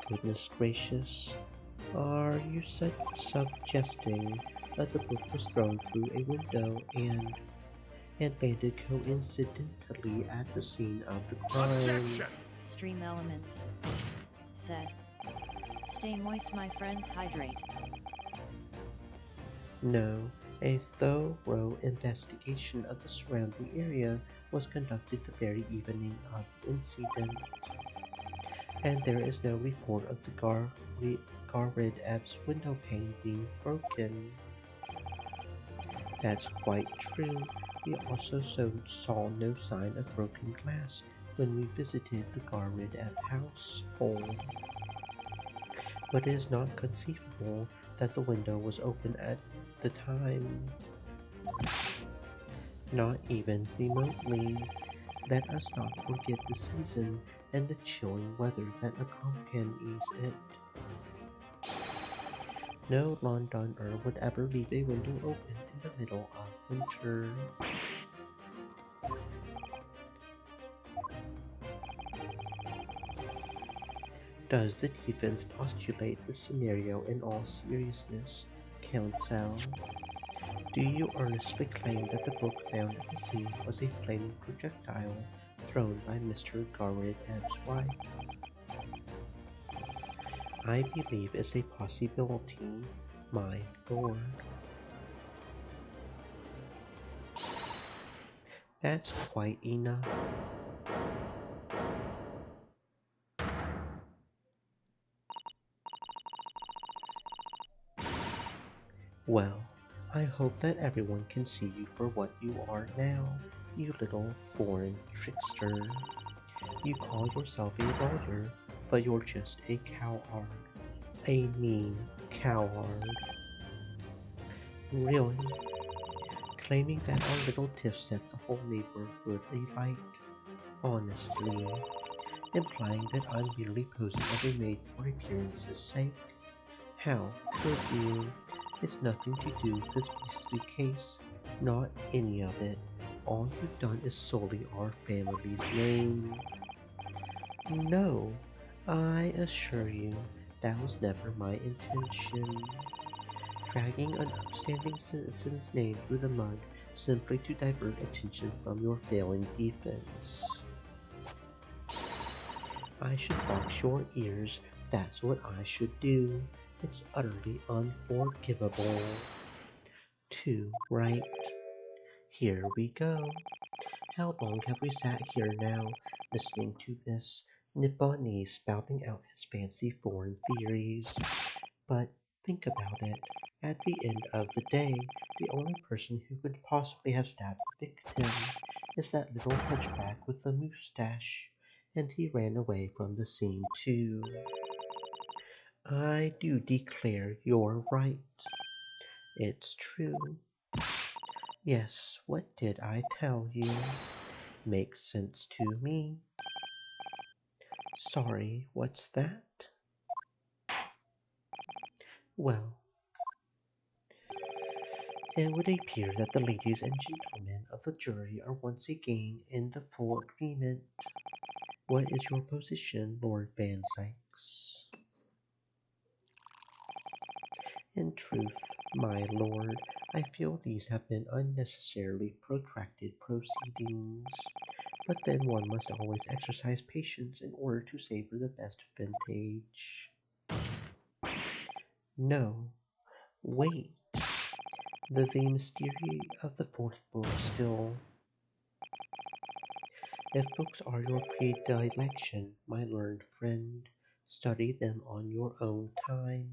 Goodness gracious, are you suggesting that the book was thrown through a window and landed coincidentally at the scene of the crime? Objection! Stream elements. Said. Stay moist, my friends, hydrate. No, a thorough investigation of the surrounding area was conducted the very evening of the incident, and there is no report of the Garrideb's window pane being broken. That's quite true. We also saw no sign of broken glass when we visited the Garrideb household. But it is not conceivable that the window was open at the time. Not even remotely. Let us not forget the season and the chilling weather that accompanies it. No Londoner would ever leave a window open in the middle of winter. Does the defense postulate the scenario in all seriousness, Counsel? Do you earnestly claim that the book found at the scene was a flaming projectile thrown by Mr. Garrideb's wife? I believe it's a possibility, my lord. That's quite enough. Well, I hope that everyone can see you for what you are now, you little foreign trickster. You call yourself a lawyer, but you're just a coward. A mean coward. Really? Claiming that our little tiff set the whole neighborhood alight. Honestly. Implying that I'm merely posing as a maid for appearance's sake. How could you? It's nothing to do with this beastly case. Not any of it. All you've done is sully our family's name. No, I assure you, that was never my intention. Dragging an upstanding citizen's name through the mud simply to divert attention from your failing defense. I should box your ears, that's what I should do. It's utterly unforgivable. Two, right? Here we go. How long have we sat here now, listening to this Nipponese spouting out his fancy foreign theories? But think about it. At the end of the day, the only person who could possibly have stabbed the victim is that little hunchback with the moustache, and he ran away from the scene too. I do declare you're right. It's true. Yes, what did I tell you? Makes sense to me. Sorry, what's that? Well, it would appear that the ladies and gentlemen of the jury are once again in the full agreement. What is your position, Lord Van Sykes? In truth, my lord, I feel these have been unnecessarily protracted proceedings. But then one must always exercise patience in order to savor the best vintage. No, wait. The mystery of the fourth book still. If books are your predilection, my learned friend, study them on your own time.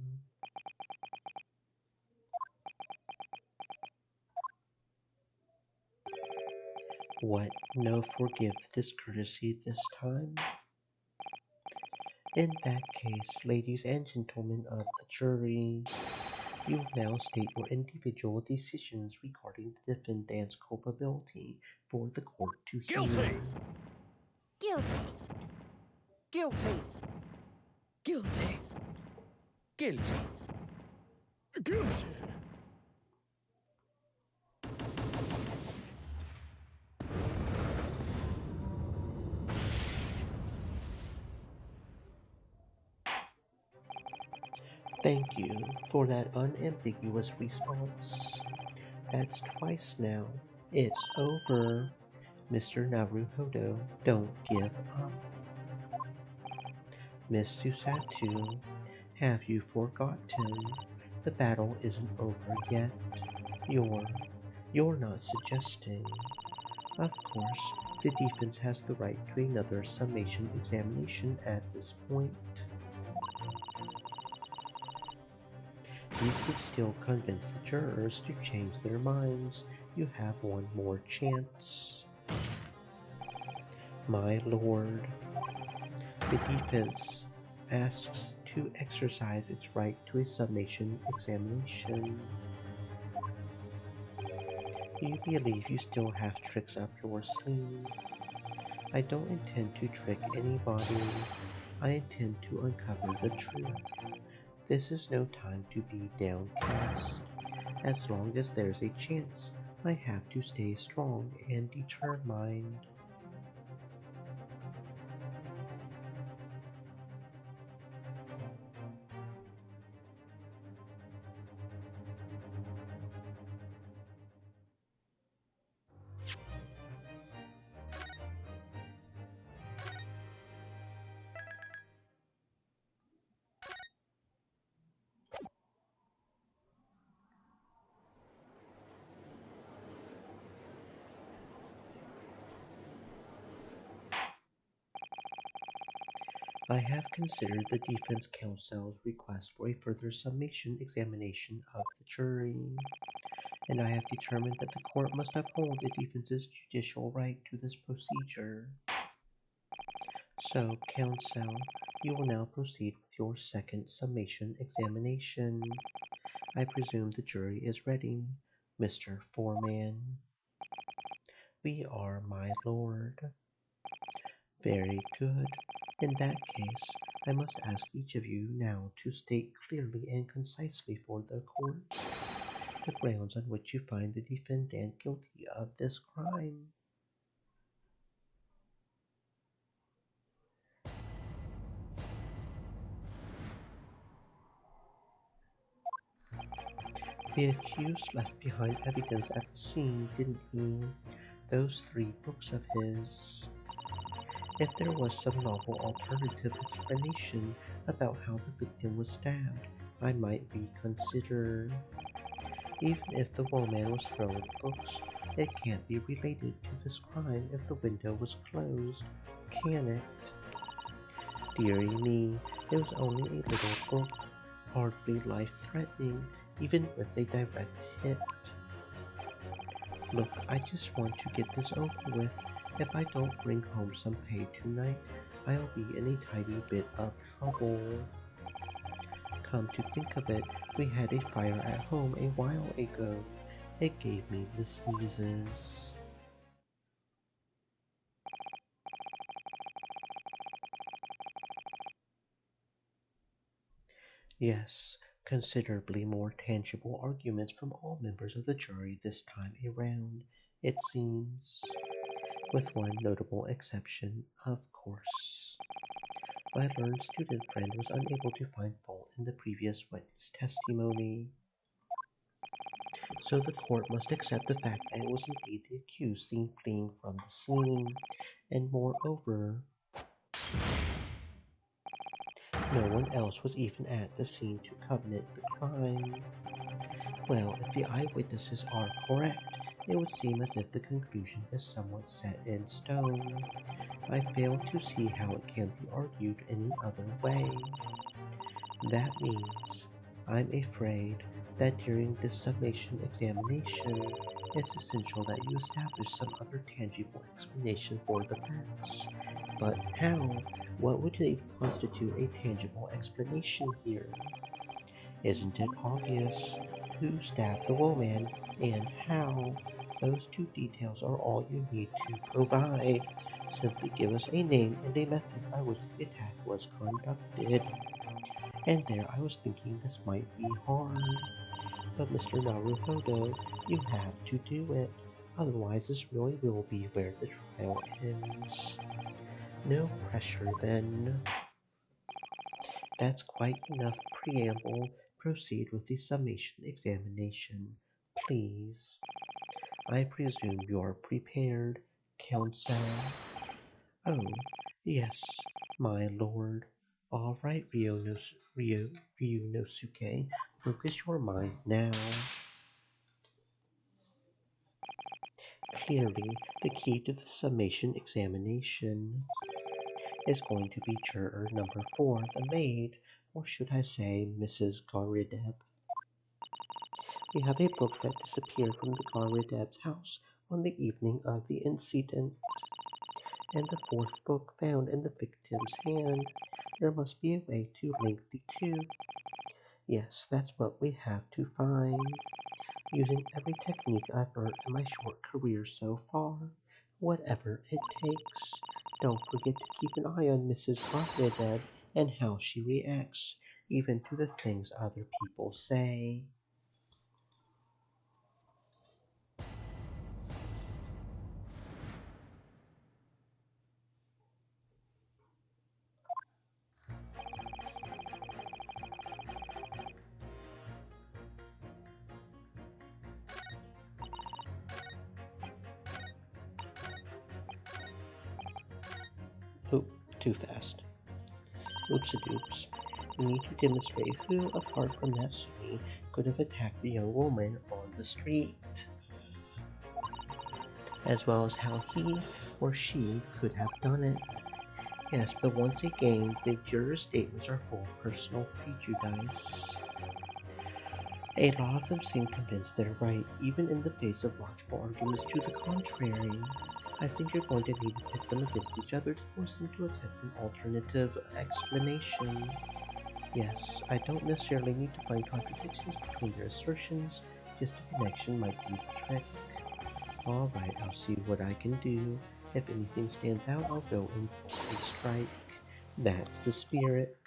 What, no forgive discourtesy this time? In that case, ladies and gentlemen of the jury, you will now state your individual decisions regarding the defendant's culpability for the court to Guilty! hear. Guilty. Guilty! Guilty. Guilty! Guilty! Thank you for that unambiguous response. That's twice now. It's over. Mr. Naruhodo, don't give up. Miss Susatu, have you forgotten? The battle isn't over yet. You're, you're not suggesting. Of course, the defense has the right to another summation examination at this point. You could still convince the jurors to change their minds. You have one more chance. My lord, the defense asks to exercise its right to a summation examination. You believe you still have tricks up your sleeve. I don't intend to trick anybody. I intend to uncover the truth. This is no time to be downcast. As long as there's a chance, I have to stay strong and determined. I have considered the defense counsel's request for a further summation examination of the jury, and I have determined that the court must uphold the defense's judicial right to this procedure. So, counsel, you will now proceed with your second summation examination. I presume the jury is ready, Mr. Foreman. We are, my lord. Very good. In that case, I must ask each of you now to state clearly and concisely for the court the grounds on which you find the defendant guilty of this crime. The accused left behind evidence at the scene, didn't he? Those 3 books of his. If there was some novel alternative explanation about how the victim was stabbed, I might reconsider. Even if the woman was throwing books, it can't be related to this crime if the window was closed, can it? Dearie me, it was only a little book, hardly life-threatening, even with a direct hit. Look, I just want to get this over with. If I don't bring home some pay tonight, I'll be in a tiny bit of trouble. Come to think of it, we had a fire at home a while ago. It gave me the sneezes. Yes, considerably more tangible arguments from all members of the jury this time around, it seems. With one notable exception, of course. My learned student friend was unable to find fault in the previous witness testimony, so the court must accept the fact that it was indeed the accused seen fleeing from the scene, and moreover, no one else was even at the scene to commit the crime. Well, if the eyewitnesses are correct, it would seem as if the conclusion is somewhat set in stone. I fail to see how it can be argued any other way. That means, I'm afraid, that during this summation examination, it's essential that you establish some other tangible explanation for the facts. But how? What would constitute a tangible explanation here? Isn't it obvious? Who stabbed the woman and how? Those 2 details are all you need to provide. Simply give us a name and a method by which the attack was conducted. And there I was thinking this might be hard. But Mr. Naruhodo, you have to do it. Otherwise this really will be where the trial ends. No pressure then. That's quite enough preamble. Proceed with the summation examination, please. I presume you're prepared, counsel? Oh, yes, my lord. All right, Ryunosuke, focus your mind now. Clearly, the key to the summation examination is going to be juror number 4, the maid, or should I say Mrs. Garideb. We have a book that disappeared from the Garideb's house on the evening of the incident, and the 4th book found in the victim's hand. There must be a way to link the 2. Yes, that's what we have to find. Using every technique I've learned in my short career so far, whatever it takes. Don't forget to keep an eye on Mrs. Garideb and how she reacts, even to the things other people say. Oh, too fast. Oops-a-doops. We need to demonstrate who, apart from Natsumi, could have attacked the young woman on the street, as well as how he or she could have done it. Yes, but once again, the jurors' statements are full of personal prejudice. A lot of them seem convinced they're right, even in the face of logical arguments to the contrary. I think you're going to need to pit them against each other to force them to accept an alternative explanation. Yes, I don't necessarily need to find contradictions between their assertions, just a connection might be the trick. Alright, I'll see what I can do. If anything stands out, I'll go in for a strike. That's the spirit.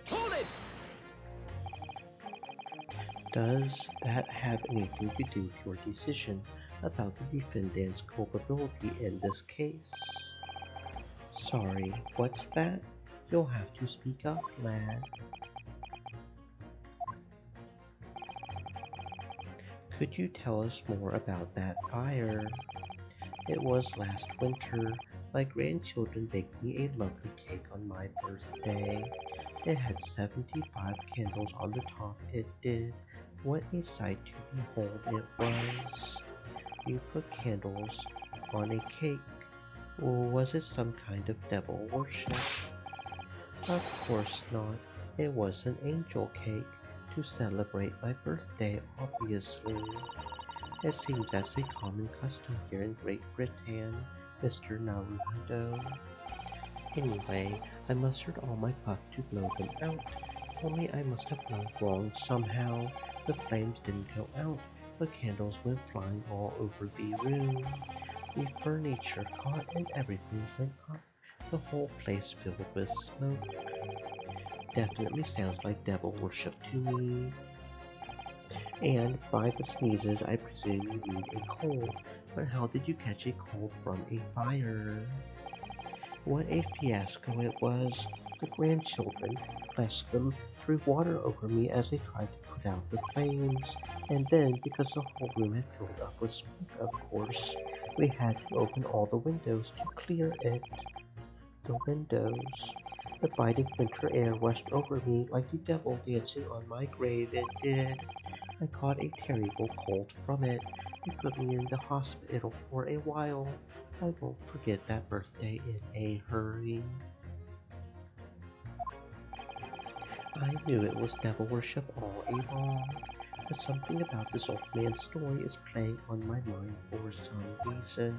Hold it! Does that have anything to do with your decision about the defendant's culpability in this case? Sorry, what's that? You'll have to speak up, lad. Could you tell us more about that fire? It was last winter. My grandchildren baked me a lovely cake on my birthday. It had 75 candles on the top, it did. What a sight to behold it was. You put candles on a cake. Or was it some kind of devil worship? Of course not. It was an angel cake to celebrate my birthday, obviously. It seems that's a common custom here in Great Britain, Mr. Naruto. Anyway, I mustered all my puff to blow them out, only I must have blown wrong somehow. The flames didn't go out, but candles went flying all over the room. The furniture caught and everything went up, the whole place filled with smoke. Definitely sounds like devil worship to me. And by the sneezes, I presume you mean a cold. But how did you catch a cold from a fire? What a fiasco it was! The grandchildren, bless them, threw water over me as they tried to put out the flames. And then, because the whole room had filled up with smoke, of course, we had to open all the windows to clear it. The windows. The biting winter air rushed over me like the devil dancing on my grave, it did. I caught a terrible cold from it. They put me in the hospital for a while. I won't forget that birthday in a hurry. I knew it was devil worship all along, but something about this old man's story is playing on my mind for some reason.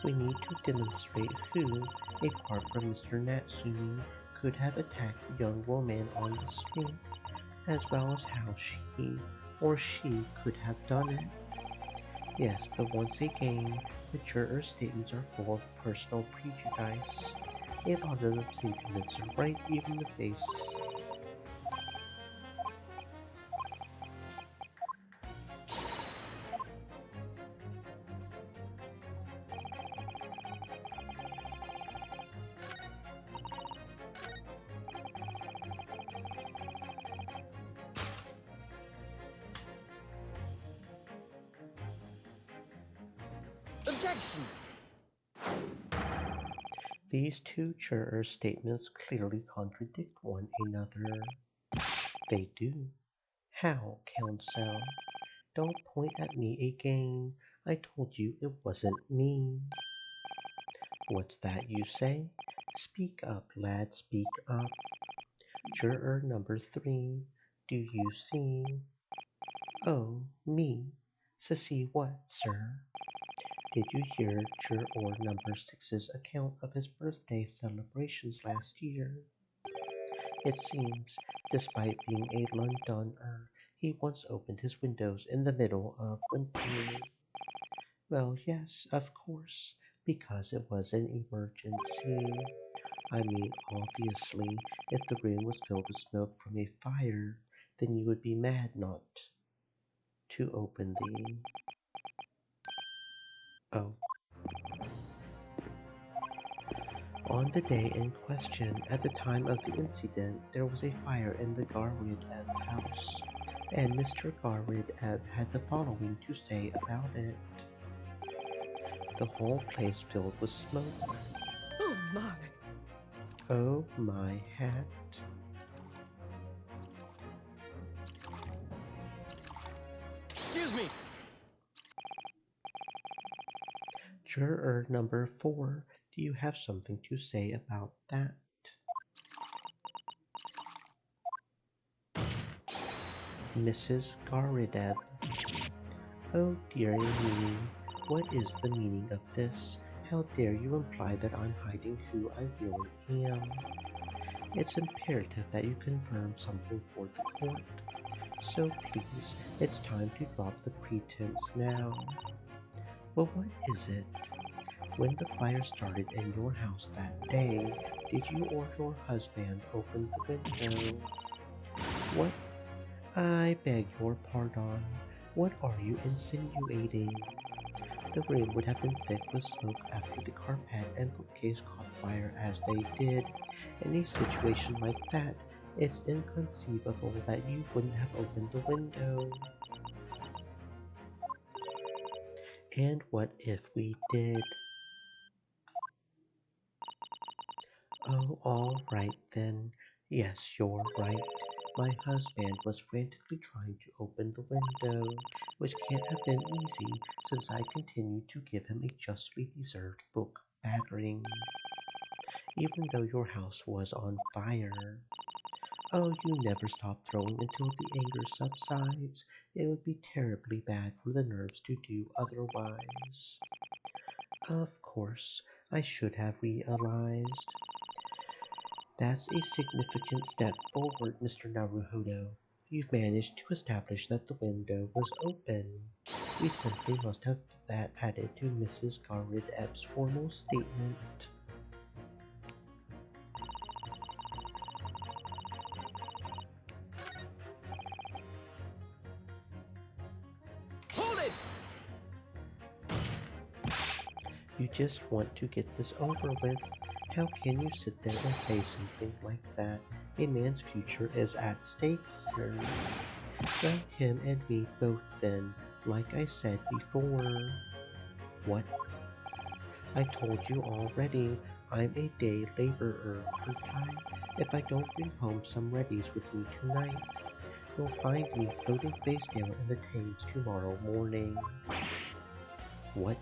We need to demonstrate who, apart from Mr. Natsumi, could have attacked the young woman on the street, as well as how he or she could have done it. Yes, but once again, the jurors' statements are full of personal prejudice. A lot of the sentiments are right in the face. Objection! These two jurors' statements clearly contradict one another. They do. How, counsel? Don't point at me again. I told you it wasn't me. What's that you say? Speak up, lad, speak up. Juror number 3, do you see? Oh, me. To see what, sir? Did you hear juror number 6's account of his birthday celebrations last year? It seems, despite being a Londoner, he once opened his windows in the middle of winter. Well, yes, of course, because it was an emergency. I mean, obviously, if the room was filled with smoke from a fire, then you would be mad not to open the. Oh. On the day in question, at the time of the incident, there was a fire in the Garwood Ebb house, and Mr. Garwood Ebb had the following to say about it. The whole place filled with smoke. Oh my. Oh my hat. Excuse me! Juror number 4, do you have something to say about that? Mrs. Garideb. Oh dearie me, what is the meaning of this? How dare you imply that I'm hiding who I really am? It's imperative that you confirm something for the court. So please, it's time to drop the pretense now. Well, what is it? When the fire started in your house that day, did you or your husband open the window? What? I beg your pardon. What are you insinuating? The room would have been thick with smoke after the carpet and bookcase caught fire as they did. In a situation like that, it's inconceivable that you wouldn't have opened the window. And what if we did? Oh, all right then. Yes, you're right. My husband was frantically trying to open the window, which can't have been easy since I continued to give him a justly deserved book battering, even though your house was on fire. Oh, you never stop throwing until the anger subsides. It would be terribly bad for the nerves to do otherwise. Of course, I should have realized. That's a significant step forward, Mr. Naruhodo. You've managed to establish that the window was open. We simply must have that added to Mrs. Garrid Epp's formal statement. Hold it! You just want to get this over with. How can you sit there and say something like that? A man's future is at stake here. Let him and me both then, like I said before. What? I told you already, I'm a day laborer, aren't I? If I don't bring home some readies with me tonight, you'll find me floating face down in the Thames tomorrow morning. What?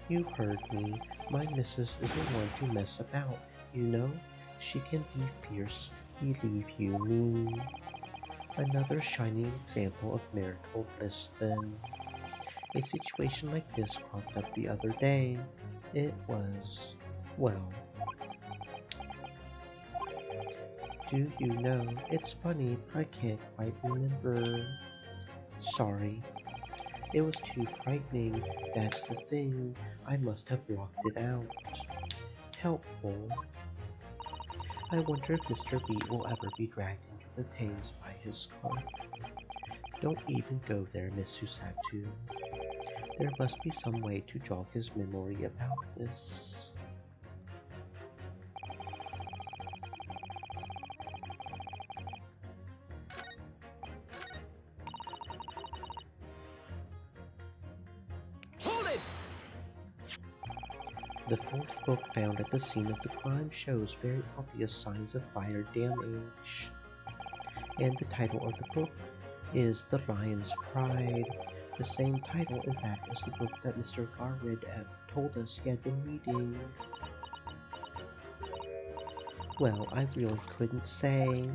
You heard me. My missus isn't one to mess about, you know? She can be fierce, believe you me. Another shining example of marital bliss then. A situation like this cropped up the other day. It was, well, do you know, it's funny, I can't quite remember. Sorry, it was too frightening, that's the thing. I must have blocked it out. Helpful. I wonder if Mr. B will ever be dragged into the Thames by his scarf. Don't even go there, Miss Susatu. There must be some way to jog his memory about this. Hold it! The fourth book found at the scene of the crime shows very obvious signs of fire damage. And the title of the book is The Lion's Pride, the same title, in fact, as the book that Mr. Garrid told us he had been reading. Well, I really couldn't say.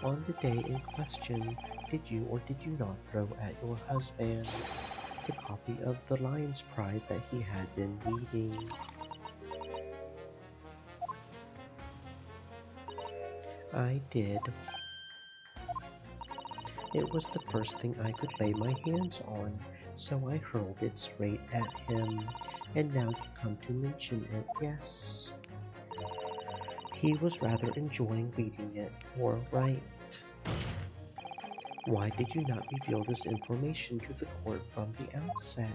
On the day in question, did you or did you not throw at your husband the copy of The Lion's Pride that he had been reading? I did. It was the first thing I could lay my hands on, so I hurled it straight at him. And now you come to mention it, yes. He was rather enjoying reading it, or right. Why did you not reveal this information to the court from the outset?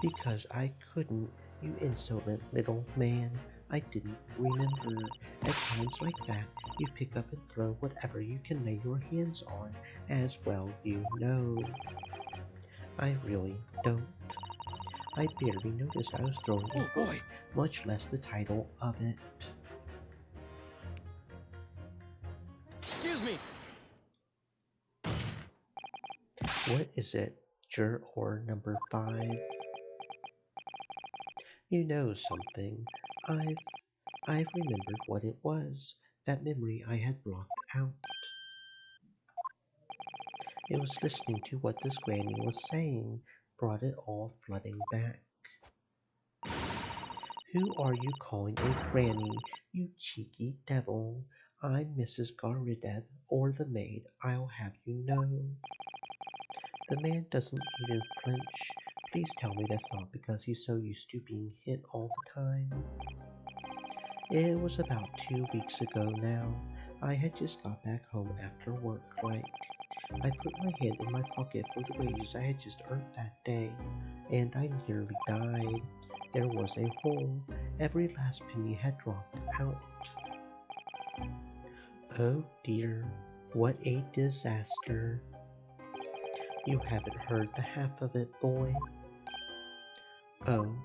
Because I couldn't, you insolent little man. I didn't remember. At times like that, you pick up and throw whatever you can lay your hands on, as well you know. I really don't. I barely noticed I was throwing a Oh book, boy! much less the title of it. Excuse me! What is it, juror number 5? You know something. I've remembered what it was. That memory I had blocked out. It was listening to what this granny was saying, brought it all flooding back. Who are you calling a granny, you cheeky devil? I'm Mrs. Garrideb, or the maid, I'll have you know. The man doesn't even flinch. Please tell me that's not because he's so used to being hit all the time. It was about 2 weeks ago now. I had just got back home after work, I put my hand in my pocket for the wages I had just earned that day, and I nearly died. There was a hole. Every last penny had dropped out. Oh dear, what a disaster. You haven't heard the half of it, boy. Oh,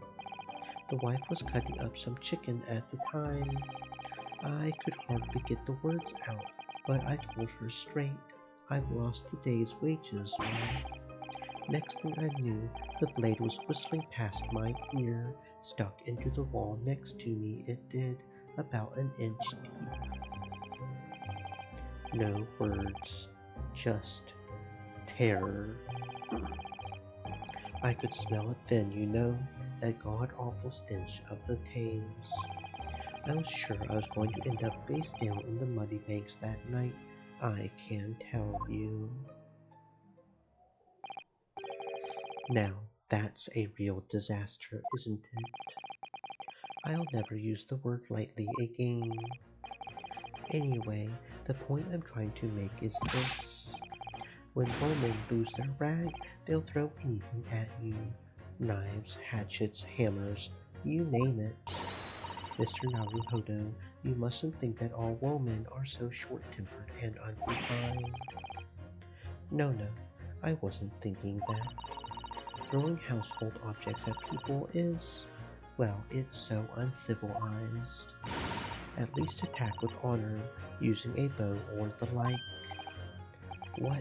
the wife was cutting up some chicken at the time. I could hardly get the words out, but I told her straight, I've lost the day's wages, Mom. Next thing I knew, the blade was whistling past my ear, stuck into the wall next to me it did, about an inch deep. No words, just terror. I could smell it then, you know, that god-awful stench of the Thames. I was sure I was going to end up face down in the muddy banks that night, I can tell you. Now, that's a real disaster, isn't it? I'll never use the word lightly again. Anyway, the point I'm trying to make is this. When women lose their rag, they'll throw anything at you. Knives, hatchets, hammers, you name it. Mr. Naruhodo, you mustn't think that all women are so short-tempered and unrefined. No, I wasn't thinking that. Throwing household objects at people is, well, it's so uncivilized. At least attack with honor, using a bow or the like. What?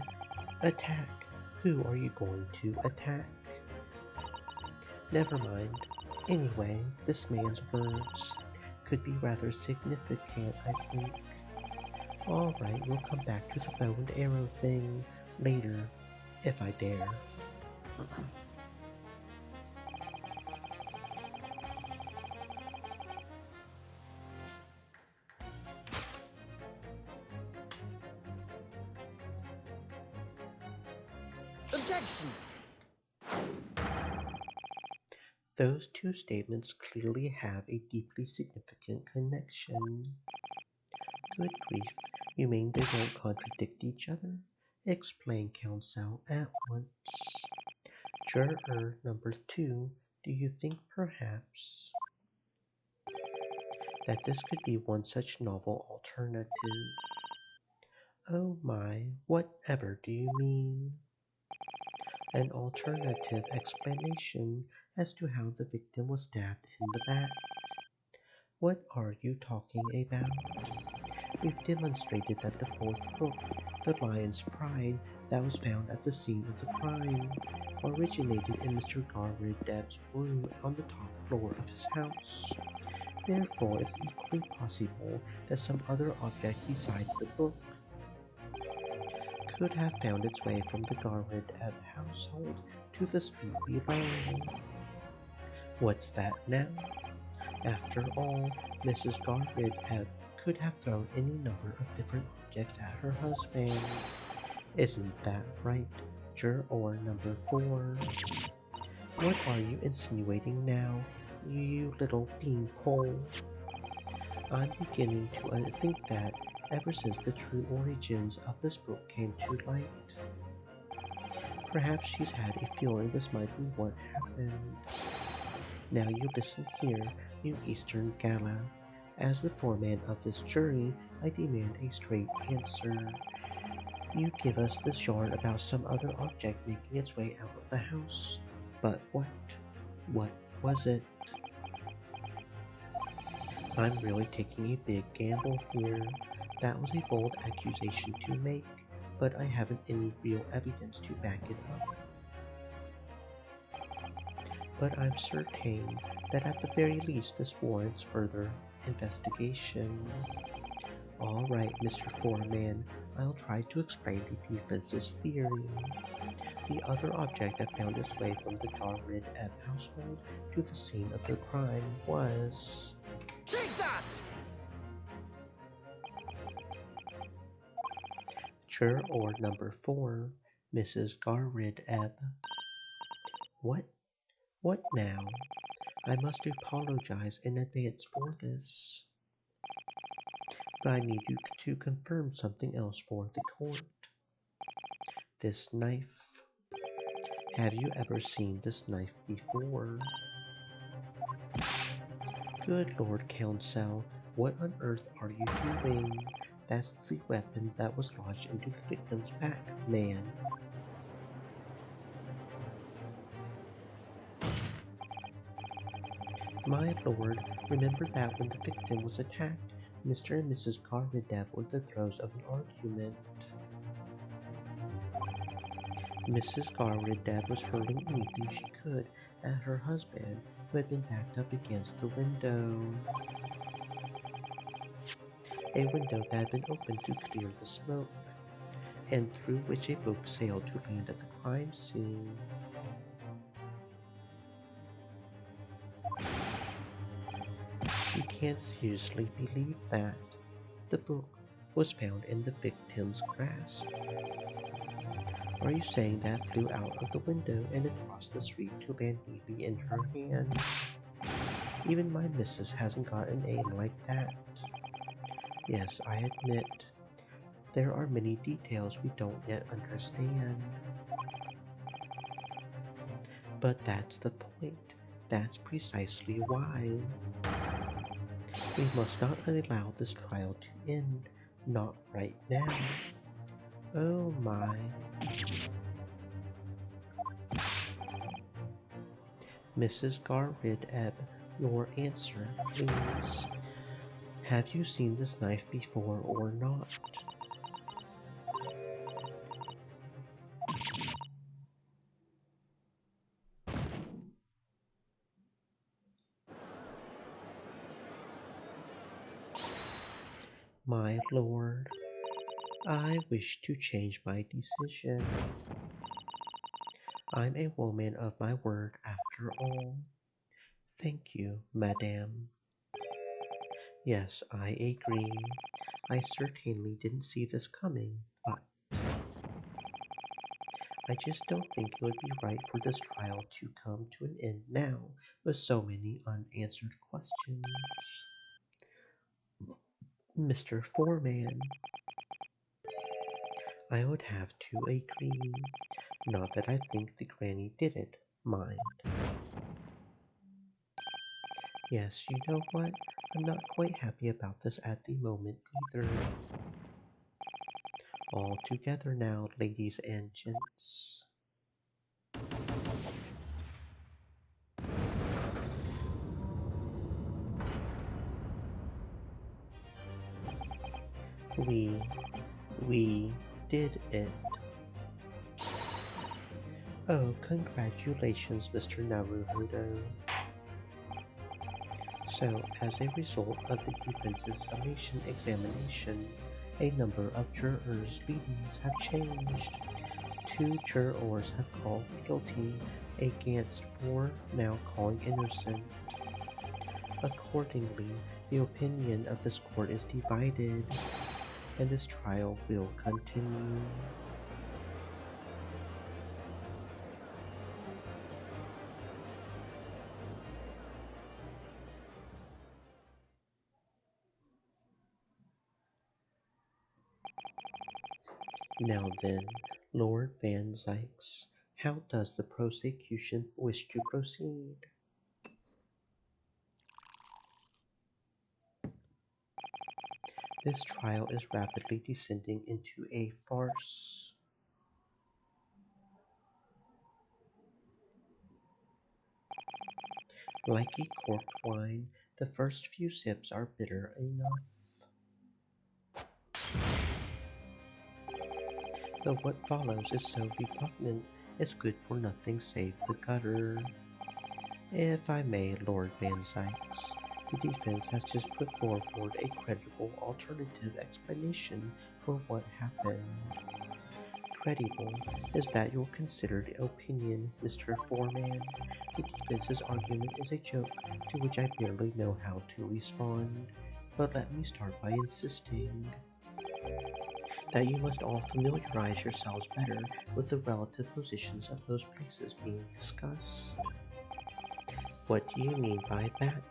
Attack? Who are you going to attack? Never mind. Anyway, this man's words could be rather significant, I think. Alright, we'll come back to the bow and arrow thing later, if I dare. Objection! Those two statements clearly have a deeply significant connection. Good grief, you mean they don't contradict each other? Explain, counsel, at once. Juror number 2, do you think perhaps that this could be one such novel alternative? Oh my, whatever do you mean? An alternative explanation as to how the victim was stabbed in the back. What are you talking about? We've demonstrated that the fourth book, The Lion's Pride, that was found at the scene of the crime, originated in Mr. Garrideb's room on the top floor of his house. Therefore, it's equally possible that some other object besides the book could have found its way from the Garrideb household to the street below. What's that now? After all, Mrs. Garrideb could have thrown any number of different objects at her husband. Isn't that right, juror number 4? What are you insinuating now, you little beanpole? I'm beginning to think that ever since the true origins of this book came to light, perhaps she's had a feeling this might be what happened. Now you listen here, you Eastern Gala. As the foreman of this jury, I demand a straight answer. You give us this yarn about some other object making its way out of the house. But what? What was it? I'm really taking a big gamble here. That was a bold accusation to make, but I haven't any real evidence to back it up. But I'm certain that at the very least this warrants further investigation. Alright, Mr. Foreman, I'll try to explain the defense's theory. The other object that found its way from the Garrid Ebb household to the scene of the crime was... Take that! Juror number 4, Mrs. Garrid Ebb. What? What now? I must apologize in advance for this. But I need you to confirm something else for the court. This knife. Have you ever seen this knife before? Good Lord Counsel, what on earth are you doing? That's the weapon that was lodged into the victim's back, man. My lord, remember that when the victim was attacked, Mr. and Mrs. Garrideb were in the throes of an argument. Mrs. Garrideb was hurling anything she could at her husband, who had been backed up against the window. A window that had been opened to clear the smoke, and through which a boat sailed to land at the crime scene. You can't seriously believe that. The book was found in the victim's grasp. Are you saying that flew out of the window and across the street to land neatly in her hand? Even my missus hasn't got an aim like that. Yes, I admit, there are many details we don't yet understand. But that's the point. That's precisely why. We must not allow this trial to end. Not right now. Oh my. Mrs. Garrid-Ebb, your answer, please. Have you seen this knife before or not? My lord, I wish to change my decision. I'm a woman of my word after all. Thank you, madame. Yes, I agree. I certainly didn't see this coming, but I just don't think it would be right for this trial to come to an end now with so many unanswered questions. Mr. Foreman, I would have to agree. Not that I think the granny did it, mind. Yes, you know what? I'm not quite happy about this at the moment either. All together now, ladies and gents. We did it. Oh, congratulations, Mr. Naruhodo. So, as a result of the defense's summation examination, a number of jurors' leadings have changed. 2 jurors have called guilty against 4 now calling innocent. Accordingly, the opinion of this court is divided, and this trial will continue. Now then, Lord Van Zykes, how does the prosecution wish to proceed? This trial is rapidly descending into a farce. Like a corked wine, the first few sips are bitter enough. But what follows is so repugnant, it's good for nothing save the gutter. If I may, Lord Van Zykes, the defense has just put forward a credible alternative explanation for what happened. incredible is that your considered opinion, Mr. Foreman. The defense's argument is a joke to which I barely know how to respond. But let me start by insisting that you must all familiarize yourselves better with the relative positions of those places being discussed. What do you mean by that?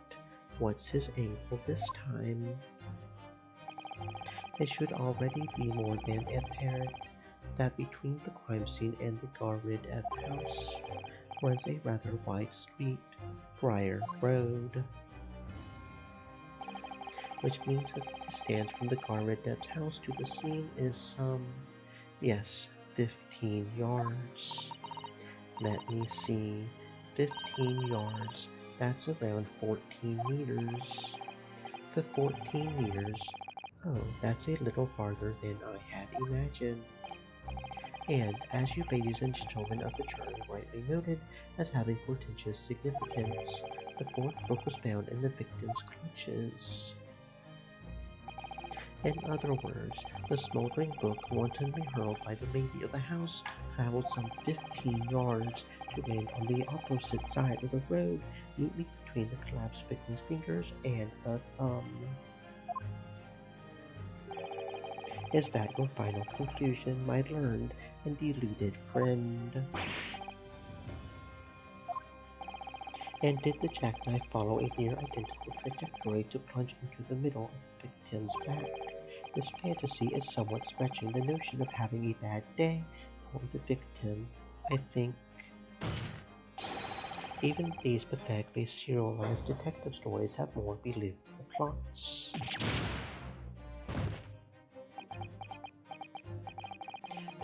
What's his angle this time? It should already be more than apparent that between the crime scene and the Garrid house runs a rather wide street, Briar Road, which means that the distance from the Garrid's house to the scene is yes, 15 yards. Let me see, 15 yards, that's around 14 meters. The 14 meters, oh, that's a little farther than I had imagined. And, as you ladies and gentlemen of the jury rightly noted as having portentous significance, the fourth book was found in the victim's clutches. In other words, the smoldering book wantonly hurled by the lady of the house traveled some 15 yards to land on the opposite side of the road, neatly between the collapsed victim's fingers and a thumb. Is that your final conclusion, my learned and deluded friend? And did the jackknife follow a near identical trajectory to plunge into the middle of the victim's back? This fantasy is somewhat stretching the notion of having a bad day for the victim, I think. Even these pathetically serialized detective stories have more believable plots.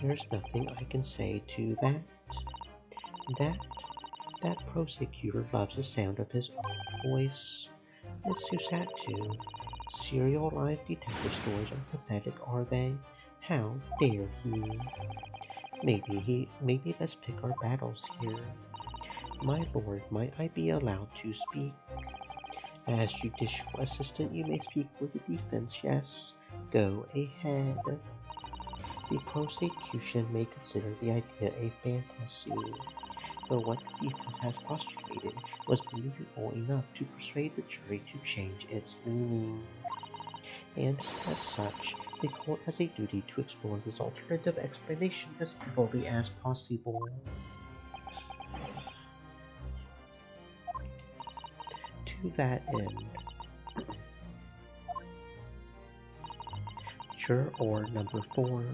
There's nothing I can say to that. That prosecutor loves the sound of his own voice. Miss Susattu, serialized detective stories are pathetic, are they? How dare he? Maybe let's pick our battles here. My lord, might I be allowed to speak? As judicial assistant, you may speak for the defense, yes? Go ahead. The prosecution may consider the idea a fantasy, but what the defense has postulated was believable enough to persuade the jury to change its meaning. And as such, the court has a duty to explore this alternative explanation as thoroughly as possible. To that end, Juror number 4,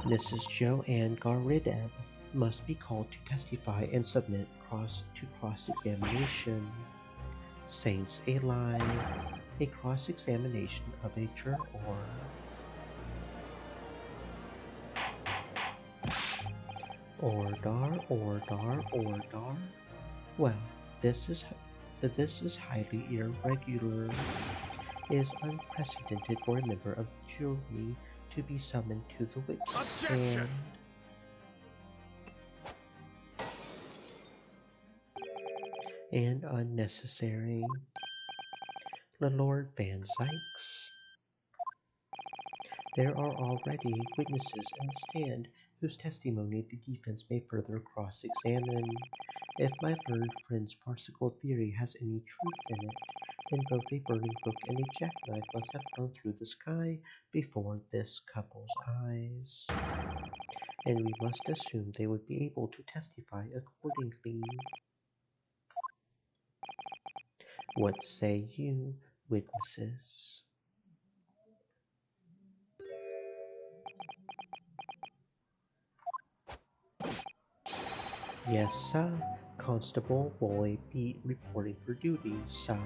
Mrs. Joanne Garridev, must be called to testify and submit to cross-examination. Saints alive, a cross-examination of a juror. Ordar. Well, this is highly irregular. It is unprecedented for a member of the jury to be summoned to the witness stand. And unnecessary. Lord Van Sykes. There are already witnesses in the stand whose testimony the defense may further cross-examine. If my learned friend's farcical theory has any truth in it, then both a burning book and a jackknife must have flown through the sky before this couple's eyes. And we must assume they would be able to testify accordingly. What say you, witnesses? Yes, sir. Constable Roy Beat reporting for duty, sir.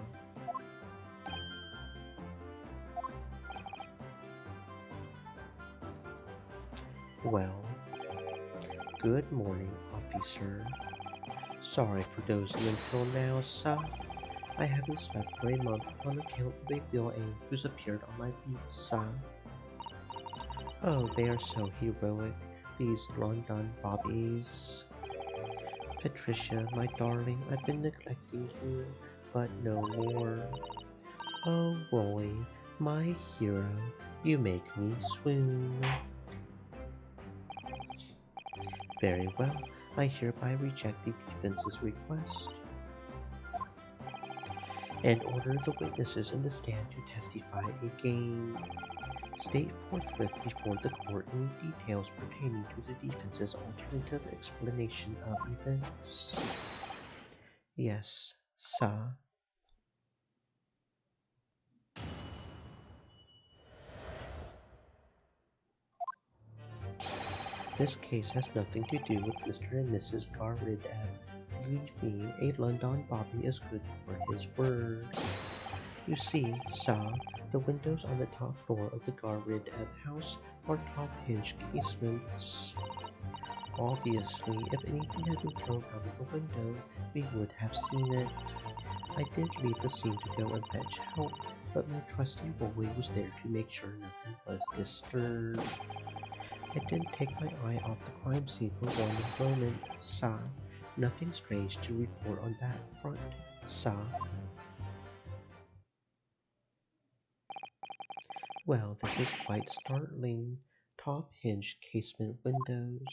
Well, good morning, officer. Sorry for dozing until now, sir. I haven't slept for a month on account of a villain who's appeared on my beat, sir. Oh, they are so heroic, these London bobbies. Patricia, my darling, I've been neglecting you, but no more. Oh, Roy, my hero, you make me swoon. Very well. I hereby reject the defense's request and order the witnesses in the stand to testify again. State forthwith before the court any details pertaining to the defense's alternative explanation of events. Yes, sir. This case has nothing to do with Mr. and Mrs. Garridev. Believe me, a London Bobby is good for his word. You see, sir, the windows on the top floor of the Garridev house are top-hinged casements. Obviously, if anything had been thrown out of the window, we would have seen it. I did leave the scene to go and fetch help, but my trusty Roy was there to make sure nothing was disturbed. I didn't take my eye off the crime scene for one moment, sir. Nothing strange to report on that front, sir. Well, this is quite startling. Top-hinged casement windows.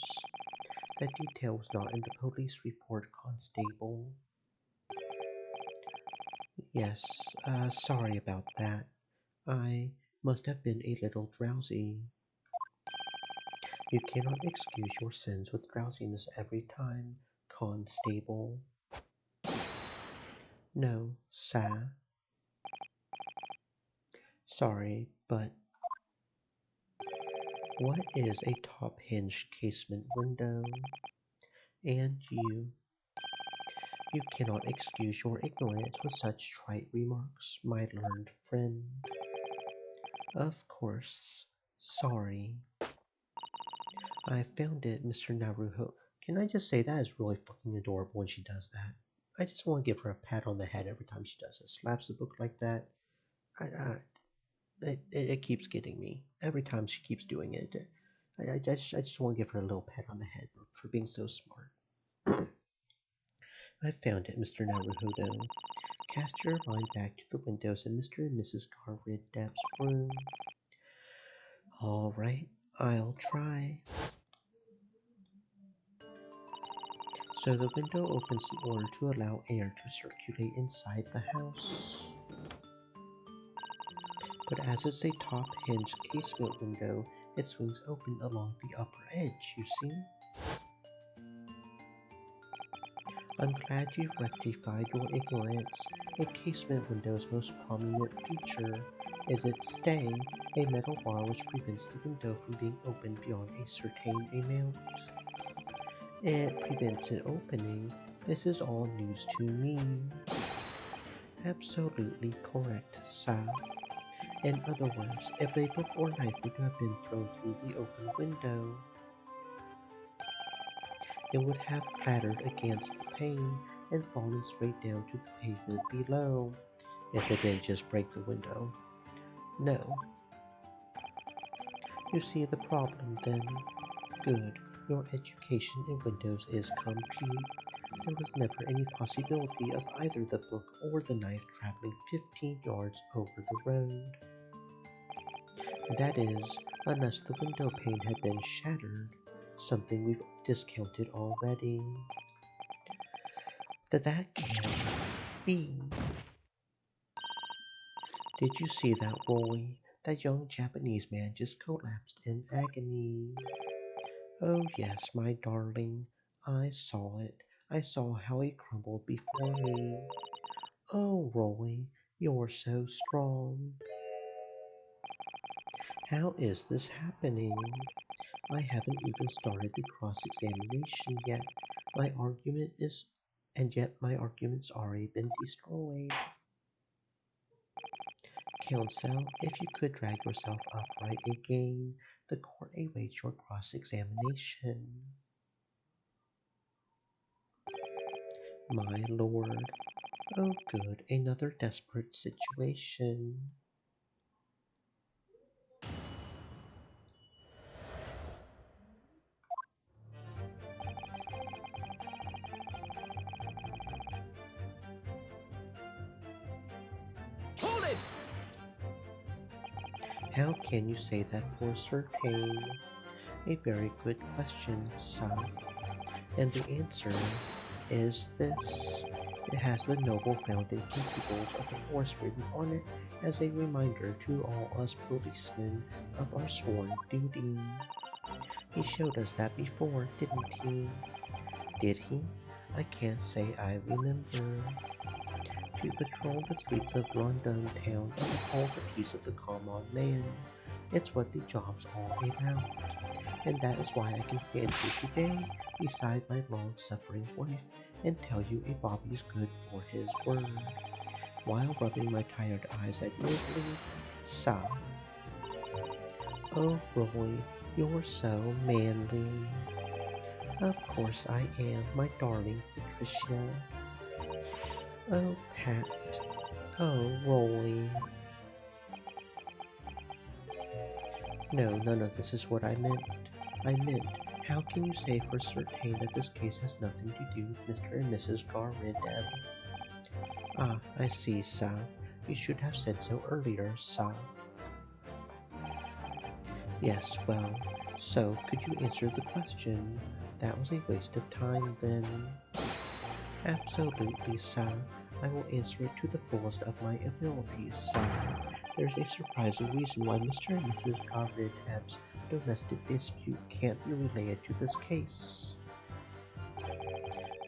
That detail was not in the police report, Constable. Yes, sorry about that. I must have been a little drowsy. You cannot excuse your sins with drowsiness every time, Constable. No, sir. Sorry, but what is a top-hinged casement window? And you cannot excuse your ignorance with such trite remarks, my learned friend. Of course, sorry. I found it, Mr. Naruto. Can I just say that is really fucking adorable when she does that? I just want to give her a pat on the head every time she does it. Slaps the book like that. It keeps getting me. Every time she keeps doing it. I just want to give her a little pat on the head for being so smart. I found it, Mr. Naruhodo. Cast your mind back to the windows in Mr. and Mrs. Garrideb's room. All right, I'll try. So the window opens in order to allow air to circulate inside the house. But as it's a top-hinged casement window, it swings open along the upper edge, you see? I'm glad you've rectified your ignorance. A casement window's most prominent feature is its stay, a metal bar which prevents the window from being opened beyond a certain amount. It prevents it opening. This is all news to me. Absolutely correct, sir. In other words, if a book or knife would have been thrown through the open window, it would have clattered against the pane and fallen straight down to the pavement below, if it didn't just break the window. No. You see the problem then? Good. Your education in windows is complete. There was never any possibility of either the book or the knife traveling 15 yards over the road. That is, unless the window pane had been shattered, something we've discounted already. That can't be. Did you see that, Roy? That young Japanese man just collapsed in agony. Oh yes, my darling, I saw it. I saw how he crumbled before me. Oh, Roy, you're so strong. How is this happening? I haven't even started the cross-examination yet. And yet my argument's already been destroyed. Counsel, if you could drag yourself upright again, the court awaits your cross-examination. My lord. Oh good, another desperate situation. Hold it! How can you say that for certain? A very good question, son. And the answer is this. It has the noble founding principles of the force written on it as a reminder to all us policemen of our sworn duty. He showed us that before, didn't he? Did he? I can't say I remember. To patrol the streets of London town and uphold the peace of the common man. It's what the job's all about. And that is why I can stand here today beside my long-suffering wife and tell you a Bobby's good for his word, while rubbing my tired eyes at your sleeve. Sigh. Oh, Roy, you're so manly. Of course I am, my darling Patricia. Oh, Pat. Oh, Roy. No, none of this is what I meant. I meant, how can you say for certain that this case has nothing to do with Mr. and Mrs. Garrideb? Ah, I see, sir. You should have said so earlier, sir. Yes, well, so could you answer the question? That was a waste of time, then. Absolutely, sir. I will answer it to the fullest of my abilities, sir. There's a surprising reason why Mr. and Mrs. Garrideb's domestic dispute can't be related to this case.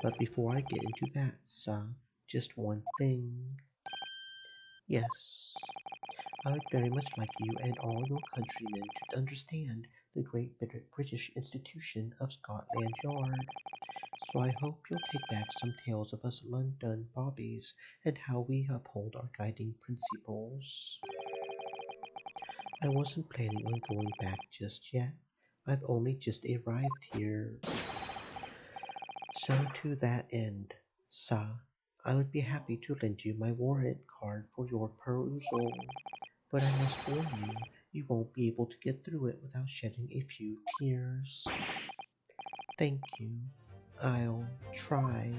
But before I get into that, sir, just one thing. Yes, I would very much like you and all your countrymen to understand the great British institution of Scotland Yard. So I hope you'll take back some tales of us London bobbies and how we uphold our guiding principles. I wasn't planning on going back just yet. I've only just arrived here. So to that end, sir, I would be happy to lend you my warrant card for your perusal. But I must warn you, you won't be able to get through it without shedding a few tears. Thank you. I'll try.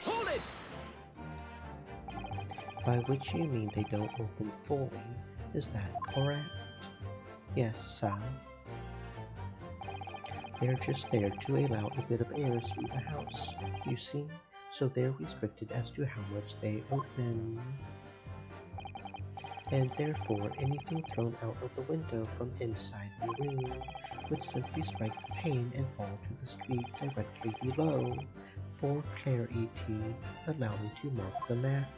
Hold it! By which you mean they don't open fully. Is that correct? Yes, sir. They're just there to allow a bit of air through the house, you see, so they're restricted as to how much they open. And therefore anything thrown out of the window from inside the room would simply strike the pane and fall to the street directly below. For clarity, allow me to mark the map.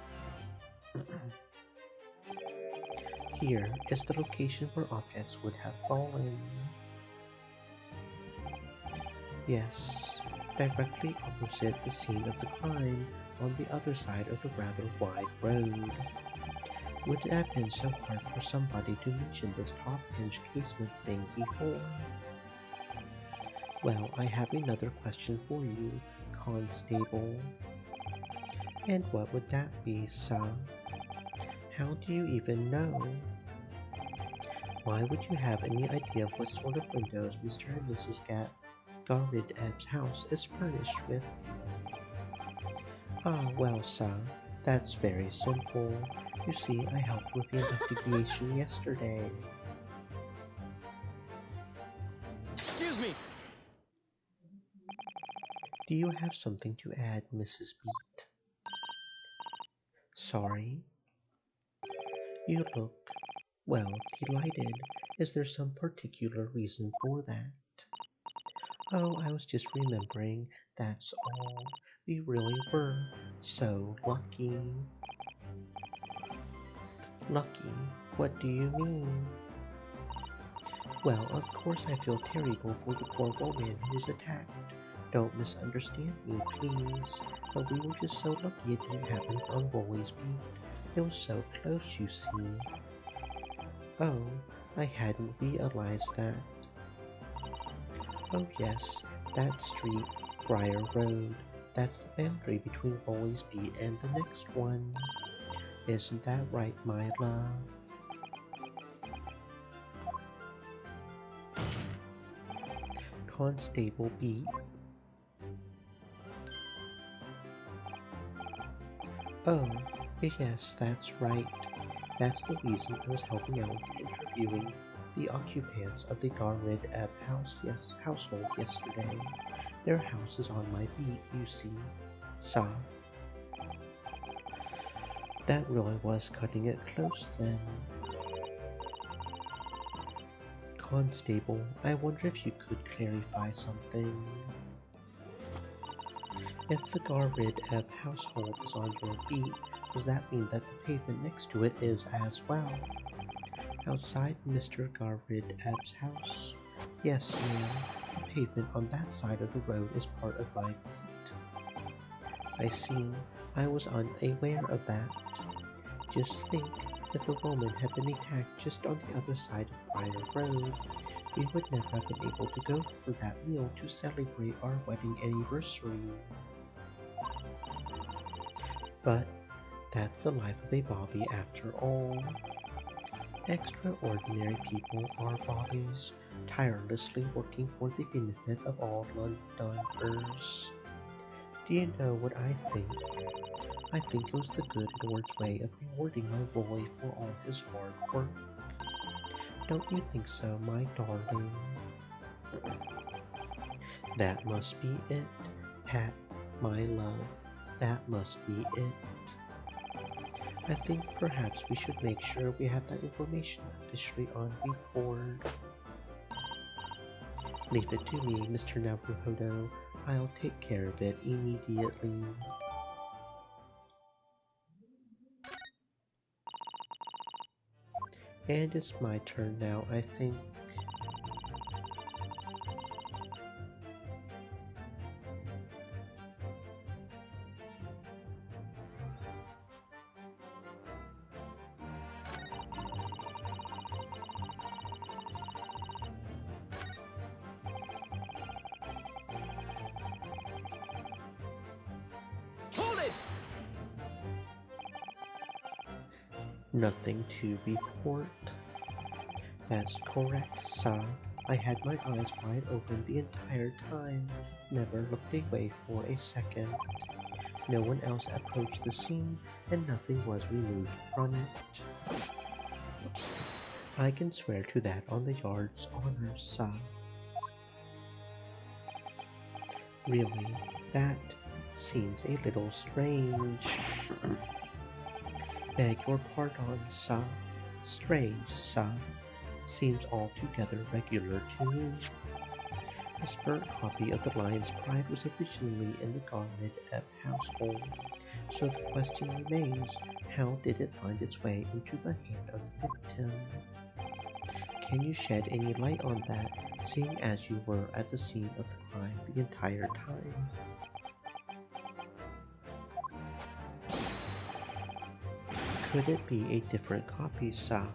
Here is the location where objects would have fallen. Yes, directly opposite the scene of the crime on the other side of the rather wide road. Would it have been so hard for somebody to mention this top-hinge casement thing before? Well, I have another question for you, Constable. And what would that be, sir? How do you even know? Why would you have any idea of what sort of windows Mr. and Mrs. Garrideb's house is furnished with? Ah, well, sir, that's very simple. You see, I helped with the investigation yesterday. Excuse me! Do you have something to add, Mrs. Beat? Sorry? You look, well, delighted. Is there some particular reason for that? Oh, I was just remembering, that's all. We really were so lucky. Lucky? What do you mean? Well, of course I feel terrible for the poor woman who was attacked. Don't misunderstand me, please. But we were just so lucky it didn't happen on Rolly's beat. It was so close, you see. Oh, I hadn't realized that. Oh yes, that street, Briar Road. That's the boundary between Rolly's beat and the next one. Isn't that right, my love? Constable Beat. Oh, yes, that's right. That's the reason I was helping out with interviewing the occupants of the Garrid Ebb household yesterday. Their house is on my beat, you see. Sa, that really was cutting it close then. Constable, I wonder if you could clarify something. If the Garrid Ebb household is on your beat, does that mean that the pavement next to it is as well? Outside Mr. Garrid Ebb's house? Yes, ma'am. The pavement on that side of the road is part of my beat. I see. I was unaware of that. Just think, if the woman had been attacked just on the other side of Briar Road, we would never have been able to go for that meal to celebrate our wedding anniversary. But that's the life of a Bobby after all. Extraordinary people are Bobbies, tirelessly working for the benefit of all Londoners. Do you know what I think? I think it was the good Lord's way of rewarding my boy for all his hard work. Don't you think so, my darling? That must be it, Pat, my love. That must be it. I think perhaps we should make sure we have that information officially on record. Leave it to me, Mr. Naruhodo. I'll take care of it immediately. And it's my turn now, I think. Hold it! Nothing to report. That's correct, Sa. I had my eyes wide open the entire time, never looked away for a second. No one else approached the scene, and nothing was removed from it. I can swear to that on the yard's honor, Sa. Really, that seems a little strange. Beg your pardon, Sa. Strange, Sa. Seems altogether regular to me. This burnt copy of the Lion's Pride was originally in the Garnet Ebb household, so the question remains, how did it find its way into the hand of the victim? Can you shed any light on that, seeing as you were at the scene of the crime the entire time? Could it be a different copy, Sa?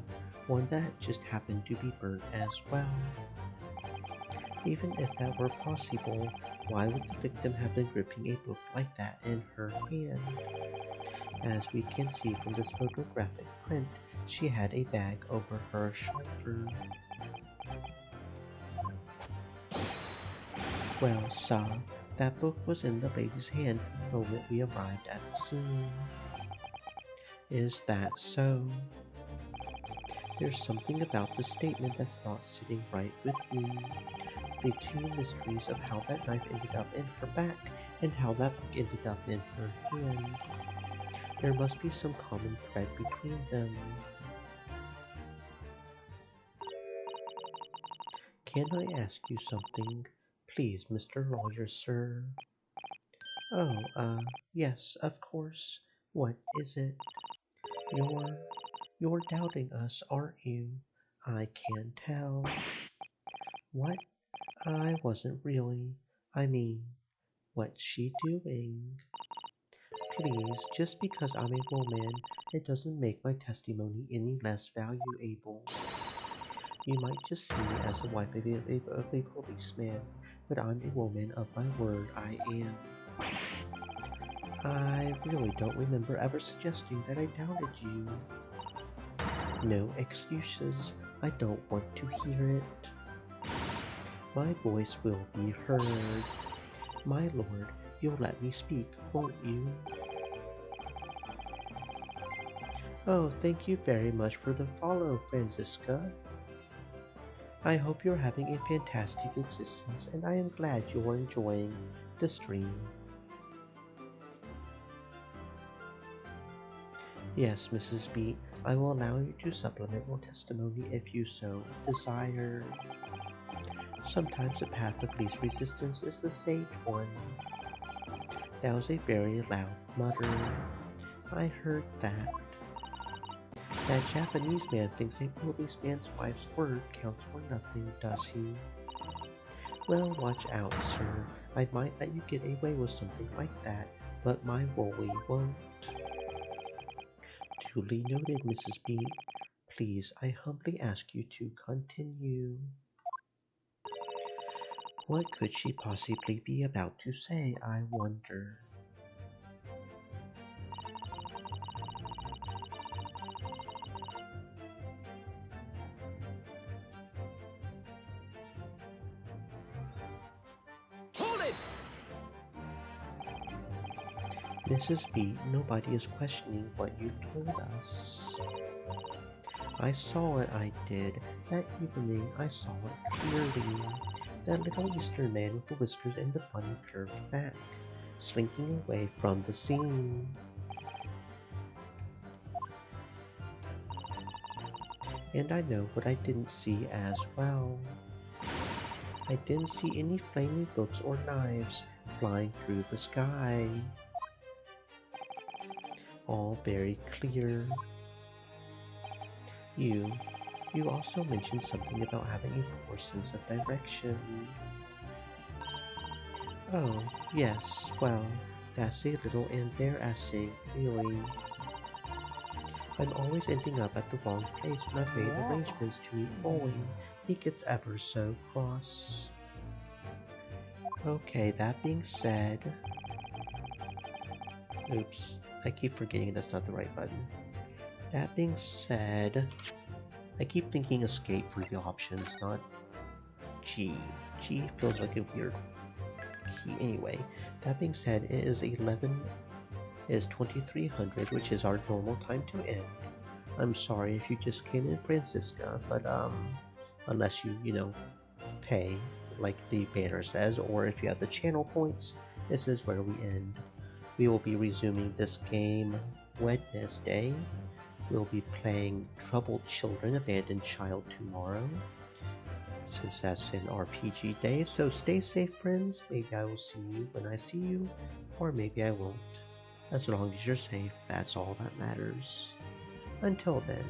One that just happened to be burnt as well? Even if that were possible, why would the victim have been gripping a book like that in her hand? As we can see from this photographic print, she had a bag over her shoulder. Well, Sa, that book was in the lady's hand the moment we arrived at the scene. Is that so? There's something about this statement that's not sitting right with me. The two mysteries of how that knife ended up in her back and how that book ended up in her hand. There must be some common thread between them. Can I ask you something? Please, Mr. Lawyer, sir. Oh, yes, of course. What is it? You're doubting us, aren't you? I can tell. What? I wasn't really. I mean, what's she doing? Please, just because I'm a woman, it doesn't make my testimony any less valuable. You might just see me as the wife of a policeman, but I'm a woman of my word, I am. I really don't remember ever suggesting that I doubted you. No excuses. I don't want to hear it. My voice will be heard. My lord, you'll let me speak, won't you? Oh, thank you very much for the follow, Francisca. I hope you're having a fantastic existence, and I am glad you're enjoying the stream. Yes, Mrs. B, I will allow you to supplement your testimony if you so desire. Sometimes the path of least resistance is the sage one. That was a very loud mutter. I heard that. That Japanese man thinks a policeman's wife's word counts for nothing, does he? Well, watch out, sir. I might let you get away with something like that, but my Wooly won't. Duly noted, Mrs. B. Please, I humbly ask you to continue. What could she possibly be about to say, I wonder? Hold it! Mrs. B, nobody is questioning what you've told us. I saw it, I did. That evening, I saw it clearly. That little Eastern man with the whiskers and the funny curved back, slinking away from the scene. And I know what I didn't see as well. I didn't see any flaming books or knives flying through the sky. All very clear. You also mentioned something about having a poor sense of direction. Oh, yes, well, that's a little embarrassing, really. I'm always ending up at the wrong place when I've made arrangements to meet Owen. He gets ever so cross. Okay, that being said... Oops, I keep forgetting that's not the right button. That being said... I keep thinking escape for the options, not G. G feels like a weird key anyway. That being said, it is 2300, which is our normal time to end. I'm sorry if you just came in, Francisca, but unless you pay, like the banner says, or if you have the channel points, this is where we end. We will be resuming this game Wednesday. We'll be playing Troubled Children, Abandoned Child tomorrow, since that's an RPG day. So stay safe, friends. Maybe I will see you when I see you, or maybe I won't. As long as you're safe, that's all that matters. Until then.